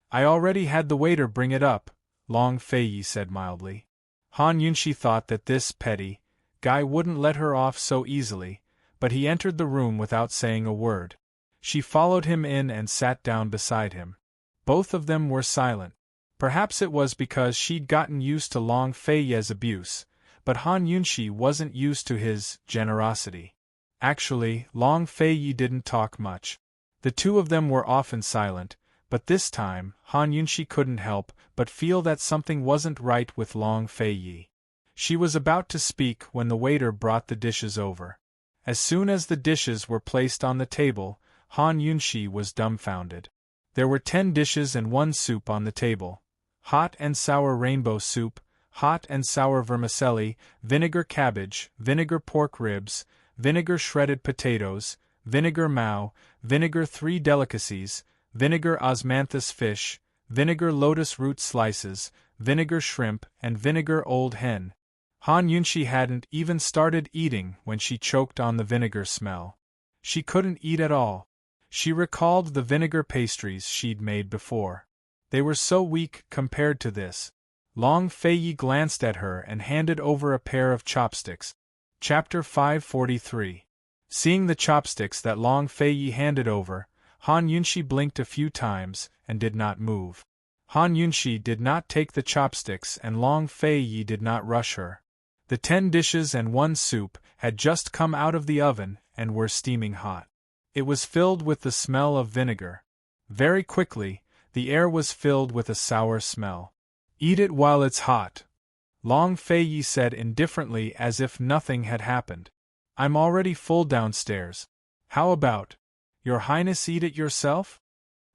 I already had the waiter bring it up, Long Feiyi said mildly. Han Yunshi thought that this petty guy wouldn't let her off so easily, but he entered the room without saying a word. She followed him in and sat down beside him. Both of them were silent. Perhaps it was because she'd gotten used to Long Feiyi's abuse, but Han Yunshi wasn't used to his generosity. Actually, Long Feiyi didn't talk much. The two of them were often silent, but this time, Han Yunshi couldn't help but feel that something wasn't right with Long Feiyi. She was about to speak when the waiter brought the dishes over. As soon as the dishes were placed on the table, Han Yunshi was dumbfounded. There were 10 dishes and 1 soup on the table. Hot and sour rainbow soup, hot and sour vermicelli, vinegar cabbage, vinegar pork ribs, vinegar shredded potatoes, vinegar mao, vinegar 3 delicacies, vinegar osmanthus fish, vinegar lotus root slices, vinegar shrimp, and vinegar old hen. Han Yunshi hadn't even started eating when she choked on the vinegar smell. She couldn't eat at all. She recalled the vinegar pastries she'd made before. They were so weak compared to this. Long Feiyi glanced at her and handed over a pair of chopsticks. Chapter 543. Seeing the chopsticks that Long Feiyi handed over, Han Yunshi blinked a few times and did not move. Han Yunshi did not take the chopsticks and Long Feiyi did not rush her. The 10 dishes and 1 soup had just come out of the oven and were steaming hot. It was filled with the smell of vinegar. Very quickly, the air was filled with a sour smell. Eat it while it's hot, Long Feiyi said indifferently as if nothing had happened. I'm already full downstairs. How about Your Highness eat it yourself?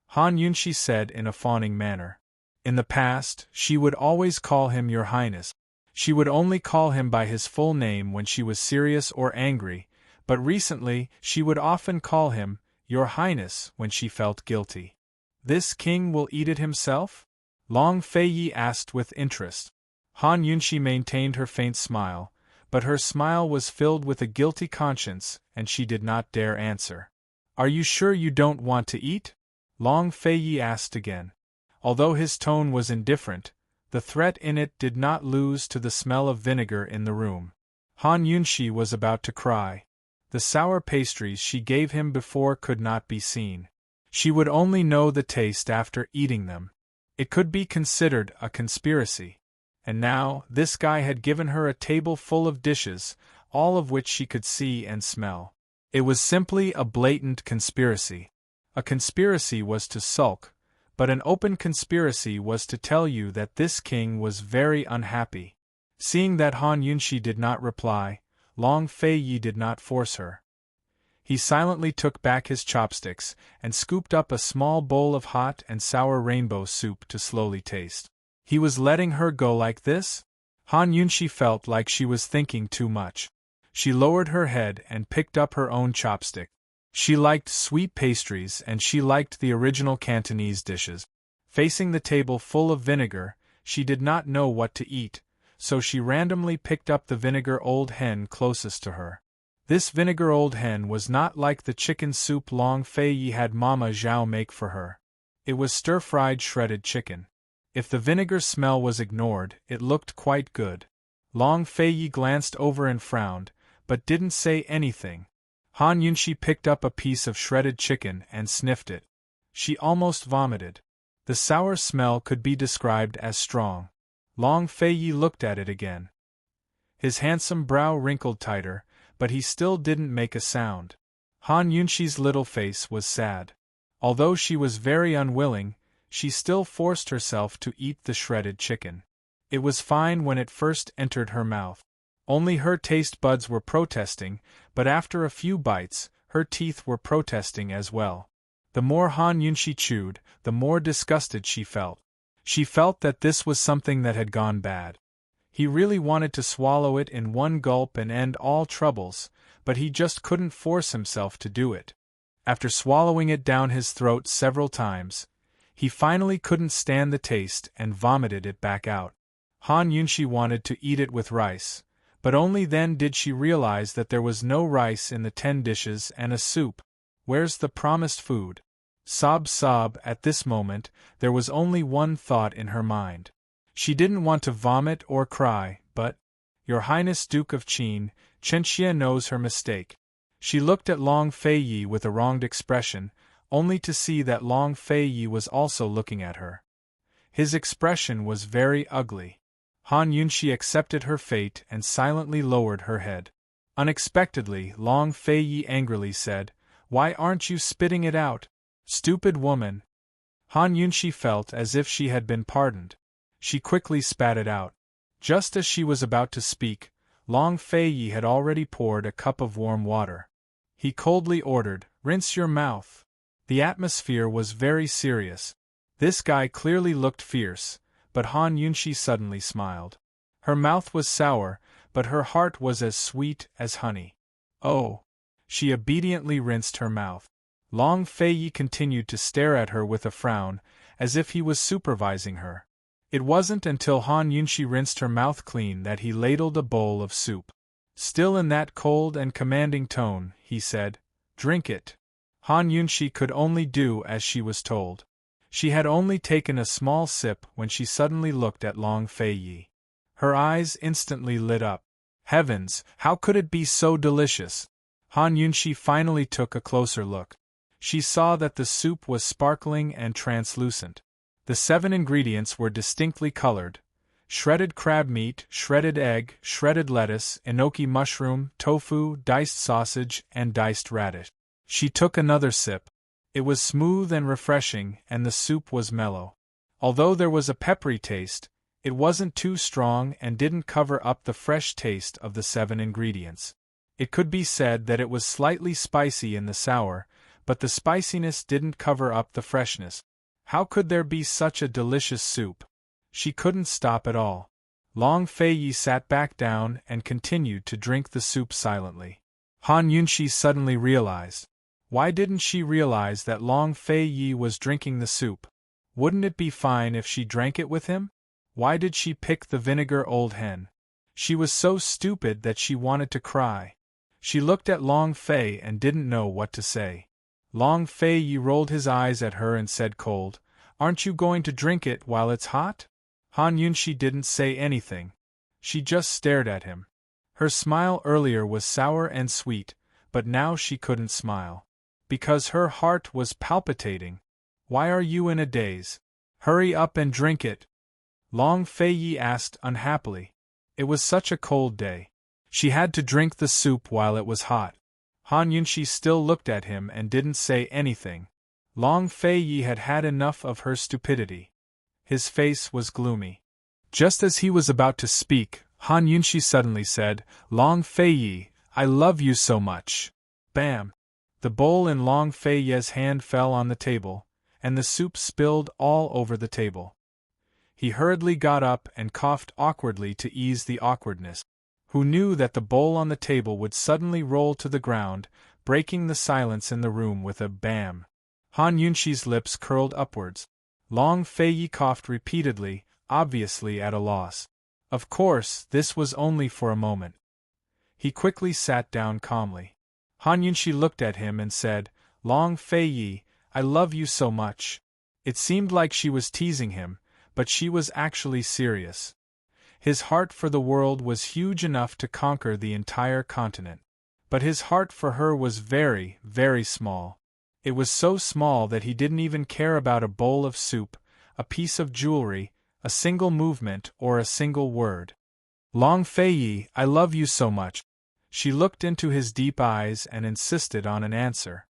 Han Yunshi said in a fawning manner. In the past, she would always call him Your Highness. She would only call him by his full name when she was serious or angry, but recently she would often call him Your Highness when she felt guilty. This king will eat it himself? Long Feiyi asked with interest. Han Yunshi maintained her faint smile, but her smile was filled with a guilty conscience, and she did not dare answer. Are you sure you don't want to eat? Long Feiyi asked again. Although his tone was indifferent, the threat in it did not lose to the smell of vinegar in the room. Han Yunshi was about to cry. The sour pastries she gave him before could not be seen. She would only know the taste after eating them. It could be considered a conspiracy. And now, this guy had given her a table full of dishes, all of which she could see and smell. It was simply a blatant conspiracy. A conspiracy was to sulk, but an open conspiracy was to tell you that this king was very unhappy. Seeing that Han Yunshi did not reply, Long Fei Yi did not force her. He silently took back his chopsticks and scooped up a small bowl of hot and sour rainbow soup to slowly taste. He was letting her go like this? Han Yunxi felt like she was thinking too much. She lowered her head and picked up her own chopstick. She liked sweet pastries and she liked the original Cantonese dishes. Facing the table full of vinegar, she did not know what to eat, so she randomly picked up the vinegar old hen closest to her. This vinegar old hen was not like the chicken soup Long Fei Yi had Mama Zhao make for her. It was stir-fried shredded chicken. If the vinegar smell was ignored, it looked quite good. Long Fei Yi glanced over and frowned, but didn't say anything. Han Yunxi picked up a piece of shredded chicken and sniffed it. She almost vomited. The sour smell could be described as strong. Long Fei Yi looked at it again. His handsome brow wrinkled tighter, but he still didn't make a sound. Han Yunxi's little face was sad. Although she was very unwilling, she still forced herself to eat the shredded chicken. It was fine when it first entered her mouth. Only her taste buds were protesting, but after a few bites, her teeth were protesting as well. The more Han Yunxi chewed, the more disgusted she felt. She felt that this was something that had gone bad. He really wanted to swallow it in one gulp and end all troubles, but he just couldn't force himself to do it. After swallowing it down his throat several times, he finally couldn't stand the taste and vomited it back out. Han Yunxi wanted to eat it with rice, but only then did she realize that there was no rice in the 10 dishes and a soup. Where's the promised food? Sob. At this moment, there was only one thought in her mind. She didn't want to vomit or cry, but, Your Highness Duke of Qin, Chenxia knows her mistake. She looked at Long Fei Yi with a wronged expression, only to see that Long Fei Yi was also looking at her. His expression was very ugly. Han Yunxi accepted her fate and silently lowered her head. Unexpectedly, Long Fei Yi angrily said, Why aren't you spitting it out? Stupid woman! Han Yunxi felt as if she had been pardoned. She quickly spat it out. Just as she was about to speak, Long Fei Yi had already poured a cup of warm water. He coldly ordered, Rinse your mouth. The atmosphere was very serious. This guy clearly looked fierce, but Han Yunxi suddenly smiled. Her mouth was sour, but her heart was as sweet as honey. Oh! She obediently rinsed her mouth. Long Fei Yi continued to stare at her with a frown, as if he was supervising her. It wasn't until Han Yunxi rinsed her mouth clean that he ladled a bowl of soup. Still in that cold and commanding tone, he said, Drink it. Han Yunxi could only do as she was told. She had only taken a small sip when she suddenly looked at Long Fei Yi. Her eyes instantly lit up. Heavens, how could it be so delicious? Han Yunxi finally took a closer look. She saw that the soup was sparkling and translucent. The 7 ingredients were distinctly colored: shredded crab meat, shredded egg, shredded lettuce, enoki mushroom, tofu, diced sausage, and diced radish. She took another sip. It was smooth and refreshing, and the soup was mellow. Although there was a peppery taste, it wasn't too strong and didn't cover up the fresh taste of the 7 ingredients. It could be said that it was slightly spicy in the sour, but the spiciness didn't cover up the freshness. How could there be such a delicious soup? She couldn't stop at all. Long Fei Yi sat back down and continued to drink the soup silently. Han Yunxi suddenly realized. Why didn't she realize that Long Fei Yi was drinking the soup? Wouldn't it be fine if she drank it with him? Why did she pick the vinegar old hen? She was so stupid that she wanted to cry. She looked at Long Fei and didn't know what to say. Long Fei Yi rolled his eyes at her and said cold, Aren't you going to drink it while it's hot? Han Yunxi didn't say anything. She just stared at him. Her smile earlier was sour and sweet, but now she couldn't smile. Because her heart was palpitating. Why are you in a daze? Hurry up and drink it. Long Fei Yi asked unhappily. It was such a cold day. She had to drink the soup while it was hot. Han Yunxi still looked at him and didn't say anything. Long Fei Yi had had enough of her stupidity. His face was gloomy. Just as he was about to speak, Han Yunshi suddenly said, Long Fei Yi, I love you so much. Bam! The bowl in Long Fei Yi's hand fell on the table, and the soup spilled all over the table. He hurriedly got up and coughed awkwardly to ease the awkwardness. Who knew that the bowl on the table would suddenly roll to the ground, breaking the silence in the room with a bam? Han Yunshi's lips curled upwards. Long Fei Yi coughed repeatedly, obviously at a loss. Of course, this was only for a moment. He quickly sat down calmly. Han Yunshi looked at him and said, Long Fei Yi, I love you so much. It seemed like she was teasing him, but she was actually serious. His heart for the world was huge enough to conquer the entire continent. But his heart for her was very, very small. It was so small that he didn't even care about a bowl of soup, a piece of jewelry, a single movement, or a single word. Long Fei Yi, I love you so much. She looked into his deep eyes and insisted on an answer.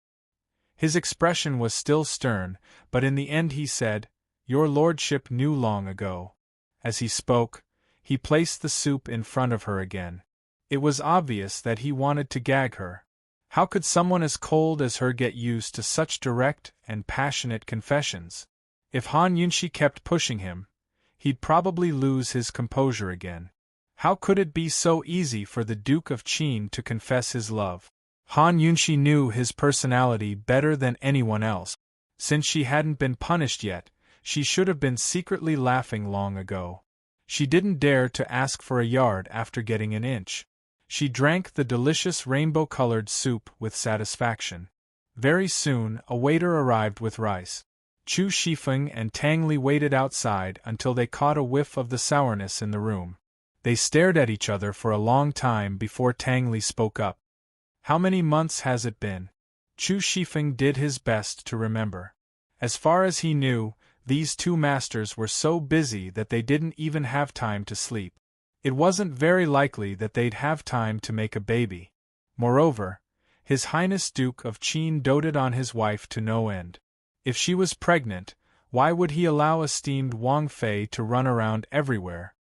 His expression was still stern, but in the end he said, Your lordship knew long ago. As he spoke, he placed the soup in front of her again. It was obvious that he wanted to gag her. How could someone as cold as her get used to such direct and passionate confessions? If Han Yunshi kept pushing him, he'd probably lose his composure again. How could it be so easy for the Duke of Qin to confess his love? Han Yunshi knew his personality better than anyone else. Since she hadn't been punished yet, she should have been secretly laughing long ago. She didn't dare to ask for a yard after getting an inch. She drank the delicious rainbow-colored soup with satisfaction. Very soon, a waiter arrived with rice. Chu Shifeng and Tang Li waited outside until they caught a whiff of the sourness in the room. They stared at each other for a long time before Tang Li spoke up. How many months has it been? Chu Shifeng did his best to remember. As far as he knew, these two masters were so busy that they didn't even have time to sleep. It wasn't very likely that they'd have time to make a baby. Moreover, His Highness Duke of Qin doted on his wife to no end. If she was pregnant, why would he allow esteemed Wang Fei to run around everywhere?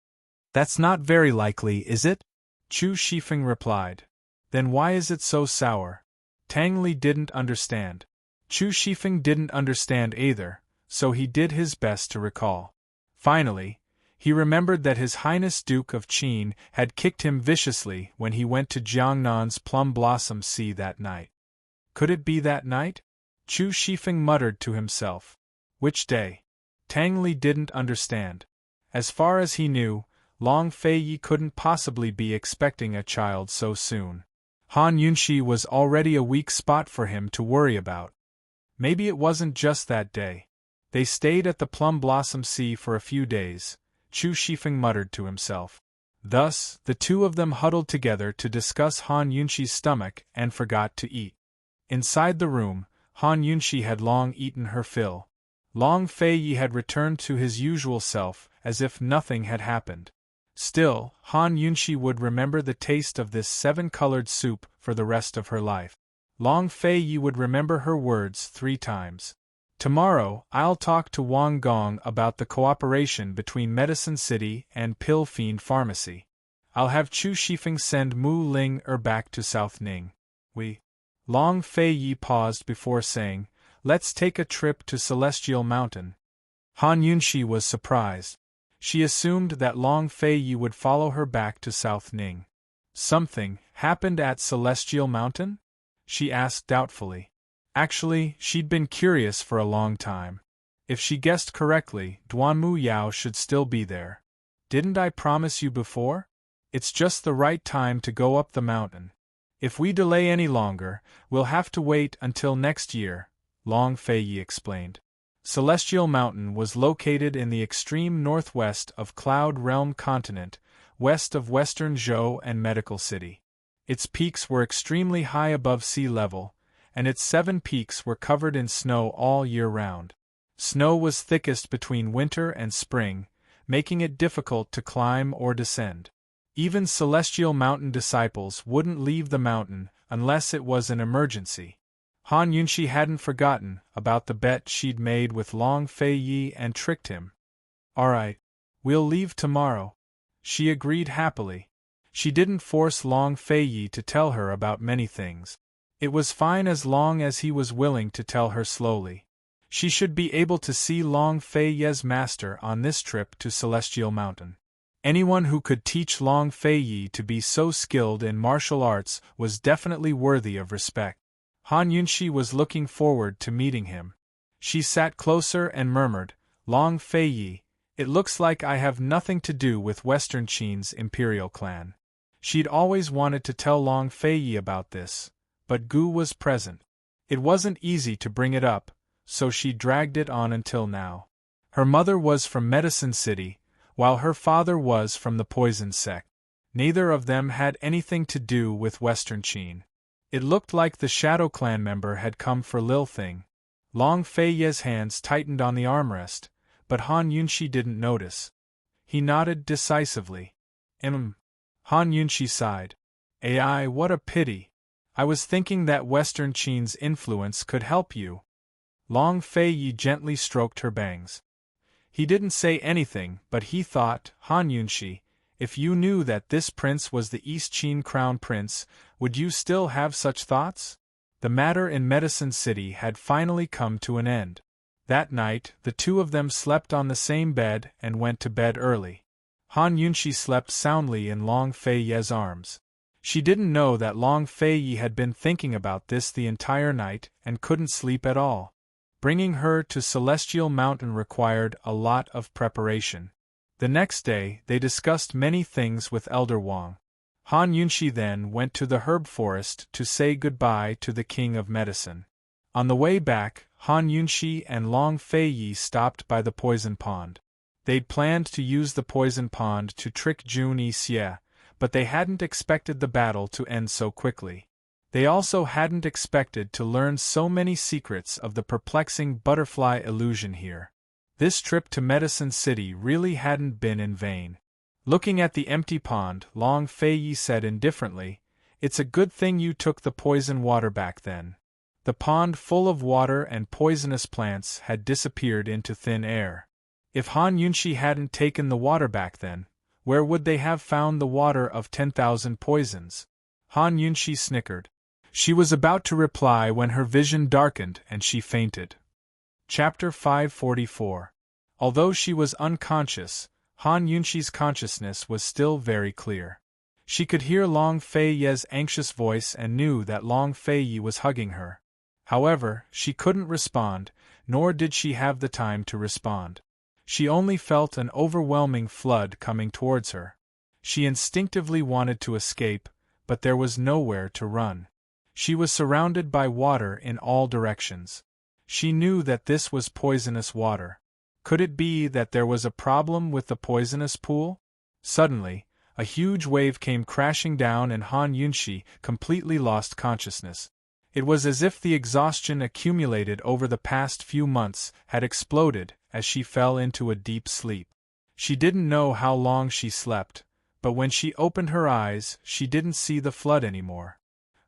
That's not very likely, is it? Chu Shifeng replied. Then why is it so sour? Tang Li didn't understand. Chu Shifeng didn't understand either, so he did his best to recall. Finally, he remembered that His Highness Duke of Qin had kicked him viciously when he went to Jiangnan's Plum Blossom Sea that night. Could it be that night? Chu Shifeng muttered to himself. Which day? Tang Li didn't understand. As far as he knew, Long Fei Yi couldn't possibly be expecting a child so soon. Han Yunshi was already a weak spot for him to worry about. Maybe it wasn't just that day. They stayed at the Plum Blossom Sea for a few days, Chu Shifeng muttered to himself. Thus, the two of them huddled together to discuss Han Yunshi's stomach and forgot to eat. Inside the room, Han Yunshi had long eaten her fill. Long Fei Yi had returned to his usual self, as if nothing had happened. Still, Han Yunshi would remember the taste of this seven-colored soup for the rest of her life. Long Fei Yi would remember her words 3 times. Tomorrow, I'll talk to Wang Gong about the cooperation between Medicine City and Pill Fiend Pharmacy. I'll have Chu Shifeng send Mu Ling back to South Ning. Long Fei Yi paused before saying, Let's take a trip to Celestial Mountain. Han Yunshi was surprised. She assumed that Long Fei Yi would follow her back to South Ning. Something happened at Celestial Mountain? She asked doubtfully. Actually, she'd been curious for a long time. If she guessed correctly, Duanmu Yao should still be there. Didn't I promise you before? It's just the right time to go up the mountain. If we delay any longer, we'll have to wait until next year, Long Fei Yi explained. Celestial Mountain was located in the extreme northwest of Cloud Realm Continent, west of Western Zhou and Medical City. Its peaks were extremely high above sea level, and its 7 peaks were covered in snow all year round. Snow was thickest between winter and spring, making it difficult to climb or descend. Even Celestial Mountain disciples wouldn't leave the mountain unless it was an emergency. Han Yunshi hadn't forgotten about the bet she'd made with Long Fei Yi and tricked him. Alright, we'll leave tomorrow. She agreed happily. She didn't force Long Feiyi to tell her about many things. It was fine as long as he was willing to tell her slowly. She should be able to see Long Feiyi's master on this trip to Celestial Mountain. Anyone who could teach Long Feiyi to be so skilled in martial arts was definitely worthy of respect. Han Yunxi was looking forward to meeting him. She sat closer and murmured, "Long Feiyi, it looks like I have nothing to do with Western Qin's imperial clan." She'd always wanted to tell Long Feiyi about this, but Gu was present. It wasn't easy to bring it up, so she dragged it on until now. Her mother was from Medicine City, while her father was from the Poison sect. Neither of them had anything to do with Western Qin. It looked like the Shadow Clan member had come for Lil Thing. Long Feiyi's hands tightened on the armrest, but Han Yunxi didn't notice. He nodded decisively. Han Yunxi sighed. "Ai, what a pity. I was thinking that Western Qin's influence could help you." Long Feiyi gently stroked her bangs. He didn't say anything, but he thought, "Han Yunxi, if you knew that this prince was the East Qin crown prince, would you still have such thoughts?" The matter in Medicine City had finally come to an end. That night, the two of them slept on the same bed and went to bed early. Han Yunxi slept soundly in Long Feiyi's arms. She didn't know that Long Feiyi had been thinking about this the entire night and couldn't sleep at all. Bringing her to Celestial Mountain required a lot of preparation. The next day, they discussed many things with Elder Wang. Han Yunxi then went to the herb forest to say goodbye to the King of Medicine. On the way back, Han Yunxi and Long Feiyi stopped by the poison pond. They'd planned to use the poison pond to trick Jun Yixie, but they hadn't expected the battle to end so quickly. They also hadn't expected to learn so many secrets of the perplexing butterfly illusion here. This trip to Medicine City really hadn't been in vain. Looking at the empty pond, Long Feiyi said indifferently, "It's a good thing you took the poison water back then." The pond full of water and poisonous plants had disappeared into thin air. If Han Yunxi hadn't taken the water back then, where would they have found the water of 10,000 poisons? Han Yunxi snickered. She was about to reply when her vision darkened and she fainted. Chapter 544. Although she was unconscious, Han Yunxi's consciousness was still very clear. She could hear Long Feiyi's anxious voice and knew that Long Feiyi was hugging her. However, she couldn't respond, nor did she have the time to respond. She only felt an overwhelming flood coming towards her. She instinctively wanted to escape, but there was nowhere to run. She was surrounded by water in all directions. She knew that this was poisonous water. Could it be that there was a problem with the poisonous pool? Suddenly, a huge wave came crashing down and Han Yunxi completely lost consciousness. It was as if the exhaustion accumulated over the past few months had exploded as she fell into a deep sleep. She didn't know how long she slept, but when she opened her eyes, she didn't see the flood anymore.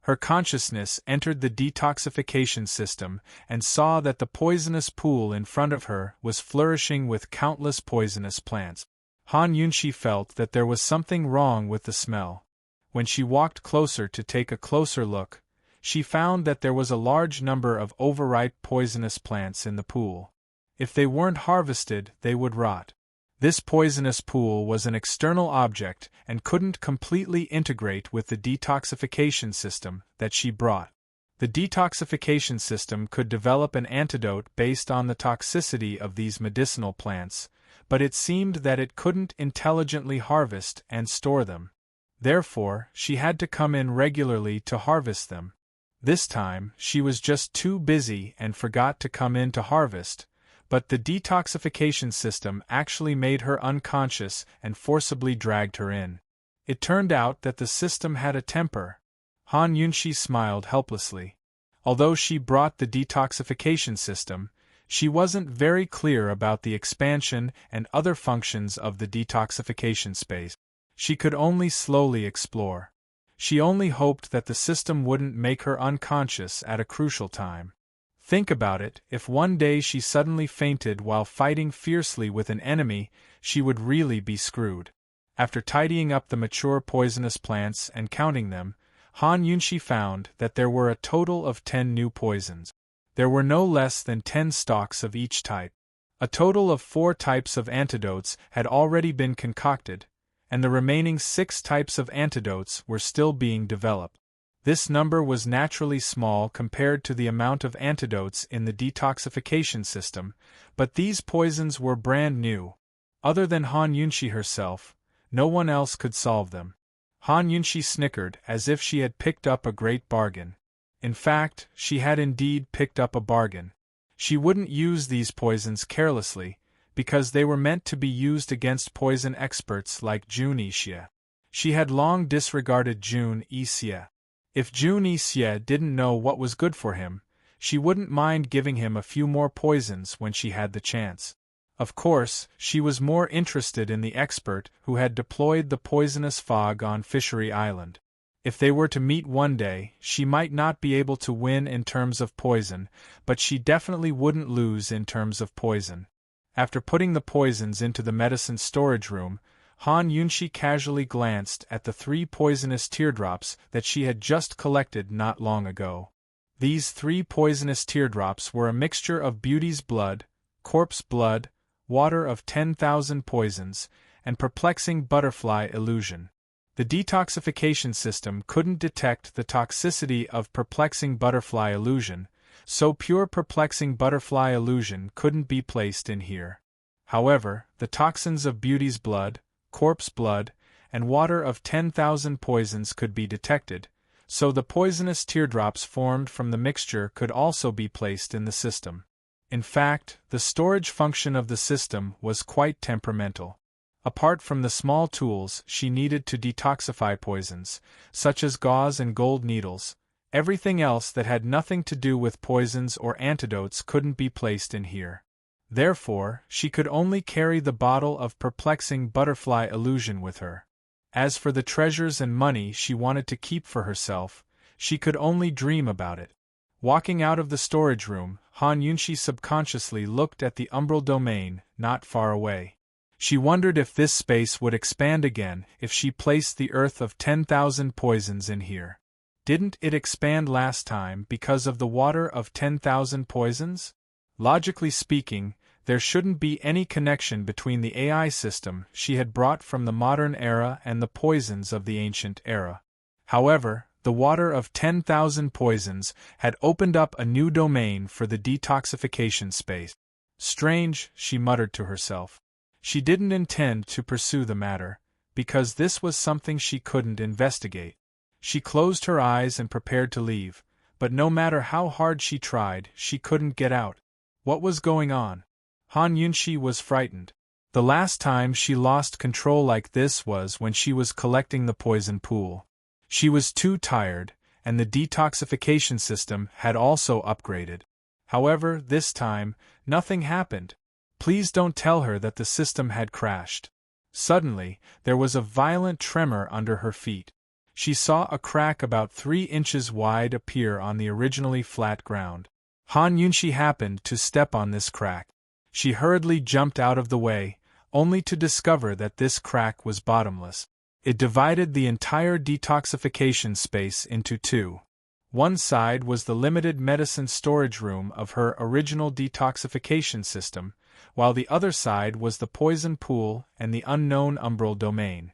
Her consciousness entered the detoxification system and saw that the poisonous pool in front of her was flourishing with countless poisonous plants. Han Yunxi felt that there was something wrong with the smell. When she walked closer to take a closer look, she found that there was a large number of overripe poisonous plants in the pool. If they weren't harvested, they would rot. This poisonous pool was an external object and couldn't completely integrate with the detoxification system that she brought. The detoxification system could develop an antidote based on the toxicity of these medicinal plants, but it seemed that it couldn't intelligently harvest and store them. Therefore, she had to come in regularly to harvest them. This time, she was just too busy and forgot to come in to harvest, but the detoxification system actually made her unconscious and forcibly dragged her in. It turned out that the system had a temper. Han Yunxi smiled helplessly. Although she brought the detoxification system, she wasn't very clear about the expansion and other functions of the detoxification space. She could only slowly explore. She only hoped that the system wouldn't make her unconscious at a crucial time. Think about it, if one day she suddenly fainted while fighting fiercely with an enemy, she would really be screwed. After tidying up the mature poisonous plants and counting them, Han Yunshi found that there were a total of 10 new poisons. There were no less than 10 stalks of each type. A total of 4 types of antidotes had already been concocted, and the remaining 6 types of antidotes were still being developed. This number was naturally small compared to the amount of antidotes in the detoxification system, but these poisons were brand new. Other than Han Yunshi herself, no one else could solve them. Han Yunshi snickered as if she had picked up a great bargain. In fact, she had indeed picked up a bargain. She wouldn't use these poisons carelessly, because they were meant to be used against poison experts like Jun Yixie. She had long disregarded Jun Yixie. If Jun Yixie didn't know what was good for him, she wouldn't mind giving him a few more poisons when she had the chance. Of course, she was more interested in the expert who had deployed the poisonous fog on Fishery Island. If they were to meet one day, she might not be able to win in terms of poison, but she definitely wouldn't lose in terms of poison. After putting the poisons into the medicine storage room, Han Yunshi casually glanced at the 3 poisonous teardrops that she had just collected not long ago. These 3 poisonous teardrops were a mixture of beauty's blood, corpse blood, water of 10,000 poisons, and perplexing butterfly illusion. The detoxification system couldn't detect the toxicity of perplexing butterfly illusion, so pure perplexing butterfly illusion couldn't be placed in here. However, the toxins of beauty's blood, corpse blood, and water of 10,000 poisons could be detected, so the poisonous teardrops formed from the mixture could also be placed in the system. In fact, the storage function of the system was quite temperamental. Apart from the small tools she needed to detoxify poisons, such as gauze and gold needles, everything else that had nothing to do with poisons or antidotes couldn't be placed in here. Therefore, she could only carry the bottle of perplexing butterfly illusion with her. As for the treasures and money she wanted to keep for herself, she could only dream about it. Walking out of the storage room, Han Yunshi subconsciously looked at the umbral domain not far away. She wondered if this space would expand again if she placed the earth of 10,000 poisons in here. Didn't it expand last time because of the water of 10,000 poisons? Logically speaking, there shouldn't be any connection between the AI system she had brought from the modern era and the poisons of the ancient era. However, the water of 10,000 poisons had opened up a new domain for the detoxification space. Strange, she muttered to herself. She didn't intend to pursue the matter, because this was something she couldn't investigate. She closed her eyes and prepared to leave, but no matter how hard she tried, she couldn't get out. What was going on? Han Yunshi was frightened. The last time she lost control like this was when she was collecting the poison pool. She was too tired, and the detoxification system had also upgraded. However, this time, nothing happened. Please don't tell her that the system had crashed. Suddenly, there was a violent tremor under her feet. She saw a crack about 3 inches wide appear on the originally flat ground. Han Yunshi happened to step on this crack. She hurriedly jumped out of the way, only to discover that this crack was bottomless. It divided the entire detoxification space into 2. One side was the limited medicine storage room of her original detoxification system, while the other side was the poison pool and the unknown umbral domain.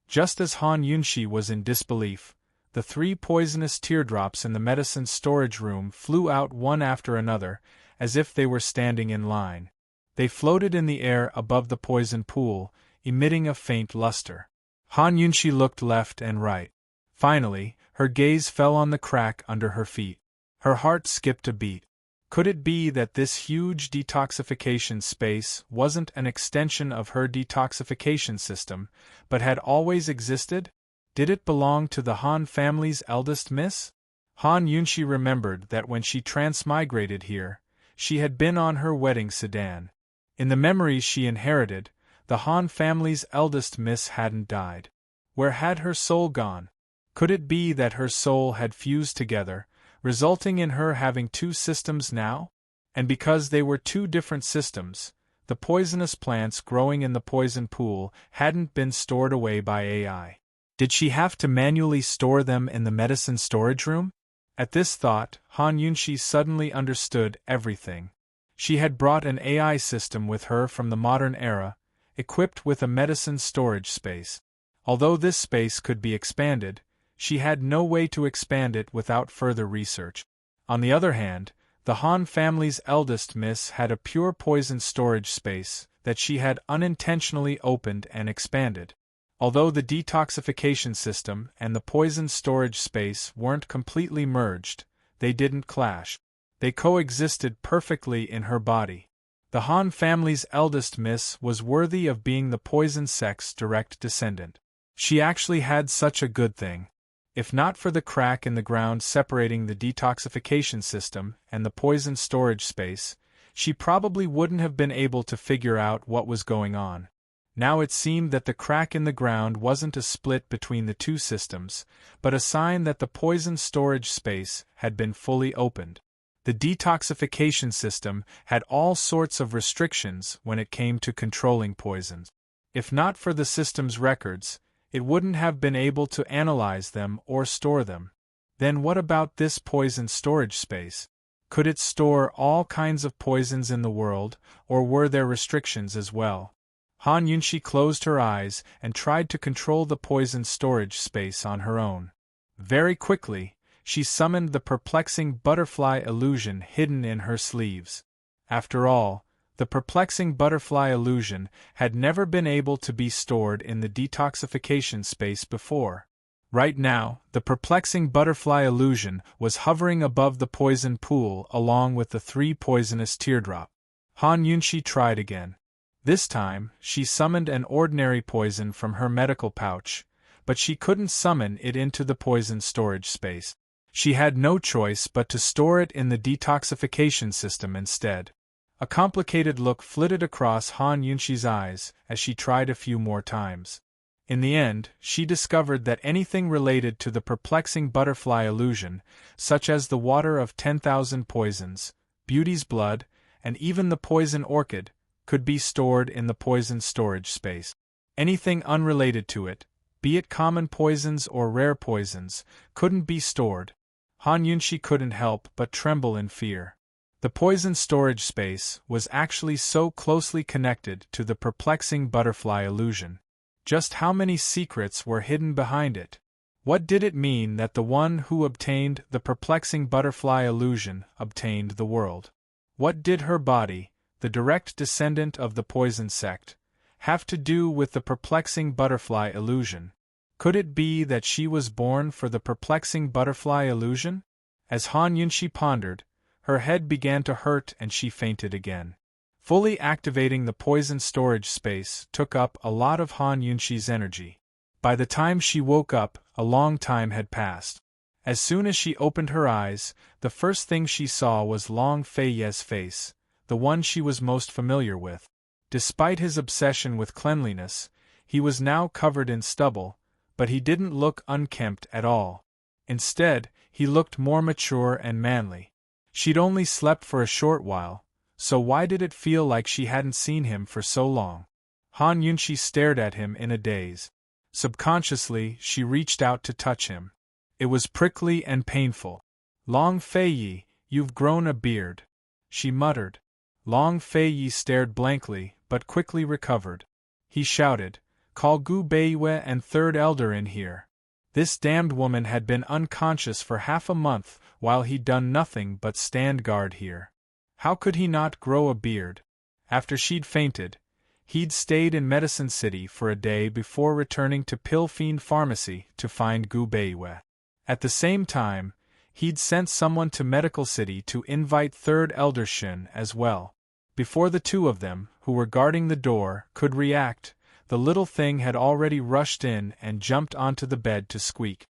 Just as Han Yunshi was in disbelief, the 3 poisonous teardrops in the medicine storage room flew out one after another, as if they were standing in line. They floated in the air above the poison pool, emitting a faint luster. Han Yunshi looked left and right. Finally, her gaze fell on the crack under her feet. Her heart skipped a beat. Could it be that this huge detoxification space wasn't an extension of her detoxification system, but had always existed? Did it belong to the Han family's eldest miss? Han Yunshi remembered that when she transmigrated here, she had been on her wedding sedan. In the memories she inherited, the Han family's eldest miss hadn't died. Where had her soul gone? Could it be that her soul had fused together, resulting in her having 2 systems now? And because they were 2 different systems, the poisonous plants growing in the poison pool hadn't been stored away by AI. Did she have to manually store them in the medicine storage room? At this thought, Han Yunxi suddenly understood everything. She had brought an AI system with her from the modern era, equipped with a medicine storage space. Although this space could be expanded, she had no way to expand it without further research. On the other hand, the Han family's eldest miss had a pure poison storage space that she had unintentionally opened and expanded. Although the detoxification system and the poison storage space weren't completely merged, they didn't clash. They coexisted perfectly in her body. The Han family's eldest miss was worthy of being the poison sect's direct descendant. She actually had such a good thing. If not for the crack in the ground separating the detoxification system and the poison storage space, she probably wouldn't have been able to figure out what was going on. Now it seemed that the crack in the ground wasn't a split between the two systems, but a sign that the poison storage space had been fully opened. The detoxification system had all sorts of restrictions when it came to controlling poisons. If not for the system's records, it wouldn't have been able to analyze them or store them. Then what about this poison storage space? Could it store all kinds of poisons in the world, or were there restrictions as well? Han Yunxi closed her eyes and tried to control the poison storage space on her own. Very quickly, she summoned the perplexing butterfly illusion hidden in her sleeves. After all, the perplexing butterfly illusion had never been able to be stored in the detoxification space before. Right now, the perplexing butterfly illusion was hovering above the poison pool along with the 3 poisonous teardrop. Han Yunxi tried again. This time, she summoned an ordinary poison from her medical pouch, but she couldn't summon it into the poison storage space. She had no choice but to store it in the detoxification system instead. A complicated look flitted across Han Yunxi's eyes as she tried a few more times. In the end, she discovered that anything related to the perplexing butterfly illusion, such as the water of 10,000 poisons, beauty's blood, and even the poison orchid, could be stored in the poison storage space. Anything unrelated to it, be it common poisons or rare poisons, couldn't be stored. Han Yunxi couldn't help but tremble in fear. The poison storage space was actually so closely connected to the perplexing butterfly illusion. Just how many secrets were hidden behind it? What did it mean that the one who obtained the perplexing butterfly illusion obtained the world? What did her body, the direct descendant of the poison sect, have to do with the perplexing butterfly illusion? Could it be that she was born for the perplexing butterfly illusion? As Han Yunxi pondered, her head began to hurt and she fainted again. Fully activating the poison storage space took up a lot of Han Yunxi's energy. By the time she woke up, a long time had passed. As soon as she opened her eyes, the first thing she saw was Long Feiye's face, the one she was most familiar with. Despite his obsession with cleanliness, he was now covered in stubble, but he didn't look unkempt at all. Instead, he looked more mature and manly. She'd only slept for a short while, so why did it feel like she hadn't seen him for so long? Han Yunxi stared at him in a daze. Subconsciously, she reached out to touch him. It was prickly and painful. Long Feiye, you've grown a beard, she muttered. Long Feiye stared blankly, but quickly recovered. He shouted, "Call Gu Beiwe and Third Elder in here." This damned woman had been unconscious for half a month while he'd done nothing but stand guard here. How could he not grow a beard? After she'd fainted, he'd stayed in Medicine City for a day before returning to Pilfiend Pharmacy to find Gu Beiwe. At the same time, he'd sent someone to Medical City to invite Third Elder Shin as well. Before the two of them, who were guarding the door, could react, the little thing had already rushed in and jumped onto the bed to squeak.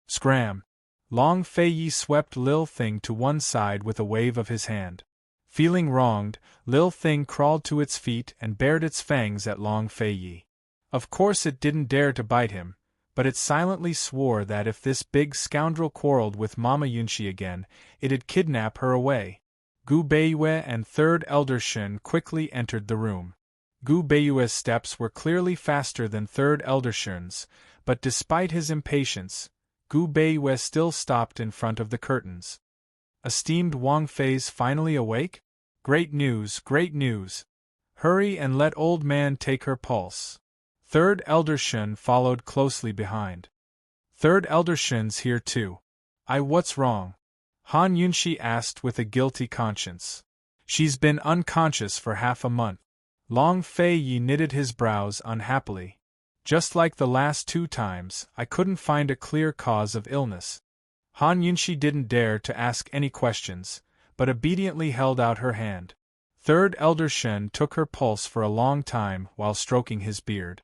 Scram! Long Feiye swept Lil Thing to one side with a wave of his hand. Feeling wronged, Lil Thing crawled to its feet and bared its fangs at Long Feiye. Of course it didn't dare to bite him, but it silently swore that if this big scoundrel quarreled with Mama Yunxi again, it'd kidnap her away. Gu Beiyue and third elder Shen quickly entered the room. Gu Beiyue's steps were clearly faster than third elder Shen's, but despite his impatience, Gu Beiyue still stopped in front of the curtains. Esteemed Wang Fei's finally awake? Great news, great news! Hurry and let old man take her pulse. Third elder Shen followed closely behind. Third elder Shen's here too. What's wrong? Han Yunshi asked with a guilty conscience. She's been unconscious for half a month. Long Fei Yi knitted his brows unhappily. Just like the last 2 times, I couldn't find a clear cause of illness. Han Yunshi didn't dare to ask any questions, but obediently held out her hand. Third elder Shen took her pulse for a long time while stroking his beard.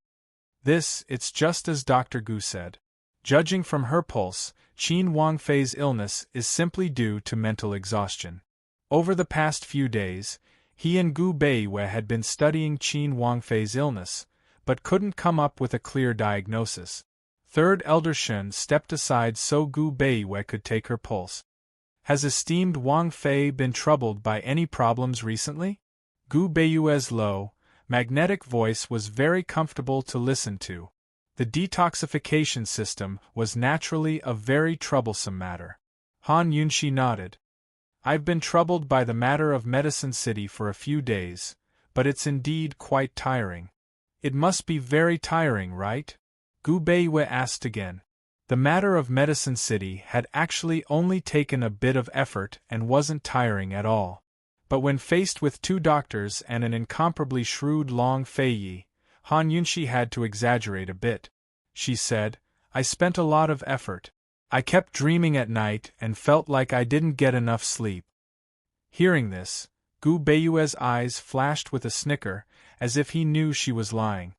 It's just as Dr. Gu said. Judging from her pulse, Qin Wangfei's illness is simply due to mental exhaustion. Over the past few days, he and Gu Beiyue had been studying Qin Wangfei's illness, but couldn't come up with a clear diagnosis. Third elder Shen stepped aside so Gu Beiyue could take her pulse. Has esteemed Wang Fei been troubled by any problems recently? Gu Beiyue's low, magnetic voice was very comfortable to listen to. The detoxification system was naturally a very troublesome matter. Han Yunshi nodded. I've been troubled by the matter of Medicine City for a few days, but it's indeed quite tiring. It must be very tiring, right? Gu Beiyue asked again. The matter of Medicine City had actually only taken a bit of effort and wasn't tiring at all. But when faced with 2 doctors and an incomparably shrewd Long Fei Yi, Han Yunshi had to exaggerate a bit. She said, I spent a lot of effort. I kept dreaming at night and felt like I didn't get enough sleep. Hearing this, Gu Beiyue's eyes flashed with a snicker, as if he knew she was lying.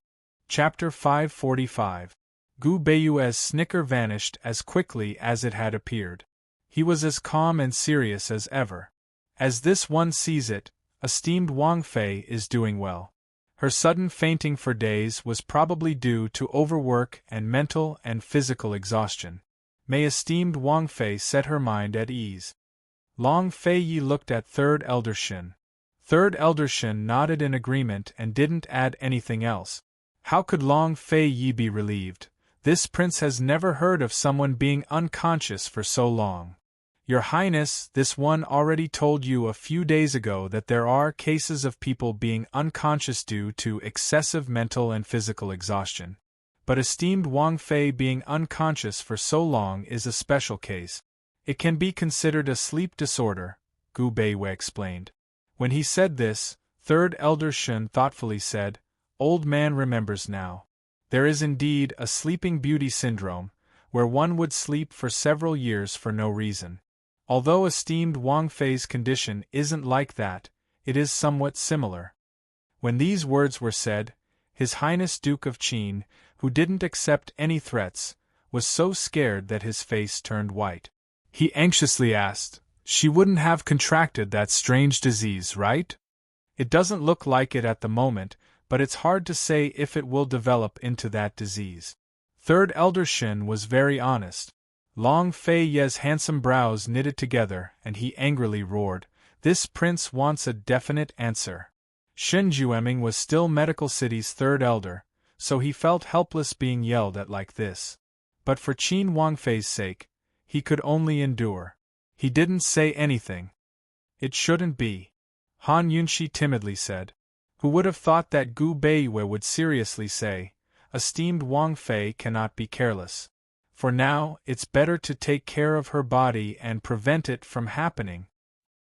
Chapter 545. Gu Beiyue's snicker vanished as quickly as it had appeared. He was as calm and serious as ever. As this one sees it, esteemed Wang Fei is doing well. Her sudden fainting for days was probably due to overwork and mental and physical exhaustion. May esteemed Wang Fei set her mind at ease. Long Fei Yi looked at third elder Shen. Third elder Shen nodded in agreement and didn't add anything else. How could Long Fei Yi be relieved? This prince has never heard of someone being unconscious for so long. Your Highness, this one already told you a few days ago that there are cases of people being unconscious due to excessive mental and physical exhaustion. But esteemed Wang Fei being unconscious for so long is a special case. It can be considered a sleep disorder, Gu Beiyue explained. When he said this, third elder Shen thoughtfully said, Old man remembers now. There is indeed a sleeping beauty syndrome, where one would sleep for several years for no reason. Although esteemed Wang Fei's condition isn't like that, it is somewhat similar. When these words were said, His Highness Duke of Qin, who didn't accept any threats, was so scared that his face turned white. He anxiously asked, She wouldn't have contracted that strange disease, right? It doesn't look like it at the moment, but it's hard to say if it will develop into that disease. Third elder Shen was very honest. Long Fei Ye's handsome brows knitted together and he angrily roared, This prince wants a definite answer. Shen Jueming was still Medical City's third elder, so he felt helpless being yelled at like this. But for Qin Wangfei's sake, he could only endure. He didn't say anything. It shouldn't be. Han Yunshi timidly said. Who would have thought that Gu Beiyue would seriously say, Esteemed Wang Fei cannot be careless. For now, it's better to take care of her body and prevent it from happening.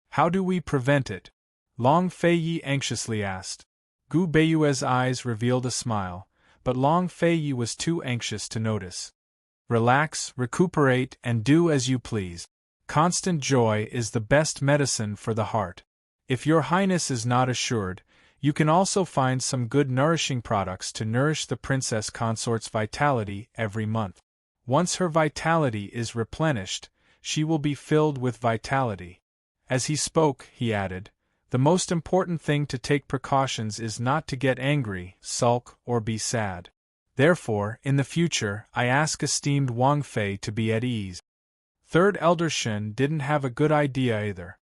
How do we prevent it? Long Fei Yi anxiously asked. Gu Beiyue's eyes revealed a smile, but Long Fei Yi was too anxious to notice. Relax, recuperate, and do as you please. Constant joy is the best medicine for the heart. If your Highness is not assured, you can also find some good nourishing products to nourish the Princess Consort's vitality every month. Once her vitality is replenished, she will be filled with vitality. As he spoke, he added, The most important thing to take precautions is not to get angry, sulk, or be sad. Therefore, in the future, I ask esteemed Wang Fei to be at ease. Third elder Shen didn't have a good idea either.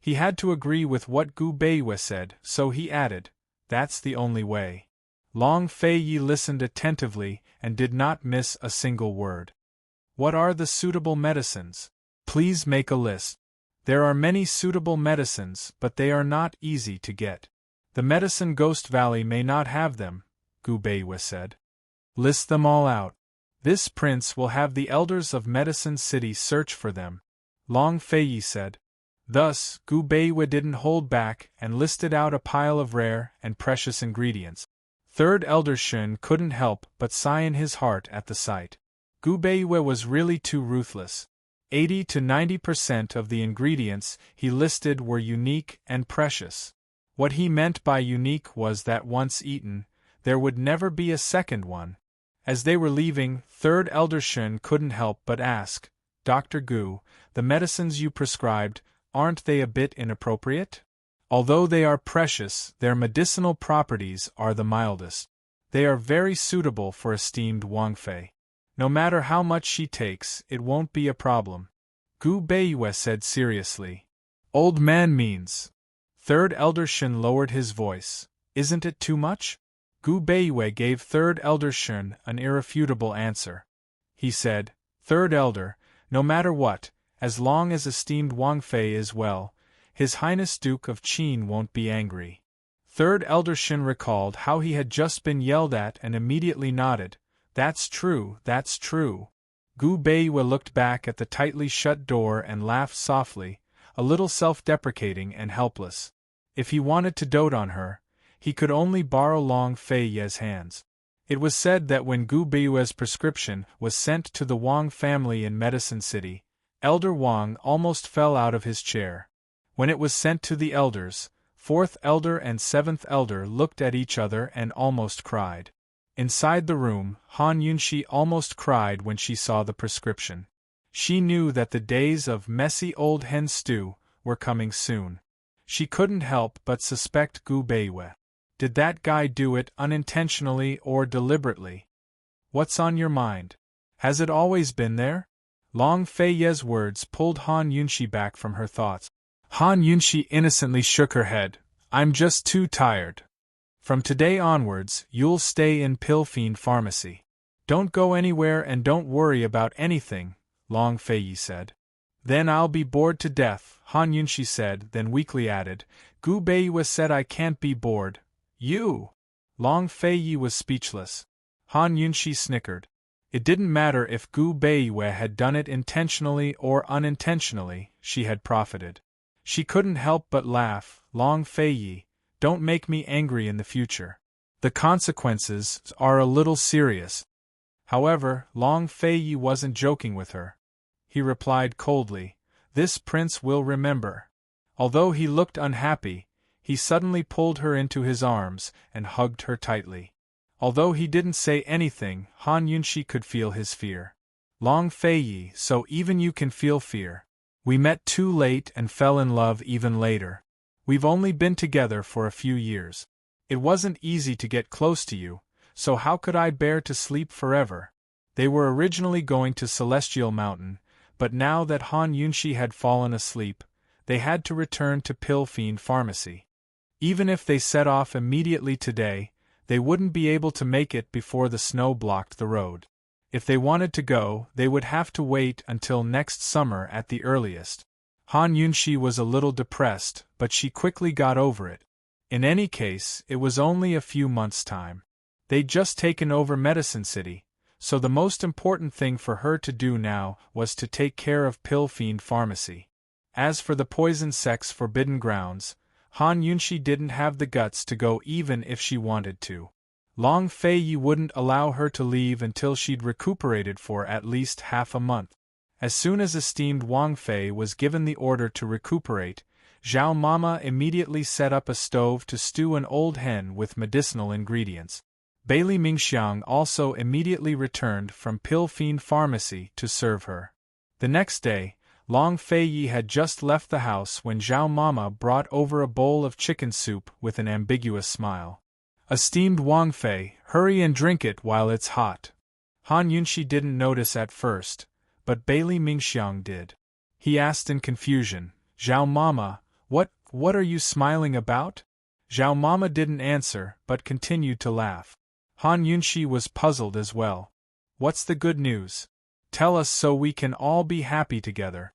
He had to agree with what Gu Beiwe said, so he added, "That's the only way." Long Fei Yi listened attentively and did not miss a single word. "What are the suitable medicines? Please make a list." "There are many suitable medicines, but they are not easy to get. The medicine Ghost Valley may not have them," Gu Beiwe said. "List them all out. This prince will have the elders of Medicine City search for them," Long Fei Yi said. Thus, Gu Beiwe didn't hold back and listed out a pile of rare and precious ingredients. Third Elder Shun couldn't help but sigh in his heart at the sight. Gu Beiwe was really too ruthless. 80 to 90% of the ingredients he listed were unique and precious. What he meant by unique was that once eaten, there would never be a second one. As they were leaving, Third Elder Shun couldn't help but ask, "Dr. Gu, the medicines you prescribed, aren't they a bit inappropriate? Although they are precious, their medicinal properties are the mildest. They are very suitable for esteemed Wang Fei. No matter how much she takes, it won't be a problem," Gu Beiwe said seriously. "Old man means." Third Elder Shun lowered his voice. "Isn't it too much?" Gu Beiwe gave Third Elder Shun an irrefutable answer. He said, "Third Elder, no matter what, as long as esteemed Wang Fei is well, His Highness Duke of Qin won't be angry." Third Elder Shun recalled how he had just been yelled at and immediately nodded. "That's true, that's true." Gu Beiwe looked back at the tightly shut door and laughed softly, a little self-deprecating and helpless. If he wanted to dote on her, he could only borrow Long Fei Ye's hands. It was said that when Gu Beiwe's prescription was sent to the Wang family in Medicine City, Elder Wang almost fell out of his chair. When it was sent to the elders, Fourth Elder and Seventh Elder looked at each other and almost cried. Inside the room, Han Yunxi almost cried when she saw the prescription. She knew that the days of messy old hen stew were coming soon. She couldn't help but suspect Gu Beiwe. Did that guy do it unintentionally or deliberately? "What's on your mind? Has it always been there?" Long Fei Ye's words pulled Han Yunxi back from her thoughts. Han Yunxi innocently shook her head. "I'm just too tired. From today onwards, you'll stay in Pilfiend Pharmacy. Don't go anywhere and don't worry about anything," Long Fei Yi said. "Then I'll be bored to death," Han Yunxi said, then weakly added, "Gu Beiwe said I can't be bored." "You!" Long Fei Yi was speechless. Han Yunxi snickered. It didn't matter if Gu Beiwe had done it intentionally or unintentionally, she had profited. She couldn't help but laugh. "Long Fei Yi, don't make me angry in the future. The consequences are a little serious." However, Long Fei Yi wasn't joking with her. He replied coldly, "This prince will remember." Although he looked unhappy, he suddenly pulled her into his arms and hugged her tightly. Although he didn't say anything, Han Yunxi could feel his fear. "Long Fei Yi, so even you can feel fear. We met too late and fell in love even later. We've only been together for a few years. It wasn't easy to get close to you, so how could I bear to sleep forever?" They were originally going to Celestial Mountain, but now that Han Yunxi had fallen asleep, they had to return to Pilfiend Pharmacy. Even if they set off immediately today, they wouldn't be able to make it before the snow blocked the road. If they wanted to go, they would have to wait until next summer at the earliest. Han Yunxi was a little depressed, but she quickly got over it. In any case, it was only a few months' time. They'd just taken over Medicine City, so the most important thing for her to do now was to take care of Pilfiend Pharmacy. As for the Poison Sect's Forbidden Grounds, Han Yunxi didn't have the guts to go even if she wanted to. Long Fei Yi wouldn't allow her to leave until she'd recuperated for at least half a month. As soon as esteemed Wang Fei was given the order to recuperate, Zhao Mama immediately set up a stove to stew an old hen with medicinal ingredients. Bailey Mingxiang also immediately returned from Pilfiend Pharmacy to serve her. The next day, Long Fei Yi had just left the house when Zhao Mama brought over a bowl of chicken soup with an ambiguous smile. "Esteemed Wang Fei, hurry and drink it while it's hot." Han Yunxi didn't notice at first, but Bailey Mingxiang did. He asked in confusion, "Zhao Mama, What are you smiling about? Zhao Mama didn't answer, but continued to laugh. Han Yunxi was puzzled as well. What's the good news? Tell us so we can all be happy together.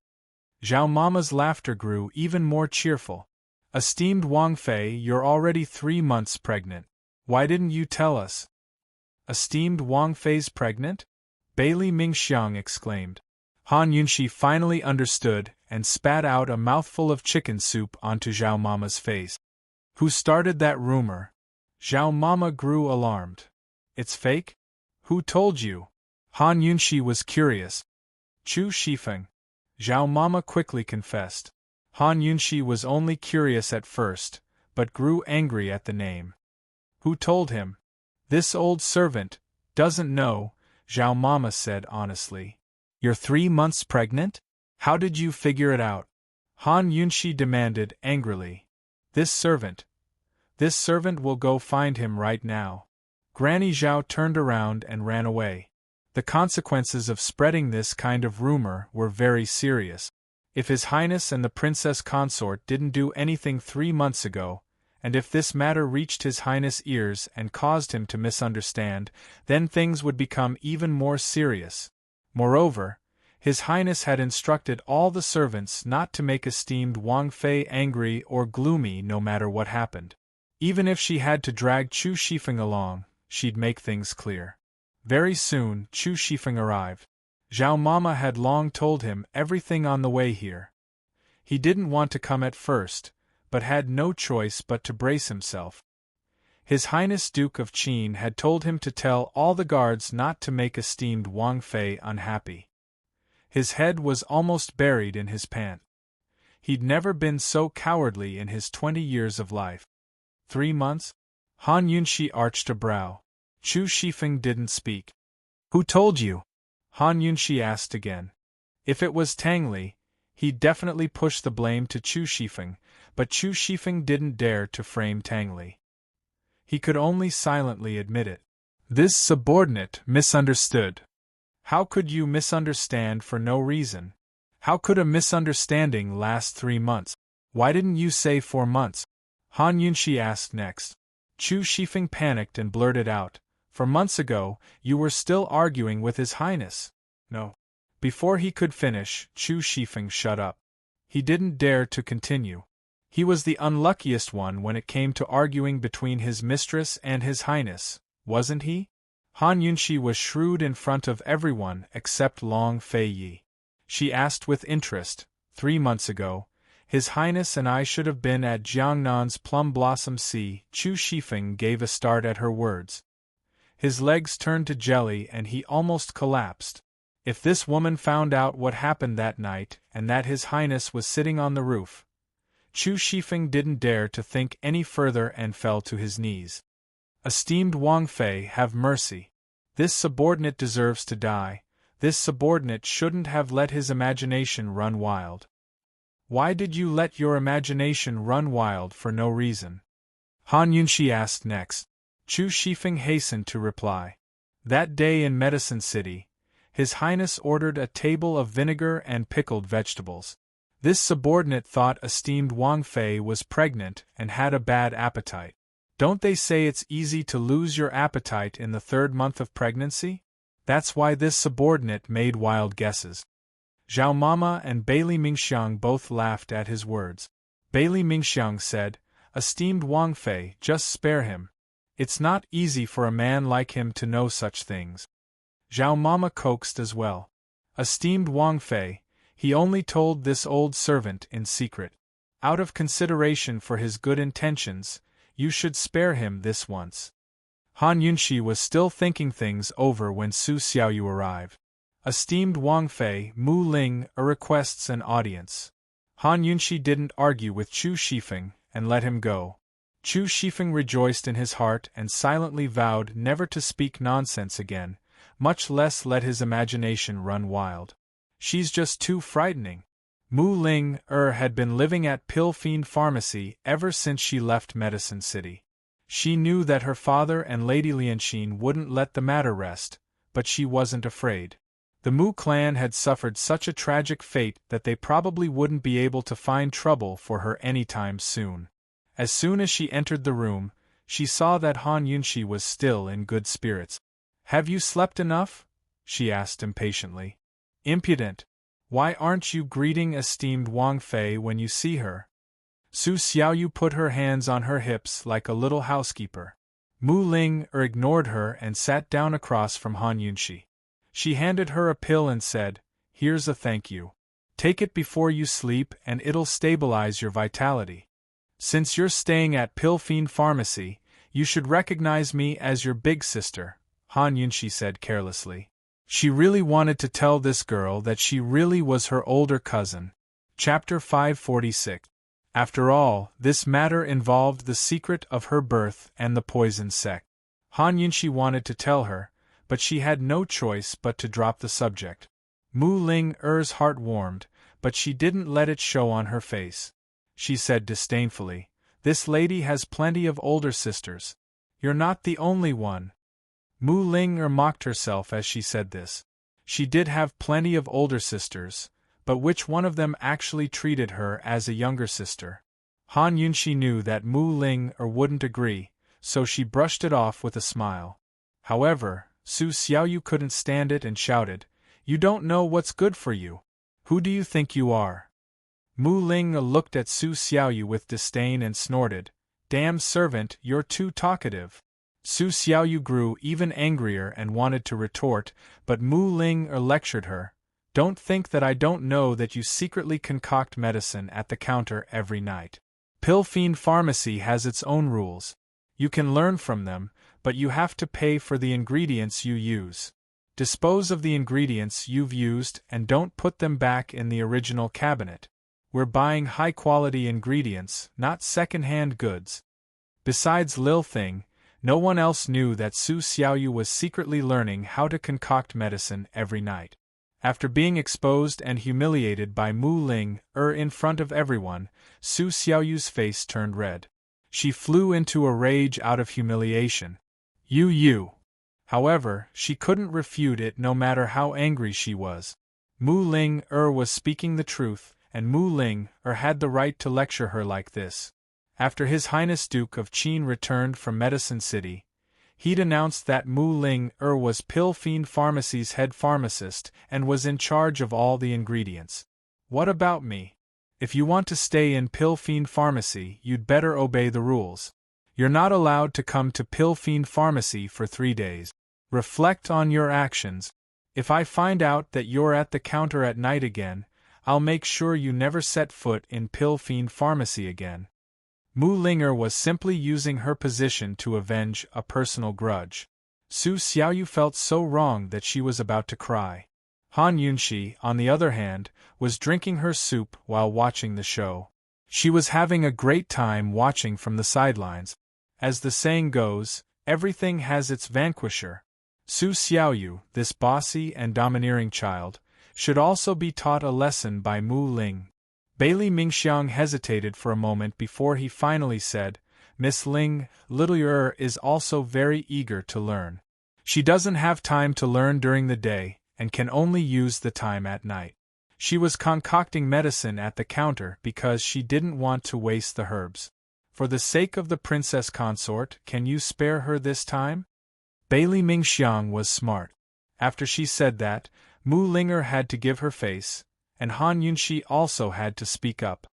Zhao Mama's laughter grew even more cheerful. Esteemed Wang Fei, you're already 3 months pregnant. Why didn't you tell us? Esteemed Wang Fei's pregnant? Bailey Mingxiang exclaimed. Han Yunxi finally understood and spat out a mouthful of chicken soup onto Zhao Mama's face. Who started that rumor? Zhao Mama grew alarmed. It's fake? Who told you? Han Yunxi was curious. Chu Shifeng. Zhao Mama quickly confessed. Han Yunxi was only curious at first, but grew angry at the name. Who told him? This old servant doesn't know, Zhao Mama said honestly. You're 3 months pregnant? How did you figure it out? Han Yunxi demanded angrily. This servant will go find him right now. Granny Zhao turned around and ran away. The consequences of spreading this kind of rumor were very serious. If His Highness and the Princess Consort didn't do anything 3 months ago, and if this matter reached His Highness' ears and caused him to misunderstand, then things would become even more serious. Moreover, His Highness had instructed all the servants not to make esteemed Wang Fei angry or gloomy no matter what happened. Even if she had to drag Chu Shifeng along, she'd make things clear. Very soon, Chu Shifeng arrived. Zhao Mama had long told him everything on the way here. He didn't want to come at first, but had no choice but to brace himself. His Highness Duke of Qin had told him to tell all the guards not to make esteemed Wang Fei unhappy. His head was almost buried in his pant. He'd never been so cowardly in his 20 years of life. 3 months? Han Yunxi arched a brow. Chu Shifeng didn't speak. Who told you? Han Yunxi asked again. If it was Tang Li, he'd definitely push the blame to Chu Shifeng, but Chu Shifeng didn't dare to frame Tang Li. He could only silently admit it. This subordinate misunderstood. How could you misunderstand for no reason? How could a misunderstanding last 3 months? Why didn't you say 4 months? Han Yunxi asked next. Chu Shifeng panicked and blurted out. 4 months ago, you were still arguing with His Highness. No. Before he could finish, Chu Shifeng shut up. He didn't dare to continue. He was the unluckiest one when it came to arguing between his mistress and His Highness, wasn't he? Han Yunxi was shrewd in front of everyone except Long Fei Yi. She asked with interest, 3 months ago, His Highness and I should have been at Jiangnan's Plum Blossom Sea. Chu Shifeng gave a start at her words. His legs turned to jelly and he almost collapsed. If this woman found out what happened that night and that His Highness was sitting on the roof, Chu Shifeng didn't dare to think any further and fell to his knees. Esteemed Wang Fei, have mercy. This subordinate deserves to die. This subordinate shouldn't have let his imagination run wild. Why did you let your imagination run wild for no reason? Han Yunxi asked next. Chu Shifeng hastened to reply. That day in Medicine City, His Highness ordered a table of vinegar and pickled vegetables. This subordinate thought esteemed Wang Fei was pregnant and had a bad appetite. Don't they say it's easy to lose your appetite in the 3rd month of pregnancy? That's why this subordinate made wild guesses. Zhao Mama and Bailey Mingxiang both laughed at his words. Bailey Mingxiang said, Esteemed Wang Fei, just spare him. It's not easy for a man like him to know such things. Zhao Mama coaxed as well. Esteemed Wang Fei, he only told this old servant in secret. Out of consideration for his good intentions, you should spare him this once. Han Yunxi was still thinking things over when Su Xiaoyu arrived. Esteemed Wang Fei, Mu Ling requests an audience. Han Yunxi didn't argue with Chu Shifeng and let him go. Chu Shifeng rejoiced in his heart and silently vowed never to speak nonsense again, much less let his imagination run wild. She's just too frightening. Mu Ling had been living at Pill Fiend Pharmacy ever since she left Medicine City. She knew that her father and Lady Lianxin wouldn't let the matter rest, but she wasn't afraid. The Mu clan had suffered such a tragic fate that they probably wouldn't be able to find trouble for her anytime soon. As soon as she entered the room, she saw that Han Yunxi was still in good spirits. "Have you slept enough?" she asked impatiently. "Impudent! Why aren't you greeting esteemed Wang Fei when you see her?" Su Xiaoyu put her hands on her hips like a little housekeeper. Mu Ling ignored her and sat down across from Han Yunxi. She handed her a pill and said, "Here's a thank you. Take it before you sleep and it'll stabilize your vitality. Since you're staying at Pill Fiend Pharmacy, you should recognize me as your big sister," Han Yunxi said carelessly. She really wanted to tell this girl that she really was her older cousin. Chapter 546. After all, this matter involved the secret of her birth and the poison sect. Han Yunxi wanted to tell her, but she had no choice but to drop the subject. Mu Ling's heart warmed, but she didn't let it show on her face. She said disdainfully, "This lady has plenty of older sisters. You're not the only one." Mu Ling mocked herself as she said this. She did have plenty of older sisters, but which one of them actually treated her as a younger sister? Han Yunxi knew that Mu Ling wouldn't agree, so she brushed it off with a smile. However, Su Xiaoyu couldn't stand it and shouted, "You don't know what's good for you. Who do you think you are?" Mu Ling looked at Su Xiaoyu with disdain and snorted, "Damn servant, you're too talkative." Su Xiaoyu grew even angrier and wanted to retort, but Mu Ling lectured her, "Don't think that I don't know that you secretly concoct medicine at the counter every night. Pill Fiend Pharmacy has its own rules. You can learn from them, but you have to pay for the ingredients you use. Dispose of the ingredients you've used and don't put them back in the original cabinet. We're buying high-quality ingredients, not second-hand goods." Besides Lil Thing, no one else knew that Su Xiaoyu was secretly learning how to concoct medicine every night. After being exposed and humiliated by Mu Ling in front of everyone, Su Xiaoyu's face turned red. She flew into a rage out of humiliation. You. However, she couldn't refute it no matter how angry she was. Mu Ling was speaking the truth, and Mu Ling had the right to lecture her like this. After His Highness Duke of Qin returned from Medicine City, he'd announced that Mu Ling was Pill Fiend Pharmacy's head pharmacist and was in charge of all the ingredients. "What about me? If you want to stay in Pill Fiend Pharmacy, you'd better obey the rules. You're not allowed to come to Pill Fiend Pharmacy for 3 days. Reflect on your actions. If I find out that you're at the counter at night again, I'll make sure you never set foot in Pill Fiend Pharmacy again." Mu Linger was simply using her position to avenge a personal grudge. Su Xiaoyu felt so wrong that she was about to cry. Han Yunxi, on the other hand, was drinking her soup while watching the show. She was having a great time watching from the sidelines. As the saying goes, everything has its vanquisher. Su Xiaoyu, this bossy and domineering child, should also be taught a lesson by Mu Ling. Bailey Mingxiang hesitated for a moment before he finally said, "Miss Ling, little Yer is also very eager to learn. She doesn't have time to learn during the day, and can only use the time at night. She was concocting medicine at the counter because she didn't want to waste the herbs. For the sake of the princess consort, can you spare her this time?" Bailey Mingxiang was smart. After she said that, Mu Linger had to give her face, and Han Yunxi also had to speak up.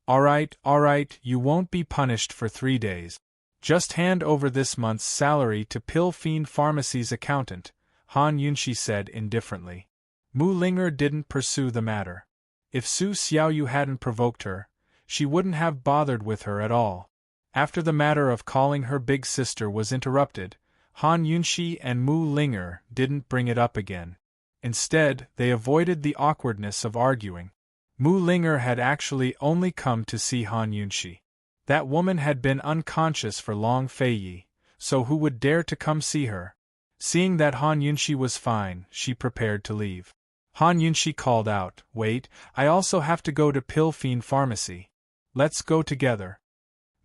All right, you won't be punished for 3 days. Just hand over this month's salary to Pill Fiend Pharmacy's accountant," Han Yunxi said indifferently. Mu Linger didn't pursue the matter. If Su Xiaoyu hadn't provoked her, she wouldn't have bothered with her at all. After the matter of calling her big sister was interrupted, Han Yunxi and Mu Linger didn't bring it up again. Instead, they avoided the awkwardness of arguing. Mu Linger had actually only come to see Han Yunxi. That woman had been unconscious for Long Fei Yi, so who would dare to come see her? Seeing that Han Yunxi was fine, she prepared to leave. Han Yunxi called out, "Wait, I also have to go to Pill Fiend Pharmacy. Let's go together."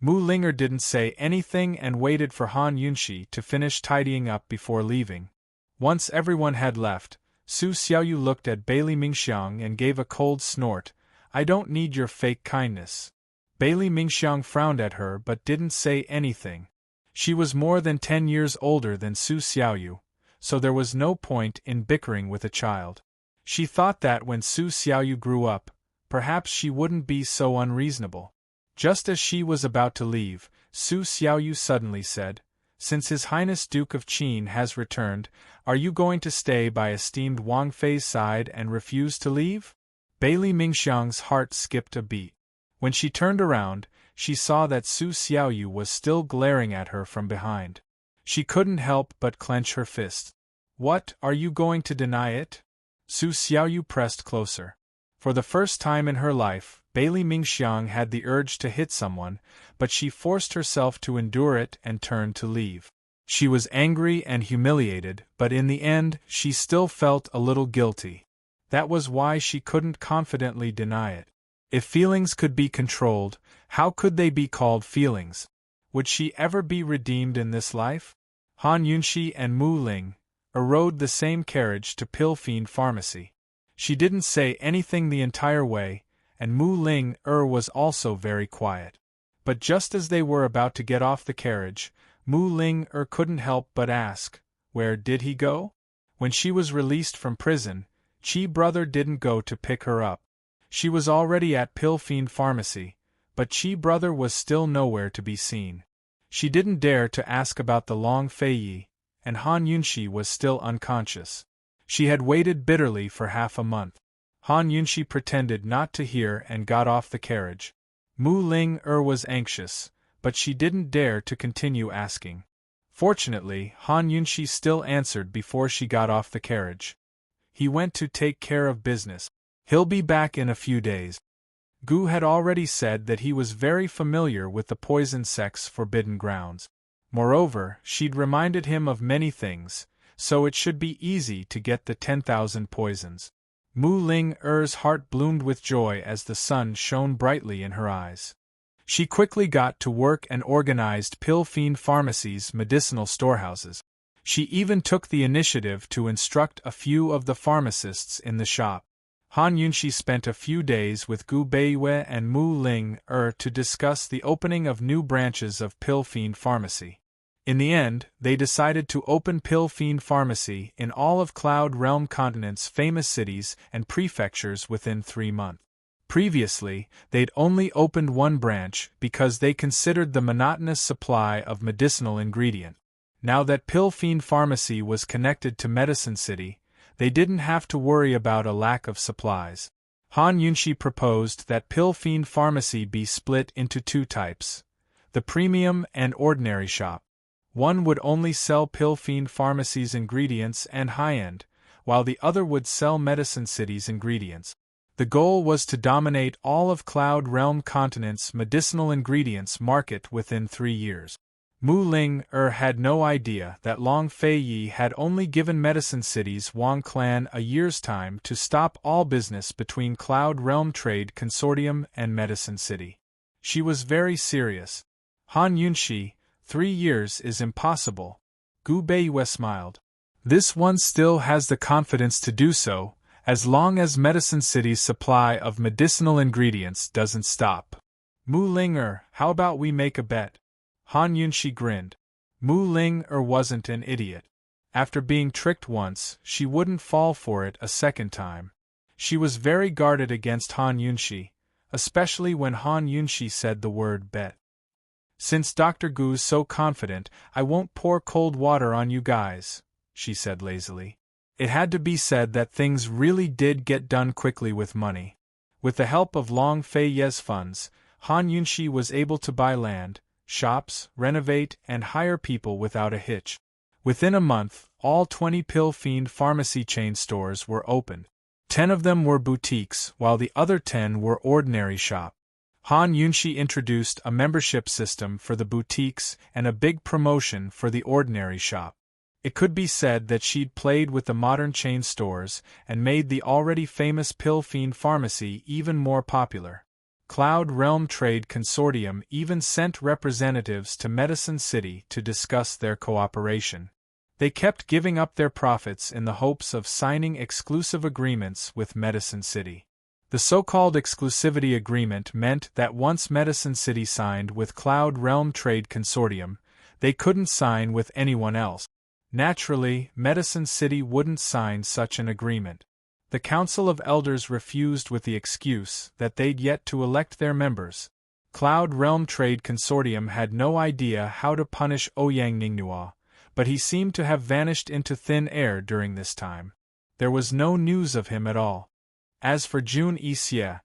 Mu Linger didn't say anything and waited for Han Yunxi to finish tidying up before leaving. Once everyone had left, Su Xiaoyu looked at Bailey Mingxiang and gave a cold snort. I don't need your fake kindness. Bailey Mingxiang frowned at her but didn't say anything. She was more than 10 years older than Su Xiaoyu, so there was no point in bickering with a child. She thought that when Su Xiaoyu grew up, perhaps she wouldn't be so unreasonable. Just as she was about to leave, Su Xiaoyu suddenly said, Since His Highness Duke of Qin has returned, are you going to stay by esteemed Wang Fei's side and refuse to leave? Bailey Mingxiang's heart skipped a beat. When she turned around, she saw that Su Xiaoyu was still glaring at her from behind. She couldn't help but clench her fists. What, are you going to deny it? Su Xiaoyu pressed closer. For the first time in her life, Bailey Mingxiang had the urge to hit someone, but she forced herself to endure it and turned to leave. She was angry and humiliated, but in the end, she still felt a little guilty. That was why she couldn't confidently deny it. If feelings could be controlled, how could they be called feelings? Would she ever be redeemed in this life? Han Yunxi and Mu Ling rode the same carriage to Pilfiend Pharmacy. She didn't say anything the entire way, and Mu Ling was also very quiet. But just as they were about to get off the carriage, Mu Ling couldn't help but ask, where did he go? When she was released from prison, Qi brother didn't go to pick her up. She was already at Pilfiend Pharmacy, but Qi brother was still nowhere to be seen. She didn't dare to ask about the Long Fei Yi, and Han Yunxi was still unconscious. She had waited bitterly for half a month. Han Yunxi pretended not to hear and got off the carriage. Mu Ling was anxious, but she didn't dare to continue asking. Fortunately, Han Yunxi still answered before she got off the carriage. He went to take care of business. He'll be back in a few days. Gu had already said that he was very familiar with the poison sect's forbidden grounds. Moreover, she'd reminded him of many things, so it should be easy to get the 10,000 poisons. Mu Ling's heart bloomed with joy as the sun shone brightly in her eyes. She quickly got to work and organized Pilfiend Pharmacy's medicinal storehouses. She even took the initiative to instruct a few of the pharmacists in the shop. Han Yunxi spent a few days with Gu Beiyue and Mu Ling to discuss the opening of new branches of Pilfiend Pharmacy. In the end, they decided to open Pilfiend Pharmacy in all of Cloud Realm Continent's famous cities and prefectures within 3 months. Previously, they'd only opened one branch because they considered the monotonous supply of medicinal ingredients. Now that Pilfiend Pharmacy was connected to Medicine City, they didn't have to worry about a lack of supplies. Han Yunxi proposed that Pilfiend Pharmacy be split into 2 types, the premium and ordinary shop. One would only sell Pilfiend Pharmacy's ingredients and high-end, while the other would sell Medicine City's ingredients. The goal was to dominate all of Cloud Realm Continent's medicinal ingredients market within 3 years. Mu Ling had no idea that Long Fei Yi had only given Medicine City's Wang clan a year's time to stop all business between Cloud Realm Trade Consortium and Medicine City. She was very serious. Han Yunxi, 3 years is impossible. Gu Beiyue smiled. This one still has the confidence to do so, as long as Medicine City's supply of medicinal ingredients doesn't stop. Mu Ling how about we make a bet? Han Yunxi grinned. Mu Ling wasn't an idiot. After being tricked once, she wouldn't fall for it a second time. She was very guarded against Han Yunxi, especially when Han Yunxi said the word bet. Since Dr. Gu's so confident, I won't pour cold water on you guys, she said lazily. It had to be said that things really did get done quickly with money. With the help of Long Fei Ye's funds, Han Yunxi was able to buy land, shops, renovate, and hire people without a hitch. Within a month, all 20 Pilfiend Pharmacy chain stores were opened. 10 of them were boutiques, while the other 10 were ordinary shops. Han Yunxi introduced a membership system for the boutiques and a big promotion for the ordinary shop. It could be said that she'd played with the modern chain stores and made the already famous Pilfiend Pharmacy even more popular. Cloud Realm Trade Consortium even sent representatives to Medicine City to discuss their cooperation. They kept giving up their profits in the hopes of signing exclusive agreements with Medicine City. The so-called exclusivity agreement meant that once Medicine City signed with Cloud Realm Trade Consortium, they couldn't sign with anyone else. Naturally, Medicine City wouldn't sign such an agreement. The Council of Elders refused with the excuse that they'd yet to elect their members. Cloud Realm Trade Consortium had no idea how to punish Ouyang Ningnua, but he seemed to have vanished into thin air during this time. There was no news of him at all. As for Jun Yixie,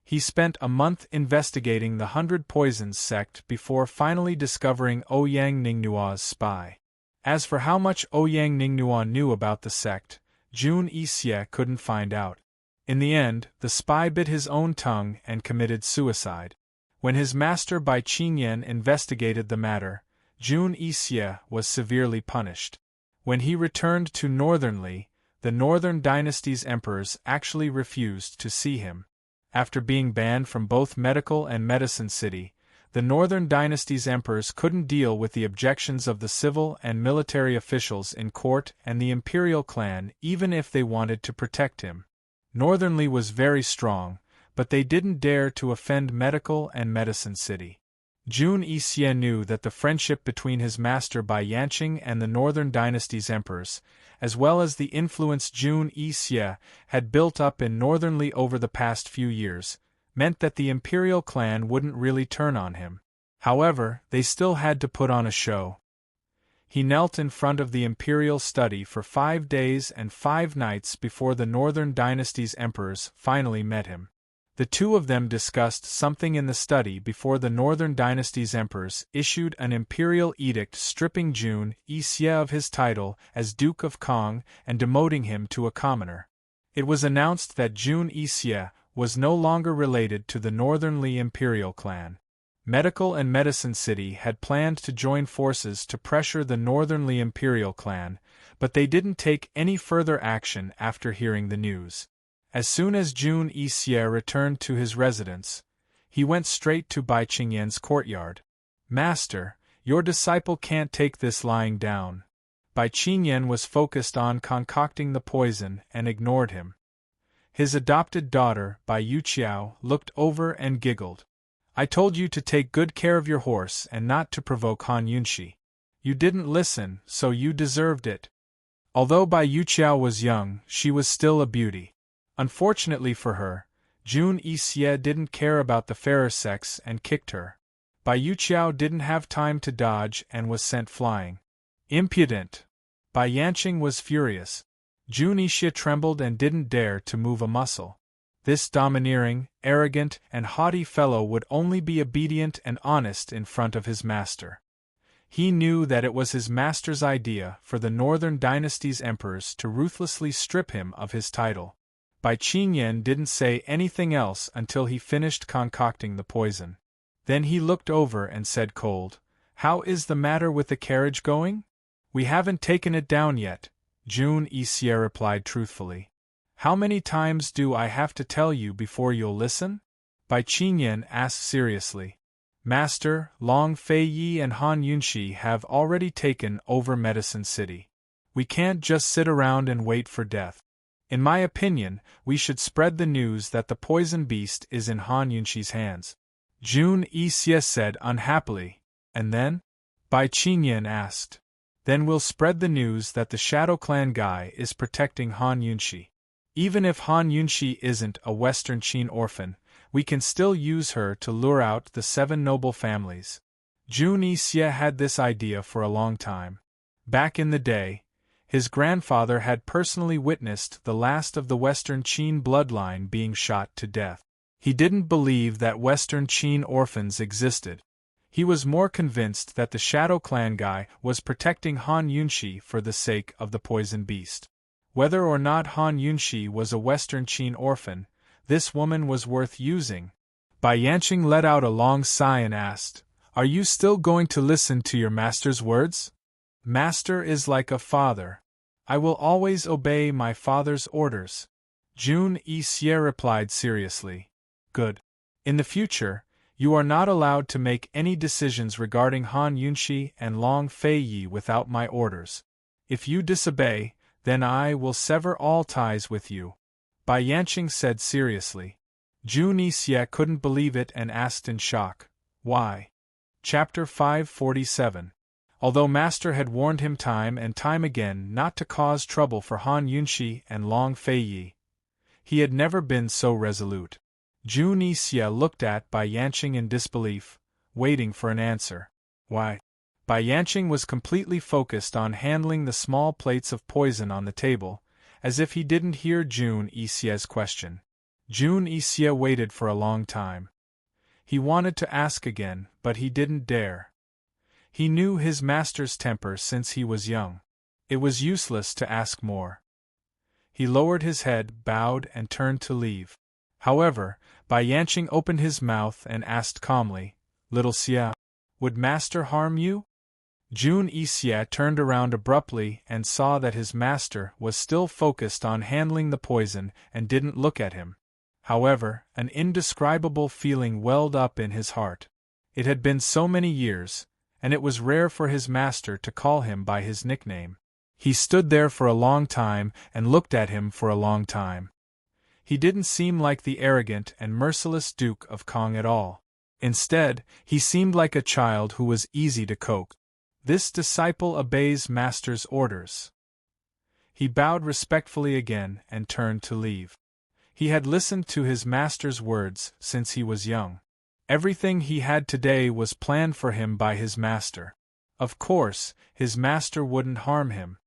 he spent a month investigating the 100 Poisons sect before finally discovering Ouyang Ningnua's spy. As for how much Ouyang Ningnua knew about the sect, Jun Yixie couldn't find out. In the end, the spy bit his own tongue and committed suicide. When his master Bai Qingyan investigated the matter, Jun Yixie was severely punished. When he returned to Northernly, the Northern Dynasty's emperors actually refused to see him. After being banned from both Medical and Medicine City, the Northern Dynasty's emperors couldn't deal with the objections of the civil and military officials in court and the imperial clan even if they wanted to protect him. Northernly was very strong, but they didn't dare to offend Medical and Medicine City. Jun Yixie knew that the friendship between his master Bai Yanqing and the Northern Dynasty's emperors, as well as the influence Jun Yixie had built up in Northernly over the past few years, meant that the imperial clan wouldn't really turn on him. However, they still had to put on a show. He knelt in front of the imperial study for 5 days and 5 nights before the Northern Dynasty's emperors finally met him. The two of them discussed something in the study before the Northern Dynasty's emperors issued an imperial edict stripping Jun Yixie of his title as Duke of Kong and demoting him to a commoner. It was announced that Jun Yixie was no longer related to the Northernly imperial clan. Medical and Medicine City had planned to join forces to pressure the Northernly imperial clan, but they didn't take any further action after hearing the news. As soon as Jun Yixie returned to his residence, he went straight to Bai Qingyan's courtyard. "Master, your disciple can't take this lying down." Bai Qingyan was focused on concocting the poison and ignored him. His adopted daughter, Bai Yuqiao, looked over and giggled. "I told you to take good care of your horse and not to provoke Han Yunshi. You didn't listen, so you deserved it." Although Bai Yuqiao was young, she was still a beauty. Unfortunately for her, Jun Yixie didn't care about the fairer sex and kicked her. Bai Yuqiao didn't have time to dodge and was sent flying. "Impudent!" Bai Yanqing was furious. Jun Yixie trembled and didn't dare to move a muscle. This domineering, arrogant, and haughty fellow would only be obedient and honest in front of his master. He knew that it was his master's idea for the Northern Dynasty's emperors to ruthlessly strip him of his title. Bai Qingyan didn't say anything else until he finished concocting the poison. Then he looked over and said cold, "How is the matter with the carriage going?" "We haven't taken it down yet," Jun Yixie replied truthfully. "How many times do I have to tell you before you'll listen?" Bai Qingyan asked seriously. "Master, Long Fei Yi and Han Yunshi have already taken over Medicine City. We can't just sit around and wait for death. In my opinion, we should spread the news that the poison beast is in Han Yunshi's hands," Jun Yixie said unhappily. "And then?" Bai Qingyan asked. "Then we'll spread the news that the Shadow Clan guy is protecting Han Yunshi. Even if Han Yunshi isn't a Western Qin orphan, we can still use her to lure out the 7 noble families." Jun Yixie had this idea for a long time. Back in the day, his grandfather had personally witnessed the last of the Western Qin bloodline being shot to death. He didn't believe that Western Qin orphans existed. He was more convinced that the Shadow Clan guy was protecting Han Yunshi for the sake of the poison beast. Whether or not Han Yunshi was a Western Qin orphan, this woman was worth using. Bai Yanqing let out a long sigh and asked, "Are you still going to listen to your master's words?" "Master is like a father. I will always obey my father's orders," Jun Yixie replied seriously. "Good. In the future, you are not allowed to make any decisions regarding Han Yunshi and Long Fei Yi without my orders. If you disobey, then I will sever all ties with you, Bai Yanqing said seriously. Jun Yixie couldn't believe it and asked in shock, why? Chapter 547. Although Master had warned him time and time again not to cause trouble for Han Yunxi and Long Feiyi, he had never been so resolute. Jun Yixie looked at Bai Yanqing in disbelief, waiting for an answer. Why? Bai Yanqing was completely focused on handling the small plates of poison on the table, as if he didn't hear Jun Yixie's question. Jun Yixie waited for a long time. He wanted to ask again, but he didn't dare. He knew his master's temper since he was young. It was useless to ask more. He lowered his head, bowed, and turned to leave. However, Bai Yanqing opened his mouth and asked calmly, Little Xia, would Master harm you? Jun Yixie turned around abruptly and saw that his master was still focused on handling the poison and didn't look at him. However, an indescribable feeling welled up in his heart. It had been so many years, and it was rare for his master to call him by his nickname. He stood there for a long time and looked at him for a long time. He didn't seem like the arrogant and merciless Duke of Kong at all. Instead, he seemed like a child who was easy to coax. This disciple obeys master's orders. He bowed respectfully again and turned to leave. He had listened to his master's words since he was young. Everything he had today was planned for him by his master. Of course, his master wouldn't harm him.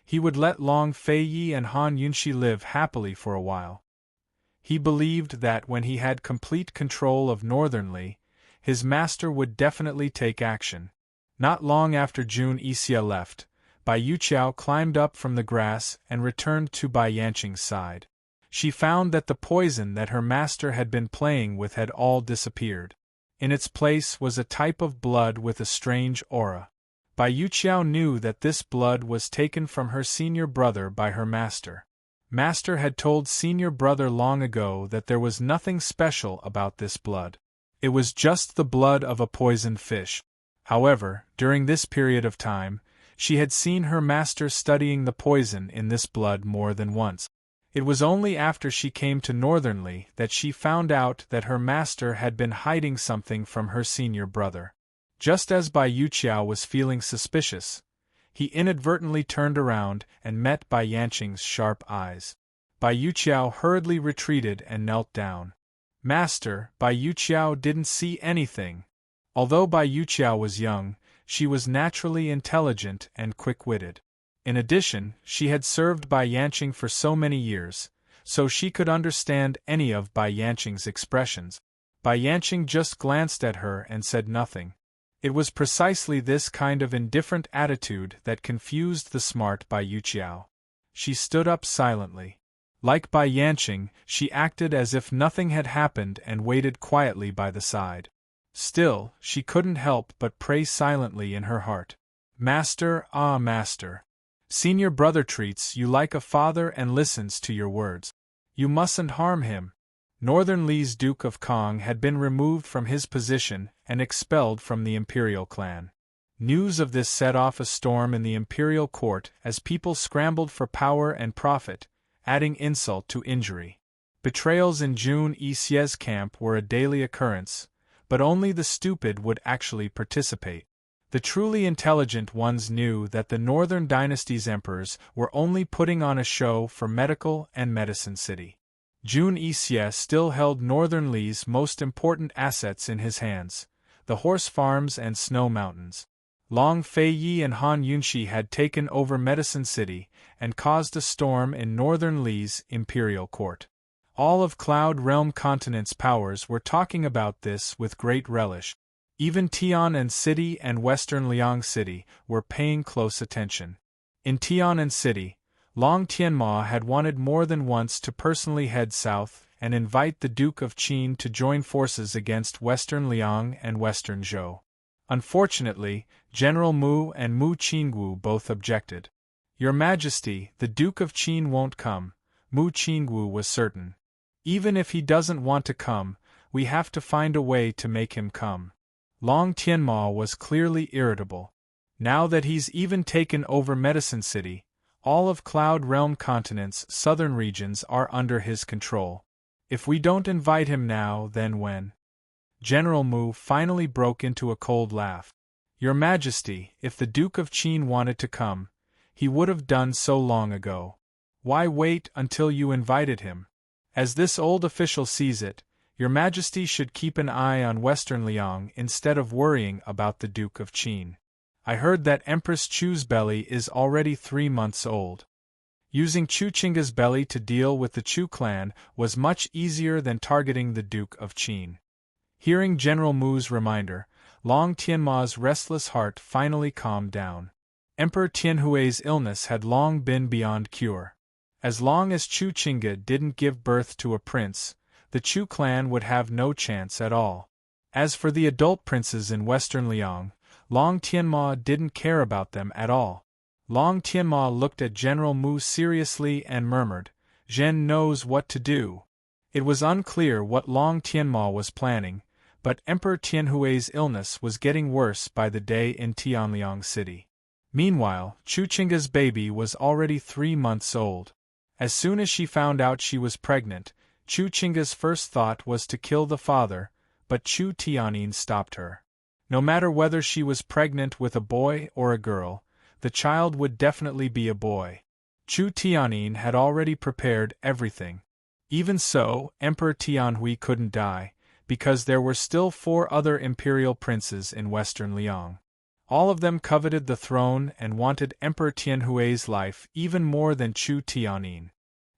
He would let Long Feiyi and Han Yunxi live happily for a while. He believed that when he had complete control of Northern Li, his master would definitely take action. Not long after Jun Yixie left, Bai Yuqiao climbed up from the grass and returned to Bai Yanqing's side. She found that the poison that her master had been playing with had all disappeared. In its place was a type of blood with a strange aura. Bai Yuqiao knew that this blood was taken from her senior brother by her master. Master had told senior brother long ago that there was nothing special about this blood. It was just the blood of a poisoned fish. However, during this period of time, she had seen her master studying the poison in this blood more than once. It was only after she came to Northern Li that she found out that her master had been hiding something from her senior brother. Just as Bai Yuqiao was feeling suspicious, he inadvertently turned around and met Bai Yanqing's sharp eyes. Bai Yuqiao hurriedly retreated and knelt down. Master, Bai Yuqiao didn't see anything. Although Bai Yuqiao was young, she was naturally intelligent and quick-witted. In addition, she had served Bai Yanqing for so many years, so she could understand any of Bai Yanqing's expressions. Bai Yanqing just glanced at her and said nothing. It was precisely this kind of indifferent attitude that confused the smart Bai Yuqiao. She stood up silently. Like Bai Yanqing, she acted as if nothing had happened and waited quietly by the side. Still, she couldn't help but pray silently in her heart. Master, ah master. Senior brother treats you like a father and listens to your words. You mustn't harm him. Northern Li's Duke of Kong had been removed from his position and expelled from the imperial clan. News of this set off a storm in the imperial court as people scrambled for power and profit, adding insult to injury. Betrayals in Jun Yixie's camp were a daily occurrence, but only the stupid would actually participate. The truly intelligent ones knew that the Northern Dynasty's emperors were only putting on a show for medical and medicine city. Jun Yixie still held Northern Li's most important assets in his hands, the horse farms and snow mountains. Long Feiyi and Han Yunxi had taken over Medicine City and caused a storm in Northern Li's imperial court. All of Cloud Realm Continent's powers were talking about this with great relish. Even Tianan City and Western Liang City were paying close attention. In Tianan City, Long Tianma had wanted more than once to personally head south and invite the Duke of Qin to join forces against Western Liang and Western Zhou. Unfortunately, General Mu and Mu Qingwu both objected. Your Majesty, the Duke of Qin won't come, Mu Qingwu was certain. Even if he doesn't want to come, we have to find a way to make him come. Long Tianma was clearly irritable. Now that he's even taken over Medicine City, all of Cloud Realm Continent's southern regions are under his control. If we don't invite him now, then when? General Mu finally broke into a cold laugh. Your Majesty, if the Duke of Qin wanted to come, he would have done so long ago. Why wait until you invited him? As this old official sees it, Your Majesty should keep an eye on Western Liang instead of worrying about the Duke of Qin. I heard that Empress Chu's belly is already 3 months old. Using Chu Qingga's belly to deal with the Chu clan was much easier than targeting the Duke of Qin. Hearing General Mu's reminder, Long Tianma's restless heart finally calmed down. Emperor Tianhui's illness had long been beyond cure. As long as Chu Qingga didn't give birth to a prince, the Chu clan would have no chance at all. As for the adult princes in Western Liang, Long Tianma didn't care about them at all. Long Tianma looked at General Mu seriously and murmured, "Zhen knows what to do." It was unclear what Long Tianma was planning, but Emperor Tianhui's illness was getting worse by the day in Tianliang City. Meanwhile, Chu Qingga's baby was already 3 months old. As soon as she found out she was pregnant, Chu Qingga's first thought was to kill the father, but Chu Tianyin stopped her. No matter whether she was pregnant with a boy or a girl, the child would definitely be a boy. Chu Tianyin had already prepared everything. Even so, Emperor Tianhui couldn't die, because there were still 4 other imperial princes in Western Liang. All of them coveted the throne and wanted Emperor Tianhui's life even more than Chu Tianyin.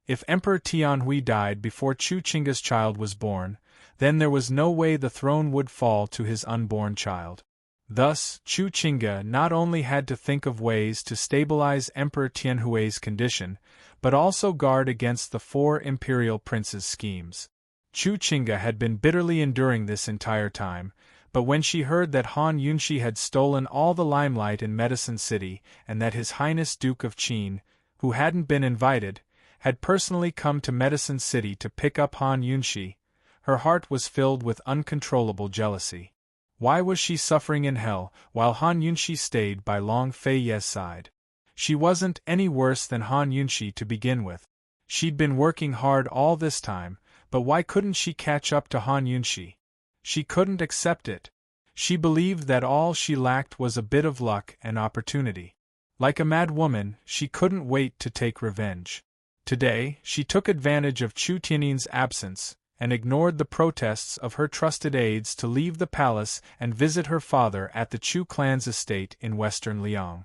If Emperor Tianhui died before Chu Qingga's child was born, then there was no way the throne would fall to his unborn child. Thus, Chu Qingga not only had to think of ways to stabilize Emperor Tianhui's condition, but also guard against the 4 imperial princes' schemes. Chu Qingga had been bitterly enduring this entire time, but when she heard that Han Yunshi had stolen all the limelight in Medicine City and that His Highness Duke of Qin, who hadn't been invited, had personally come to Medicine City to pick up Han Yunshi, her heart was filled with uncontrollable jealousy. Why was she suffering in hell while Han Yunshi stayed by Long Feiye's side? She wasn't any worse than Han Yunshi to begin with. She'd been working hard all this time, but why couldn't she catch up to Han Yunshi? She couldn't accept it. She believed that all she lacked was a bit of luck and opportunity. Like a mad woman, she couldn't wait to take revenge. Today, she took advantage of Chu Tianyin's absence and ignored the protests of her trusted aides to leave the palace and visit her father at the Chu clan's estate in Western Liang.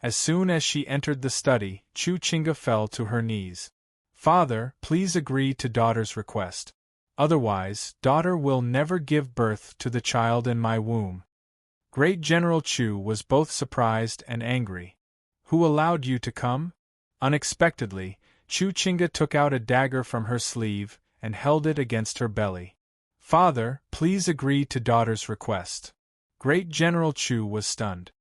As soon as she entered the study, Chu Qingga fell to her knees. "Father, please agree to daughter's request. Otherwise, daughter will never give birth to the child in my womb." Great General Chu was both surprised and angry. "Who allowed you to come?" Unexpectedly, Chu Qingga took out a dagger from her sleeve and held it against her belly. "Father, please agree to daughter's request." Great General Chu was stunned.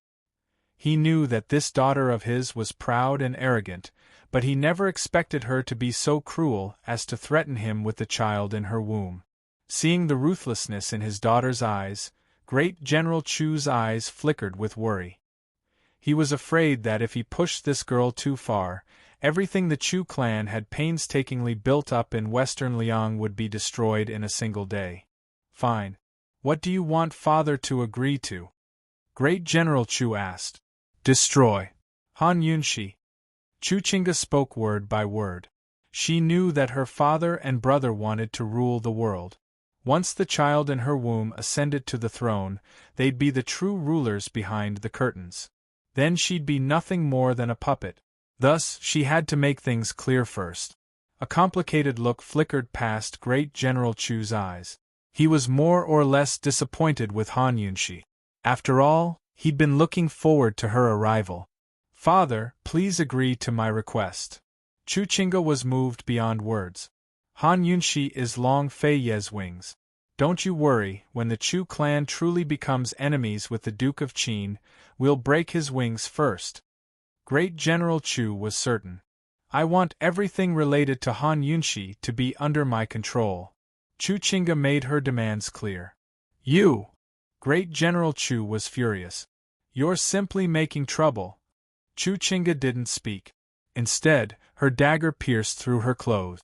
He knew that this daughter of his was proud and arrogant, but he never expected her to be so cruel as to threaten him with the child in her womb. Seeing the ruthlessness in his daughter's eyes, Great General Chu's eyes flickered with worry. He was afraid that if he pushed this girl too far, everything the Chu clan had painstakingly built up in Western Liang would be destroyed in a single day. "Fine. What do you want father to agree to?" Great General Chu asked. "Destroy Han Yunshi." Chu Qingga spoke word by word. She knew that her father and brother wanted to rule the world. Once the child in her womb ascended to the throne, they'd be the true rulers behind the curtains. Then she'd be nothing more than a puppet. Thus, she had to make things clear first. A complicated look flickered past Great General Chu's eyes. He was more or less disappointed with Han Yunshi. After all, he'd been looking forward to her arrival. "Father, please agree to my request." Chu Qingga was moved beyond words. "Han Yunshi is Long Feiye's wings. Don't you worry, when the Chu clan truly becomes enemies with the Duke of Qin, we'll break his wings first." Great General Chu was certain. "I want everything related to Han Yunshi to be under my control." Chu Qingga made her demands clear. "You!" Great General Chu was furious. You're simply making trouble. Chu Chinga didn't speak. Instead, her dagger pierced through her clothes.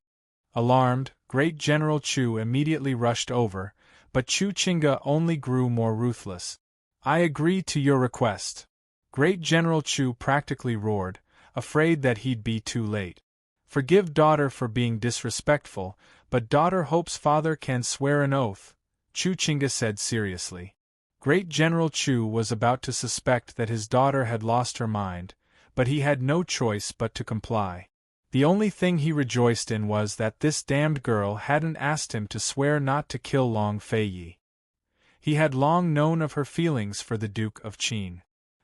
Alarmed, Great General Chu immediately rushed over, but Chu Chinga only grew more ruthless. I agree to your request. Great General Chu practically roared, afraid that he'd be too late. Forgive daughter for being disrespectful, but daughter hopes father can swear an oath, Chu Chinga said seriously. Great General Chu was about to suspect that his daughter had lost her mind, but he had no choice but to comply. The only thing he rejoiced in was that this damned girl hadn't asked him to swear not to kill Long Feiyi. He had long known of her feelings for the Duke of Qin.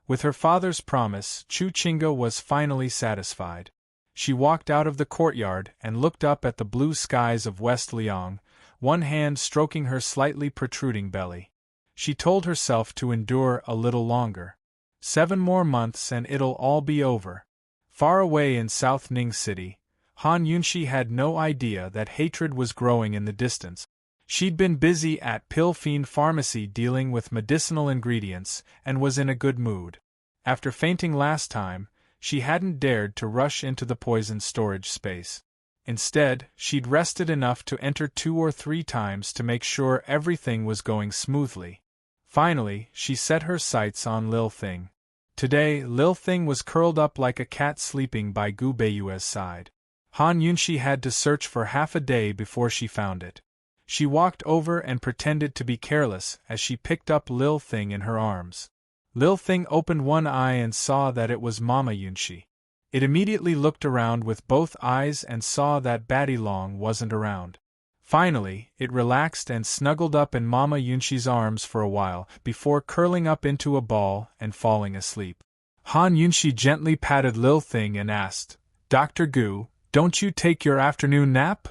With her father's promise, Chu Chinga was finally satisfied. She walked out of the courtyard and looked up at the blue skies of West Liang, one hand stroking her slightly protruding belly. She told herself to endure a little longer. 7 more months and it'll all be over. Far away in South Ning City, Han Yunshi had no idea that hatred was growing in the distance. She'd been busy at Pill Fiend Pharmacy dealing with medicinal ingredients and was in a good mood. After fainting last time, she hadn't dared to rush into the poison storage space. Instead, she'd rested enough to enter 2 or 3 times to make sure everything was going smoothly. Finally, she set her sights on Lil Thing. Today, Lil Thing was curled up like a cat sleeping by Gu Beiyue's side. Han Yunshi had to search for half a day before she found it. She walked over and pretended to be careless as she picked up Lil Thing in her arms. Lil Thing opened one eye and saw that it was Mama Yunshi. It immediately looked around with both eyes and saw that Batty Long wasn't around. Finally, it relaxed and snuggled up in Mama Yunshi's arms for a while before curling up into a ball and falling asleep. Han Yunshi gently patted Lil Thing and asked, Dr. Gu, don't you take your afternoon nap?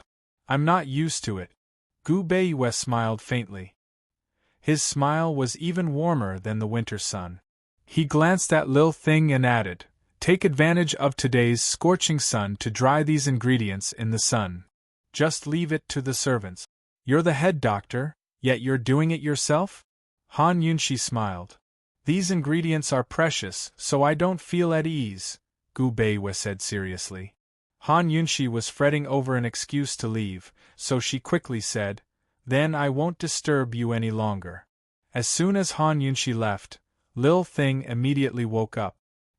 I'm not used to it. Gu Beiyue smiled faintly. His smile was even warmer than the winter sun. He glanced at Lil Thing and added, Take advantage of today's scorching sun to dry these ingredients in the sun. Just leave it to the servants. You're the head doctor, yet you're doing it yourself? Han Yunshi smiled. These ingredients are precious, so I don't feel at ease, Gu Beiyue said seriously. Han Yunshi was fretting over an excuse to leave, so she quickly said, Then I won't disturb you any longer. As soon as Han Yunshi left, Lil Thing immediately woke up.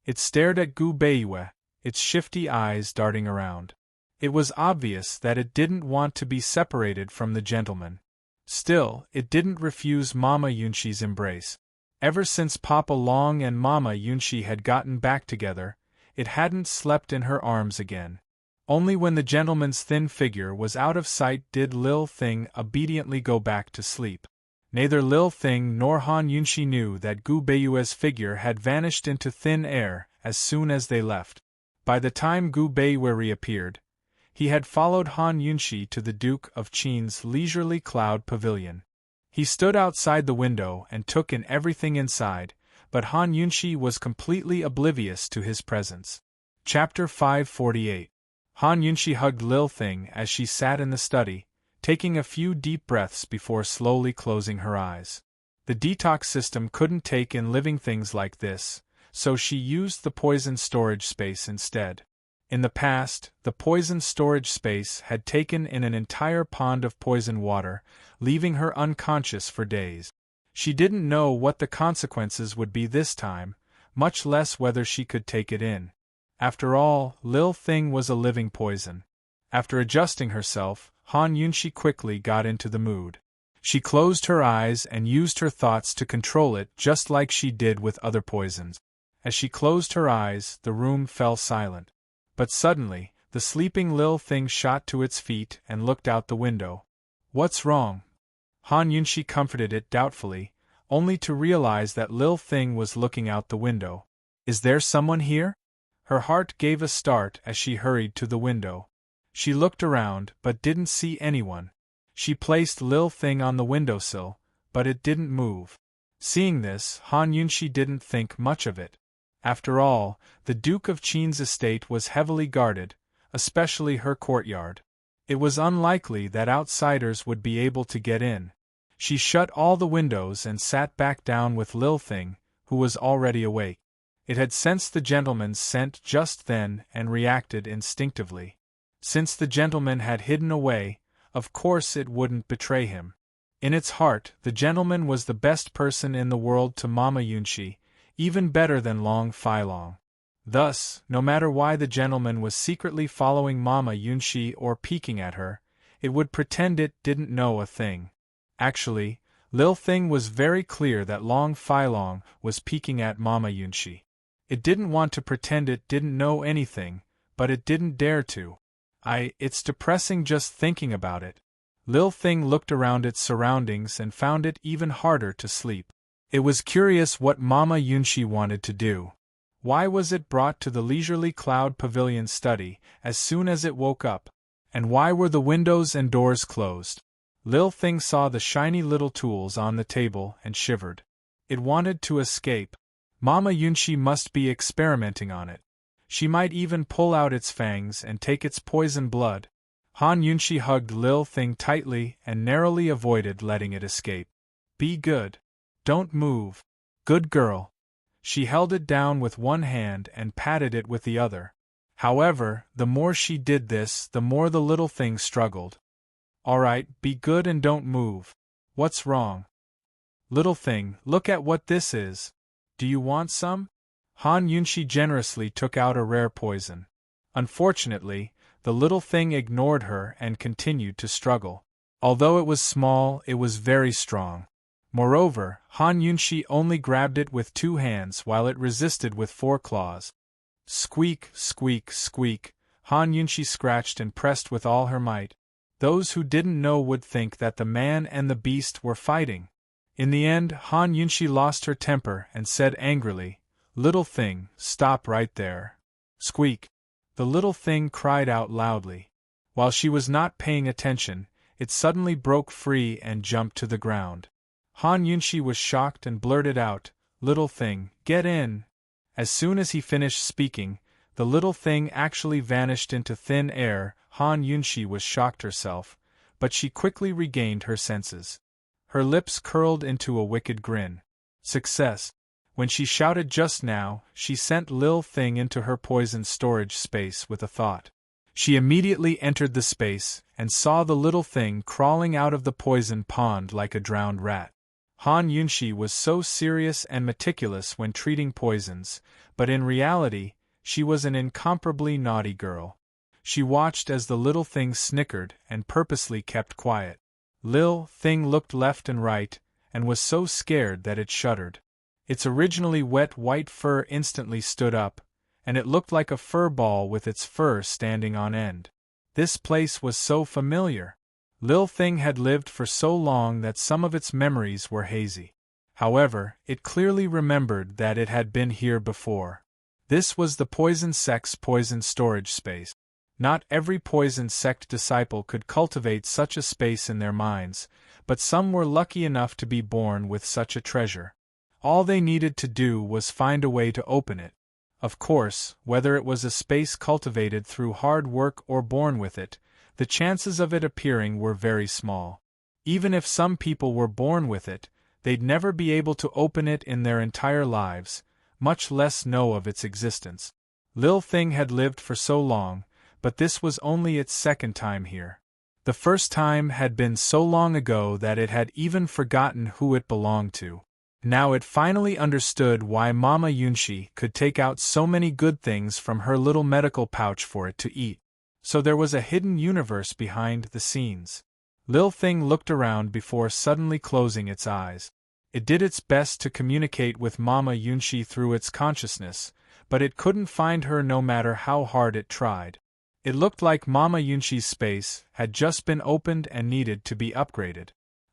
It stared at Gu Beiyue, its shifty eyes darting around. It was obvious that it didn't want to be separated from the gentleman. Still, it didn't refuse Mama Yunshi's embrace. Ever since Papa Long and Mama Yunshi had gotten back together, it hadn't slept in her arms again. Only when the gentleman's thin figure was out of sight did Lil Thing obediently go back to sleep. Neither Lil Thing nor Han Yunshi knew that Gu Beiyue's figure had vanished into thin air as soon as they left. By the time Gu Beiyue reappeared, he had followed Han Yunshi to the Duke of Qin's leisurely cloud pavilion. He stood outside the window and took in everything inside, but Han Yunshi was completely oblivious to his presence. Chapter 548. Han Yunshi hugged Lil Thing as she sat in the study, taking a few deep breaths before slowly closing her eyes. The detox system couldn't take in living things like this, so she used the poison storage space instead. In the past, the poison storage space had taken in an entire pond of poison water, leaving her unconscious for days. She didn't know what the consequences would be this time, much less whether she could take it in. After all, Lil Thing was a living poison. After adjusting herself, Han Yunshi quickly got into the mood. She closed her eyes and used her thoughts to control it just like she did with other poisons. As she closed her eyes, the room fell silent. But suddenly, the sleeping Lil Thing shot to its feet and looked out the window. What's wrong? Han Yunshi comforted it doubtfully, only to realize that Lil Thing was looking out the window. Is there someone here? Her heart gave a start as she hurried to the window. She looked around but didn't see anyone. She placed Lil Thing on the windowsill, but it didn't move. Seeing this, Han Yunshi didn't think much of it. After all, the Duke of Qin's estate was heavily guarded, especially her courtyard. It was unlikely that outsiders would be able to get in. She shut all the windows and sat back down with Lil Thing, who was already awake. It had sensed the gentleman's scent just then and reacted instinctively. Since the gentleman had hidden away, of course it wouldn't betray him. In its heart, the gentleman was the best person in the world to Mama Yunshi, even better than Long Fai Long. Thus, no matter why the gentleman was secretly following Mama Yunshi or peeking at her, it would pretend it didn't know a thing. Actually, Lil Thing was very clear that Long Fai Long was peeking at Mama Yunshi. It didn't want to pretend it didn't know anything, but it didn't dare to. It's depressing just thinking about it. Lil Thing looked around its surroundings and found it even harder to sleep. It was curious what Mama Yunshi wanted to do. Why was it brought to the leisurely Cloud Pavilion study as soon as it woke up? And why were the windows and doors closed? Lil Thing saw the shiny little tools on the table and shivered. It wanted to escape. Mama Yunshi must be experimenting on it. She might even pull out its fangs and take its poison blood. Han Yunshi hugged Lil Thing tightly and narrowly avoided letting it escape. Be good. Don't move. Good girl. She held it down with one hand and patted it with the other. However, the more she did this, the more the little thing struggled. All right, be good and don't move. What's wrong? Little thing, look at what this is. Do you want some? Han Yunshi generously took out a rare poison. Unfortunately, the little thing ignored her and continued to struggle. Although it was small, it was very strong. Moreover, Han Yunshi only grabbed it with 2 hands while it resisted with 4 claws. Squeak, squeak, squeak, Han Yunshi scratched and pressed with all her might. Those who didn't know would think that the man and the beast were fighting. In the end, Han Yunshi lost her temper and said angrily, "Little thing, stop right there." Squeak! The little thing cried out loudly. While she was not paying attention, it suddenly broke free and jumped to the ground. Han Yunshi was shocked and blurted out, "Little thing, get in!" As soon as he finished speaking, the little thing actually vanished into thin air. Han Yunshi was shocked herself, but she quickly regained her senses. Her lips curled into a wicked grin. Success! When she shouted just now, she sent Lil Thing into her poison storage space with a thought. She immediately entered the space, and saw the little thing crawling out of the poison pond like a drowned rat. Han Yunshi was so serious and meticulous when treating poisons, but in reality, she was an incomparably naughty girl. She watched as the little thing snickered and purposely kept quiet. Lil Thing looked left and right, and was so scared that it shuddered. Its originally wet white fur instantly stood up, and it looked like a fur ball with its fur standing on end. This place was so familiar. Lil Thing had lived for so long that some of its memories were hazy. However, it clearly remembered that it had been here before. This was the poison sect's poison storage space. Not every poison sect disciple could cultivate such a space in their minds, but some were lucky enough to be born with such a treasure. All they needed to do was find a way to open it. Of course, whether it was a space cultivated through hard work or born with it, the chances of it appearing were very small. Even if some people were born with it, they'd never be able to open it in their entire lives, much less know of its existence. Lil Thing had lived for so long, but this was only its second time here. The first time had been so long ago that it had even forgotten who it belonged to. Now it finally understood why Mama Yunshi could take out so many good things from her little medical pouch for it to eat. So there was a hidden universe behind the scenes. Lil Thing looked around before suddenly closing its eyes. It did its best to communicate with Mama Yunshi through its consciousness, but it couldn't find her no matter how hard it tried. It looked like Mama Yunshi's space had just been opened and needed to be upgraded.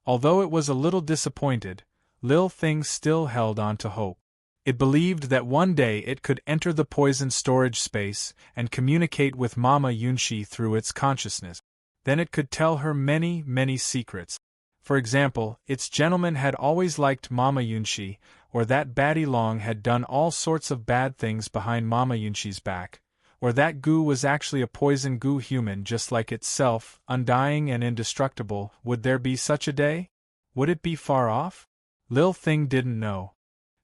Although it was a little disappointed, Lil Thing still held on to hope. It believed that one day it could enter the poison storage space and communicate with Mama Yunshi through its consciousness. Then it could tell her many, many secrets. For example, its gentleman had always liked Mama Yunshi, or that Baddie Long had done all sorts of bad things behind Mama Yunshi's back, or that goo was actually a poison goo human just like itself, undying and indestructible. Would there be such a day? Would it be far off? Lil Thing didn't know.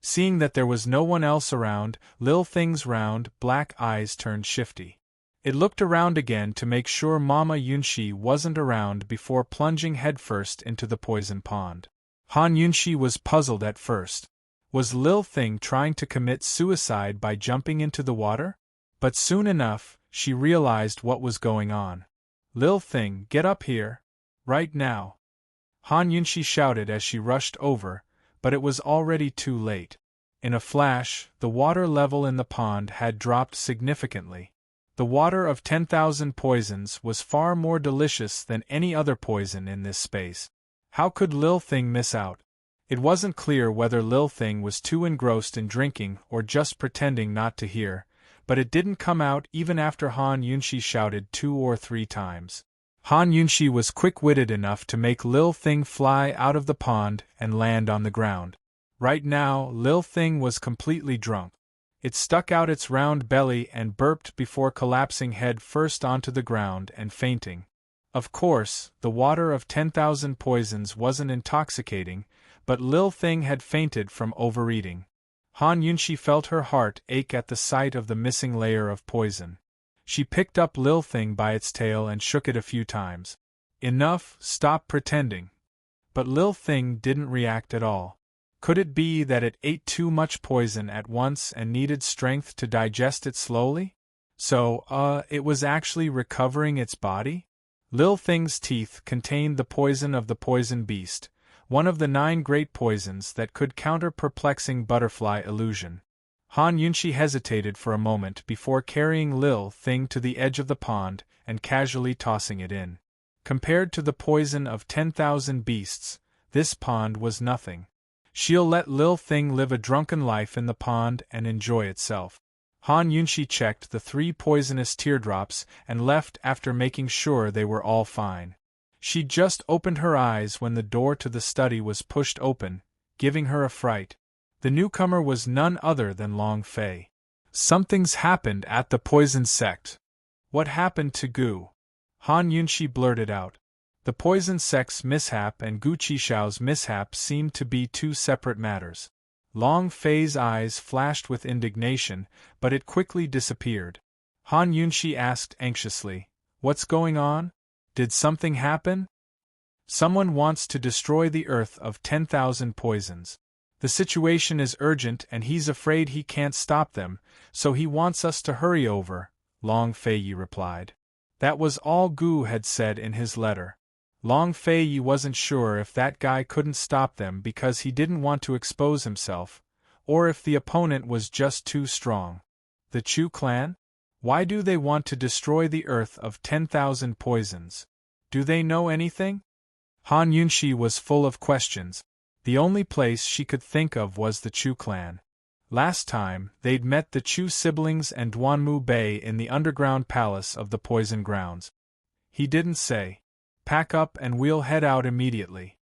Seeing that there was no one else around, Lil Thing's round, black eyes turned shifty. It looked around again to make sure Mama Yunshi wasn't around before plunging headfirst into the poison pond. Han Yunshi was puzzled at first. Was Lil Thing trying to commit suicide by jumping into the water? But soon enough, she realized what was going on. Lil Thing, get up here. Right now. Han Yunshi shouted as she rushed over, but it was already too late. In a flash, the water level in the pond had dropped significantly. The water of 10,000 poisons was far more delicious than any other poison in this space. How could Lil Thing miss out? It wasn't clear whether Lil Thing was too engrossed in drinking or just pretending not to hear, but it didn't come out even after Han Yunshi shouted 2 or 3 times. Han Yunshi was quick-witted enough to make Lil Thing fly out of the pond and land on the ground. Right now, Lil Thing was completely drunk. It stuck out its round belly and burped before collapsing head first onto the ground and fainting. Of course, the water of 10,000 poisons wasn't intoxicating, but Lil Thing had fainted from overeating. Han Yunshi felt her heart ache at the sight of the missing layer of poison. She picked up Lil Thing by its tail and shook it a few times. Enough, stop pretending. But Lil Thing didn't react at all. Could it be that it ate too much poison at once and needed strength to digest it slowly? So, it was actually recovering its body? Lil Thing's teeth contained the poison of the poison beast, one of the 9 great poisons that could counter perplexing butterfly illusion. Han Yunshi hesitated for a moment before carrying Lil Thing to the edge of the pond and casually tossing it in. Compared to the poison of 10,000 beasts, this pond was nothing. She'll let Lil Thing live a drunken life in the pond and enjoy itself. Han Yunshi checked the 3 poisonous teardrops and left after making sure they were all fine. She'd just opened her eyes when the door to the study was pushed open, giving her a fright. The newcomer was none other than Long Fei. Something's happened at the poison sect. What happened to Gu? Han Yunshi blurted out. The poison sect's mishap and Gu Qishao's mishap seemed to be 2 separate matters. Long Fei's eyes flashed with indignation, but it quickly disappeared. Han Yunshi asked anxiously, "What's going on? Did something happen?" "Someone wants to destroy the earth of 10,000 poisons. The situation is urgent and he's afraid he can't stop them, so he wants us to hurry over," Long Fei replied. That was all Gu had said in his letter. Long Fei wasn't sure if that guy couldn't stop them because he didn't want to expose himself, or if the opponent was just too strong. The Chu clan? Why do they want to destroy the earth of 10,000 poisons? Do they know anything? Han Yunshi was full of questions. The only place she could think of was the Chu clan. Last time, they'd met the Chu siblings and Duanmu Bei in the underground palace of the poison grounds. He didn't say, "Pack up and we'll head out immediately."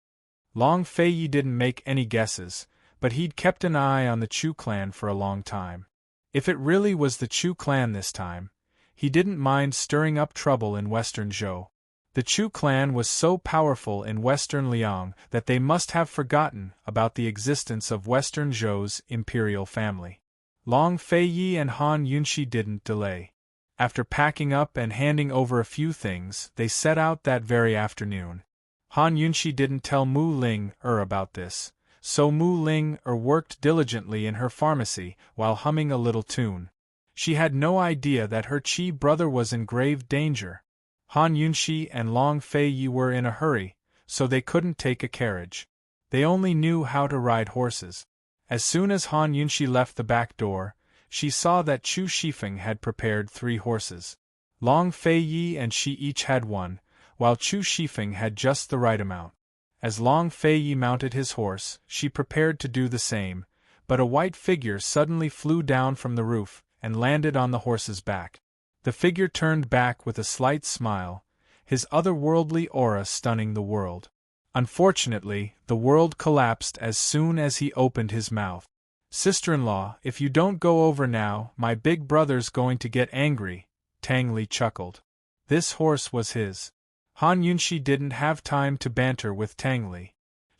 Long Fei didn't make any guesses, but he'd kept an eye on the Chu clan for a long time. If it really was the Chu clan this time, he didn't mind stirring up trouble in Western Zhou. The Chu clan was so powerful in Western Liang that they must have forgotten about the existence of Western Zhou's imperial family. Long Fei and Han Yunshi didn't delay. After packing up and handing over a few things, they set out that very afternoon. Han Yunshi didn't tell Mu Ling about this, so Mu Ling worked diligently in her pharmacy while humming a little tune. She had no idea that her Qi brother was in grave danger. Han Yunshi and Long Fei were in a hurry, so they couldn't take a carriage. They only knew how to ride horses. As soon as Han Yunshi left the back door, she saw that Chu Shifeng had prepared 3 horses. Long Fei and she each had one, while Chu Shifeng had just the right amount. As Long Fei mounted his horse, she prepared to do the same, but a white figure suddenly flew down from the roof and landed on the horse's back. The figure turned back with a slight smile, his otherworldly aura stunning the world. Unfortunately, the world collapsed as soon as he opened his mouth. "Sister-in-law, if you don't go over now, my big brother's going to get angry," Tang Li chuckled. This horse was his. Han Yunshi didn't have time to banter with Tang Li.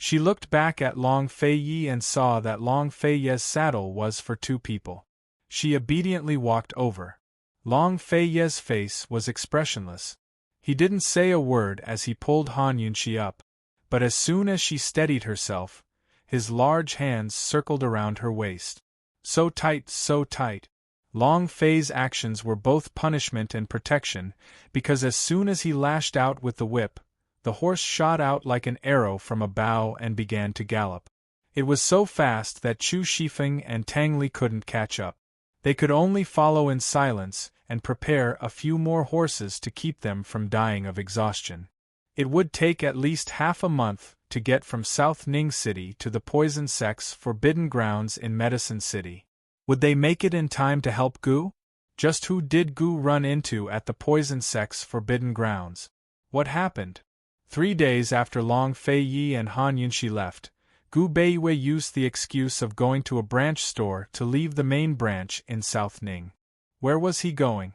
She looked back at Long Fei Yi and saw that Long Fei Ye's saddle was for 2 people. She obediently walked over. Long Fei Ye's face was expressionless. He didn't say a word as he pulled Han Yunxi up, but as soon as she steadied herself, his large hands circled around her waist. So tight, so tight. Long Fei's actions were both punishment and protection, because as soon as he lashed out with the whip, the horse shot out like an arrow from a bow and began to gallop. It was so fast that Chu Shifeng and Tang Li couldn't catch up. They could only follow in silence and prepare a few more horses to keep them from dying of exhaustion. It would take at least half a month to get from South Ning City to the Poison Sect's forbidden grounds in Medicine City. Would they make it in time to help Gu? Just who did Gu run into at the Poison Sect's forbidden grounds? What happened? 3 days after Long Fei Yi and Han Yunxi left, Gu Beiwei used the excuse of going to a branch store to leave the main branch in South Ning. Where was he going?